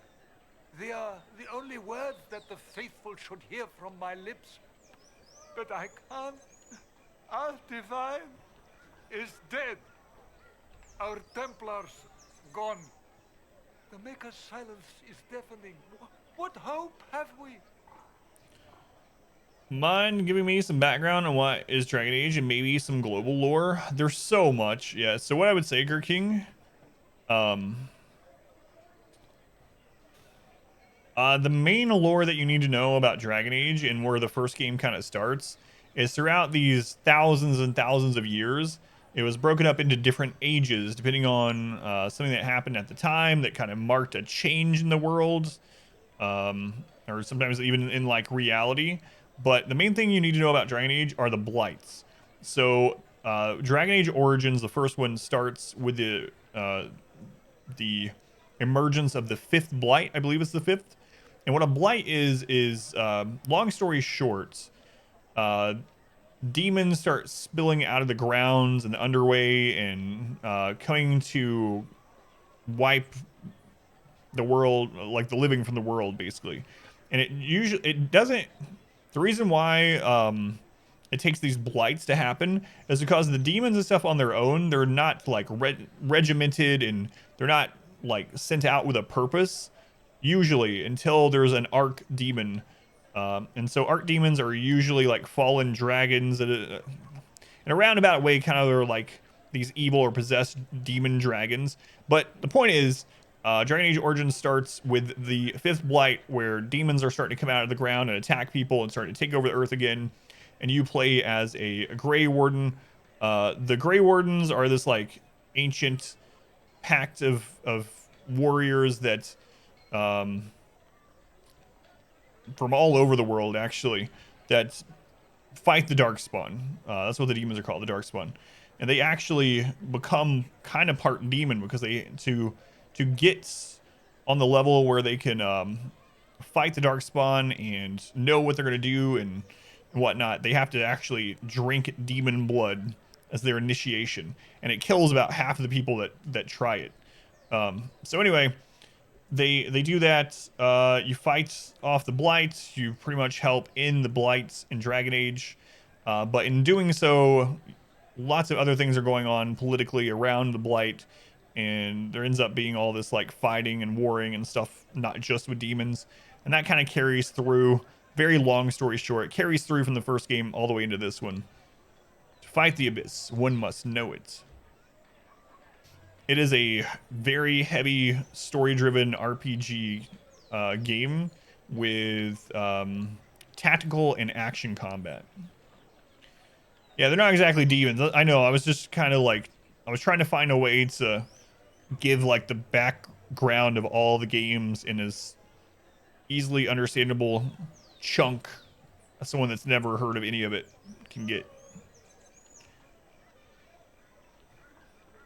They are the only words that the faithful should hear from my lips. But I can't. Our divine is dead. Our Templars gone. The Maker's silence is deafening. What hope have we? Mind giving me some background on what is Dragon Age and maybe some global lore? There's so much. Yeah, so what I would say, Gurking, the main lore that you need to know about Dragon Age and where the first game kind of starts is throughout these thousands and thousands of years, it was broken up into different ages depending on something that happened at the time that kind of marked a change in the world, or sometimes even in like reality. But the main thing you need to know about Dragon Age are the blights. So Dragon Age Origins, the first one, starts with the emergence of the fifth blight. I believe it's the fifth. And what a blight is long story short, demons start spilling out of the grounds and the underway and coming to wipe the world, like the living from the world, basically. And it doesn't. The reason why it takes these blights to happen is because the demons and stuff on their own, they're not like regimented and they're not like sent out with a purpose usually until there's an arch demon. And so arch demons are usually like fallen dragons that, in a roundabout way, kind of are like these evil or possessed demon dragons. But the point is, Dragon Age Origins starts with the 5th Blight, where demons are starting to come out of the ground and attack people and starting to take over the Earth again. And you play as a Grey Warden. The Grey Wardens are this like ancient pact of warriors that from all over the world, actually, that fight the Darkspawn. That's what the demons are called, the Darkspawn. And they actually become kind of part demon because they to get on the level where they can fight the Darkspawn and know what they're going to do and whatnot, they have to actually drink demon blood as their initiation, and it kills about half of the people that try it. So anyway, they do that. You fight off the Blights. You pretty much help in the Blights in Dragon Age, but in doing so, lots of other things are going on politically around the Blight, and there ends up being all this like fighting and warring and stuff, not just with demons, and that kind of carries through. Very long story short, it carries through from the first game all the way into this one. To fight the Abyss, one must know it. It is a very heavy story-driven RPG game with tactical and action combat. Yeah, they're not exactly demons. I know, I was just kind of like, I was trying to find a way to give like the background of all the games in as easily understandable chunk as someone that's never heard of any of it can get.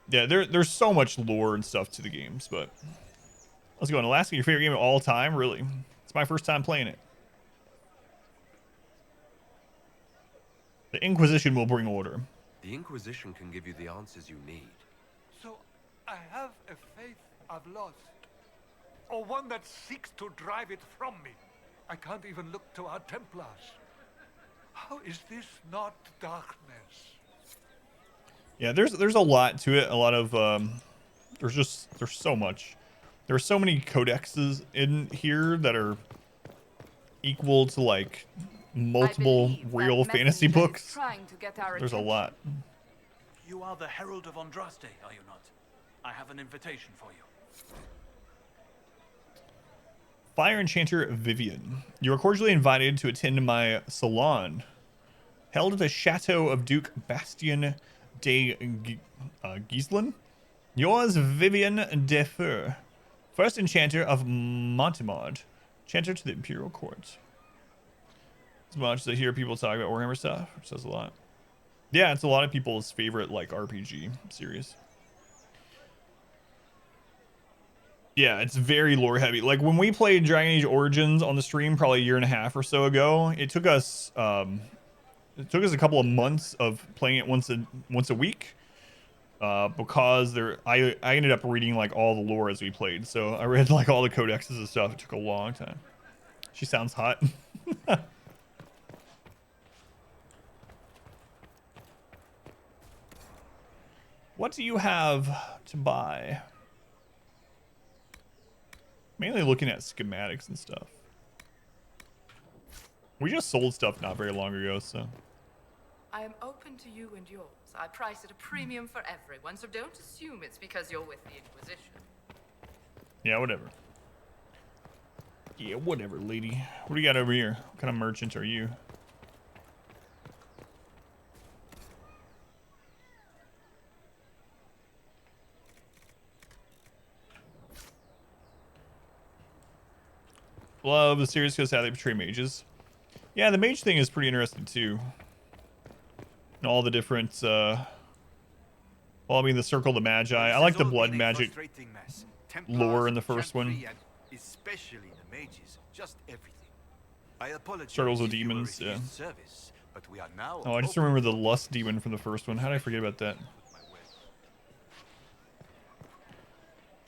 Yeah, there's so much lore and stuff to the games, but let's go on. Alaska, your favorite game of all time? Really? It's my first time playing it. The Inquisition will bring order. The Inquisition can give you the answers you need. So I have a faith I've lost, or one that seeks to drive it from me. I can't even look to our Templars. How is this not darkness? Yeah, there's a lot to it. A lot of there's so much. There are so many codexes in here that are equal to like multiple real fantasy books. There's a lot. You are the Herald of Andraste, are you not? I have an invitation for you. Fire Enchanter Vivian, you are cordially invited to attend my salon, held at the Chateau of Duke Bastien de Gislin. Yours, Vivian de Feur, first Enchanter of Montemard, Enchanter to the Imperial Court. As much as I hear people talk about Warhammer stuff, which says a lot. Yeah, it's a lot of people's favorite like RPG series. Yeah, it's very lore heavy. Like when we played Dragon Age Origins on the stream probably a year and a half or so ago, it took us a couple of months of playing it once a week. Because I ended up reading like all the lore as we played. So I read like all the codexes and stuff. It took a long time. She sounds hot. What do you have to buy? Mainly looking at schematics and stuff. We just sold stuff not very long ago, so. I am open to you and yours. I price at a premium for everyone, so don't assume it's because you're with the Inquisition. Yeah, whatever. Yeah, whatever, lady. What do you got over here? What kind of merchant are you? Love the series because how they portray mages. Yeah, the mage thing is pretty interesting too. And all the different, well, I mean, the Circle of the Magi. I like the blood magic lore in the first one. Especially the mages, just everything. I apologize. Circles of demons, yeah. Service, but we are now Oh, I just remember the lust demon from the first one. How did I forget about that?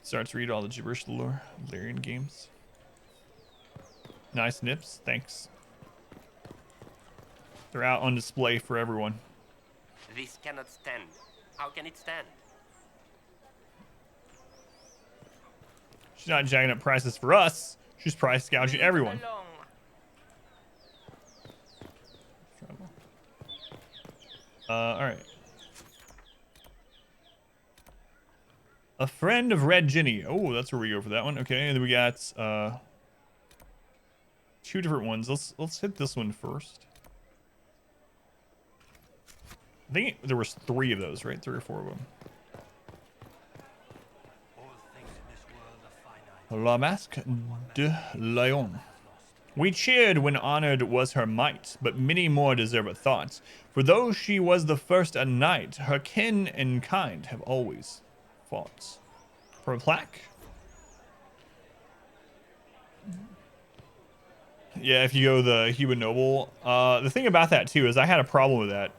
Start to read all the gibberish lore. Larian games. Nice nips, thanks. They're out on display for everyone. This cannot stand. How can it stand? She's not jacking up prices for us. She's price gouging everyone. All right. A friend of Red Ginny. Oh, that's where we go for that one. Okay, and then we got 2 different ones. Let's hit this one first. I think there was 3 of those, right? 3 or 4 of them. La Masque de Lion. We cheered when honored was her might, but many more deserve a thought. For though she was the first a knight, her kin and kind have always fought. For a plaque? Yeah, if you go the Human Noble. The thing about that too is I had a problem with that.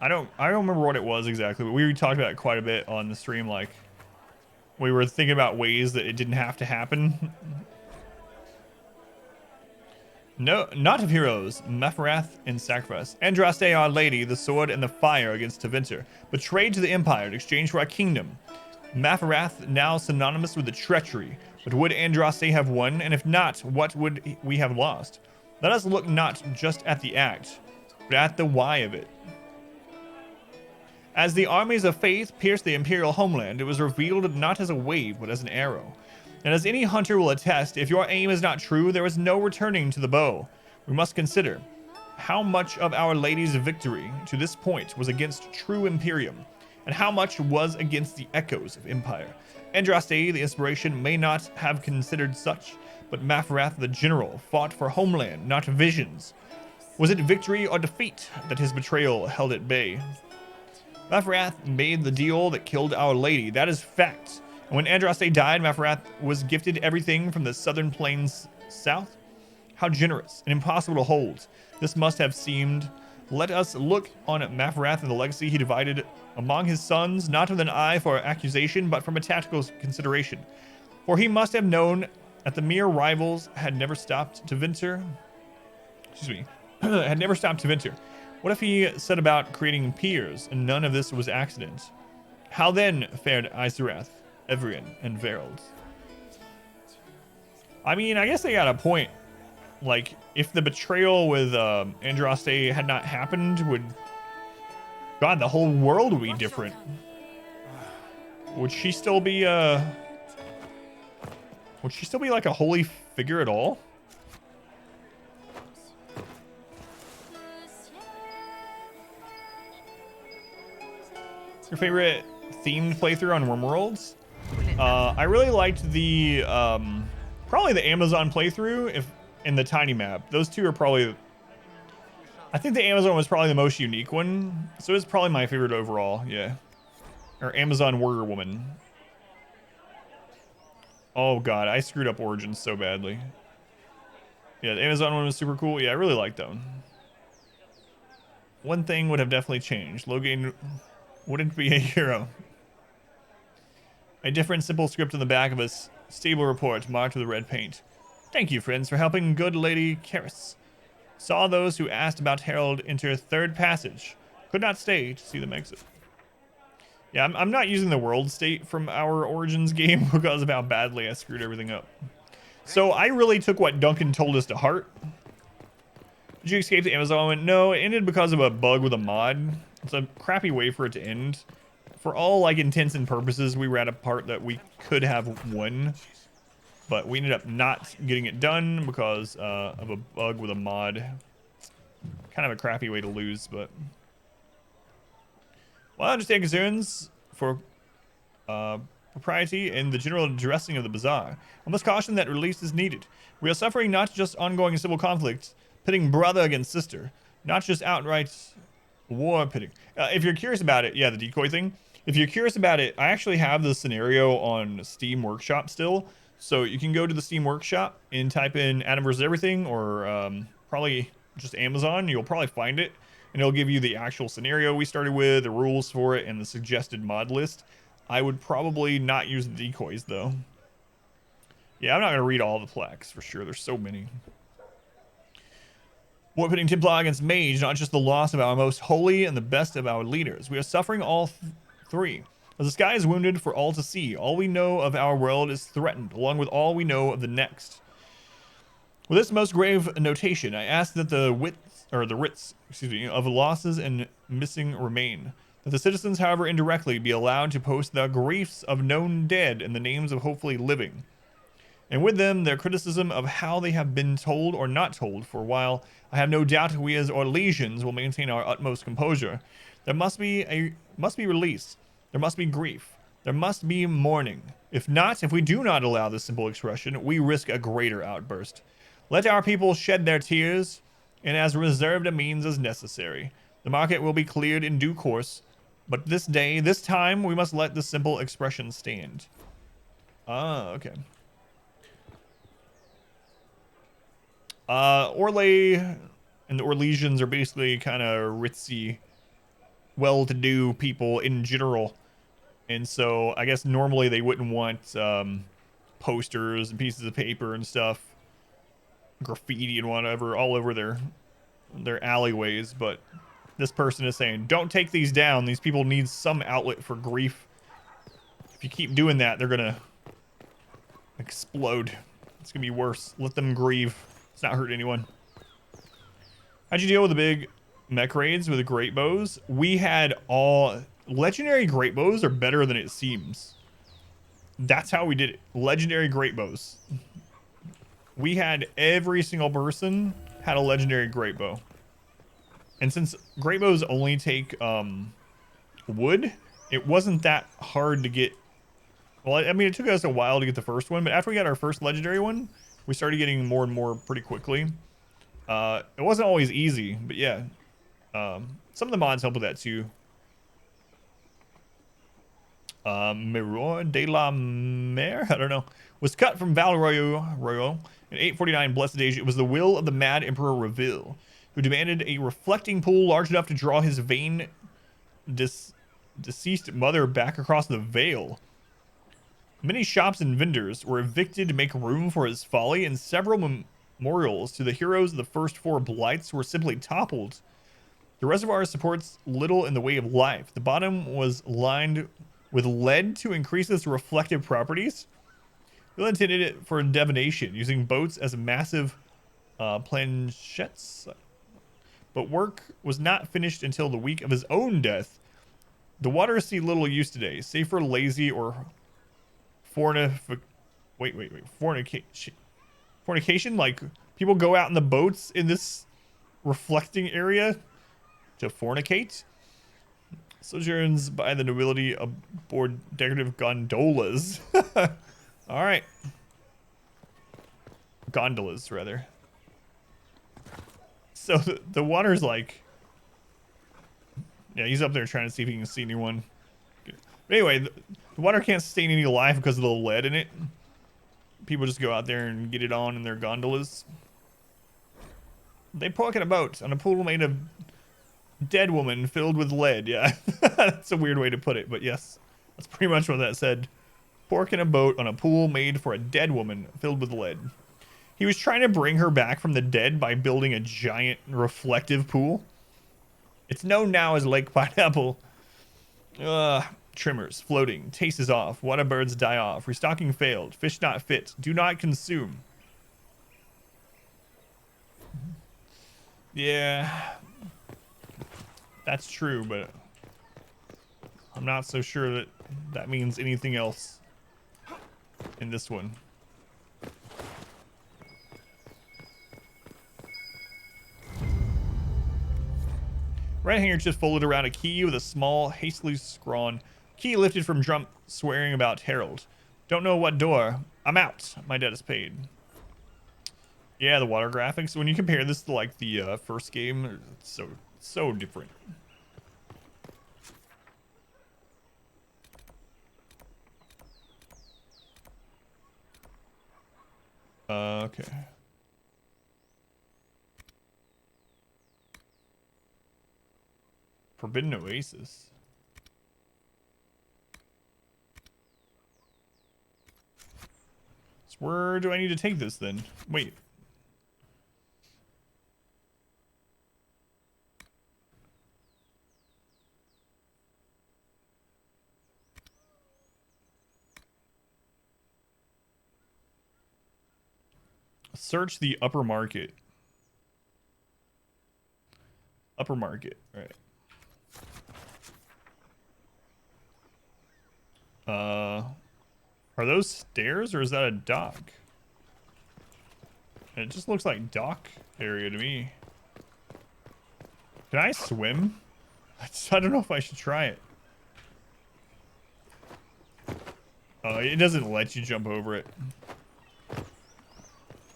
I don't remember what it was exactly, but we talked about it quite a bit on the stream. Like, we were thinking about ways that it didn't have to happen. No, not of heroes, Mephorath in sacrifice. Andraste, our lady, the sword and the fire against Tevinter, betrayed to the Empire in exchange for our kingdom. Mephorath now synonymous with the treachery. But would Andraste have won? And if not, what would we have lost? Let us look not just at the act, but at the why of it. As the armies of faith pierced the imperial homeland, it was revealed not as a wave, but as an arrow. And as any hunter will attest, if your aim is not true, there is no returning to the bow. We must consider how much of Our Lady's victory to this point was against true Imperium, and how much was against the echoes of Empire. Andraste, the inspiration, may not have considered such, but Mephorath the general fought for homeland, not visions. Was it victory or defeat that his betrayal held at bay? Mephorath made the deal that killed Our Lady, that is fact. And when Andraste died, Mephorath was gifted everything from the southern plains south. How generous and impossible to hold. This must have seemed. Let us look on Mephorath and the legacy he divided among his sons, not with an eye for accusation, but from a tactical consideration. For he must have known that the mere rivals had never stopped Tevinter. Had never stopped Tevinter. What if he set about creating peers, and none of this was accident? How then fared Iserath, Evrian, and Verald? I mean, I guess they got a point. Like, if the betrayal with Andraste had not happened, God, the whole world would be different. Would she still be like a holy figure at all? Your favorite themed playthrough on RimWorlds? I really liked the probably the Amazon playthrough in the tiny map. Those two are probably. I think the Amazon was probably the most unique one, so it's probably my favorite overall. Yeah, or Amazon Warrior Woman. Oh God, I screwed up Origins so badly. Yeah, the Amazon one was super cool. Yeah, I really liked that one. One thing would have definitely changed. Logan wouldn't be a hero. A different simple script in the back of a stable report marked with a red paint. Thank you, friends, for helping good Lady Karis. Saw those who asked about Herald enter third passage. Could not stay to see them exit. Yeah, I'm not using the world state from our Origins game because of how badly I screwed everything up. So I really took what Duncan told us to heart. Did you escape the Amazon? No, it ended because of a bug with a mod. It's a crappy way for it to end. For all like intents and purposes, we were at a part that we could have won, but we ended up not getting it done because of a bug with a mod. Kind of a crappy way to lose, but well, I understand concerns for propriety and the general dressing of the bazaar. I must caution that release is needed. We are suffering not just ongoing civil conflicts, pitting brother against sister, not just outright war pitting. If you're curious about it, yeah, the decoy thing. If you're curious about it, I actually have the scenario on Steam Workshop still. So you can go to the Steam Workshop and type in Adam vs. Everything or probably just Amazon. You'll probably find it. And it'll give you the actual scenario we started with, the rules for it, and the suggested mod list. I would probably not use the decoys, though. Yeah, I'm not going to read all the plaques, for sure. There's so many. War pitting Templar against Mage, not just the loss of our most holy and the best of our leaders. We are suffering all three. As the sky is wounded for all to see, all we know of our world is threatened, along with all we know of the next. With this most grave notation, I ask that the writs of losses and missing remain. That the citizens, however indirectly, be allowed to post the griefs of known dead and the names of hopefully living. And with them, their criticism of how they have been told or not told. For while I have no doubt we as Orlesians will maintain our utmost composure, there must be release. There must be grief. There must be mourning. If we do not allow this simple expression, we risk a greater outburst. Let our people shed their tears, and as reserved a means as necessary. The market will be cleared in due course, but this time, we must let the simple expression stand. Ah, okay. Orlais and the Orlesians are basically kind of ritzy, well-to-do people in general. And so I guess normally they wouldn't want posters and pieces of paper and stuff, graffiti and whatever all over their alleyways. But this person is saying, don't take these down. These people need some outlet for grief. If you keep doing that, they're gonna explode. It's gonna be worse. Let them grieve. It's not hurt anyone. How'd you deal with the big mech raids with the great bows? We had all legendary great bows are better than it seems. That's how we did it. Legendary great bows. We had every single person had a legendary great bow. And since great bows only take wood, it wasn't that hard to get. Well, I mean, it took us a while to get the first one, but after we got our first legendary one, we started getting more and more pretty quickly. It wasn't always easy, but yeah. Some of the mods help with that too. Mirror de la Mer, I don't know, was cut from Val Royal in 849 Blessed Age. It was the will of the mad Emperor Reveal, who demanded a reflecting pool large enough to draw his vain deceased mother back across the Vale. Many shops and vendors were evicted to make room for his folly, and several memorials to the heroes of the first 4 blights were simply toppled. The reservoir supports little in the way of life. The bottom was lined with lead to increase its reflective properties. Bill intended it for divination, using boats as massive planchettes. But work was not finished until the week of his own death. The waters see little use today, save for lazy or fornication. Like, people go out in the boats in this reflecting area to fornicate. Sojourns by the nobility aboard decorative gondolas. All right. Gondolas, rather. So the water's like... Yeah, he's up there trying to see if he can see anyone. But anyway, the water can't sustain any life because of the lead in it. People just go out there and get it on in their gondolas. They park in a boat on a pool made of dead woman filled with lead. Yeah, that's a weird way to put it, but yes, that's pretty much what that said. Pork in a boat on a pool made for a dead woman filled with lead. He was trying to bring her back from the dead by building a giant reflective pool. It's known now as Lake Pineapple. Trimmers, floating, taste is off, water birds die off, restocking failed, fish not fit, do not consume. Yeah, that's true, but I'm not so sure that that means anything else in this one. Right handkerchief folded around a key with a small, hastily scrawn key lifted from Drump, swearing about Harold. Don't know what door. I'm out. My debt is paid. Yeah, the water graphics. When you compare this to like the first game, it's so different. Okay. Forbidden Oasis. So where do I need to take this then? Wait. Search the upper market. Upper market, all right. Are those stairs or is that a dock? It just looks like dock area to me. Can I swim? I don't know if I should try it. It doesn't let you jump over it.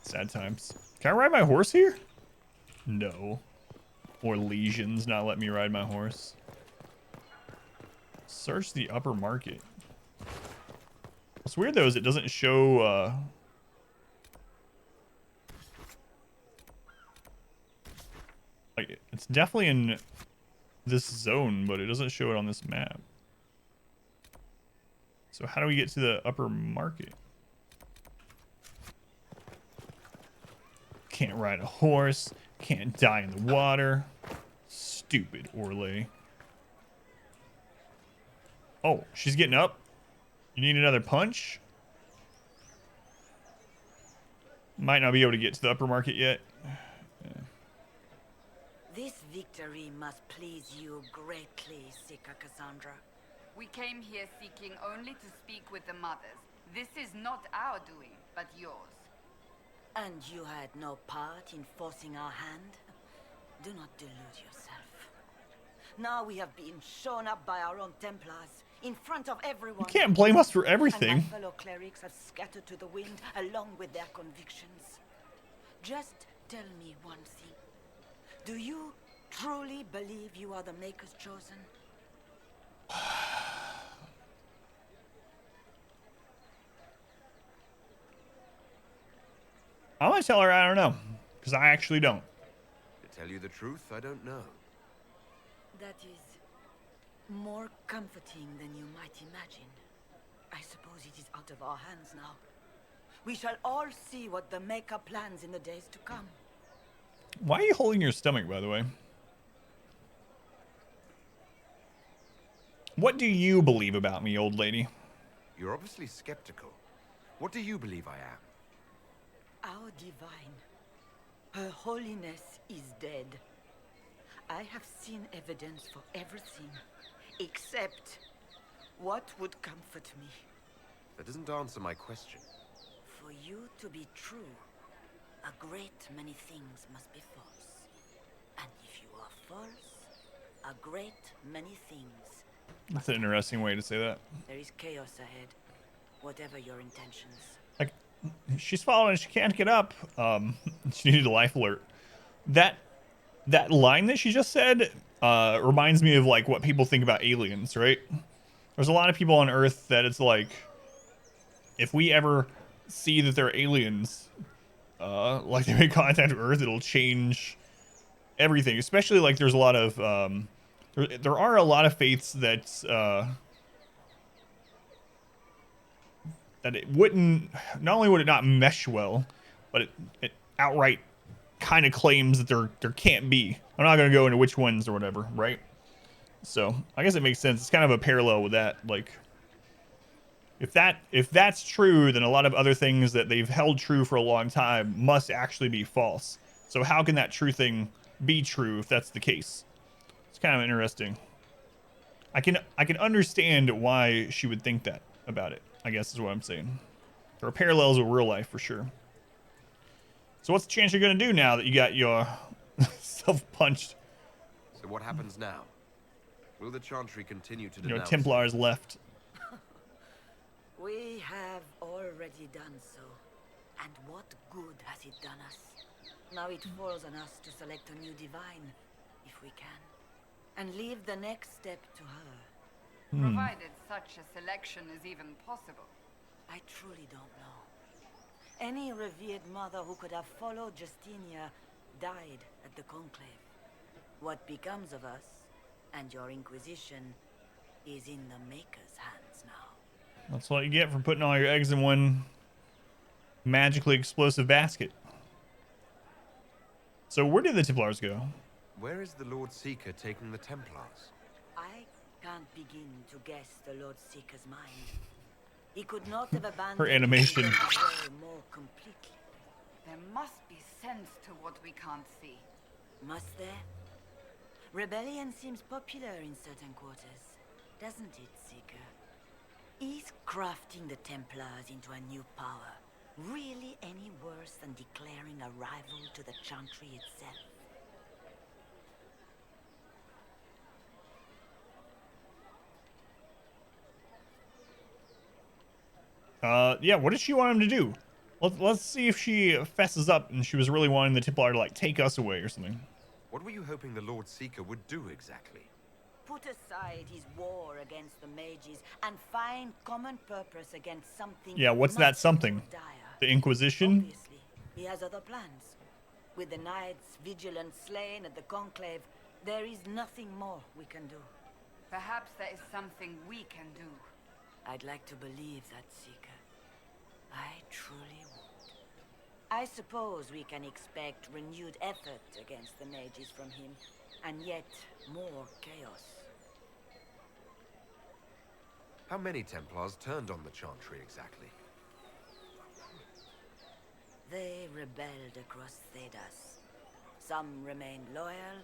Sad times. Can I ride my horse here? No. Or lesions not let me ride my horse. Search the upper market. What's weird though is it doesn't show like it's definitely in this zone, but it doesn't show it on this map. So how do we get to the upper market? Can't ride a horse. Can't die in the water. Stupid Orlais. Oh, she's getting up. You need another punch? Might not be able to get to the upper market yet. This victory must please you greatly, Seeker Cassandra. We came here seeking only to speak with the mothers. This is not our doing, but yours. And you had no part in forcing our hand? Do not delude yourself. Now we have been shown up by our own Templars, in front of everyone. You can't blame us for everything. And my fellow clerics have scattered to the wind along with their convictions. Just tell me one thing. Do you truly believe you are the Maker's chosen? I'm gonna tell her I don't know, because I actually don't. To tell you the truth, I don't know. That is more comforting than you might imagine. I suppose it is out of our hands now. We shall all see what the Maker plans in the days to come. Why are you holding your stomach, by the way? What do you believe about me, old lady? You're obviously skeptical. What do you believe I am? Our divine, Her Holiness is dead. I have seen evidence for everything, except what would comfort me. That doesn't answer my question. For you to be true, a great many things must be false. And if you are false, a great many things. That's an interesting way to say that. There is chaos ahead, whatever your intentions. Like, she's falling and she can't get up. She needed a life alert. That line that she just said reminds me of like what people think about aliens, right? There's a lot of people on Earth that it's like, if we ever see that they're aliens, like they make contact with Earth, it'll change everything. Especially like there's a lot of there are a lot of faiths that that it wouldn't, not only would it not mesh well, but it outright kind of claims that there can't be. I'm not going to go into which ones or whatever, right? So I guess it makes sense. It's kind of a parallel with that. Like, if that's true, then a lot of other things that they've held true for a long time must actually be false. So how can that true thing be true if that's the case? It's kind of interesting. I can understand why she would think that about it, I guess is what I'm saying. There are parallels with real life for sure. So what's the chance you're going to do now that you got your self-punched? So what happens now? Will the Chantry continue to You know, denounce? Templars left. We have already done so. And what good has it done us? Now it falls on us to select a new divine, if we can. And leave the next step to her. Provided such a selection is even possible. I truly don't know. Any revered mother who could have followed Justinia died at the Conclave. What becomes of us, and your Inquisition, is in the Maker's hands now. That's what you get for putting all your eggs in one magically explosive basket. So where did the Templars go? Where is the Lord Seeker taking the Templars? I can't begin to guess the Lord Seeker's mind. He could not have abandoned Her animation. more completely. There must be sense to what we can't see. Must there? Rebellion seems popular in certain quarters, doesn't it, Seeker? Is crafting the Templars into a new power really any worse than declaring a rival to the Chantry itself? Yeah, what did she want him to do? Let's see if she fesses up and she was really wanting the Templar to, like, take us away or something. What were you hoping the Lord Seeker would do exactly? Put aside his war against the mages and find common purpose against something. Yeah, what's that something? The Inquisition? Obviously, he has other plans. With the knights, Vigilant slain at the Conclave, there is nothing more we can do. Perhaps there is something we can do. I'd like to believe that, Seeker. I truly would. I suppose we can expect renewed effort against the mages from him, and yet more chaos. How many Templars turned on the Chantry exactly? They rebelled across Thedas. Some remained loyal,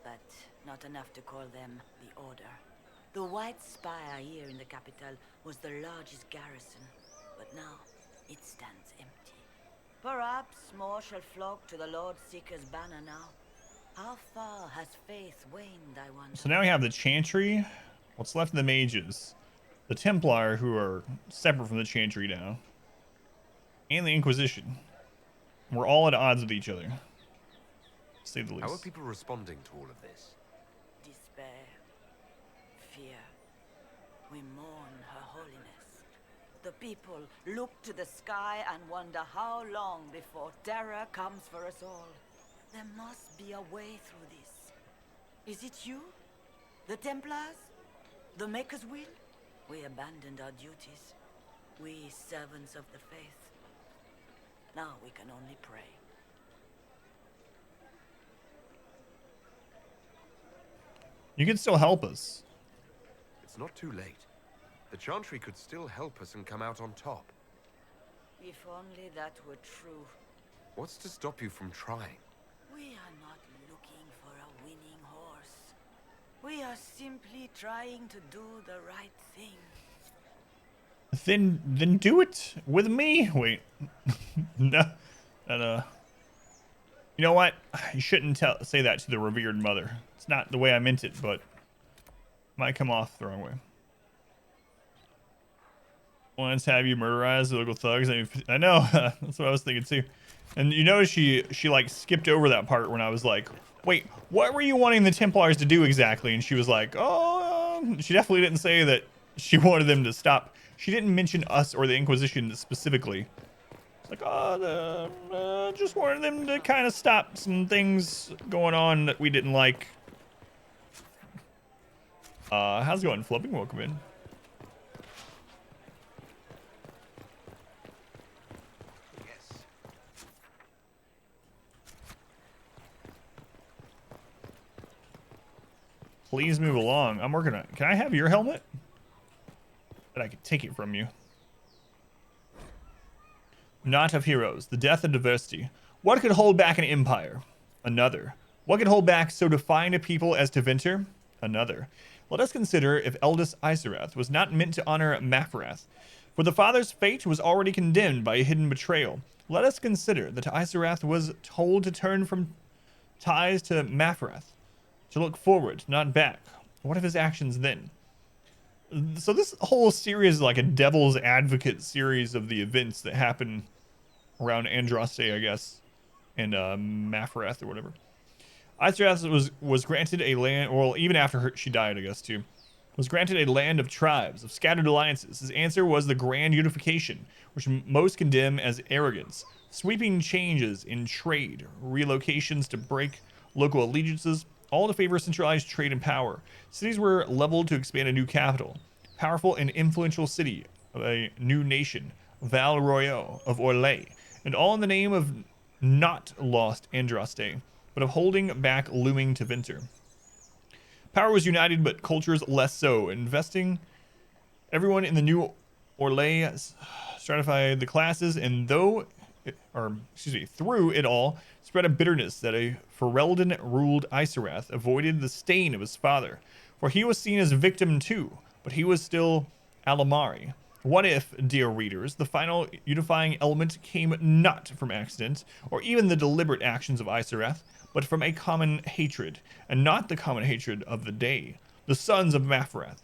but not enough to call them the Order. The White Spire here in the capital was the largest garrison, but now it stands empty. Perhaps more shall flock to the Lord Seeker's banner now. How far has faith waned, I wonder? So now we have the Chantry. What's left of the mages? The Templar, who are separate from the Chantry now. And the Inquisition. We're all at odds with each other, to say the least. How are people responding to all of this? Despair. Fear. We mourn Her Holiness. The people look to the sky and wonder how long before terror comes for us all. There must be a way through this. Is it you? The Templars? The Maker's Will? We abandoned our duties. We servants of the faith. Now we can only pray. You can still help us. It's not too late. The Chantry could still help us and come out on top. If only that were true. What's to stop you from trying? We are not looking for a winning horse. We are simply trying to do the right thing. Then do it with me. Wait. No. You know what? You shouldn't say that to the revered mother. It's not the way I meant it, but might come off the wrong way. Once have you murderized the local thugs? I know. That's what I was thinking too. And you notice she like skipped over that part when I was like, wait, what were you wanting the Templars to do exactly? And she was like, oh, she definitely didn't say that she wanted them to stop. She didn't mention us or the Inquisition specifically. It's like, oh, just wanted them to kind of stop some things going on that we didn't like. How's it going? Flipping, welcome in. Please move along. I'm working on it. Can I have your helmet? That I could take it from you. Not of heroes. The death of diversity. What could hold back an empire? Another. What could hold back so defined a people as Tevinter? Another. Let us consider if eldest Isarath was not meant to honor Mafrath. For the father's fate was already condemned by a hidden betrayal. Let us consider that Isarath was told to turn from ties to Mafrath. To look forward, not back. What of his actions then? So this whole series is like a devil's advocate series of the events that happen around Andraste, I guess, and Mafrath or whatever. Isarath was granted a land, well, even after she died, I guess, too, was granted a land of tribes, of scattered alliances. His answer was the grand unification, which most condemn as arrogance. Sweeping changes in trade, relocations to break local allegiances, all to favor centralized trade and power. Cities were leveled to expand a new capital. Powerful and influential city of a new nation, Val Royale of Orlais, and all in the name of not lost Andraste, but of holding back looming Tevinter. Power was united, but cultures less so, investing everyone in the new Orlais stratified the classes, and through it all, spread a bitterness that a Ferelden-ruled Isarath avoided the stain of his father, for he was seen as a victim too, but he was still Alamari. What if, dear readers, the final unifying element came not from accident, or even the deliberate actions of Iserath, but from a common hatred, and not the common hatred of the day? The sons of Mafrath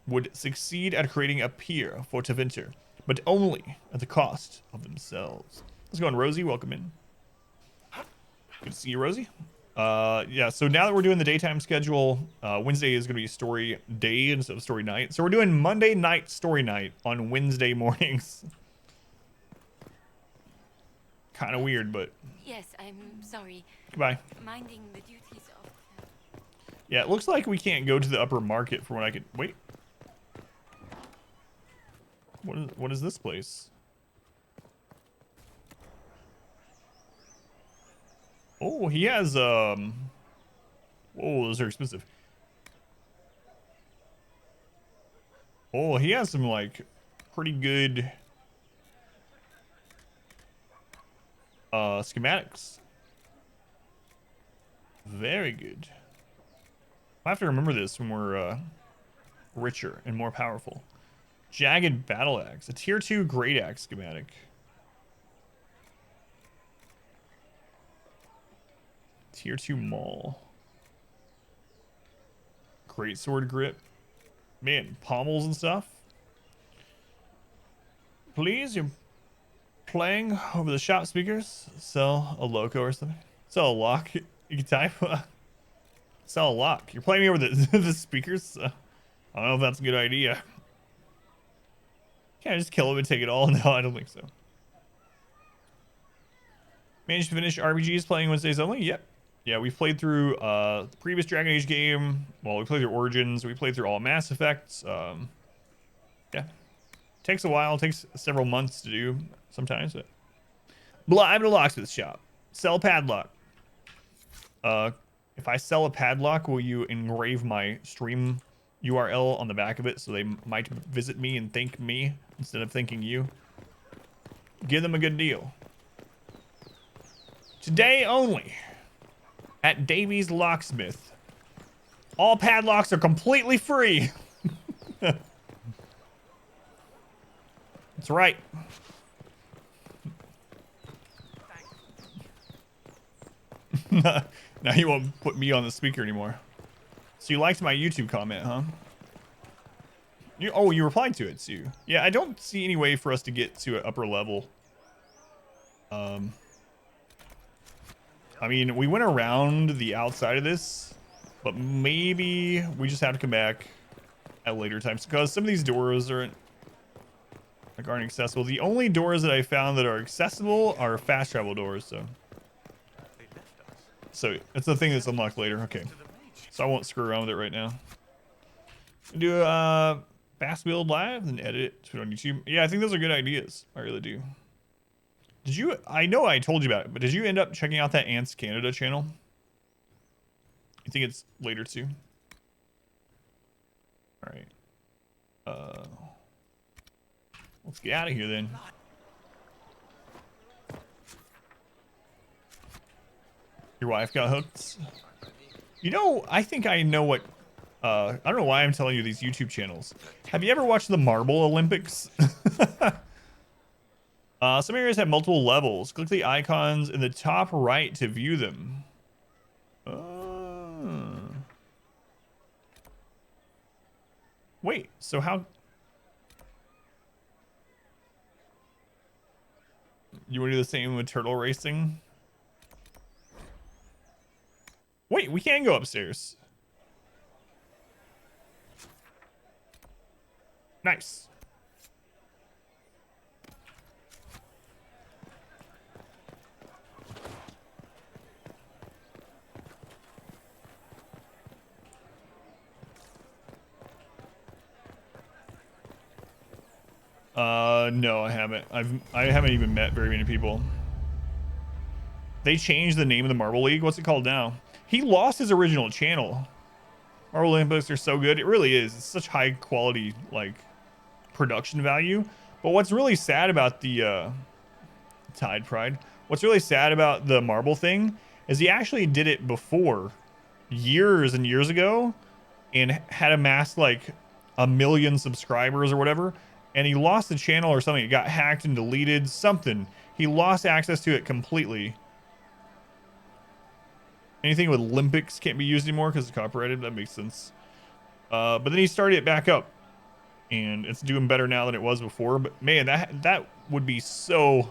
would succeed at creating a peer for Tevinter, but only at the cost of themselves. Let's go on, Rosie. Welcome in. Good to see you, Rosie. Yeah, so now that we're doing the daytime schedule, Wednesday is going to be story day instead of story night. So we're doing Monday night story night on Wednesday mornings. Kind of weird, but... Yes, I'm sorry. Goodbye. Minding the duties of... Yeah, it looks like we can't go to the upper market from what I could... Wait. What is this place? Oh, he has, whoa, those are expensive. Oh, he has some, like, pretty good, schematics. Very good. I have to remember this when we're, richer and more powerful. Jagged Battle Axe, a tier 2 Great Axe schematic. Tier 2 Maul. Great Sword Grip. Man, pommels and stuff. Please, you're playing over the shop speakers. Sell a loco or something. Sell a lock. You can type. Sell a lock. You're playing me over the speakers? I don't know if that's a good idea. Can't I just kill him and take it all? No, I don't think so. Managed to finish RPGs playing Wednesdays only? Yep. Yeah, we've played through the previous Dragon Age game. Well, we played through Origins. We played through all Mass Effects. Yeah. Takes a while. Takes several months to do sometimes. But... I'm at a locksmith shop. Sell padlock. If I sell a padlock, will you engrave my stream URL on the back of it so they might visit me and thank me instead of thanking you? Give them a good deal. Today only. At Davies Locksmith. All padlocks are completely free. That's right. Now you won't put me on the speaker anymore. So you liked my YouTube comment, huh? You replied to it too. Yeah, I don't see any way for us to get to an upper level. I mean, we went around the outside of this, but maybe we just have to come back at later times because some of these doors aren't accessible. The only doors that I found that are accessible are fast travel doors. So it's the thing that's unlocked later. Okay, so I won't screw around with it right now. Do a fast build live and edit it, put it on YouTube. Yeah, I think those are good ideas. I really do. Did you? I know I told you about it, but did you end up checking out that Ants Canada channel? You think it's later too? All right. Let's get out of here then. Your wife got hooked. You know, I think I know what. I don't know why I'm telling you these YouTube channels. Have you ever watched the Marble Olympics? Some areas have multiple levels. Click the icons in the top right to view them. Wait, so how... You want to do the same with turtle racing? Wait, we can go upstairs. Nice. No, I haven't. I haven't even met very many people. They changed the name of the Marble League. What's it called now? He lost his original channel. Marble Olympics are so good. It really is. It's such high quality, like, production value. But what's really sad about the Tide Pride, what's really sad about the Marble thing is he actually did it before, years and years ago, and had amassed like 1 million subscribers or whatever, and he lost the channel or something. It got hacked and deleted, something. He lost access to it completely. Anything with Olympics can't be used anymore because it's copyrighted. That makes sense. But then he started it back up, and it's doing better now than it was before. But man, that would be so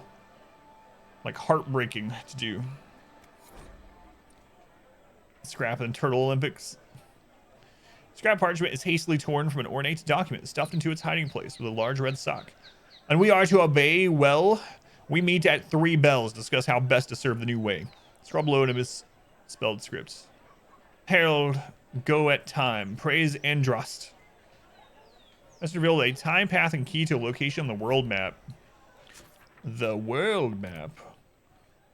like heartbreaking to do. Scrap and Turtle Olympics. Scrap parchment is hastily torn from an ornate document, stuffed into its hiding place with a large red sock. And we are to obey well. We meet at 3 bells, discuss how best to serve the new way. Scroll below in a misspelled script. Herald, go at time. Praise Androst. Let's reveal a time, path, and key to a location on the world map. The world map.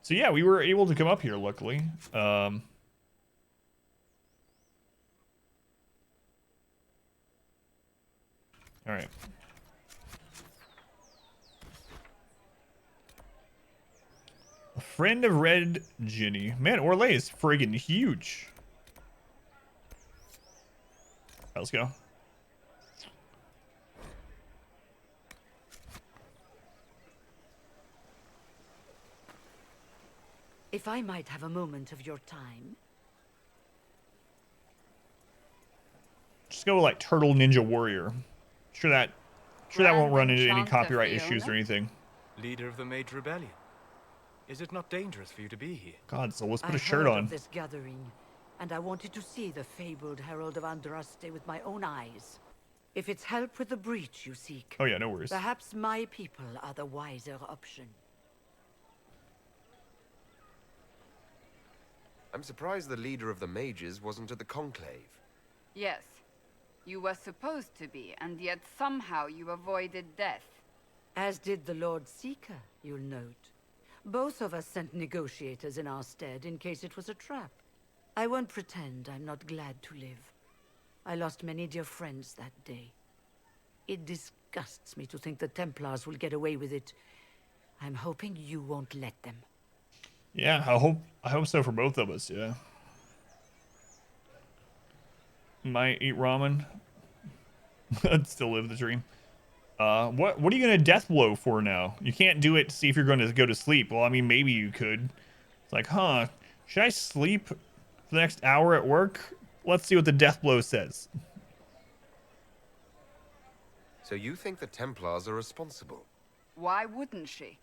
So yeah, we were able to come up here, luckily. All right. A friend of Red Ginny. Man, Orlais is friggin' huge. Right, let's go. If I might have a moment of your time. Just go with like Turtle Ninja Warrior. Sure that won't run into any copyright issues or anything. Leader of the Mage Rebellion. Is it not dangerous for you to be here? God, so let's put a shirt I heard on. of this gathering, and I wanted to see the fabled Herald of Andraste with my own eyes. If it's help with the breach you seek, Oh yeah, no worries. perhaps my people are the wiser option. I'm surprised the leader of the mages wasn't at the conclave. Yes. You were supposed to be, and yet somehow you avoided death. As did the Lord Seeker, you'll note. Both of us sent negotiators in our stead in case it was a trap. I won't pretend I'm not glad to live. I lost many dear friends that day. It disgusts me to think the Templars will get away with it. I'm hoping you won't let them. Yeah, I hope so for both of us, yeah. Might eat ramen. I'd still live the dream. What are you gonna death blow for now? You can't do it to see if you're gonna go to sleep. Well, I mean, maybe you could. It's like, huh, should I sleep for the next hour at work? Let's see what the death blow says. So you think the Templars are responsible? Why wouldn't she?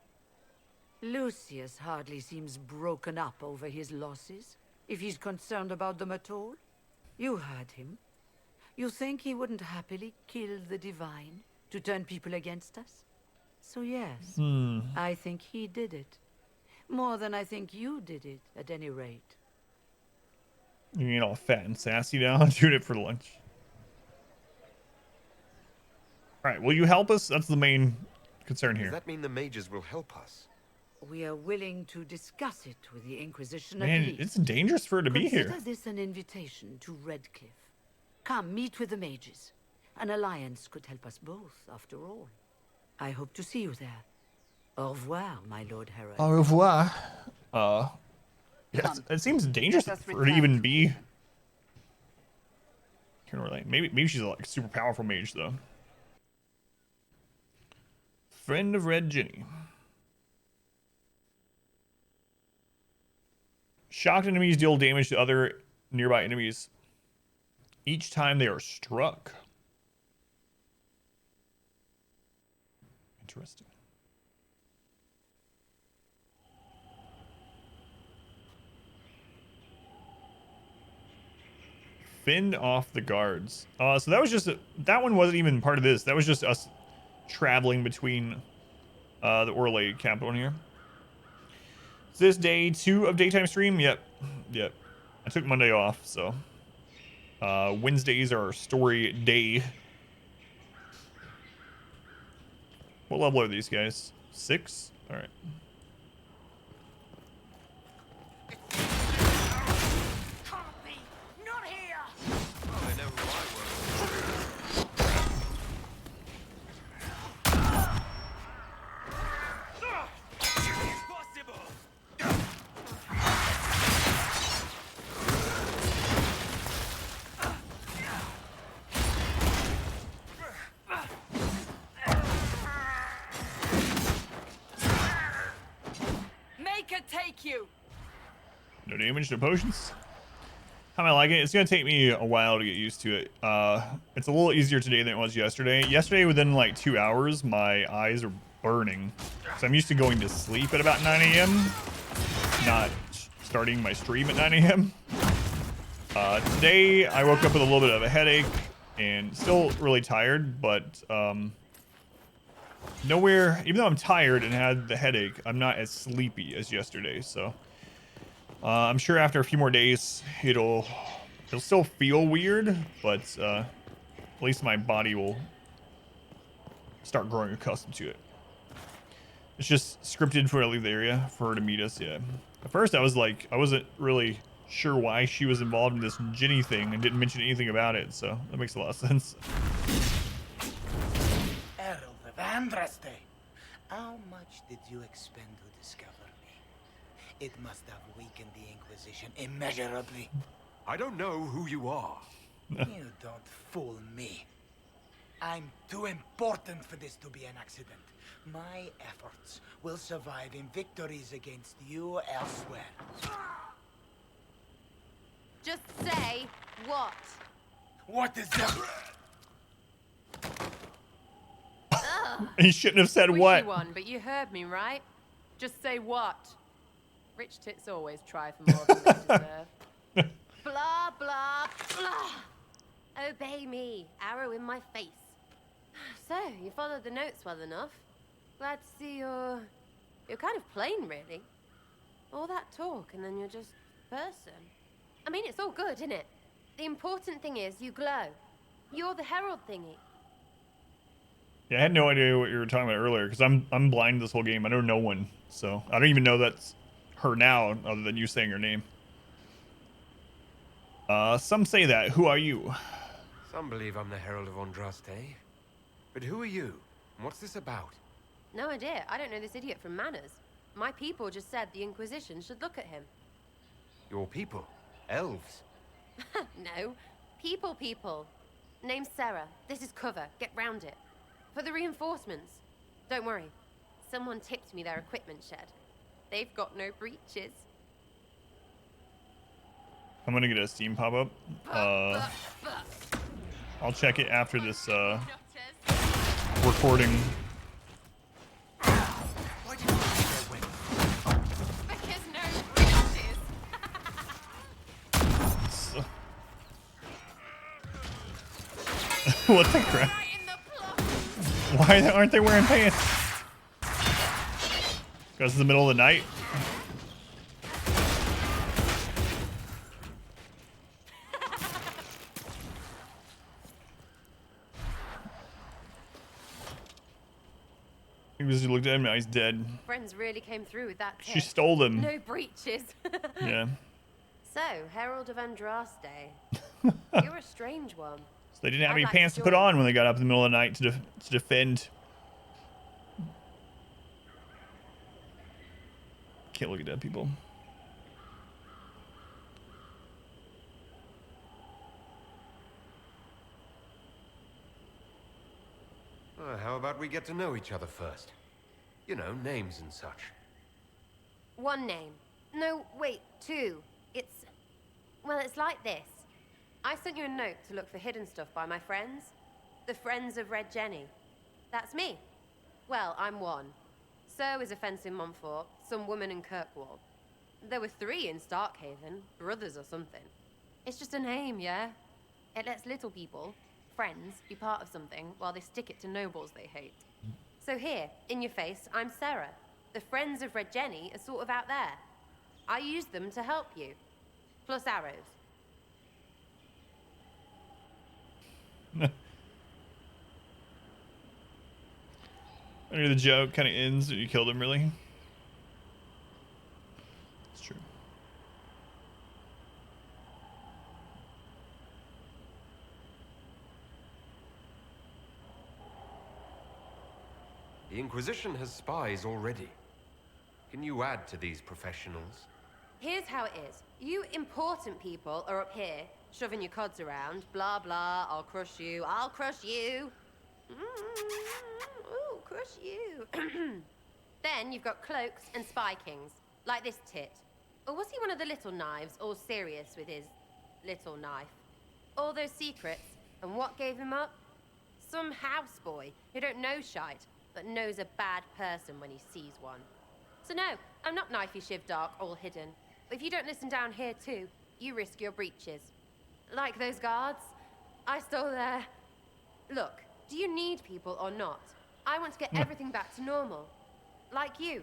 Lucius hardly seems broken up over his losses, if he's concerned about them at all. You heard him. You think he wouldn't happily kill the Divine to turn people against us? So yes, I think he did it. More than I think you did it, at any rate. You get all fat and sassy now, doing it for lunch. All right, will you help us? That's the main concern here. Does that mean the mages will help us? We are willing to discuss it with the Inquisition Man, at least. it's dangerous for her to be here. Consider this an invitation to Redcliffe. Come, meet with the mages. An alliance could help us both, after all. I hope to see you there. Au revoir, my Lord Herald. Au revoir. Yes, it seems dangerous for her to even be. Can't relate. Maybe she's like a super powerful mage though. Friend of Red Ginny. Shocked enemies deal damage to other nearby enemies each time they are struck. Interesting. Fend off the guards. So that was just that one wasn't even part of this. That was just us traveling between the Orlais capital in here. Is this day 2 of daytime stream? Yep. I took Monday off, so Wednesdays are story day. What level are these guys? 6? All right. thank you. No damage, no potions. How am I liking it? It's gonna take me a while to get used to it. It's a little easier today than it was yesterday. Yesterday, within like 2 hours, my eyes are burning. So I'm used to going to sleep at about 9 a.m. Not starting my stream at 9 a.m. Today, I woke up with a little bit of a headache and still really tired, but nowhere, even though I'm tired and had the headache, I'm not as sleepy as yesterday. So I'm sure after a few more days, it'll still feel weird, but at least my body will start growing accustomed to it. It's just scripted for her to leave the area for her to meet us. Yeah. At first, I was like, I wasn't really sure why she was involved in this Ginny thing and didn't mention anything about it, so that makes a lot of sense. Herald of Andraste, how much did you expend to discover me? It must have weakened the Inquisition immeasurably. I don't know who you are. You don't fool me. I'm too important for this to be an accident. My efforts will survive in victories against you elsewhere. Just say what? What is that? He shouldn't have said what. One, but you heard me, right? Just say what. Rich tits always try for more than they deserve. Blah, blah, blah. Obey me. Arrow in my face. So, you followed the notes well enough. Glad to see you're kind of plain, really. All that talk, and then you're just person. I mean, it's all good, isn't it? The important thing is you glow. You're the herald thingy. Yeah, I had no idea what you were talking about earlier because I'm blind this whole game. I know no one, so I don't even know that's her now, other than you saying her name. Some say that. Who are you? Some believe I'm the Herald of Andraste. But who are you? And what's this about? No idea. I don't know this idiot from Manners. My people just said the Inquisition should look at him. Your people? Elves? No. People. Name's Sarah. This is cover. Get round it. For the reinforcements. Don't worry. Someone tipped me their equipment shed. They've got no breaches. I'm gonna get a Steam pop-up. I'll check it after this recording. Because no breaches. What the crap? Why aren't they wearing pants? Because it's the middle of the night. He just looked at him, now he's dead. Friends really came through with that tip. She stole them. No breaches. Yeah. So, Herald of Andraste. You're a strange one. So they didn't have any pants to put on when they got up in the middle of the night to defend. Can't look at dead people. How about we get to know each other first? You know, names and such. One name. No, wait, two. Well, it's like this. I sent you a note to look for hidden stuff by my friends. The Friends of Red Jenny. That's me. Well, I'm one. So is a fence in Montfort, some woman in Kirkwall. There were 3 in Starkhaven, brothers or something. It's just a name, yeah? It lets little people, friends, be part of something while they stick it to nobles they hate. So here, in your face, I'm Sarah. The Friends of Red Jenny are sort of out there. I use them to help you. Plus arrows. I knew the joke kind of ends when you killed him, really. It's true. The Inquisition has spies already. Can you add to these professionals? Here's how it is. You important people are up here, shoving your cods around. Blah, blah, I'll crush you, I'll crush you. Ooh, crush you. Then you've got cloaks and spy kings. Like this tit. Or was he one of the little knives, all serious with his little knife? All those secrets, and what gave him up? Some houseboy who don't know shite, but knows a bad person when he sees one. So no, I'm not knifey shiv dark, all hidden. But if you don't listen down here too, you risk your breeches. Like those guards, I stole their... Look, do you need people or not? I want to get everything back to normal. Like you.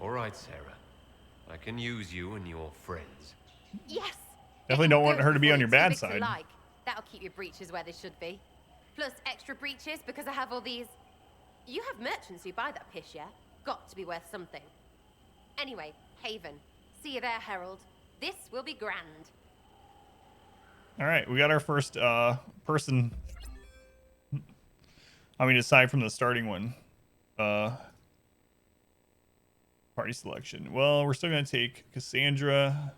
All right, Sarah. I can use you and your friends. Yes! Definitely don't want her to be on your bad Too big to side. like. That'll keep your breeches where they should be. Plus extra breeches because I have all these... You have merchants who buy that piss, yeah? Got to be worth something. Anyway, Haven. See you there, Herald. This will be grand. All right, we got our first person. I mean, aside from the starting one, party selection. Well, we're still gonna take Cassandra. I'm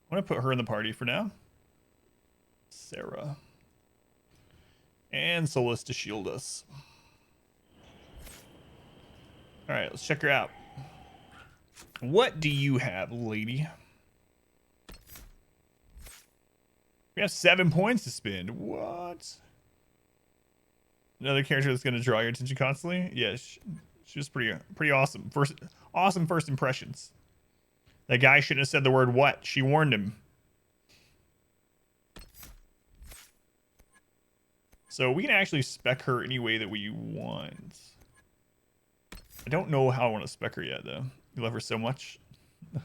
gonna put her in the party for now. Sarah and Solus to shield us. All right, let's check her out. What do you have, lady? We have 7 points to spend. What? Another character that's going to draw your attention constantly? Yeah, she was pretty awesome. Awesome first impressions. That guy shouldn't have said the word what. She warned him. So we can actually spec her any way that we want. I don't know how I want to spec her yet, though. You love her so much. Do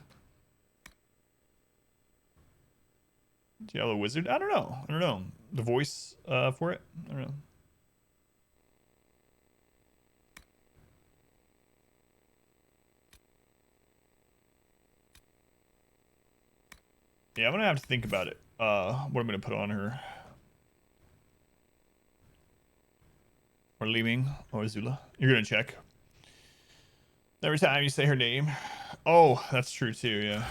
you have a wizard? I don't know. The voice for it? I don't know. Yeah, I'm gonna have to think about it. What I'm gonna put on her. Or Leeming or Azula. You're gonna check. Every time you say her name. Oh, that's true too, yeah.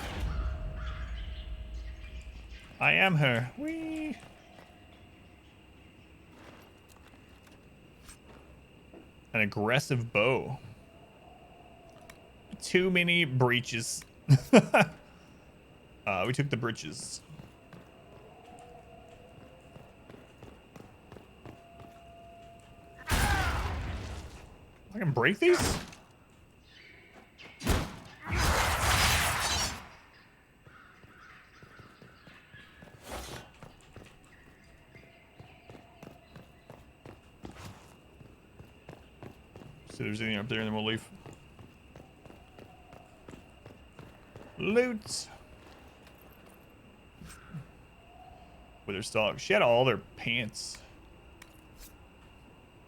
I am her. Whee! An aggressive bow. Too many breaches. We took the breeches. I can break these? See if there's anything up there and then we'll leave. Loot. Witherstock. She had all their pants.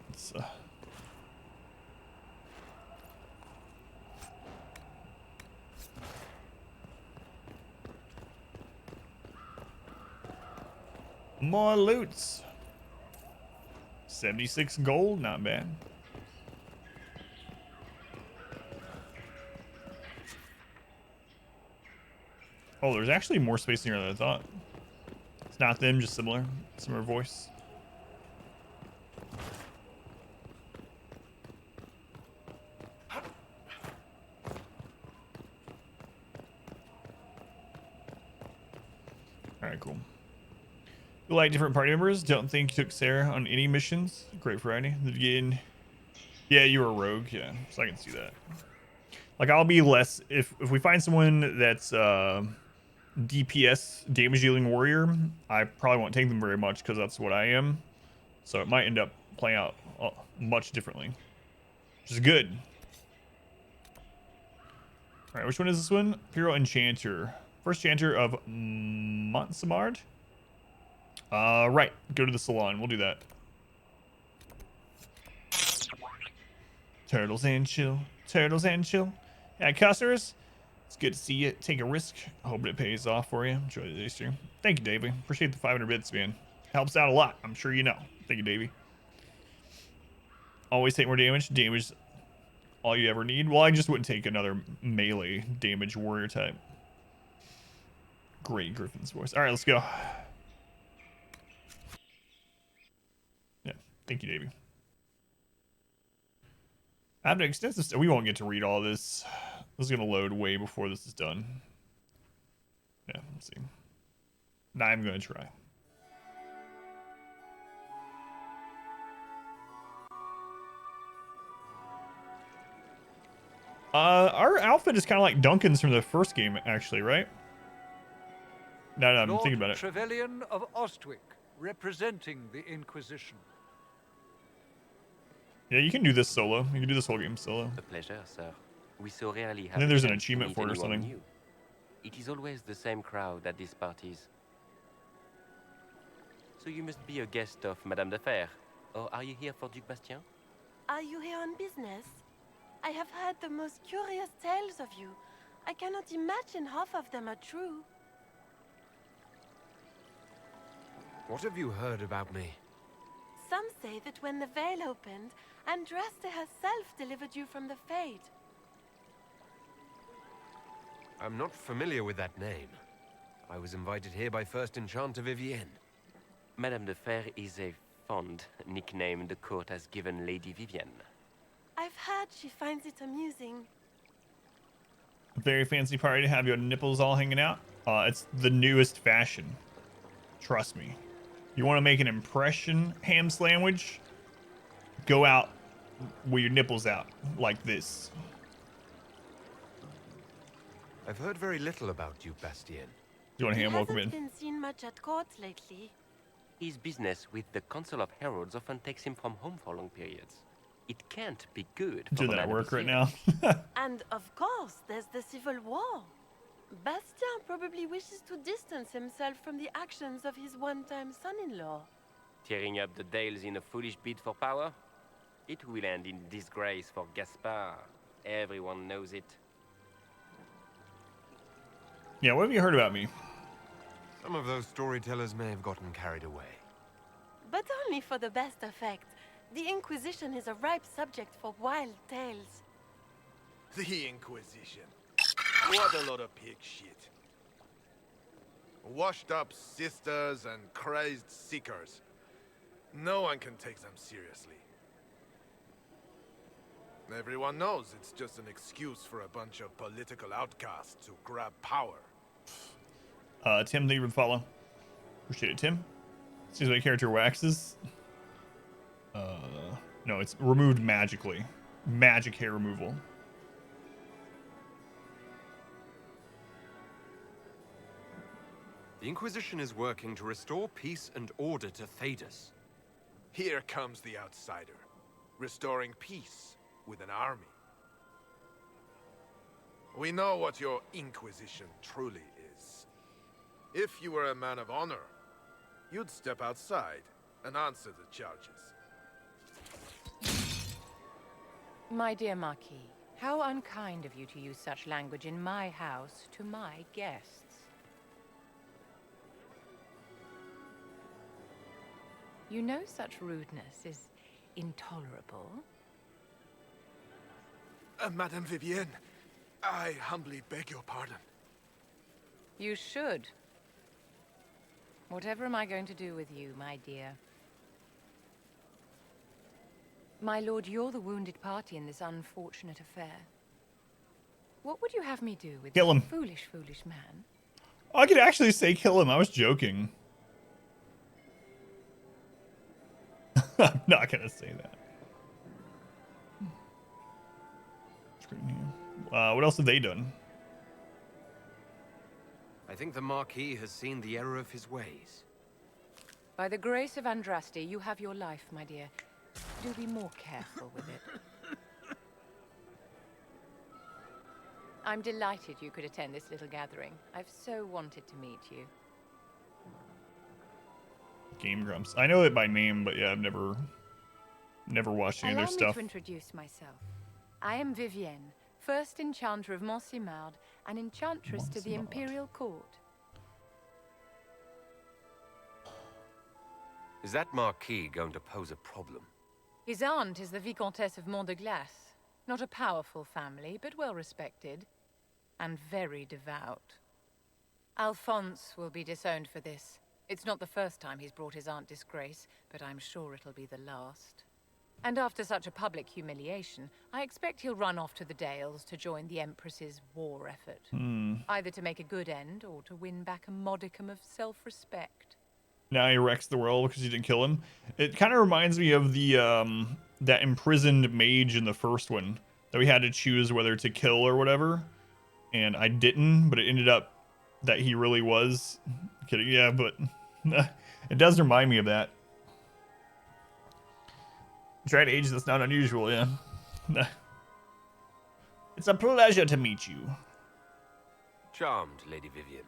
It's, more loots. 76 gold, not bad. Oh, there's actually more space in here than I thought. It's not them, just similar voice. Alright, cool. You like different party members? Don't think you took Sarah on any missions? Great variety. Again, yeah, you were a rogue, yeah, so I can see that. Like, I'll be less if we find someone that's DPS, damage dealing warrior, I probably won't take them very much because that's what I am. So it might end up playing out much differently, which is good. All right, which one is this one? Imperial Enchanter. First Enchanter of Montsamard. Right, go to the salon. We'll do that. Turtles and chill. Turtles and chill. Yeah, customers. It's good to see you take a risk. Hoping it pays off for you. Enjoy the day stream. Thank you, Davey. Appreciate the 500 bits, man. Helps out a lot. I'm sure you know. Thank you, Davey. Always take more damage. Damage all you ever need. Well, I just wouldn't take another melee damage warrior type. Great Griffin's voice. All right, let's go. Thank you, Davey. After extensive, we won't get to read all this. This is gonna load way before this is done. Yeah, let's see. Now I'm gonna try. Our outfit is kind of like Duncan's from the first game, actually, right? No, I'm Lord thinking about it. Trevelyan of Ostwick, representing the Inquisition. Yeah, you can do this solo. You can do this whole game solo. A pleasure, sir. We so rarely have. And then there's an a chance to achievement meet for it or anyone something. new. It is always the same crowd at these parties. So you must be a guest of Madame de Fer, or are you here for Duc Bastien? Are you here on business? I have heard the most curious tales of you. I cannot imagine half of them are true. What have you heard about me? Some say that when the veil opened, Andraste herself delivered you from the Fade. I'm not familiar with that name. I was invited here by First Enchanter Vivienne. Madame de Fer is a fond nickname the court has given Lady Vivienne. I've heard she finds it amusing. Very fancy party to have your nipples all hanging out. It's the newest fashion. Trust me. You want to make an impression ham sandwich? Go out with your nipples out like this. I've heard very little about Duke Bastien. You want a ham? Welcome Hasn't in. been seen much at court lately. His business with the Council of Heralds often takes him from home for long periods. It can't be good for Doing the that man of work his right years. now. And of course, there's the Civil War. Bastien probably wishes to distance himself from the actions of his one-time son-in-law. Tearing up the Dales in a foolish bid for power? It will end in disgrace for Gaspard. Everyone knows it. Yeah, what have you heard about me? Some of those storytellers may have gotten carried away. But only for the best effect. The Inquisition is a ripe subject for wild tales. The Inquisition. What a lot of pig shit. Washed up sisters and crazed seekers. No one can take them seriously. Everyone knows it's just an excuse for a bunch of political outcasts to grab power. Tim, thank you for the follow. Appreciate it, Tim. Seems like character waxes. No, it's removed magically. Magic hair removal. The Inquisition is working to restore peace and order to Thedas. Here comes the outsider, restoring peace with an army. We know what your Inquisition truly is. If you were a man of honor, you'd step outside and answer the charges. My dear Marquis, how unkind of you to use such language in my house to my guests. You know such rudeness is intolerable. Madame Vivienne, I humbly beg your pardon. You should. Whatever am I going to do with you, my dear? My lord, you're the wounded party in this unfortunate affair. What would you have me do with Kill him. this foolish, foolish man? I could actually say kill him. I was joking. I'm not gonna say that. What else have they done? I think the Marquis has seen the error of his ways. By the grace of Andraste, you have your life, my dear. Do be more careful with it. I'm delighted you could attend this little gathering. I've so wanted to meet you. Game Grumps. I know it by name, but yeah, I've never watched any of their Allow me stuff. to introduce myself. I am Vivienne, first enchanter of Montsimard, and enchantress to the Imperial Court. Is that Marquis going to pose a problem? His aunt is the Vicomtesse of Mont de Glace. Not a powerful family, but well respected. And very devout. Alphonse will be disowned for this. It's not the first time he's brought his aunt disgrace, but I'm sure it'll be the last. And after such a public humiliation, I expect he'll run off to the Dales to join the Empress's war effort. Either to make a good end, or to win back a modicum of self-respect. Now he wrecks the world because you didn't kill him. It kind of reminds me of the that imprisoned mage in the first one that we had to choose whether to kill or whatever, and I didn't, but it ended up that he really was. Kidding, yeah, but it does remind me of that. Tried age that's not unusual, yeah. It's a pleasure to meet you. Charmed, Lady Vivian.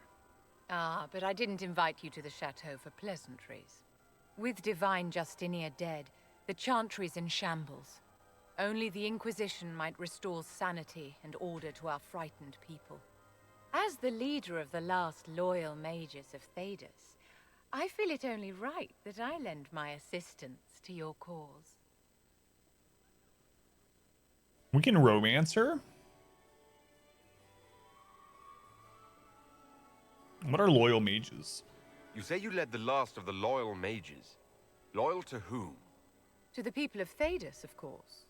Ah, but I didn't invite you to the chateau for pleasantries. With Divine Justinia dead, the Chantry's in shambles. Only the Inquisition might restore sanity and order to our frightened people. As the leader of the last loyal mages of Thedas, I feel it only right that I lend my assistance to your cause. We can romance her? What are loyal mages? You say you led the last of the loyal mages. Loyal to whom? To the people of Thedas, of course.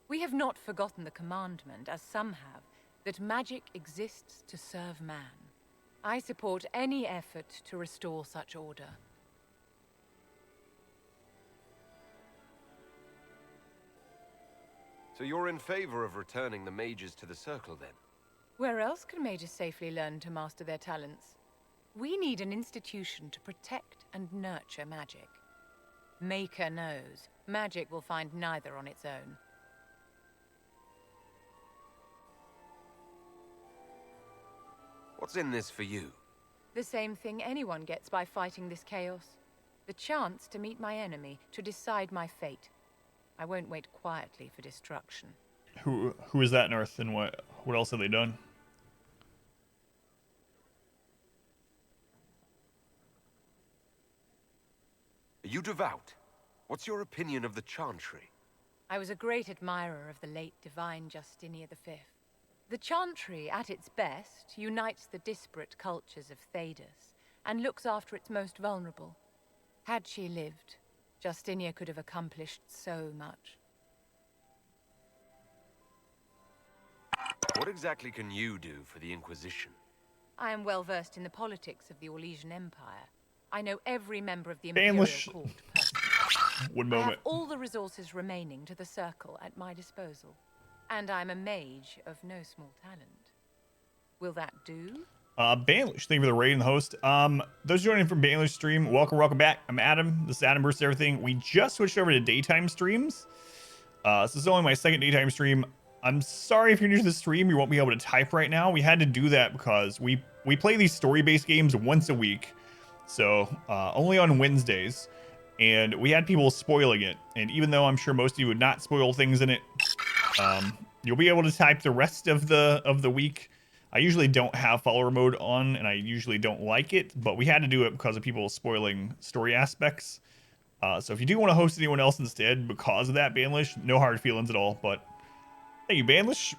We have not forgotten the commandment, as some have, that magic exists to serve man. I support any effort to restore such order. So you're in favor of returning the mages to the Circle, then? Where else can mages safely learn to master their talents? We need an institution to protect and nurture magic. Maker knows, magic will find neither on its own. What's in this for you? The same thing anyone gets by fighting this chaos. The chance to meet my enemy, to decide my fate. I won't wait quietly for destruction. Who is that, North, and what else have they done? Are you devout? What's your opinion of the Chantry? I was a great admirer of the late Divine Justinia V. The Chantry, at its best, unites the disparate cultures of Thedas and looks after its most vulnerable. Had she lived, Justinia could have accomplished so much. What exactly can you do for the Inquisition? I am well versed in the politics of the Orlesian Empire. I know every member of the Imperial Court personally. One I moment. have all the resources remaining to the Circle at my disposal. And I'm a mage of no small talent. Will that do? Baelish, thank you for the raid and the host. Those joining from Baelish stream, welcome back. I'm Adam. This is Adam Burst Everything. We just switched over to daytime streams. This is only my second daytime stream. I'm sorry if you're new to the stream, you won't be able to type right now. We had to do that because we play these story-based games once a week. So, only on Wednesdays. And we had people spoiling it. And even though I'm sure most of you would not spoil things in it, you'll be able to type the rest of the week. I usually don't have follower mode on, and I usually don't like it, but we had to do it because of people spoiling story aspects. So if you do want to host anyone else instead because of that, Banlish, no hard feelings at all. But thank you, Banlish.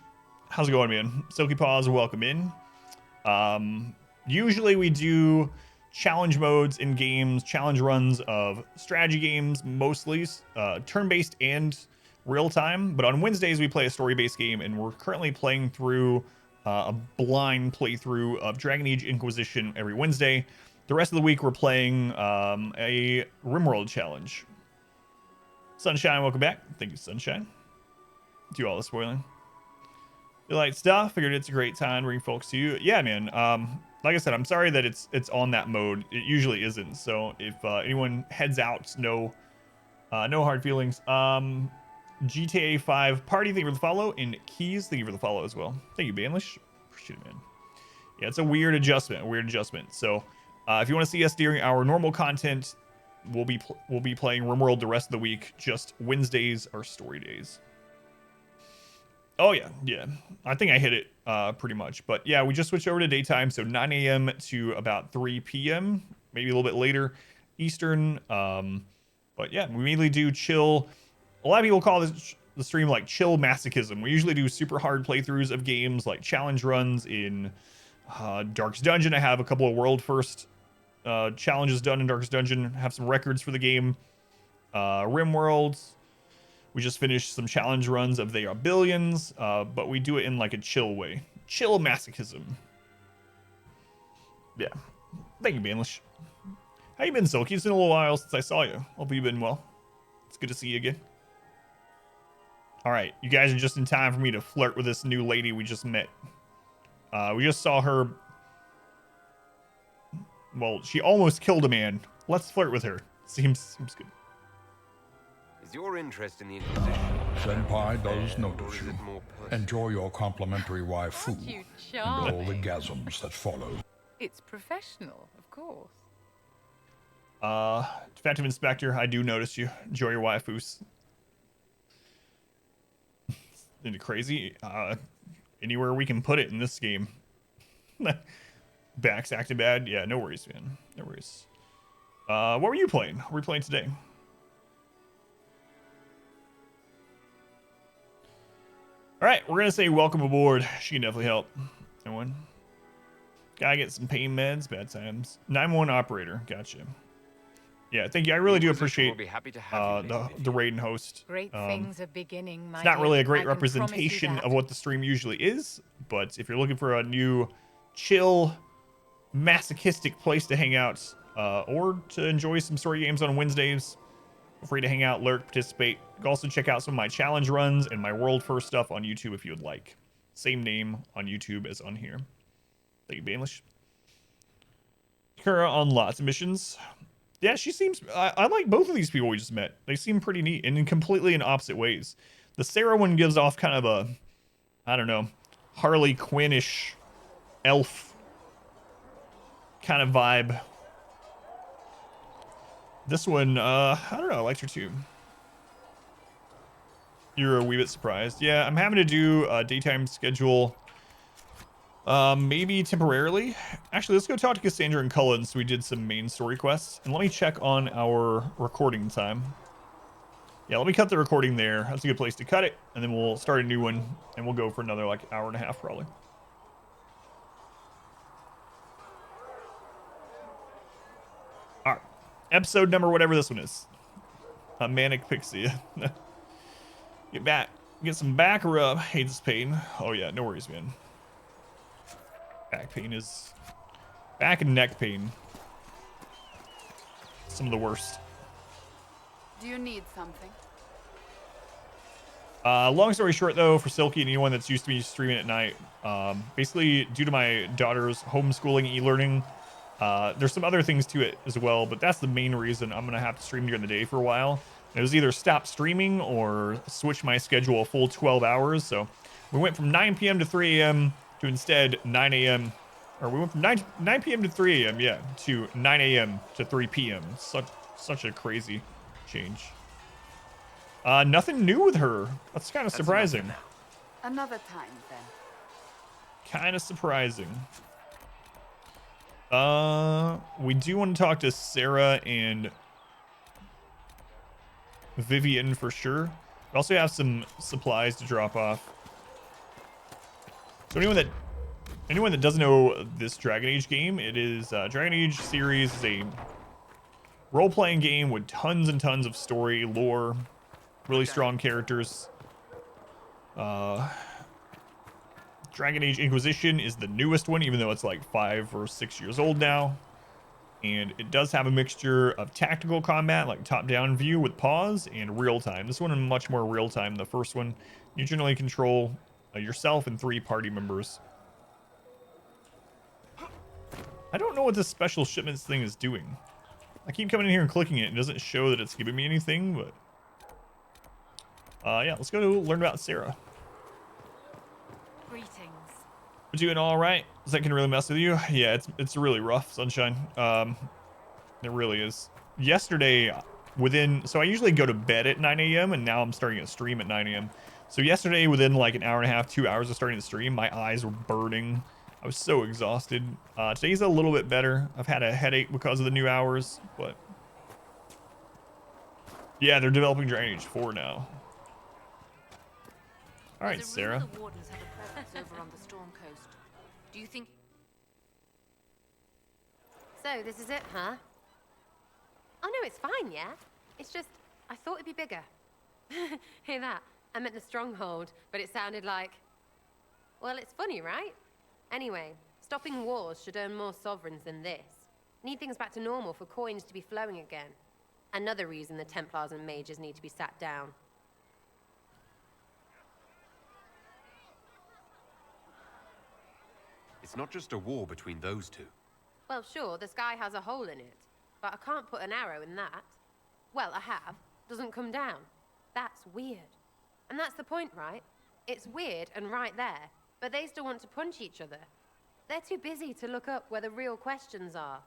How's it going, man? Silky Paws, welcome in. Usually we do challenge modes in games, challenge runs of strategy games, mostly turn-based and real-time. But on Wednesdays we play a story-based game, and we're currently playing through a blind playthrough of Dragon Age Inquisition every Wednesday. The rest of the week we're playing a RimWorld challenge. Sunshine, welcome back. Thank you, Sunshine. Do all the spoiling. You like stuff? Figured it's a great time to bring folks to you. Yeah, man. Like I said, I'm sorry that it's on that mode. It usually isn't. So if anyone heads out, no hard feelings. GTA 5 Party, thank you for the follow, and Keys, thank you for the follow as well. Thank you, Banlish. Appreciate it, man. Yeah, it's a weird adjustment. So if you want to see us during our normal content, we'll be playing RimWorld the rest of the week. Just Wednesdays are story days. Oh yeah. I think I hit it pretty much. But yeah, we just switched over to daytime, so 9 a.m. to about 3 p.m., maybe a little bit later Eastern. But yeah, we mainly do chill. A lot of people call this the stream like chill masochism. We usually do super hard playthroughs of games like challenge runs in Dark's Dungeon. I have a couple of world first challenges done in Darkest Dungeon. Have some records for the game. RimWorld. We just finished some challenge runs of They Are Billions, but we do it in like a chill way. Chill masochism. Yeah. Thank you, Banlish. How you been, Silky? It's been a little while since I saw you. Hope you've been well. It's good to see you again. All right, you guys are just in time for me to flirt with this new lady we just met. We just saw her. Well, she almost killed a man. Let's flirt with her. Seems good. Is your interest in the Inquisition? Senpai does notice you. Enjoy your complimentary waifu You and all the charming. gasms that follow. It's professional, of course. Defective Inspector, I do notice you. Enjoy your waifus. Isn't it crazy? Anywhere we can put it in this game. Back's acting bad. Yeah, no worries, man. No worries. What were you playing? What were we playing today? All right, we're gonna say welcome aboard. She can definitely help. Anyone? Gotta get some pain meds. Bad times. 911 operator. Gotcha. Yeah, thank you. I really do appreciate the raid and host. Great things are beginning, my It's not dear. really a great I can promise you representation that. of what the stream usually is, but if you're looking for a new, chill, masochistic place to hang out, or to enjoy some story games on Wednesdays, feel free to hang out, lurk, participate. You can also check out some of my challenge runs and my world first stuff on YouTube if you would like. Same name on YouTube as on here. Thank you, Banlish. Kura on lots of missions. Yeah, she seems... I like both of these people we just met. They seem pretty neat and completely in opposite ways. The Sarah one gives off kind of a, I don't know, Harley Quinn-ish elf kind of vibe. This one, I don't know, I liked her too. You're a wee bit surprised. Yeah, I'm having to do a daytime schedule. Maybe temporarily. Actually, let's go talk to Cassandra and Cullen so we did some main story quests. And let me check on our recording time. Yeah, let me cut the recording there. That's a good place to cut it. And then we'll start a new one. And we'll go for another like hour and a half probably. Alright. Episode number whatever this one is. A Manic Pixie. Get back. Get some back rub. Hate this pain. Oh yeah, no worries, man. Back pain is... Back and neck pain. Some of the worst. Do you need something? Long story short, though, for Silky and anyone that's used to me streaming at night, basically, due to my daughter's homeschooling e-learning, there's some other things to it as well, but that's the main reason I'm going to have to stream during the day for a while. It was either stop streaming or switch my schedule a full 12 hours, so we went from 9 p.m. to 3 a.m. to instead 9 a.m. Or we went from 9 p.m. to 3 a.m., yeah, to 9 a.m. to 3 p.m. Such a crazy change. Nothing new with her. That's kind of surprising. Another time, then. Kind of surprising. We do want to talk to Sarah and Vivian for sure. We also have some supplies to drop off. So anyone that doesn't know this Dragon Age game, it is Dragon Age series is a role-playing game with tons and tons of story, lore, really strong characters. Dragon Age Inquisition is the newest one, even though it's like 5 or 6 years old now. And it does have a mixture of tactical combat, like top-down view with pause, and real-time. This one is much more real-time than the first one. You generally control yourself and 3 party members. I don't know what this special shipments thing is doing. I keep coming in here and clicking it. It doesn't show that it's giving me anything, but... yeah, let's go learn about Sarah. Greetings. We're doing all right. Is that gonna really mess with you? Yeah, it's really rough, Sunshine. It really is. Yesterday, so I usually go to bed at 9 a.m. and now I'm starting to stream at 9 a.m. So yesterday, within like an hour and a half, 2 hours of starting to stream, my eyes were burning. I was so exhausted. Today's a little bit better. I've had a headache because of the new hours, but yeah, they're developing Dragon Age 4 now. All right, Sarah. The wardens have a presence over on the Storm Coast. Do you think... So, this is it, huh? Oh no, it's fine, yeah? It's just, I thought it'd be bigger. Hear that? I meant the stronghold, but it sounded like... Well, it's funny, right? Anyway, stopping wars should earn more sovereigns than this. Need things back to normal for coins to be flowing again. Another reason the Templars and mages need to be sat down. It's not just a war between those two. Well, sure, the sky has a hole in it, but I can't put an arrow in that. Well, I have. Doesn't come down. That's weird. And that's the point, right? It's weird and right there, but they still want to punch each other. They're too busy to look up where the real questions are.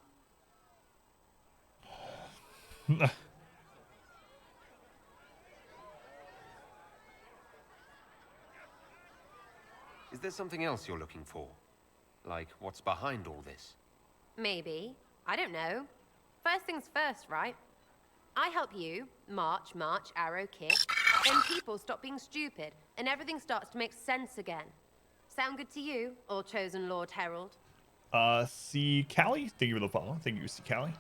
Is there something else you're looking for? Like, what's behind all this? Maybe. I don't know. First things first, right? I help you, march, arrow, kick. Then people stop being stupid, and everything starts to make sense again. Sound good to you, all chosen Lord Herald? C. Callie? Thank you for the follow. Thank you, C. Callie.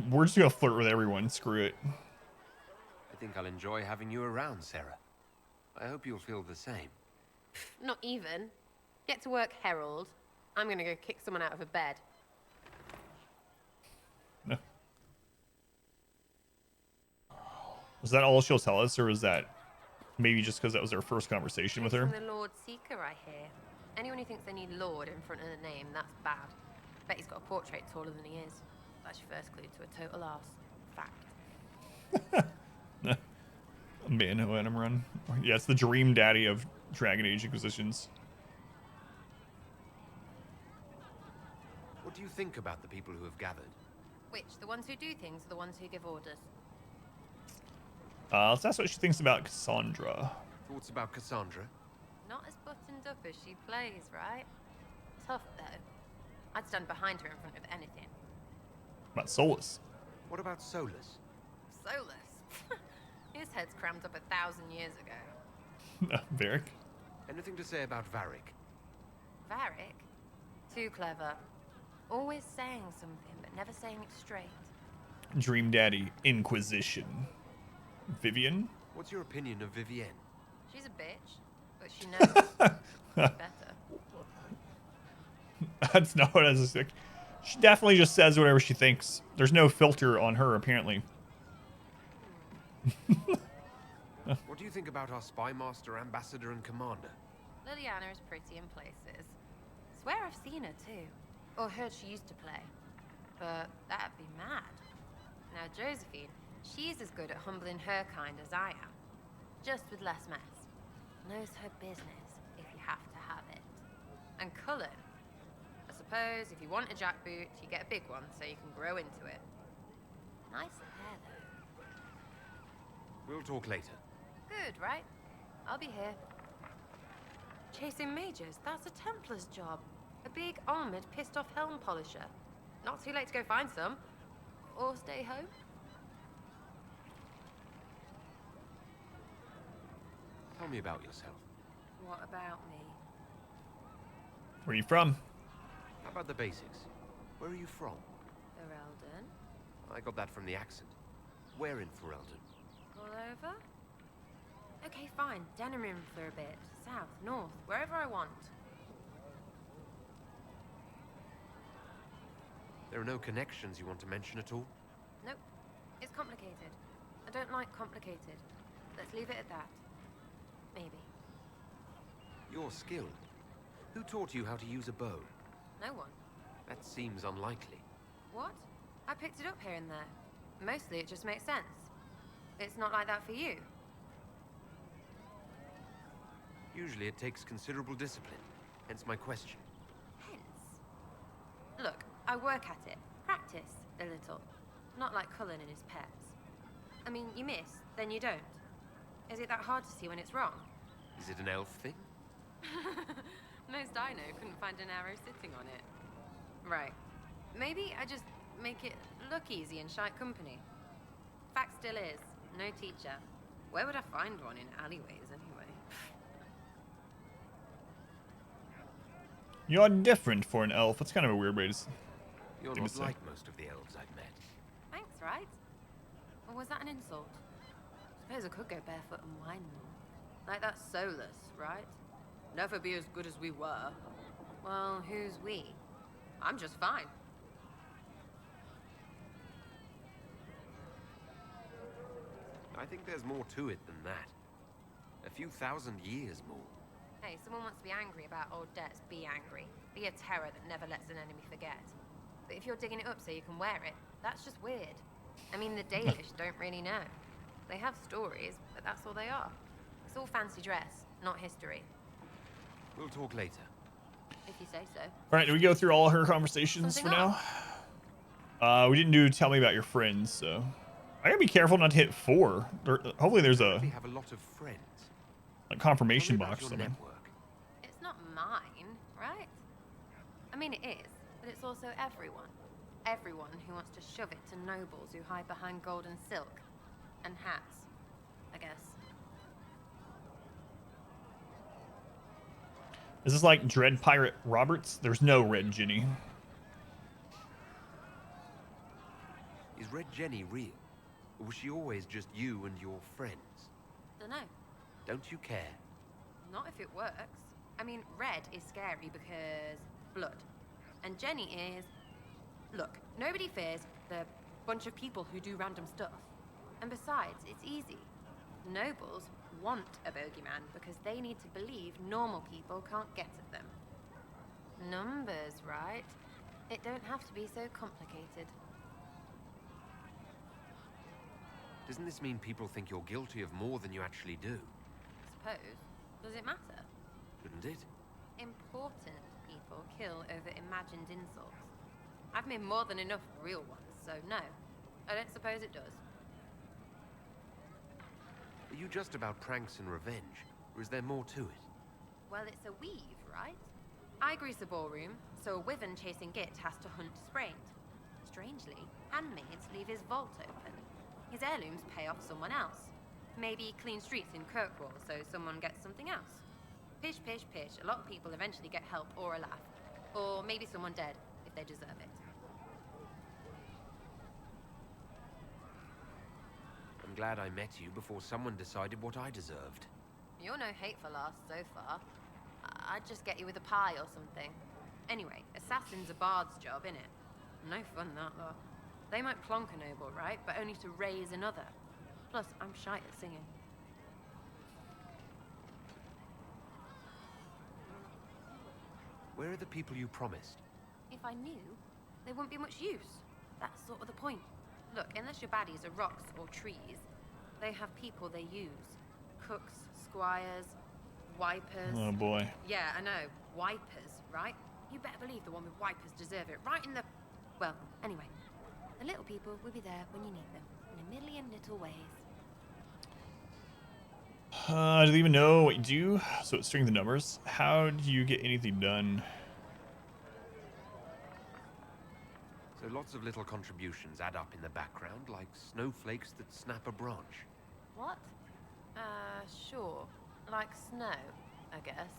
We're just gonna flirt with everyone. Screw it. I think I'll enjoy having you around, Sarah. I hope you'll feel the same. Not even. Get to work, Herald. I'm gonna go kick someone out of a bed. No. Was that all she'll tell us, or was that maybe just because that was our first conversation with her? The Lord Seeker, I hear. Anyone who thinks they need Lord in front of the name, that's bad. Bet he's got a portrait taller than he is. That's your first clue to a total arse. Fact. Man, who let him run? Yeah, it's the dream daddy of Dragon Age Inquisitions. What do you think about the people who have gathered? Which? The ones who do things or the ones who give orders? Let's ask what she thinks about Cassandra. Thoughts about Cassandra? Not as buttoned up as she plays, right? Tough, though. I'd stand behind her in front of anything. About Solus. What about Solus? Solus? His head's crammed up 1,000 years ago. Varric? Anything to say about Varric? Varric? Too clever. Always saying something, but never saying it straight. Dream daddy Inquisition. Vivienne? What's your opinion of Vivienne? She's a bitch, but she knows better. That's not what I was like. She definitely just says whatever she thinks. There's no filter on her, apparently. What do you think about our spy master, ambassador, and commander? Liliana is pretty in places. Swear I've seen her too. Or heard she used to play. But that'd be mad. Now Josephine, she's as good at humbling her kind as I am. Just with less mess. Knows her business, if you have to have it. And Cullen, I suppose if you want a jackboot, you get a big one so you can grow into it. Nice hair, though. We'll talk later. Good, right? I'll be here. Chasing mages, that's a Templar's job. A big, armored, pissed-off helm polisher. Not too late to go find some. Or stay home. Tell me about yourself. What about me? Where are you from? How about the basics? Where are you from? Ferelden. I got that from the accent. Where in Ferelden? All over? Okay, fine. Denerim for a bit. South, north, wherever I want. There are no connections you want to mention at all? Nope. It's complicated. I don't like complicated. Let's leave it at that. Maybe. You're skilled. Who taught you how to use a bow? No one. That seems unlikely. What? I picked it up here and there. Mostly it just makes sense. It's not like that for you. Usually it takes considerable discipline. Hence my question. Look, I work at it. Practice a little. Not like Cullen and his pets. I mean, you miss, then you don't. Is it that hard to see when it's wrong? Is it an elf thing? Most I know couldn't find an arrow sitting on it. Right. Maybe I just make it look easy in shite company. Fact still is, no teacher. Where would I find one in alleyways anyway? You're different for an elf. That's kind of a weird way to You're thing to not say. like most of the elves I've met. Thanks, right? Or was that an insult? I suppose I could go barefoot and whine more. Like that's soulless, right? Never be as good as we were. Well, who's we? I'm just fine. I think there's more to it than that. A few thousand years more. Hey, someone wants to be angry about old debts, be angry. Be a terror that never lets an enemy forget. But if you're digging it up so you can wear it, that's just weird. I mean, the Dalish don't really know. They have stories, but that's all they are. It's all fancy dress, not history. We'll talk later. If you say so. All right, do we go through all her conversations for now? We didn't do tell me about your friends, so I gotta be careful not to hit 4. Hopefully there's a We have a lot of friends. confirmation Tell me about box or your something. network. It's not mine, right? I mean, it is, but it's also everyone. Everyone who wants to shove it to nobles who hide behind gold and silk. And hats, I guess. Is this like Dread Pirate Roberts? There's no Red Ginny. Is Red Jenny real? Or was she always just you and your friends? Dunno. Don't you care? Not if it works. I mean, red is scary because blood. And Jenny is... Look, nobody fears the bunch of people who do random stuff. And besides, it's easy. Nobles want a bogeyman because they need to believe normal people can't get at them. Numbers, right? It don't have to be so complicated. Doesn't this mean people think you're guilty of more than you actually do? Suppose. Does it matter? Shouldn't it? Important people kill over imagined insults. I've made more than enough real ones, so no. I don't suppose it does. Are you just about pranks and revenge, or is there more to it? Well, it's a weave, right? I grease a ballroom, so a wyvern chasing Git has to hunt Sprained. Strangely, handmaids leave his vault open. His heirlooms pay off someone else. Maybe clean streets in Kirkwall, so someone gets something else. Pish, pish, pish. A lot of people eventually get help or a laugh. Or maybe someone dead, if they deserve it. I'm glad I met you before someone decided what I deserved. You're no hateful ass so far. I'd just get you with a pie or something. Anyway, assassin's a bard's job, innit? No fun, that, though. They might plonk a noble, right? But only to raise another. Plus, I'm shy at singing. Where are the people you promised? If I knew, there wouldn't be much use. That's sort of the point. Look, unless your baddies are rocks or trees, they have people they use. Cooks, squires, wipers. Oh boy. Yeah, I know. Wipers, right? You better believe the one with wipers deserve it. Right in the... Well, anyway. The little people will be there when you need them. In a million little ways. Do they even know what you do? So it's string the numbers. How do you get anything done? So lots of little contributions add up in the background, like snowflakes that snap a branch. What? Sure. Like snow, I guess.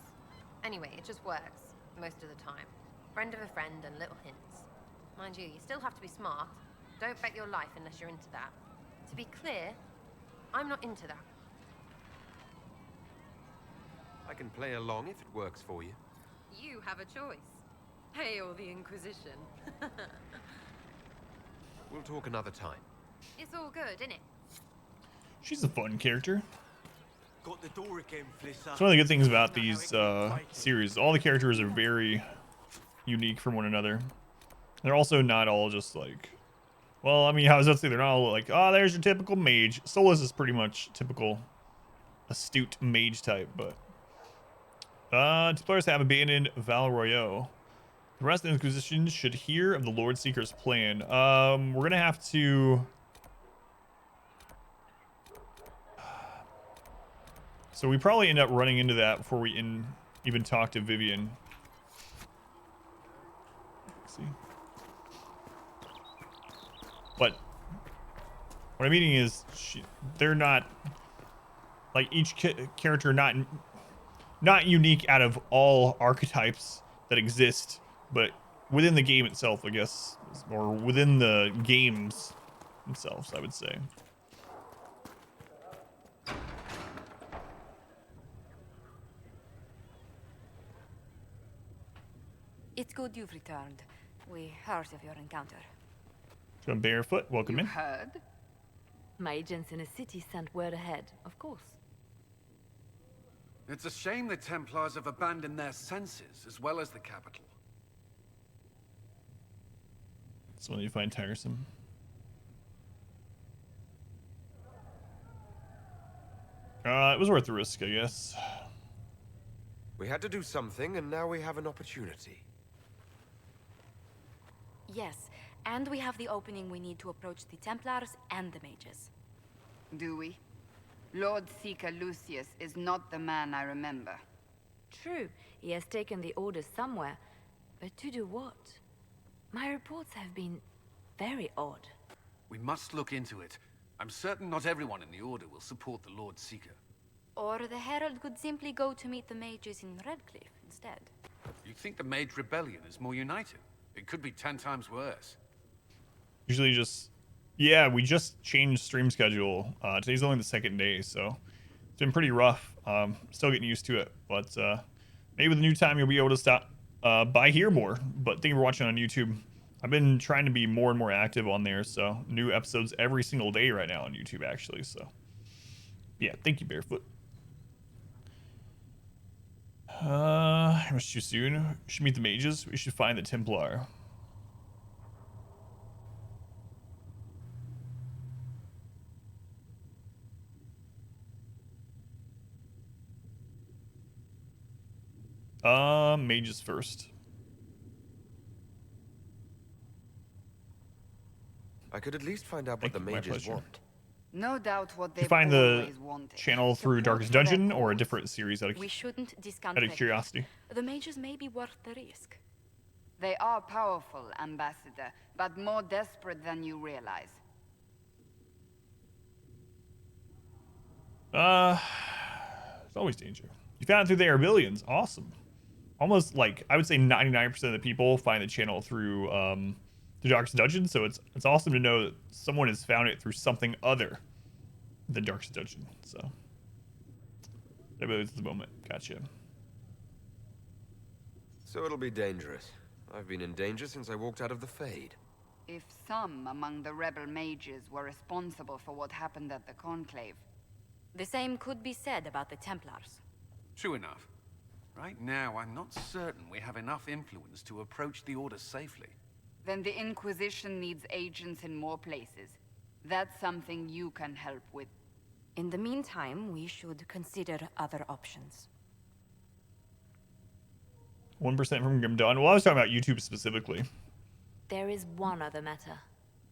Anyway, it just works. Most of the time. Friend of a friend and little hints. Mind you, you still have to be smart. Don't bet your life unless you're into that. To be clear, I'm not into that. I can play along if it works for you. You have a choice. Hail the Inquisition. We'll talk another time. It's all good, innit? She's a fun character. Got the door again, It's one of the good things about these series. All the characters are very unique from one another. They're also not all just like, well, I mean, how does that say? They're not all like, oh, there's your typical mage. Solus is pretty much typical astute mage type, but Templars have abandoned Val Royeaux. The rest of the Inquisition should hear of the Lord Seeker's plan. We're gonna have to. So we probably end up running into that before we even talk to Vivian. Let's see. But what I'm meaning is they're not like each character not unique out of all archetypes that exist, but within the game itself, I guess, or within the games themselves, I would say. It's good you've returned. We heard of your encounter. John Barefoot, welcome in. Heard? My agents in a city sent word ahead, of course. It's a shame the Templars have abandoned their senses, as well as the capital. Someone you find tiresome. It was worth the risk, I guess. We had to do something, and now we have an opportunity. Yes, and we have the opening we need to approach the Templars and the mages. Do we? Lord Seeker Lucius is not the man I remember. True, he has taken the orders somewhere, but to do what? My reports have been very odd. We must look into it. I'm certain not everyone in the Order will support the Lord Seeker. Or the Herald could simply go to meet the mages in Redcliffe instead. You think the Mage Rebellion is more united? It could be 10 times worse. Usually just, yeah, we just changed stream schedule. Today's only the second day, so it's been pretty rough. Still getting used to it, but maybe with the new time you'll be able to stop by here more. But thank you for watching on YouTube. I've been trying to be more and more active on there, so new episodes every single day right now on YouTube, actually. So yeah, thank you, Barefoot. Much too soon. We should meet the mages. We should find the Templar. Mages first. I could at least find out what the mages want. No doubt what they've You find the always wanted. channel through Darkest Dungeon or a different series We shouldn't discount out of Redcliffe. curiosity? The mages may be worth the risk. They are powerful, Ambassador, but more desperate than you realize. There's always danger. You found it through the Arabilians. Awesome. Almost like, I would say 99% of the people find the channel through the Darkest Dungeon, so it's awesome to know that someone has found it through something other than Darkest Dungeon. So, Arabilians at the moment. Gotcha. So it'll be dangerous. I've been in danger since I walked out of the Fade. If some among the rebel mages were responsible for what happened at the Conclave. The same could be said about the Templars. True enough. Right now, I'm not certain we have enough influence to approach the Order safely. Then the Inquisition needs agents in more places. That's something you can help with. In the meantime, we should consider other options. 1% from Grim Dawn. Well, I was talking about YouTube specifically. There is one other matter.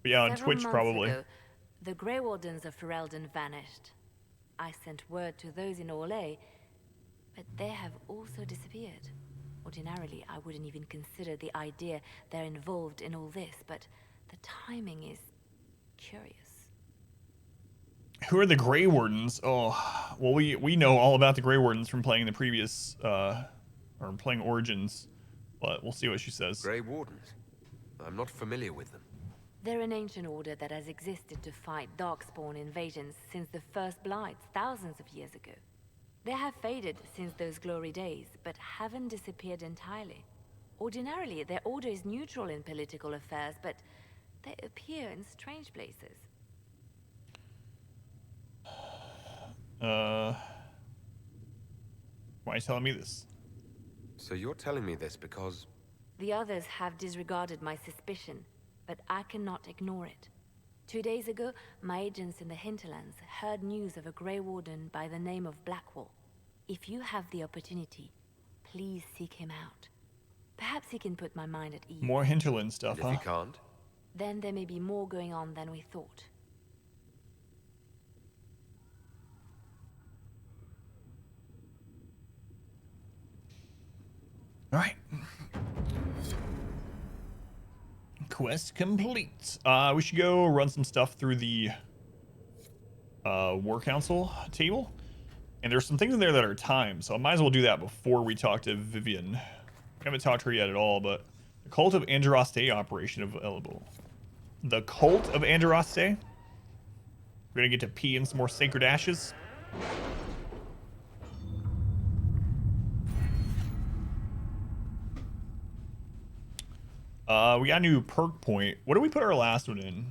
But yeah, on Several Twitch months probably. ago, the Grey Wardens of Ferelden vanished. I sent word to those in Orlais, but they have also disappeared. Ordinarily, I wouldn't even consider the idea they're involved in all this, but the timing is curious. Who are the Grey Wardens? Oh, well, we know all about the Grey Wardens from playing the previous, or playing Origins, but we'll see what she says. Grey Wardens? I'm not familiar with them. They're an ancient order that has existed to fight Darkspawn invasions since the First Blights thousands of years ago. They have faded since those glory days, but haven't disappeared entirely. Ordinarily, their order is neutral in political affairs, but they appear in strange places. Why are you telling me this? So you're telling me this because... The others have disregarded my suspicion, but I cannot ignore it. 2 days ago, my agents in the hinterlands heard news of a Grey Warden by the name of Blackwall. If you have the opportunity, please seek him out. Perhaps he can put my mind at ease. More hinterland stuff, If huh? he can't? Then there may be more going on than we thought. Alright. Quest complete. We should go run some stuff through the War Council table. And there's some things in there that are timed, so I might as well do that before we talk to Vivian. haven't talked to her yet at all, but the Cult of Andraste operation available. The Cult of Andraste. We're gonna get to pee in some more sacred ashes. We got a new perk point. What did we put our last one in?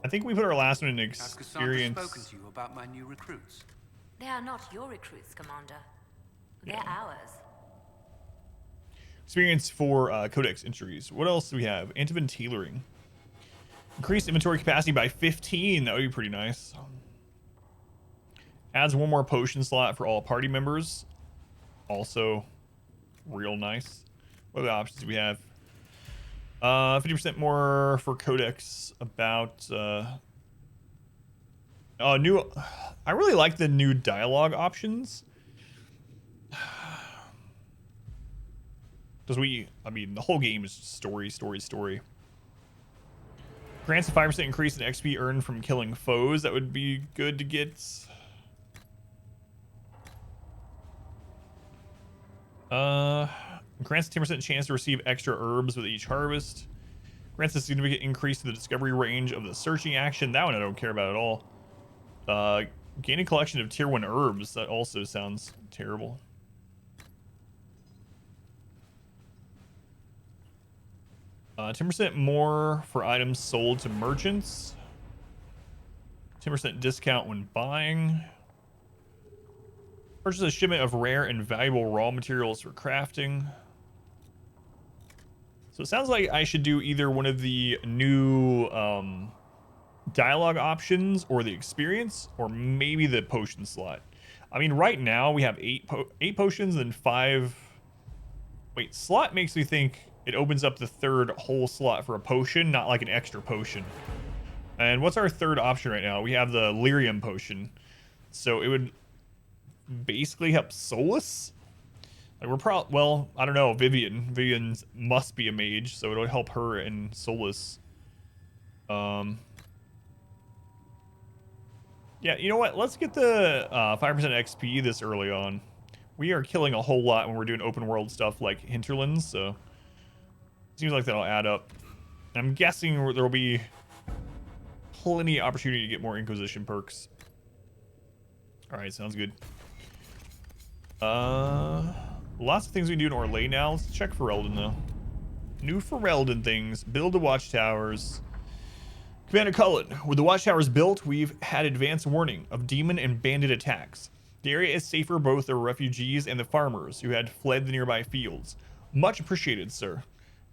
I think we put our last one in experience. Has Cassandra spoken to you about my new recruits? They are not your recruits, Commander. They're ours. Experience for codex entries. What else do we have? Antiven tailoring. Increased inventory capacity by 15. That would be pretty nice. Adds one more potion slot for all party members. Also real nice. What other options do we have? 50% more for codex. About new. I really like the new dialogue options. Because I mean, the whole game is story. Grants a 5% increase in XP earned from killing foes. That would be good to get. Grants a 10% chance to receive extra herbs with each harvest. Grants a significant increase to the discovery range of the searching action. That one I don't care about at all. Gain a collection of tier 1 herbs. That also sounds terrible. 10% more for items sold to merchants. 10% discount when buying. Purchase a shipment of rare and valuable raw materials for crafting. So it sounds like I should do either one of the new dialogue options or the experience, or maybe the potion slot. I mean, right now we have 8 potions and 5. Wait, slot makes me think it opens up the 3rd whole slot for a potion, not like an extra potion. And what's our 3rd option right now? We have the lyrium potion. So it would basically help Solus. Like well, I don't know, Vivian. Vivian must be a mage, so it'll help her and Solus. Yeah, you know what? Let's get the 5% XP this early on. We are killing a whole lot when we're doing open world stuff like Hinterlands, so seems like that'll add up. I'm guessing there will be plenty of opportunity to get more Inquisition perks. All right, sounds good. Lots of things we can do in Orlais now. Let's check Ferelden though. New Ferelden things. Build the watchtowers. Commander Cullen, with the watchtowers built, we've had advance warning of demon and bandit attacks. The area is safe for both the refugees and the farmers who had fled the nearby fields. Much appreciated, sir.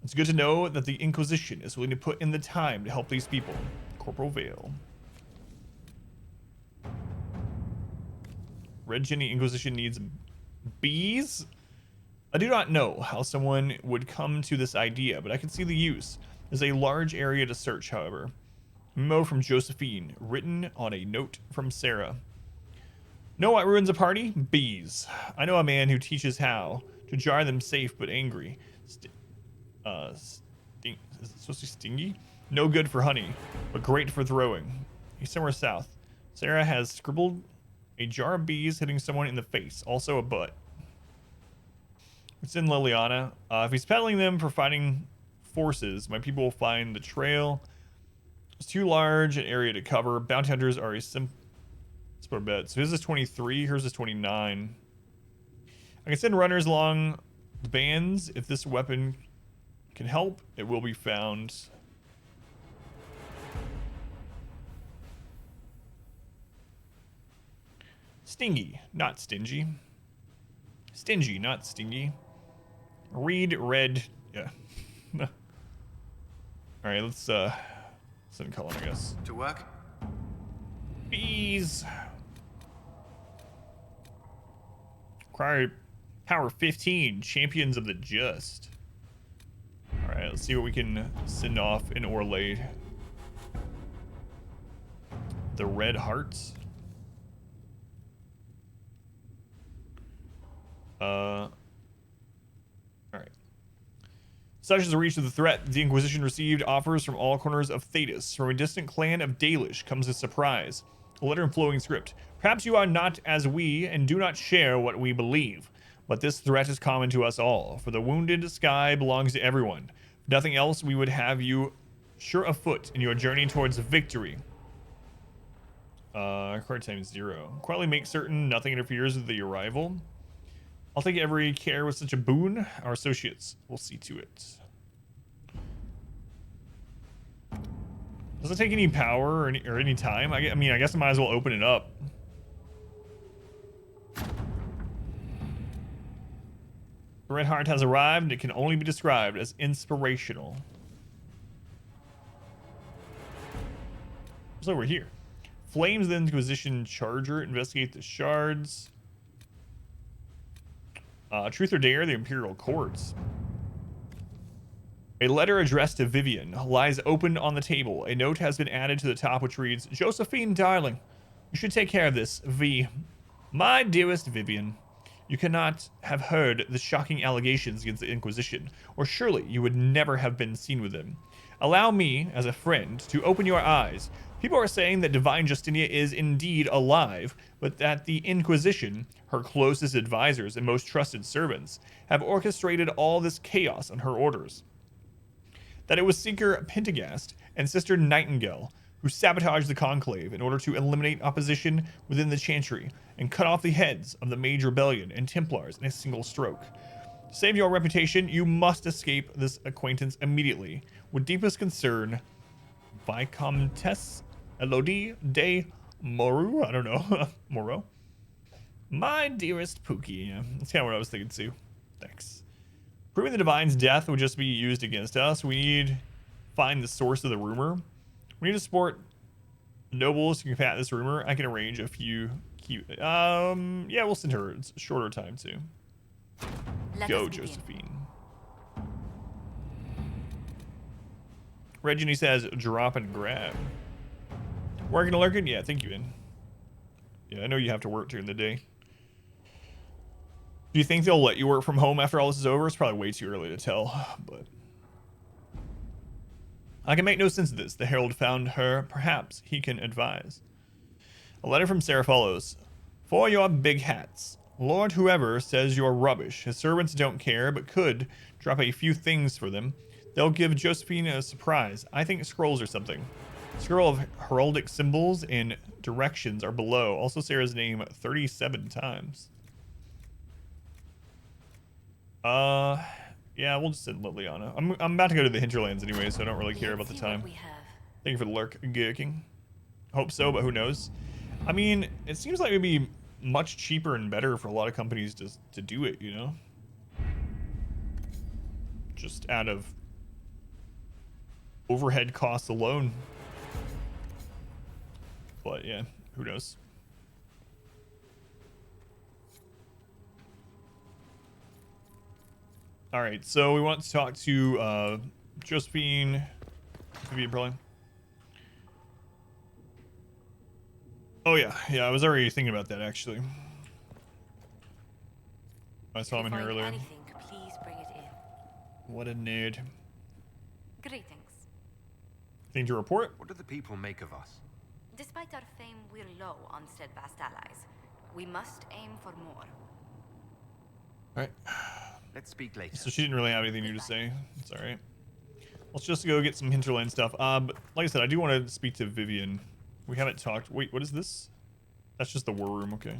It's good to know that the Inquisition is willing to put in the time to help these people. Corporal Vale. Red Jenny Inquisition needs bees? I do not know how someone would come to this idea, but I can see the use. There's a large area to search, however. Memo from Josephine, written on a note from Sarah. Know what ruins a party? Bees. I know a man who teaches how to jar them safe but angry. Is it supposed to be stingy? No good for honey, but great for throwing. He's somewhere south. Sarah has scribbled a jar of bees hitting someone in the face, also a butt. It's in Liliana. If he's peddling them for fighting forces, my people will find the trail. It's too large an area to cover. Bounty hunters are a simple. Let's put a bet. So his is 23, hers is 29. I can send runners along the bands. If this weapon can help, it will be found. Stingy, not stingy. Stingy, not stingy. Read, red, yeah. All right, let's send Cullen, I guess. To work? Bees. Acquire power 15, champions of the just. All right, let's see what we can send off in Orlais. The Red Hearts. All right. Such is the reach of the threat, the Inquisition received offers from all corners of Thedas. From a distant clan of Dalish comes a surprise. A letter in flowing script. Perhaps you are not as we and do not share what we believe, but this threat is common to us all. For the wounded sky belongs to everyone. If nothing else, we would have you sure of foot in your journey towards victory. Card time 0. Quietly make certain nothing interferes with the arrival. I'll take every care with such a boon. Our associates will see to it. Does it take any power or any time? I mean, I guess I might as well open it up. The Red Heart has arrived, and it can only be described as inspirational. What's over here? Flames the Inquisition Charger. Investigate the shards. Truth or Dare, the Imperial Courts. A letter addressed to Vivian lies open on the table. A note has been added to the top which reads, Josephine, darling, you should take care of this. V. My dearest Vivian, you cannot have heard the shocking allegations against the Inquisition, or surely you would never have been seen with them. Allow me, as a friend, to open your eyes. People are saying that Divine Justinia is indeed alive, but that the Inquisition, her closest advisors and most trusted servants, have orchestrated all this chaos on her orders. That it was Seeker Pentagast and Sister Nightingale who sabotaged the Conclave in order to eliminate opposition within the Chantry and cut off the heads of the Mage Rebellion and Templars in a single stroke. To save your reputation, you must escape this acquaintance immediately. With deepest concern, Vicomtesse Elodie de Moreau. I don't know. Moreau. My dearest Pookie. Yeah, that's kind of what I was thinking too. Thanks. Proving the Divine's death would just be used against us. We need to find the source of the rumor. We need to support nobles to combat this rumor. I can arrange a few key. Yeah, we'll send her a shorter time too. Go, Josephine. Reggie says, drop and grab. Working Lurkin? Yeah, thank you, in. Yeah, I know you have to work during the day. Do you think they'll let you work from home after all this is over? It's probably way too early to tell, but... I can make no sense of this. The Herald found her. Perhaps he can advise. A letter from Sarah follows. For your big hats. Lord whoever says you're rubbish. His servants don't care, but could drop a few things for them. They'll give Josephine a surprise. I think scrolls or something. Scroll of heraldic symbols and directions are below. Also Sarah's name 37 times. Yeah, we'll just send Liliana. I'm about to go to the Hinterlands anyway, so I don't really care about the time. Thank you for the lurk, Gurking. Hope so, but who knows? I mean, it seems like it'd be much cheaper and better for a lot of companies to do it, you know? Just out of overhead costs alone. But yeah, who knows? All right, so we want to talk to Josephine. Vivian Perlin. Oh yeah, I was already thinking about that actually. I saw him in here earlier. Anything, please bring it in. What a nerd. Greetings. Thing to report? What do the people make of us? Despite our fame, we're low on steadfast allies. We must aim for more. All right. Let's speak later. So she didn't really have anything new to say. It's all right. Let's just go get some hinterland stuff. But like I said, I do want to speak to Vivian. We haven't talked. Wait, what is this? That's just the war room. Okay.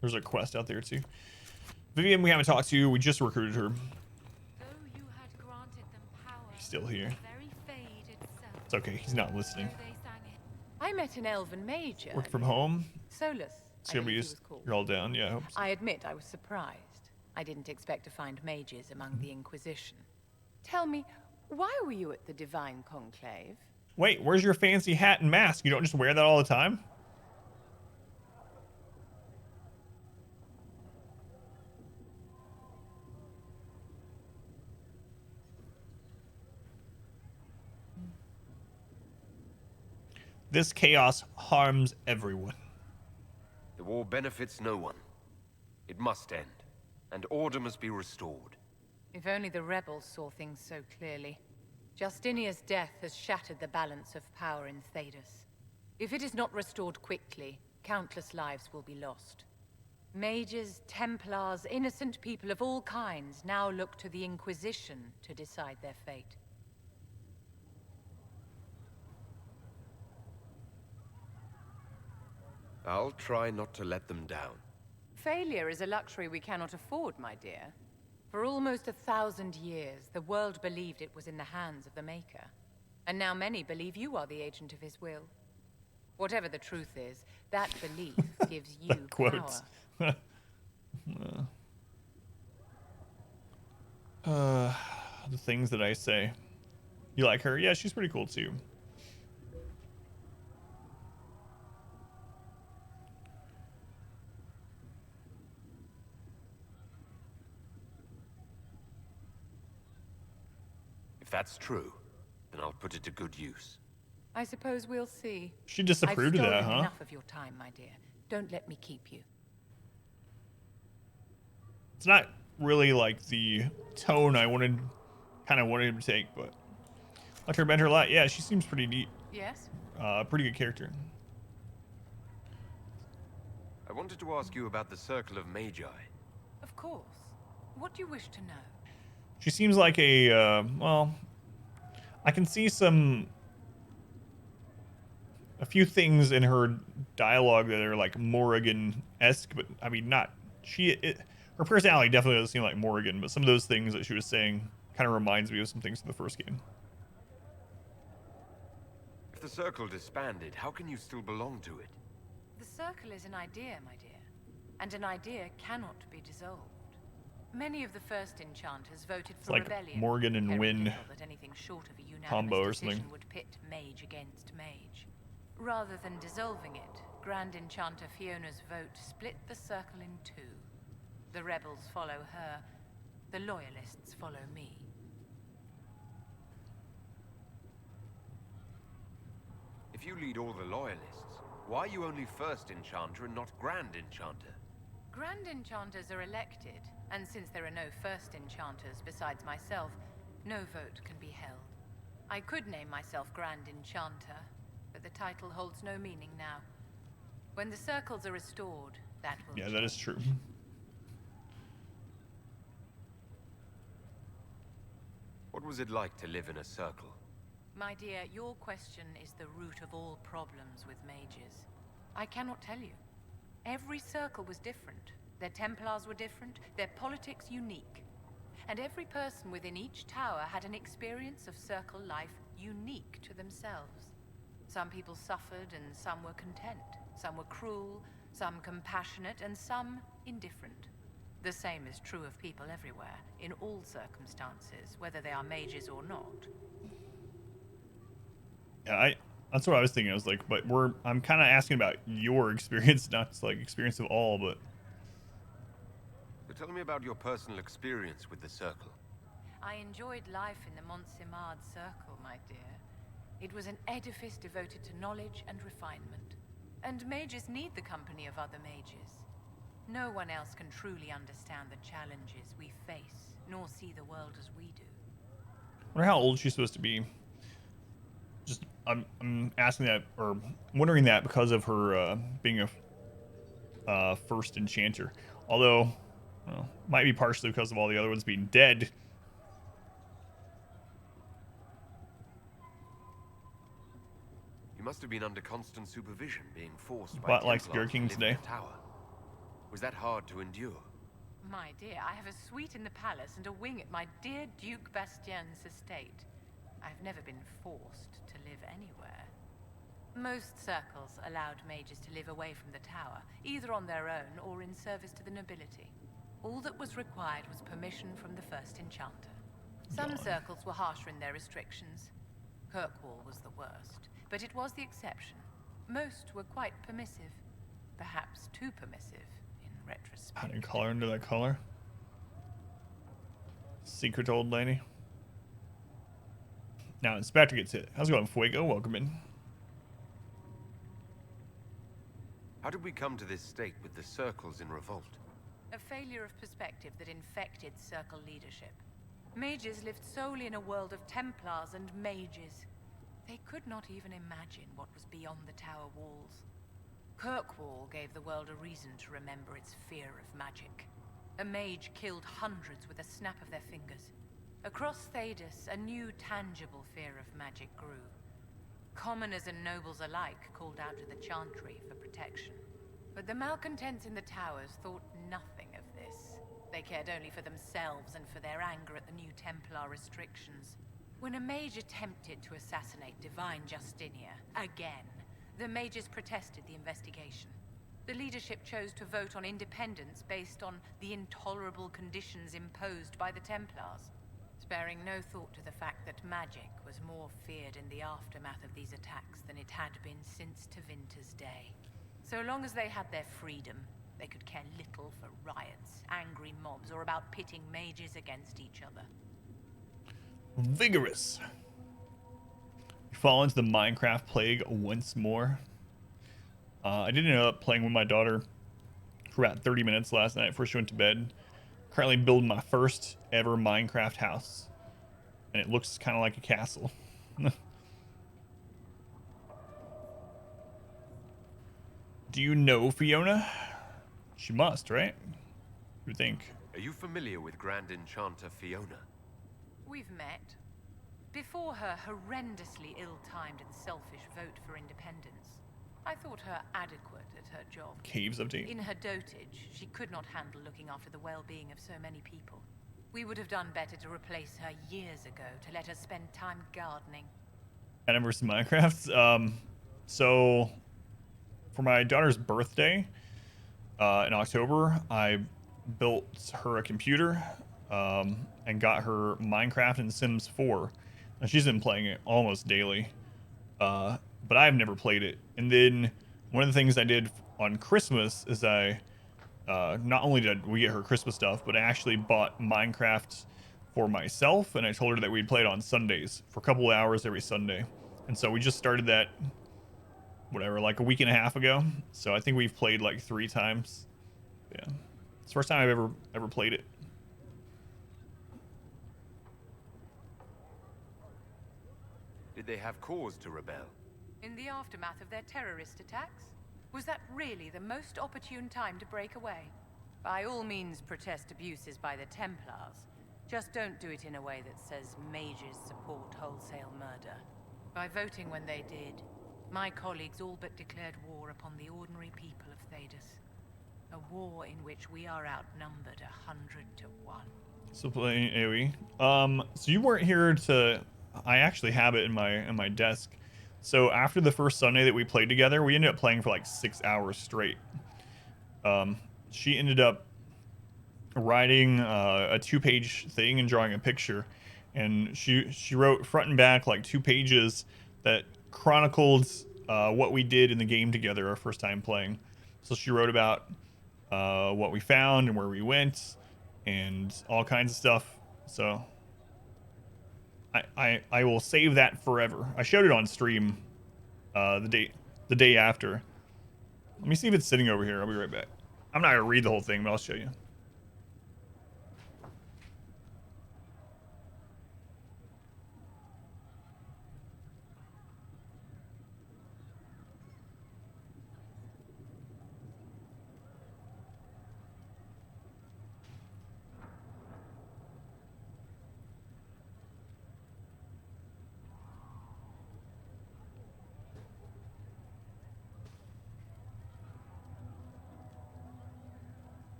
There's a quest out there too. Vivian, we haven't talked to. We just recruited her. He's still here. It's okay. He's not listening. I met an elven mage. Work from home. Solus. You're all down. Yeah, I hope so. I admit I was surprised. I didn't expect to find mages among the Inquisition. Tell me, why were you at the Divine Conclave? Wait, where's your fancy hat and mask? You don't just wear that all the time? This chaos harms everyone. The war benefits no one. It must end, and order must be restored. If only the rebels saw things so clearly. Justinia's death has shattered the balance of power in Thedas. If it is not restored quickly, countless lives will be lost. Mages, Templars, innocent people of all kinds now look to the Inquisition to decide their fate. I'll try not to let them down. Failure is a luxury we cannot afford, my dear. For almost 1,000 years, the world believed it was in the hands of the Maker. And now many believe you are the agent of his will. Whatever the truth is, that belief gives you Quotes. power. The things that I say. You like her? Yeah, she's pretty cool too. If that's true, then I'll put it to good use. I suppose we'll see. She disapproved of I've that, stolen huh? enough of your time, my dear. Don't let me keep you. It's not really like the tone I wanted him to take, but let her bend her light. Yeah, she seems pretty neat. Yes? Pretty good character. I wanted to ask you about the Circle of Magi. Of course. What do you wish to know? She seems like a, well, I can see a few things in her dialogue that are like Morrigan-esque, but I mean, not, her personality definitely doesn't seem like Morrigan, but some of those things that she was saying kind of reminds me of some things from the first game. If the Circle disbanded, how can you still belong to it? The Circle is an idea, my dear. And an idea cannot be dissolved. Many of the first enchanters voted for like rebellion. Morgan and caring Wynn little that anything short of a unanimous combo or decision something. would pit mage against mage. Rather than dissolving it, Grand Enchanter Fiona's vote split the Circle in two. The rebels follow her, the loyalists follow me. If you lead all the loyalists, why are you only First Enchanter and not Grand Enchanter? Grand Enchanters are elected, and since there are no First Enchanters besides myself, no vote can be held. I could name myself Grand Enchanter, but the title holds no meaning now. When the circles are restored, that will Yeah, change. that is true. What was it like to live in a circle? My dear, your question is the root of all problems with mages. I cannot tell you. Every circle was different. Their Templars were different, their politics unique. And every person within each tower had an experience of circle life unique to themselves. Some people suffered and some were content. Some were cruel, some compassionate, and some indifferent. The same is true of people everywhere, in all circumstances, whether they are mages or not. Yeah, that's what I was thinking. I was like, but I'm kind of asking about your experience, not just like experience of all, but. So tell me about your personal experience with the Circle. I enjoyed life in the Montsimard Circle, my dear. It was an edifice devoted to knowledge and refinement. And mages need the company of other mages. No one else can truly understand the challenges we face, nor see the world as we do. I wonder how old she's supposed to be. Just, I'm asking that, or wondering that because of her being a first enchanter. Although, well, might be partially because of all the other ones being dead. You must have been under constant supervision, being forced by But like Templars Scar King to live in today. the tower. Was that hard to endure? My dear, I have a suite in the palace and a wing at my dear Duke Bastien's estate. I've never been forced to live anywhere. Most circles allowed mages to live away from the tower, either on their own or in service to the nobility. All that was required was permission from the first enchanter. Some circles were harsher in their restrictions. Kirkwall was the worst, but it was the exception. Most were quite permissive, perhaps too permissive in retrospect. Adding color into that color. Secret old lady. Now Inspector gets hit. How's it going, Fuego? Welcome in. How did we come to this state with the circles in revolt? A failure of perspective that infected circle leadership. Mages lived solely in a world of Templars and mages. They could not even imagine what was beyond the tower walls. Kirkwall gave the world a reason to remember its fear of magic. A mage killed hundreds with a snap of their fingers. Across Thedas, a new tangible fear of magic grew. Commoners and nobles alike called out to the Chantry for protection. But the malcontents in the towers thought nothing of this. They cared only for themselves and for their anger at the new Templar restrictions. When a mage attempted to assassinate Divine Justinia, again, the mages protested the investigation. The leadership chose to vote on independence based on the intolerable conditions imposed by the Templars, sparing no thought to the fact that magic was more feared in the aftermath of these attacks than it had been since Tevinter's day. So long as they had their freedom, they could care little for riots, angry mobs, or about pitting mages against each other. Vigorous. We fall into the Minecraft plague once more. I did end up playing with my daughter for about 30 minutes last night before she went to bed. Currently building my first ever Minecraft house. And it looks kind of like a castle. Do you know Fiona? She must, right? You think? Are you familiar with Grand Enchanter Fiona? We've met. Before her horrendously ill-timed and selfish vote for independence, I thought her adequate at her job. Caves update. In her dotage, she could not handle looking after the well-being of so many people. We would have done better to replace her years ago, to let her spend time gardening. Adam vs. Minecraft. So for my daughter's birthday in October, I built her a computer and got her Minecraft and Sims 4. And she's been playing it almost daily, but I've never played it. And then one of the things I did on Christmas is I not only did we get her Christmas stuff, but I actually bought Minecraft for myself, and I told her that we'd play it on Sundays for a couple of hours every Sunday. And so we just started that, whatever, like a week and a half ago. So I think we've played like 3 times. Yeah, it's the first time I've ever played it. Did they have cause to rebel? In the aftermath of their terrorist attacks? Was that really the most opportune time to break away? By all means, protest abuses by the Templars. Just don't do it in a way that says mages support wholesale murder. By voting when they did, my colleagues all but declared war upon the ordinary people of Thedas. A war in which we are outnumbered 100 to 1. So playing AoE. So you weren't here to... I actually have it in my desk. So after the first Sunday that we played together, we ended up playing for like 6 hours straight. She ended up writing a 2-page thing and drawing a picture, and she wrote front and back like 2 pages that chronicled what we did in the game together our first time playing. So she wrote about what we found and where we went and all kinds of stuff. So I will save that forever. I showed it on stream the day after. Let me see if it's sitting over here. I'll be right back. I'm not gonna read the whole thing, but I'll show you.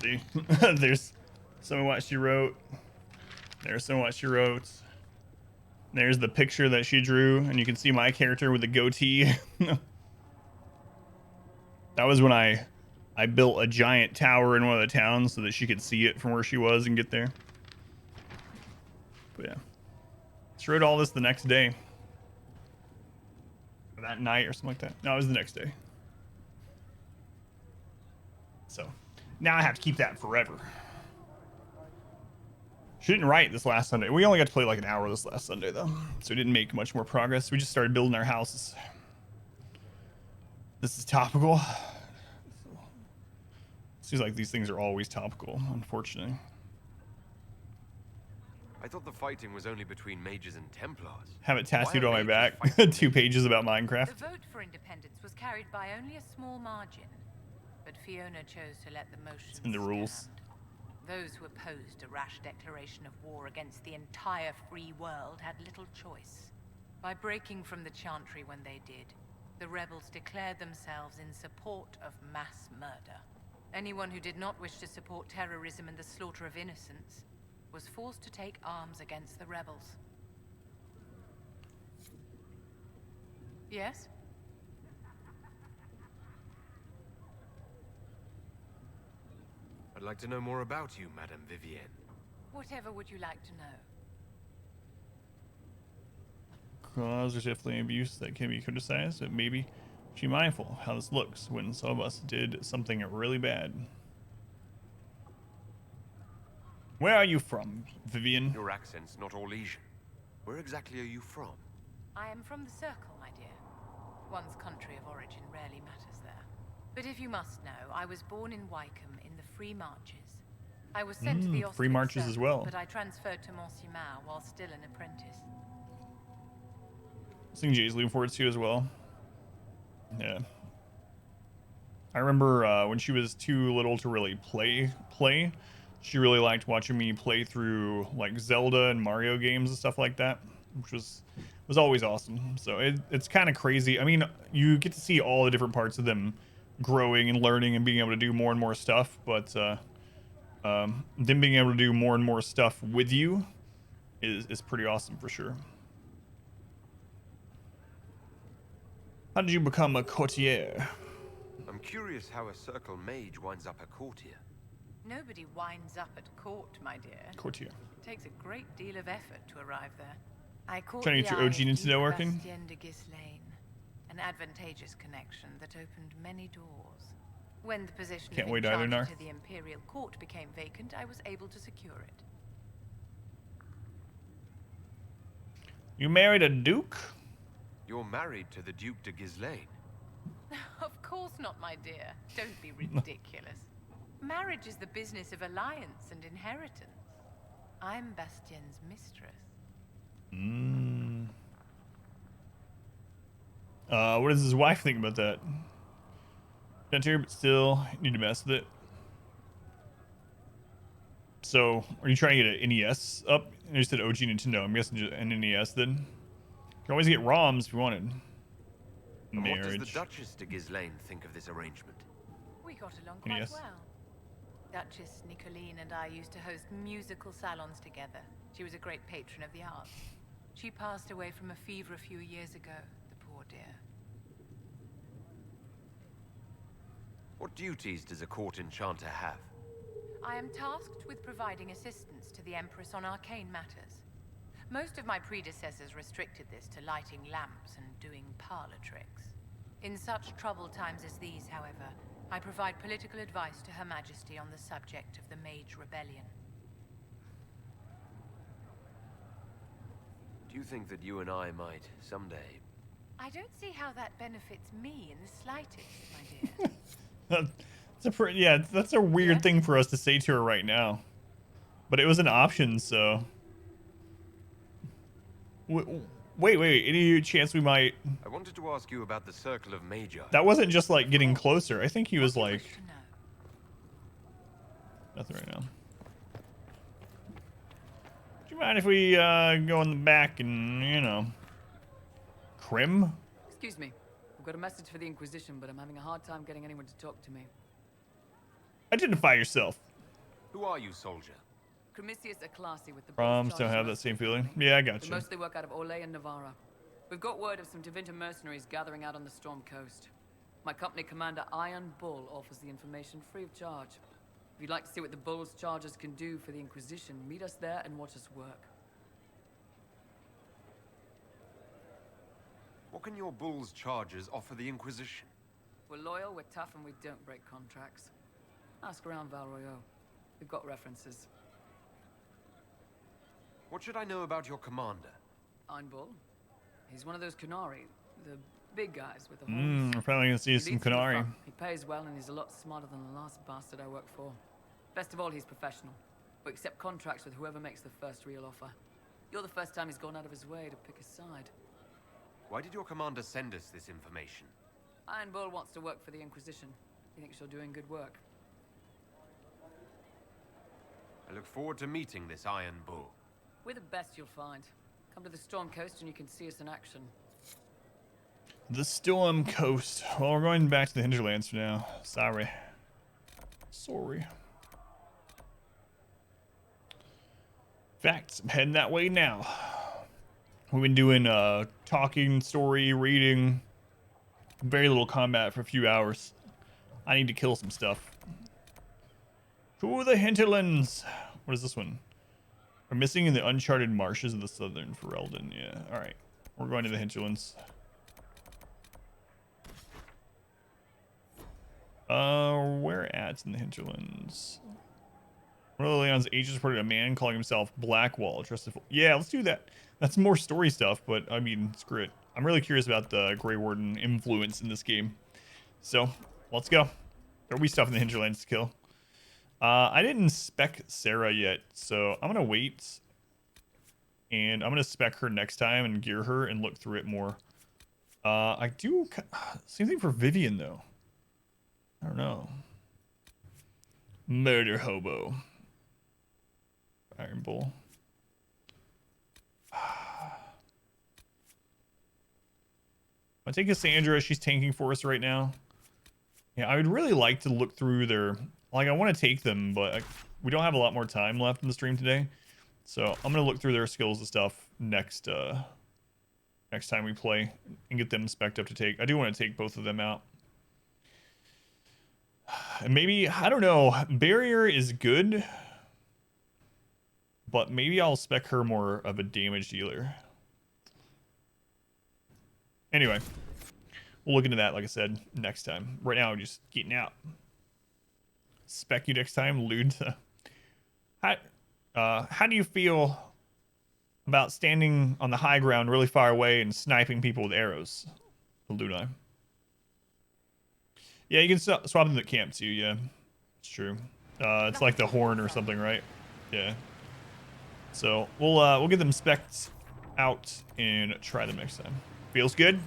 See, there's some of what she wrote. There's some of what she wrote. There's the picture that she drew, and you can see my character with the goatee. That was when I built a giant tower in one of the towns so that she could see it from where she was and get there. But yeah, she wrote all this the next day, or that night or something like that. No, it was the next day. So now I have to keep that forever. She didn't write this last Sunday. We only got to play like an hour this last Sunday, though. So we didn't make much more progress. We just started building our houses. This is topical. Seems like these things are always topical, unfortunately. I thought the fighting was only between mages and Templars. Have it tattooed Why on are my mages back. 2 pages about Minecraft. The vote for independence was carried by only a small margin, but Fiona chose to let the motion It's in the rules. Those who opposed a rash declaration of war against the entire free world had little choice. By breaking from the Chantry when they did, the rebels declared themselves in support of mass murder. Anyone who did not wish to support terrorism and the slaughter of innocents was forced to take arms against the rebels. Yes? I'd like to know more about you, Madame Vivienne. Whatever would you like to know? Cause there's definitely abuse that can be criticized, but maybe be mindful of how this looks when some of us did something really bad. Where are you from, Vivienne? Your accent's not all Asian. Where exactly are you from? I am from the Circle, my dear. One's country of origin rarely matters there. But if you must know, I was born in Wycombe in the Free Marches. I was sent to the Austric Free Marches Circle, as well. but I transferred to Mont-Simar while still an apprentice. I think Jay's looking forward to as well. Yeah. I remember when she was too little to really play, she really liked watching me play through like Zelda and Mario games and stuff like that, which was always awesome. So it's kind of crazy. I mean, you get to see all the different parts of them growing and learning and being able to do more and more stuff, but them being able to do more and more stuff with you is pretty awesome for sure. How did you become a courtier? I'm curious how a Circle mage winds up a courtier. Nobody winds up at court, my dear. Courtier. It takes a great deal of effort to arrive there. I caught Trying to get the your eye OG of Nintendo Duke working? Bastien de Ghislaine, an advantageous connection that opened many doors. When the position Can't of wait in either, charge Nar. to the Imperial Court became vacant, I was able to secure it. You married a duke? You're married to the Duke de Ghislaine. Of course not, my dear. Don't be ridiculous. Marriage is the business of alliance and inheritance. I'm Bastien's mistress. What does his wife think about that? Can't hear, but still need to mess with it. So, are you trying to get an NES up? You said OG Nintendo. I'm guessing just an NES then. You can always get ROMs if you wanted. And what does Marriage. the Duchess de Ghislaine think of this arrangement? We got along quite NES. well. Duchess Nicoline and I used to host musical salons together. She was a great patron of the arts. She passed away from a fever a few years ago, the poor dear. What duties does a court enchanter have? I am tasked with providing assistance to the Empress on arcane matters. Most of my predecessors restricted this to lighting lamps and doing parlor tricks. In such troubled times as these, however, I provide political advice to Her Majesty on the subject of the Mage Rebellion. Do you think that you and I might, someday... I don't see how that benefits me in the slightest, my dear. That's a weird thing for us to say to her right now. But it was an option, so... Wait, any chance we might... I wanted to ask you about the Circle of Magi. That wasn't just like getting closer. I think he was like... Nothing right now. Do you mind if we go in the back and, you know... Crim? Excuse me. I've got a message for the Inquisition, but I'm having a hard time getting anyone to talk to me. Identify yourself. Who are you, soldier? Crimicius Aclasi with the Proms don't have that same feeling. Yeah, I got They you. mostly work out of Orlais and Navarra. We've got word of some Tevinter mercenaries gathering out on the Storm Coast. My company commander, Iron Bull, offers the information free of charge. If you'd like to see what the Bull's charges can do for the Inquisition, meet us there and watch us work. What can your Bull's charges offer the Inquisition? We're loyal, we're tough, and we don't break contracts. Ask around Val Royeaux. We've got references. What should I know about your commander? Iron Bull? He's one of those Kunari, the Big guys with the horns. We're finally gonna see He some leads from the Qunari. front. He pays well and he's a lot smarter than the last bastard I worked for. Best of all, he's professional. We accept contracts with whoever makes the first real offer. You're the first time he's gone out of his way to pick a side. Why did your commander send us this information? Iron Bull wants to work for the Inquisition. He thinks you're doing good work. I look forward to meeting this Iron Bull. We're the best you'll find. Come to the Storm Coast and you can see us in action. The Storm Coast. Well, we're going back to the Hinterlands for now. Sorry. In fact, I'm heading that way now. We've been doing talking, story, reading. Very little combat for a few hours. I need to kill some stuff. To the Hinterlands. What is this one? We're missing in the uncharted marshes of the southern Ferelden. Yeah, alright. We're going to the Hinterlands. Where at in the Hinterlands? One of the Leon's agents reported a man calling himself Blackwall. Yeah, let's do that. That's more story stuff, but I mean, screw it. I'm really curious about the Grey Warden influence in this game. So, let's go. There'll be stuff in the Hinterlands to kill. I didn't spec Sarah yet, so I'm gonna wait. And I'm gonna spec her next time and gear her and look through it more. I do... Same thing for Vivian, though. I don't know. Murder Hobo. Iron Bull. I take Cassandra. She's tanking for us right now. Yeah, I would really like to look through their... Like, I want to take them, but we don't have a lot more time left in the stream today. So I'm going to look through their skills and stuff next time we play and get them spec'd up to take. I do want to take both of them out. And maybe, I don't know, Barrier is good, but maybe I'll spec her more of a damage dealer. Anyway, we'll look into that, like I said, next time. Right now, I'm just getting out. Spec you next time, Lude. How do you feel about standing on the high ground really far away and sniping people with arrows? Ludai. Yeah, you can swap them at camp too, yeah. It's true. It's like the horn or something, right? Yeah. So we'll get them specced out and try them next time. Feels good?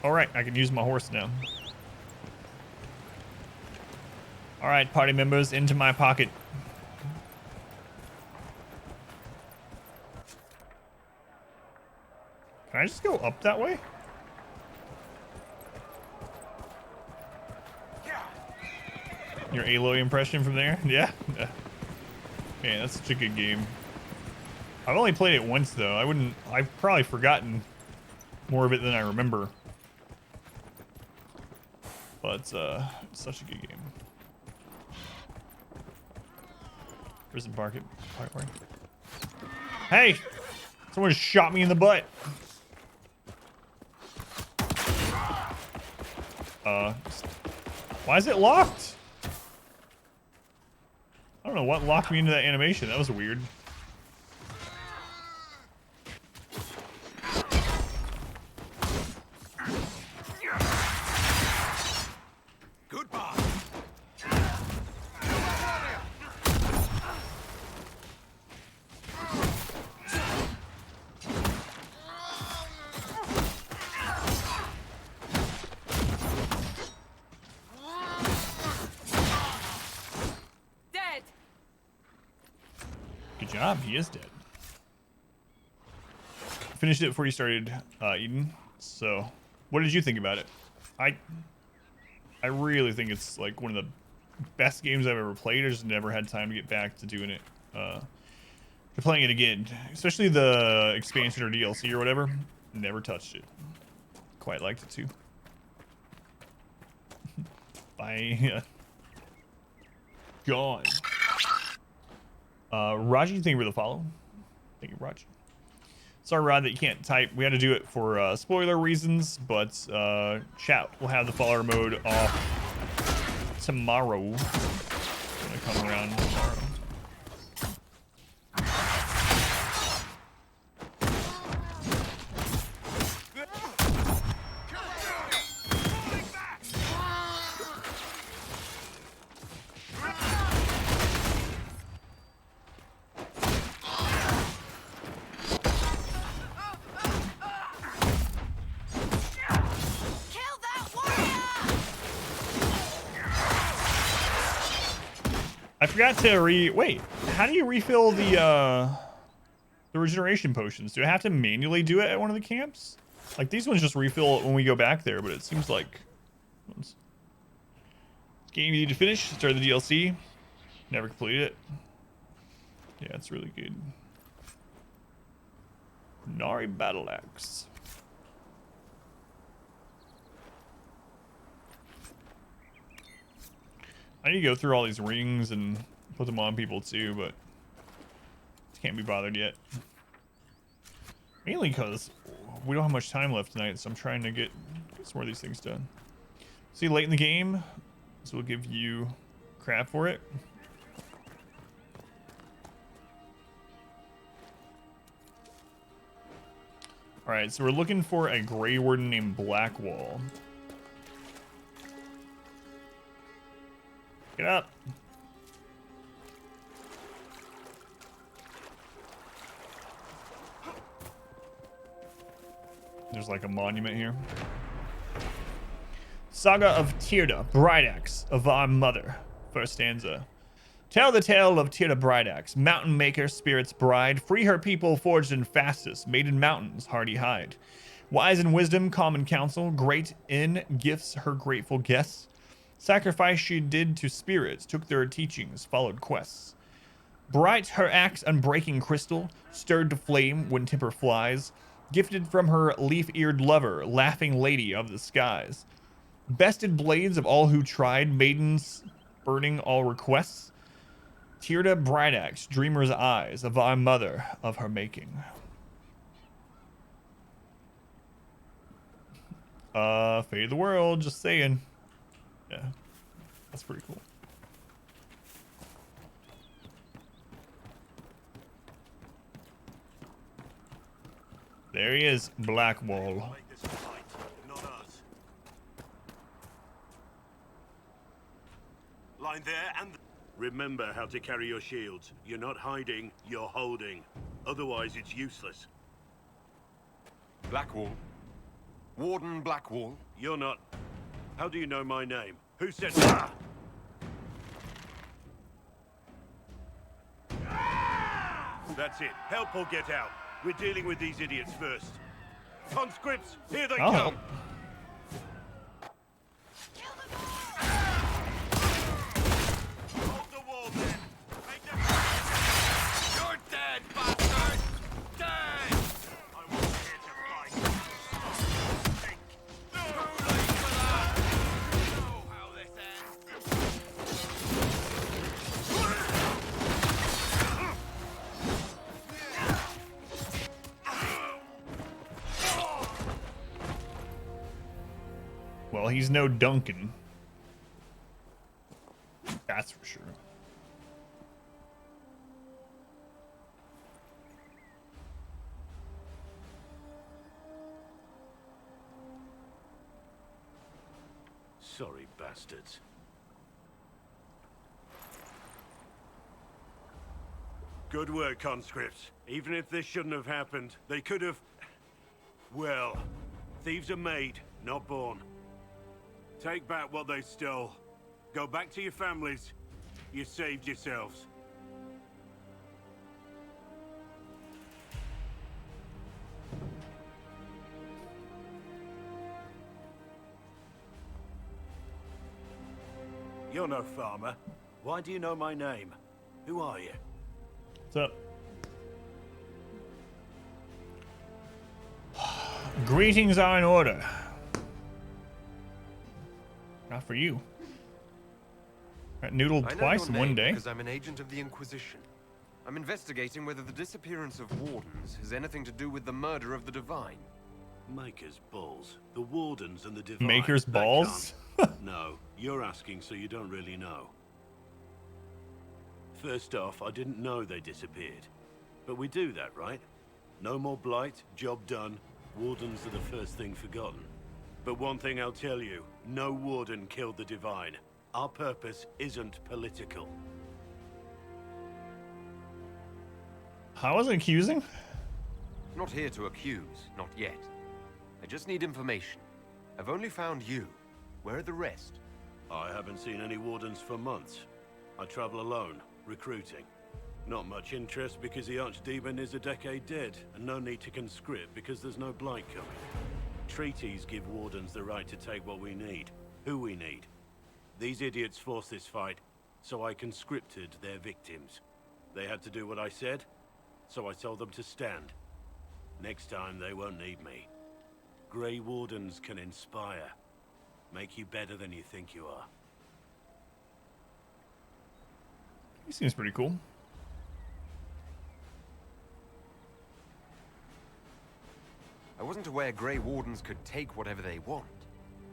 Alright, I can use my horse now. Alright, party members, into my pocket. Can I just go up that way? Your Aloy impression from there? Yeah. Man, that's such a good game. I've only played it once though. I've probably forgotten more of it than I remember. But it's such a good game. Prison Market. Hey! Someone just shot me in the butt. Why is it locked? I don't know what locked me into that animation. That was weird. Goodbye. Dead. Good job. He is dead. Finished it before you started Eden. So, what did you think about it? I really think it's like one of the best games I've ever played. I just never had time to get back to doing it. To playing it again, especially the expansion or DLC or whatever. Never touched it. Quite liked it too. Bye. Gone. Raji, thank you for the follow. Thank you, Raj. Sorry, Rod, that you can't type. We had to do it for spoiler reasons, but chat will have the follower mode off tomorrow. Gonna come around tomorrow. I forgot to wait. How do you refill the regeneration potions? Do I have to manually do it at one of the camps? Like these ones just refill when we go back there, but it seems like game you need to finish. Start the DLC. Never completed it. Yeah, it's really good. Nari Battle Axe. I need to go through all these rings and put them on people too, but can't be bothered yet. Mainly because we don't have much time left tonight, so I'm trying to get some more of these things done. See, late in the game, this will give you crap for it. Alright, so we're looking for a Grey Warden named Blackwall. Get up. There's like a monument here. Saga of Tyrda, Brideaxe of our mother. First stanza. Tell the tale of Tyrda Brideaxe, mountain maker, spirit's bride. Free her people forged in fastest, made in mountains, hardy hide. Wise in wisdom, common counsel, great in gifts her grateful guests. Sacrifice she did to spirits, took their teachings, followed quests. Bright her axe unbreaking crystal, stirred to flame when temper flies. Gifted from her leaf-eared lover, laughing lady of the skies. Bested blades of all who tried, maidens burning all requests. Tyrda Brideaxe, dreamer's eyes of our mother of her making. Fate of the world, just saying. Yeah, that's pretty cool. There he is, Blackwall. Line there and... Remember how to carry your shields. You're not hiding, you're holding. Otherwise, it's useless. Blackwall. Warden Blackwall. You're not... How do you know my name? Who said... Ah! That's it. Help or get out. We're dealing with these idiots first. Conscripts, here they come! Help. Hold the wall then! Make them... You're dead, bastard! Dead! I wasn't here to fight. Think. Too late for that! You know how this ends. Well, he's no Duncan. That's for sure. Sorry, bastards. Good work, conscripts. Even if this shouldn't have happened, they could have... Well, thieves are made, not born. Take back what they stole. Go back to your families. You saved yourselves. You're no farmer. Why do you know my name? Who are you? What's up? Greetings are in order. Not for you. Got noodled I know twice your in one name day. because I'm an agent of the Inquisition. I'm investigating whether the disappearance of Wardens has anything to do with the murder of the Divine. Maker's balls. The Wardens and the Divine. Maker's That balls? can't. No, you're asking so you don't really know. First off, I didn't know they disappeared. But we do that, right? No more blight, job done. Wardens are the first thing forgotten. But one thing I'll tell you, no Warden killed the Divine. Our purpose isn't political. I wasn't accusing. Not here to accuse, not yet. I just need information. I've only found you. Where are the rest? I haven't seen any Wardens for months. I travel alone, recruiting. Not much interest because the Archdemon is a decade dead, and no need to conscript because there's no Blight coming. Treaties give Wardens the right to take what we need, who we need. These idiots forced this fight, so I conscripted their victims. They had to do what I said, so I told them to stand. Next time they won't need me. Grey Wardens can inspire, make you better than you think you are. He seems pretty cool. I wasn't aware Grey Wardens could take whatever they want.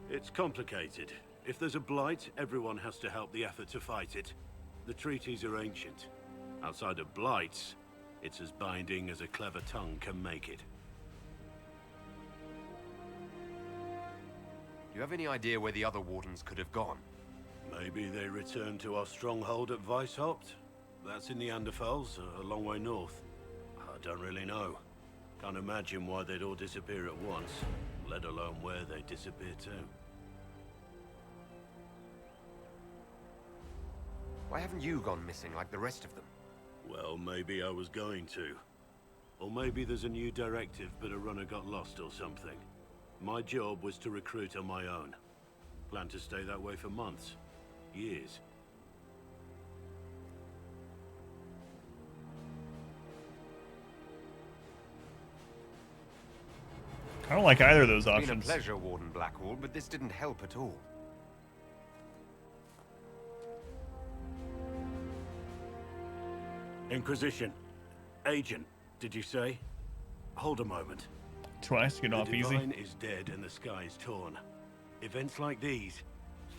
It's complicated. If there's a Blight, everyone has to help the effort to fight it. The treaties are ancient. Outside of Blights, it's as binding as a clever tongue can make it. Do you have any idea where the other Wardens could have gone? Maybe they returned to our stronghold at Weishaupt? That's in the Anderfels, a long way north. I don't really know. Can't imagine why they'd all disappear at once, let alone where they disappear to. Why haven't you gone missing like the rest of them? Well, maybe I was going to. Or maybe there's a new directive, but a runner got lost or something. My job was to recruit on my own. Plan to stay that way for months. Years. I don't like either of those It's options. been a pleasure, Warden Blackwall, but this didn't help at all. Inquisition. Agent, did you say? Hold a moment. Twice, get off The easy. Divine is dead and the sky is torn. Events like these,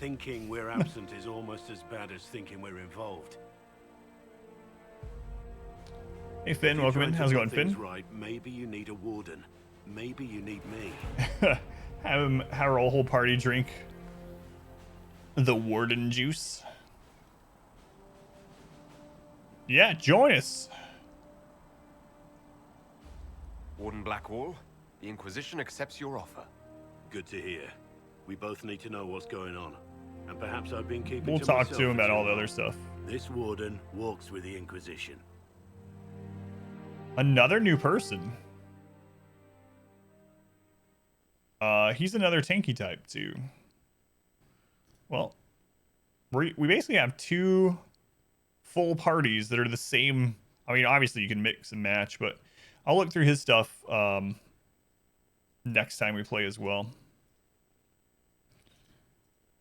thinking we're absent is almost as bad as thinking we're involved. Hey Finn, welcome in. How's it going, Finn? Right, maybe you need a warden. Maybe you need me. Have our whole party drink the warden juice. Yeah, join us. Warden Blackwall, the Inquisition accepts your offer. Good to hear. We both need to know what's going on. And perhaps I've been keeping We'll to talk myself to him for about too all the long. other stuff. This warden walks with the Inquisition. Another new person. He's another tanky type too. Well, we basically have two full parties that are the same. I mean, obviously you can mix and match, but I'll look through his stuff next time we play as well.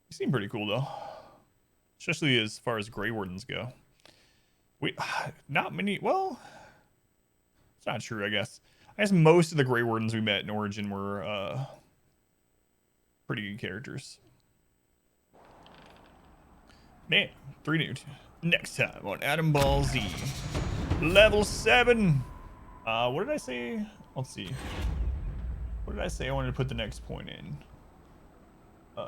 He seemed pretty cool though, especially as far as Grey Wardens go. Not many. Well, it's not true. I guess most of the Grey Wardens we met in Origin were pretty good characters. Man, 3 nude. Next time on Adam Ball Z, level 7. What did I say? Let's see. What did I say I wanted to put the next point in? I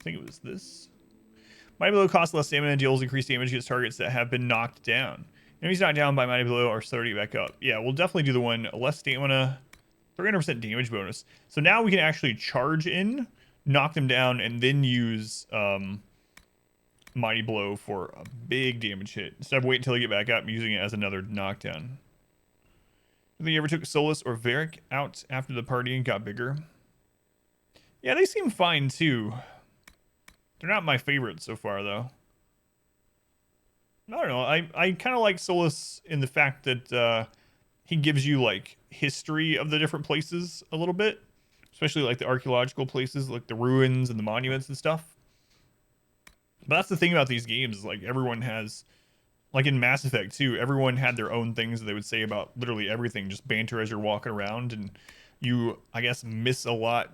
think it was this. Mighty Blow costs less stamina and deals increased damage against targets that have been knocked down. Enemies knocked down by Mighty Blow are starting to get back up. Yeah, we'll definitely do the one less stamina, 300% damage bonus. So now we can actually charge in, knock them down, and then use Mighty Blow for a big damage hit instead of waiting until they get back up and using it as another knockdown. I think you ever took Solus or Varric out after the party and got bigger? Yeah, they seem fine too. They're not my favorite so far, though. I don't know. I kind of like Solus in the fact that he gives you, like, history of the different places a little bit. Especially, like, the archaeological places, like the ruins and the monuments and stuff. But that's the thing about these games, is, like, everyone has... Like, in Mass Effect, too, everyone had their own things that they would say about literally everything. Just banter as you're walking around, and you, I guess, miss a lot...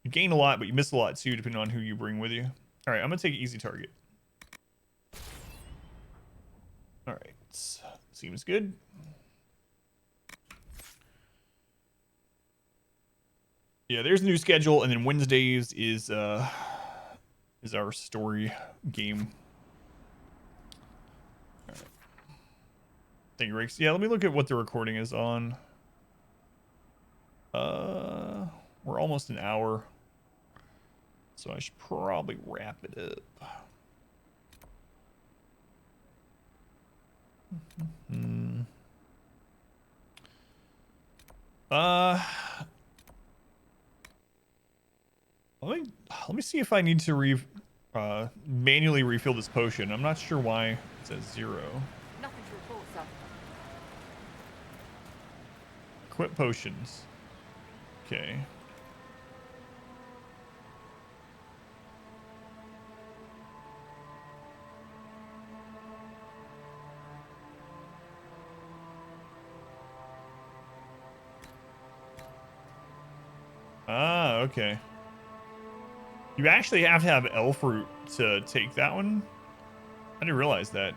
You gain a lot, but you miss a lot too, depending on who you bring with you. All right, I'm gonna take an easy target. All right, seems good. Yeah, there's the new schedule, and then Wednesdays is our story game. All right. Thank you, Rix. Yeah, let me look at what the recording is on. We're almost an hour, so I should probably wrap it up. Let me see if I need to manually refill this potion. I'm not sure why it says 0. Nothing to report, sir. Equip potions. Okay. Ah, okay. You actually have to have elf root to take that one. I didn't realize that.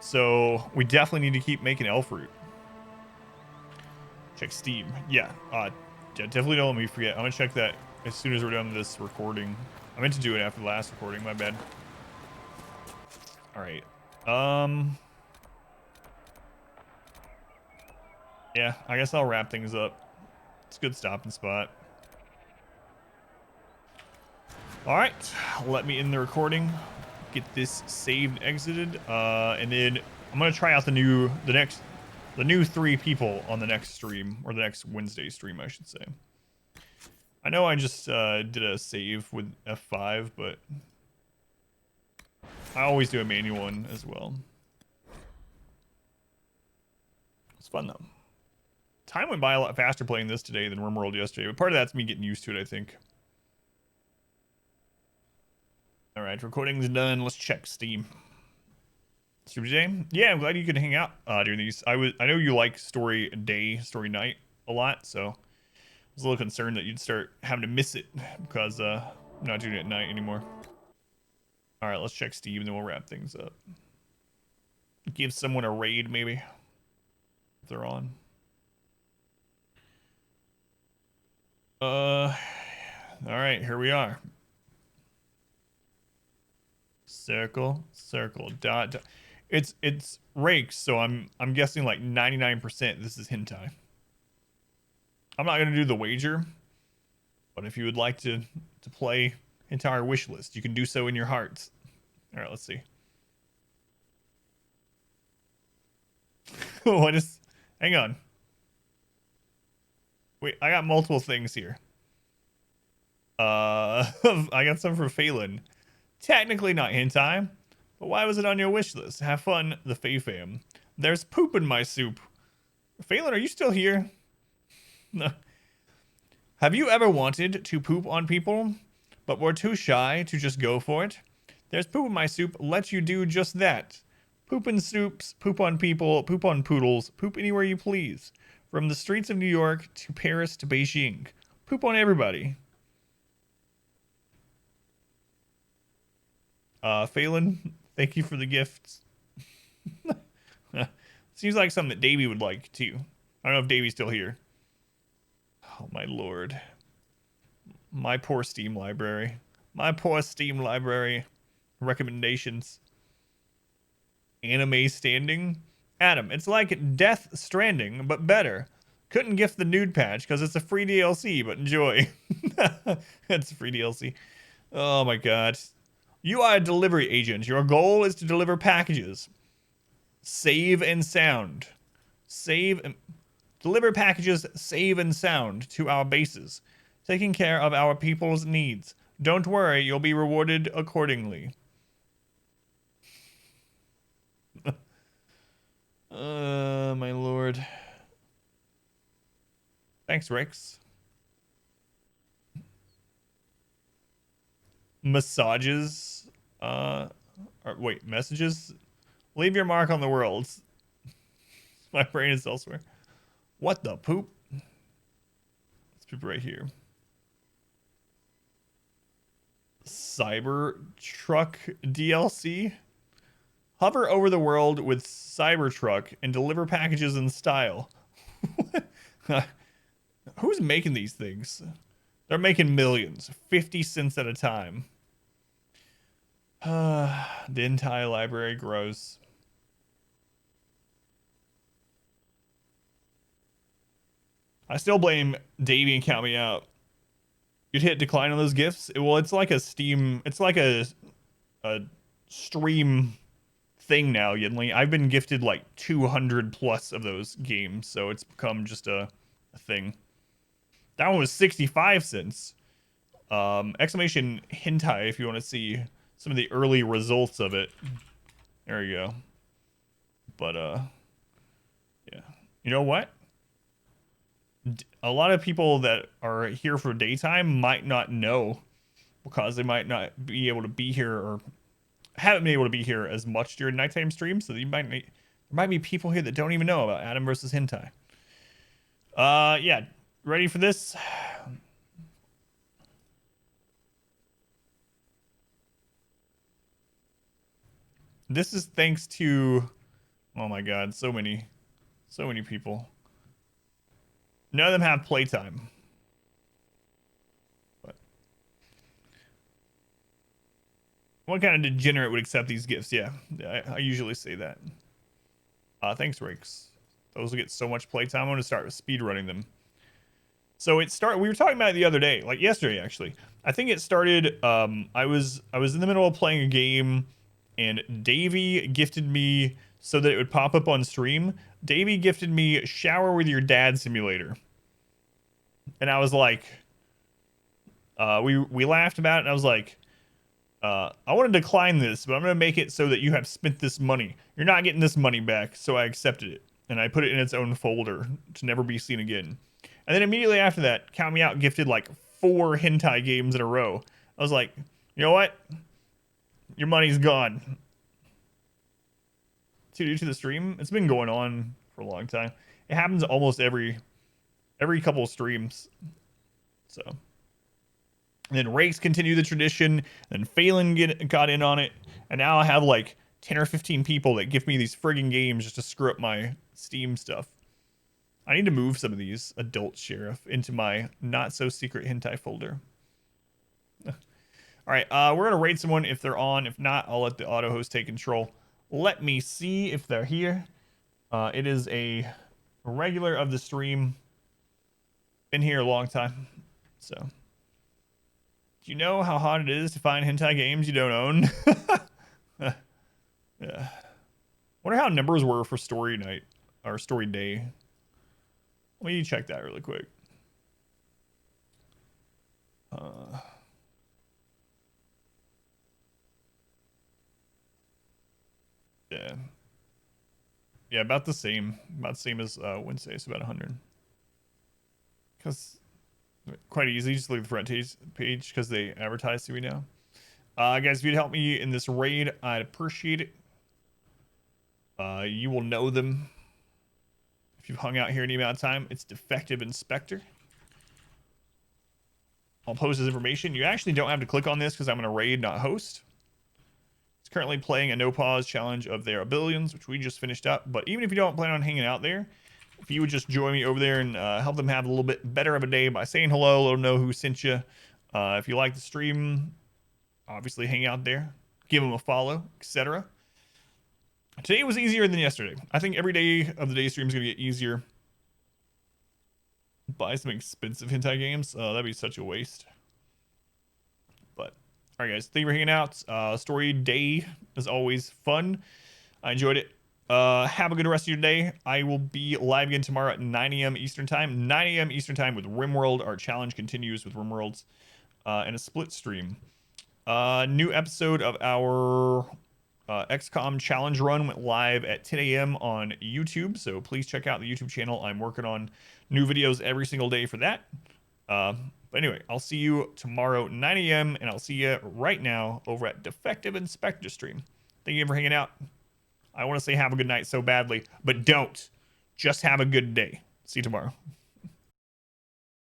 So we definitely need to keep making elf root. Check Steam. Yeah. Definitely don't let me forget. I'm gonna check that as soon as we're done with this recording. I meant to do it after the last recording. My bad. All right. Yeah. I guess I'll wrap things up. It's a good stopping spot. All right, let me end the recording, get this saved, exited, and then I'm gonna try out the new 3 people on the next stream, or the next Wednesday stream, I should say. I know I just did a save with F5, but I always do a manual one as well. It's fun though. Time went by a lot faster playing this today than RimWorld yesterday, but part of that's me getting used to it, I think. All right, recording's done. Let's check Steam. Super J? Yeah, I'm glad you could hang out during these. I know you like story day, story night a lot, so I was a little concerned that you'd start having to miss it because I'm not doing it at night anymore. All right, let's check Steam and then we'll wrap things up. Give someone a raid maybe if they're on. All right, here we are. Circle, dot. It's rakes, so I'm guessing like 99% this is hentai. I'm not gonna do the wager, but if you would like to play entire wish list, you can do so in your hearts. All right, let's see. What is? Hang on. Wait, I got multiple things here. I got some for Phelan. Technically not hentai, but why was it on your wish list? Have fun, the Fae fam. There's poop in my soup. Phelan, are you still here? No. Have you ever wanted to poop on people, but were too shy to just go for it? There's poop in my soup lets you do just that. Poop in soups, poop on people, poop on poodles, poop anywhere you please. From the streets of New York to Paris to Beijing. Poop on everybody. Phelan, thank you for the gifts. Seems like something that Davey would like too. I don't know if Davey's still here. Oh my lord. My poor Steam library. My poor Steam library. Recommendations. Anime Standing. Adam, it's like Death Stranding, but better. Couldn't gift the nude patch because it's a free DLC, but enjoy. That's a free DLC. Oh my god. You are a delivery agent. Your goal is to deliver packages. Save and sound. Deliver packages, save and sound to our bases. Taking care of our people's needs. Don't worry, you'll be rewarded accordingly. My lord. Thanks, Rex. Massages. Wait, messages? Leave your mark on the world. My brain is elsewhere. What the poop? Let's poop right here. Cybertruck DLC. Hover over the world with Cybertruck and deliver packages in style. Who's making these things? They're making millions. 50 cents at a time. The entire library grows. I still blame Davey and Count Me Out. You'd hit decline on those gifts. Well, it's like a Steam. It's like a stream thing now, Yinli. I've been gifted like 200 plus of those games, so it's become just a thing. That one was 65 cents. Exclamation hentai if you want to see some of the early results of it. There you go. But yeah. You know what? A lot of people that are here for daytime might not know because they might not be able to be here or haven't been able to be here as much during nighttime streams. So there might be people here that don't even know about Adam versus Hentai. Yeah, ready for this? This is thanks to, oh my god, so many people. None of them have playtime. But what kind of degenerate would accept these gifts? Yeah, I usually say that. Thanks, Rakes. Those will get so much playtime. I'm going to start speed running them. So we were talking about it the other day, like yesterday actually. I think it started, I was in the middle of playing a game and Davey gifted me so that it would pop up on stream. Davey gifted me Shower with Your Dad Simulator. And I was like, we laughed about it, and I was like, I want to decline this, but I'm going to make it so that you have spent this money. You're not getting this money back, so I accepted it. And I put it in its own folder to never be seen again. And then immediately after that, Count Me Out gifted like 4 hentai games in a row. I was like, you know what? Your money's gone. Due to the stream, it's been going on for a long time. It happens almost every couple of streams. So, and then Rakes continue the tradition, and Phelan got in on it, and now I have like 10 or 15 people that give me these friggin' games just to screw up my Steam stuff. I need to move some of these Adult Sheriff into my not so secret hentai folder. All right, we're gonna raid someone if they're on. If not, I'll let the auto host take control. Let me see if they're here. It is a regular of the stream. Been here a long time. So, do you know how hard it is to find hentai games you don't own? Yeah. Wonder how numbers were for story night or story day. Let me check that really quick. Yeah, about the same as Wednesday, so about 100. Because quite easy, just look at the front page because they advertise to me now. Guys, if you'd help me in this raid, I'd appreciate it. You will know them if you've hung out here any amount of time. It's Defective Inspector. I'll post his information. You actually don't have to click on this because I'm going to raid, not host. He's currently playing a no pause challenge of their Billions, which we just finished up. But even if you don't plan on hanging out there, if you would just join me over there and help them have a little bit better of a day by saying hello, let them know who sent you. If you like the stream, obviously hang out there, give them a follow, etc. Today was easier than yesterday. I think every day of the day stream is going to get easier. Buy some expensive hentai games. That'd be such a waste. But, alright guys, thank you for hanging out. Story day is always fun. I enjoyed it. Have a good rest of your day. I will be live again tomorrow at 9 a.m. Eastern Time. 9 a.m. Eastern Time with RimWorld. Our challenge continues with RimWorlds. And a split stream. New episode of our XCOM challenge run went live at 10 a.m. on YouTube. So please check out the YouTube channel. I'm working on new videos every single day for that. But anyway, I'll see you tomorrow 9 a.m. and I'll see you right now over at Defective Inspector stream. Thank you for hanging out. I want to say have a good night so badly, but don't. Just have a good day. See you tomorrow.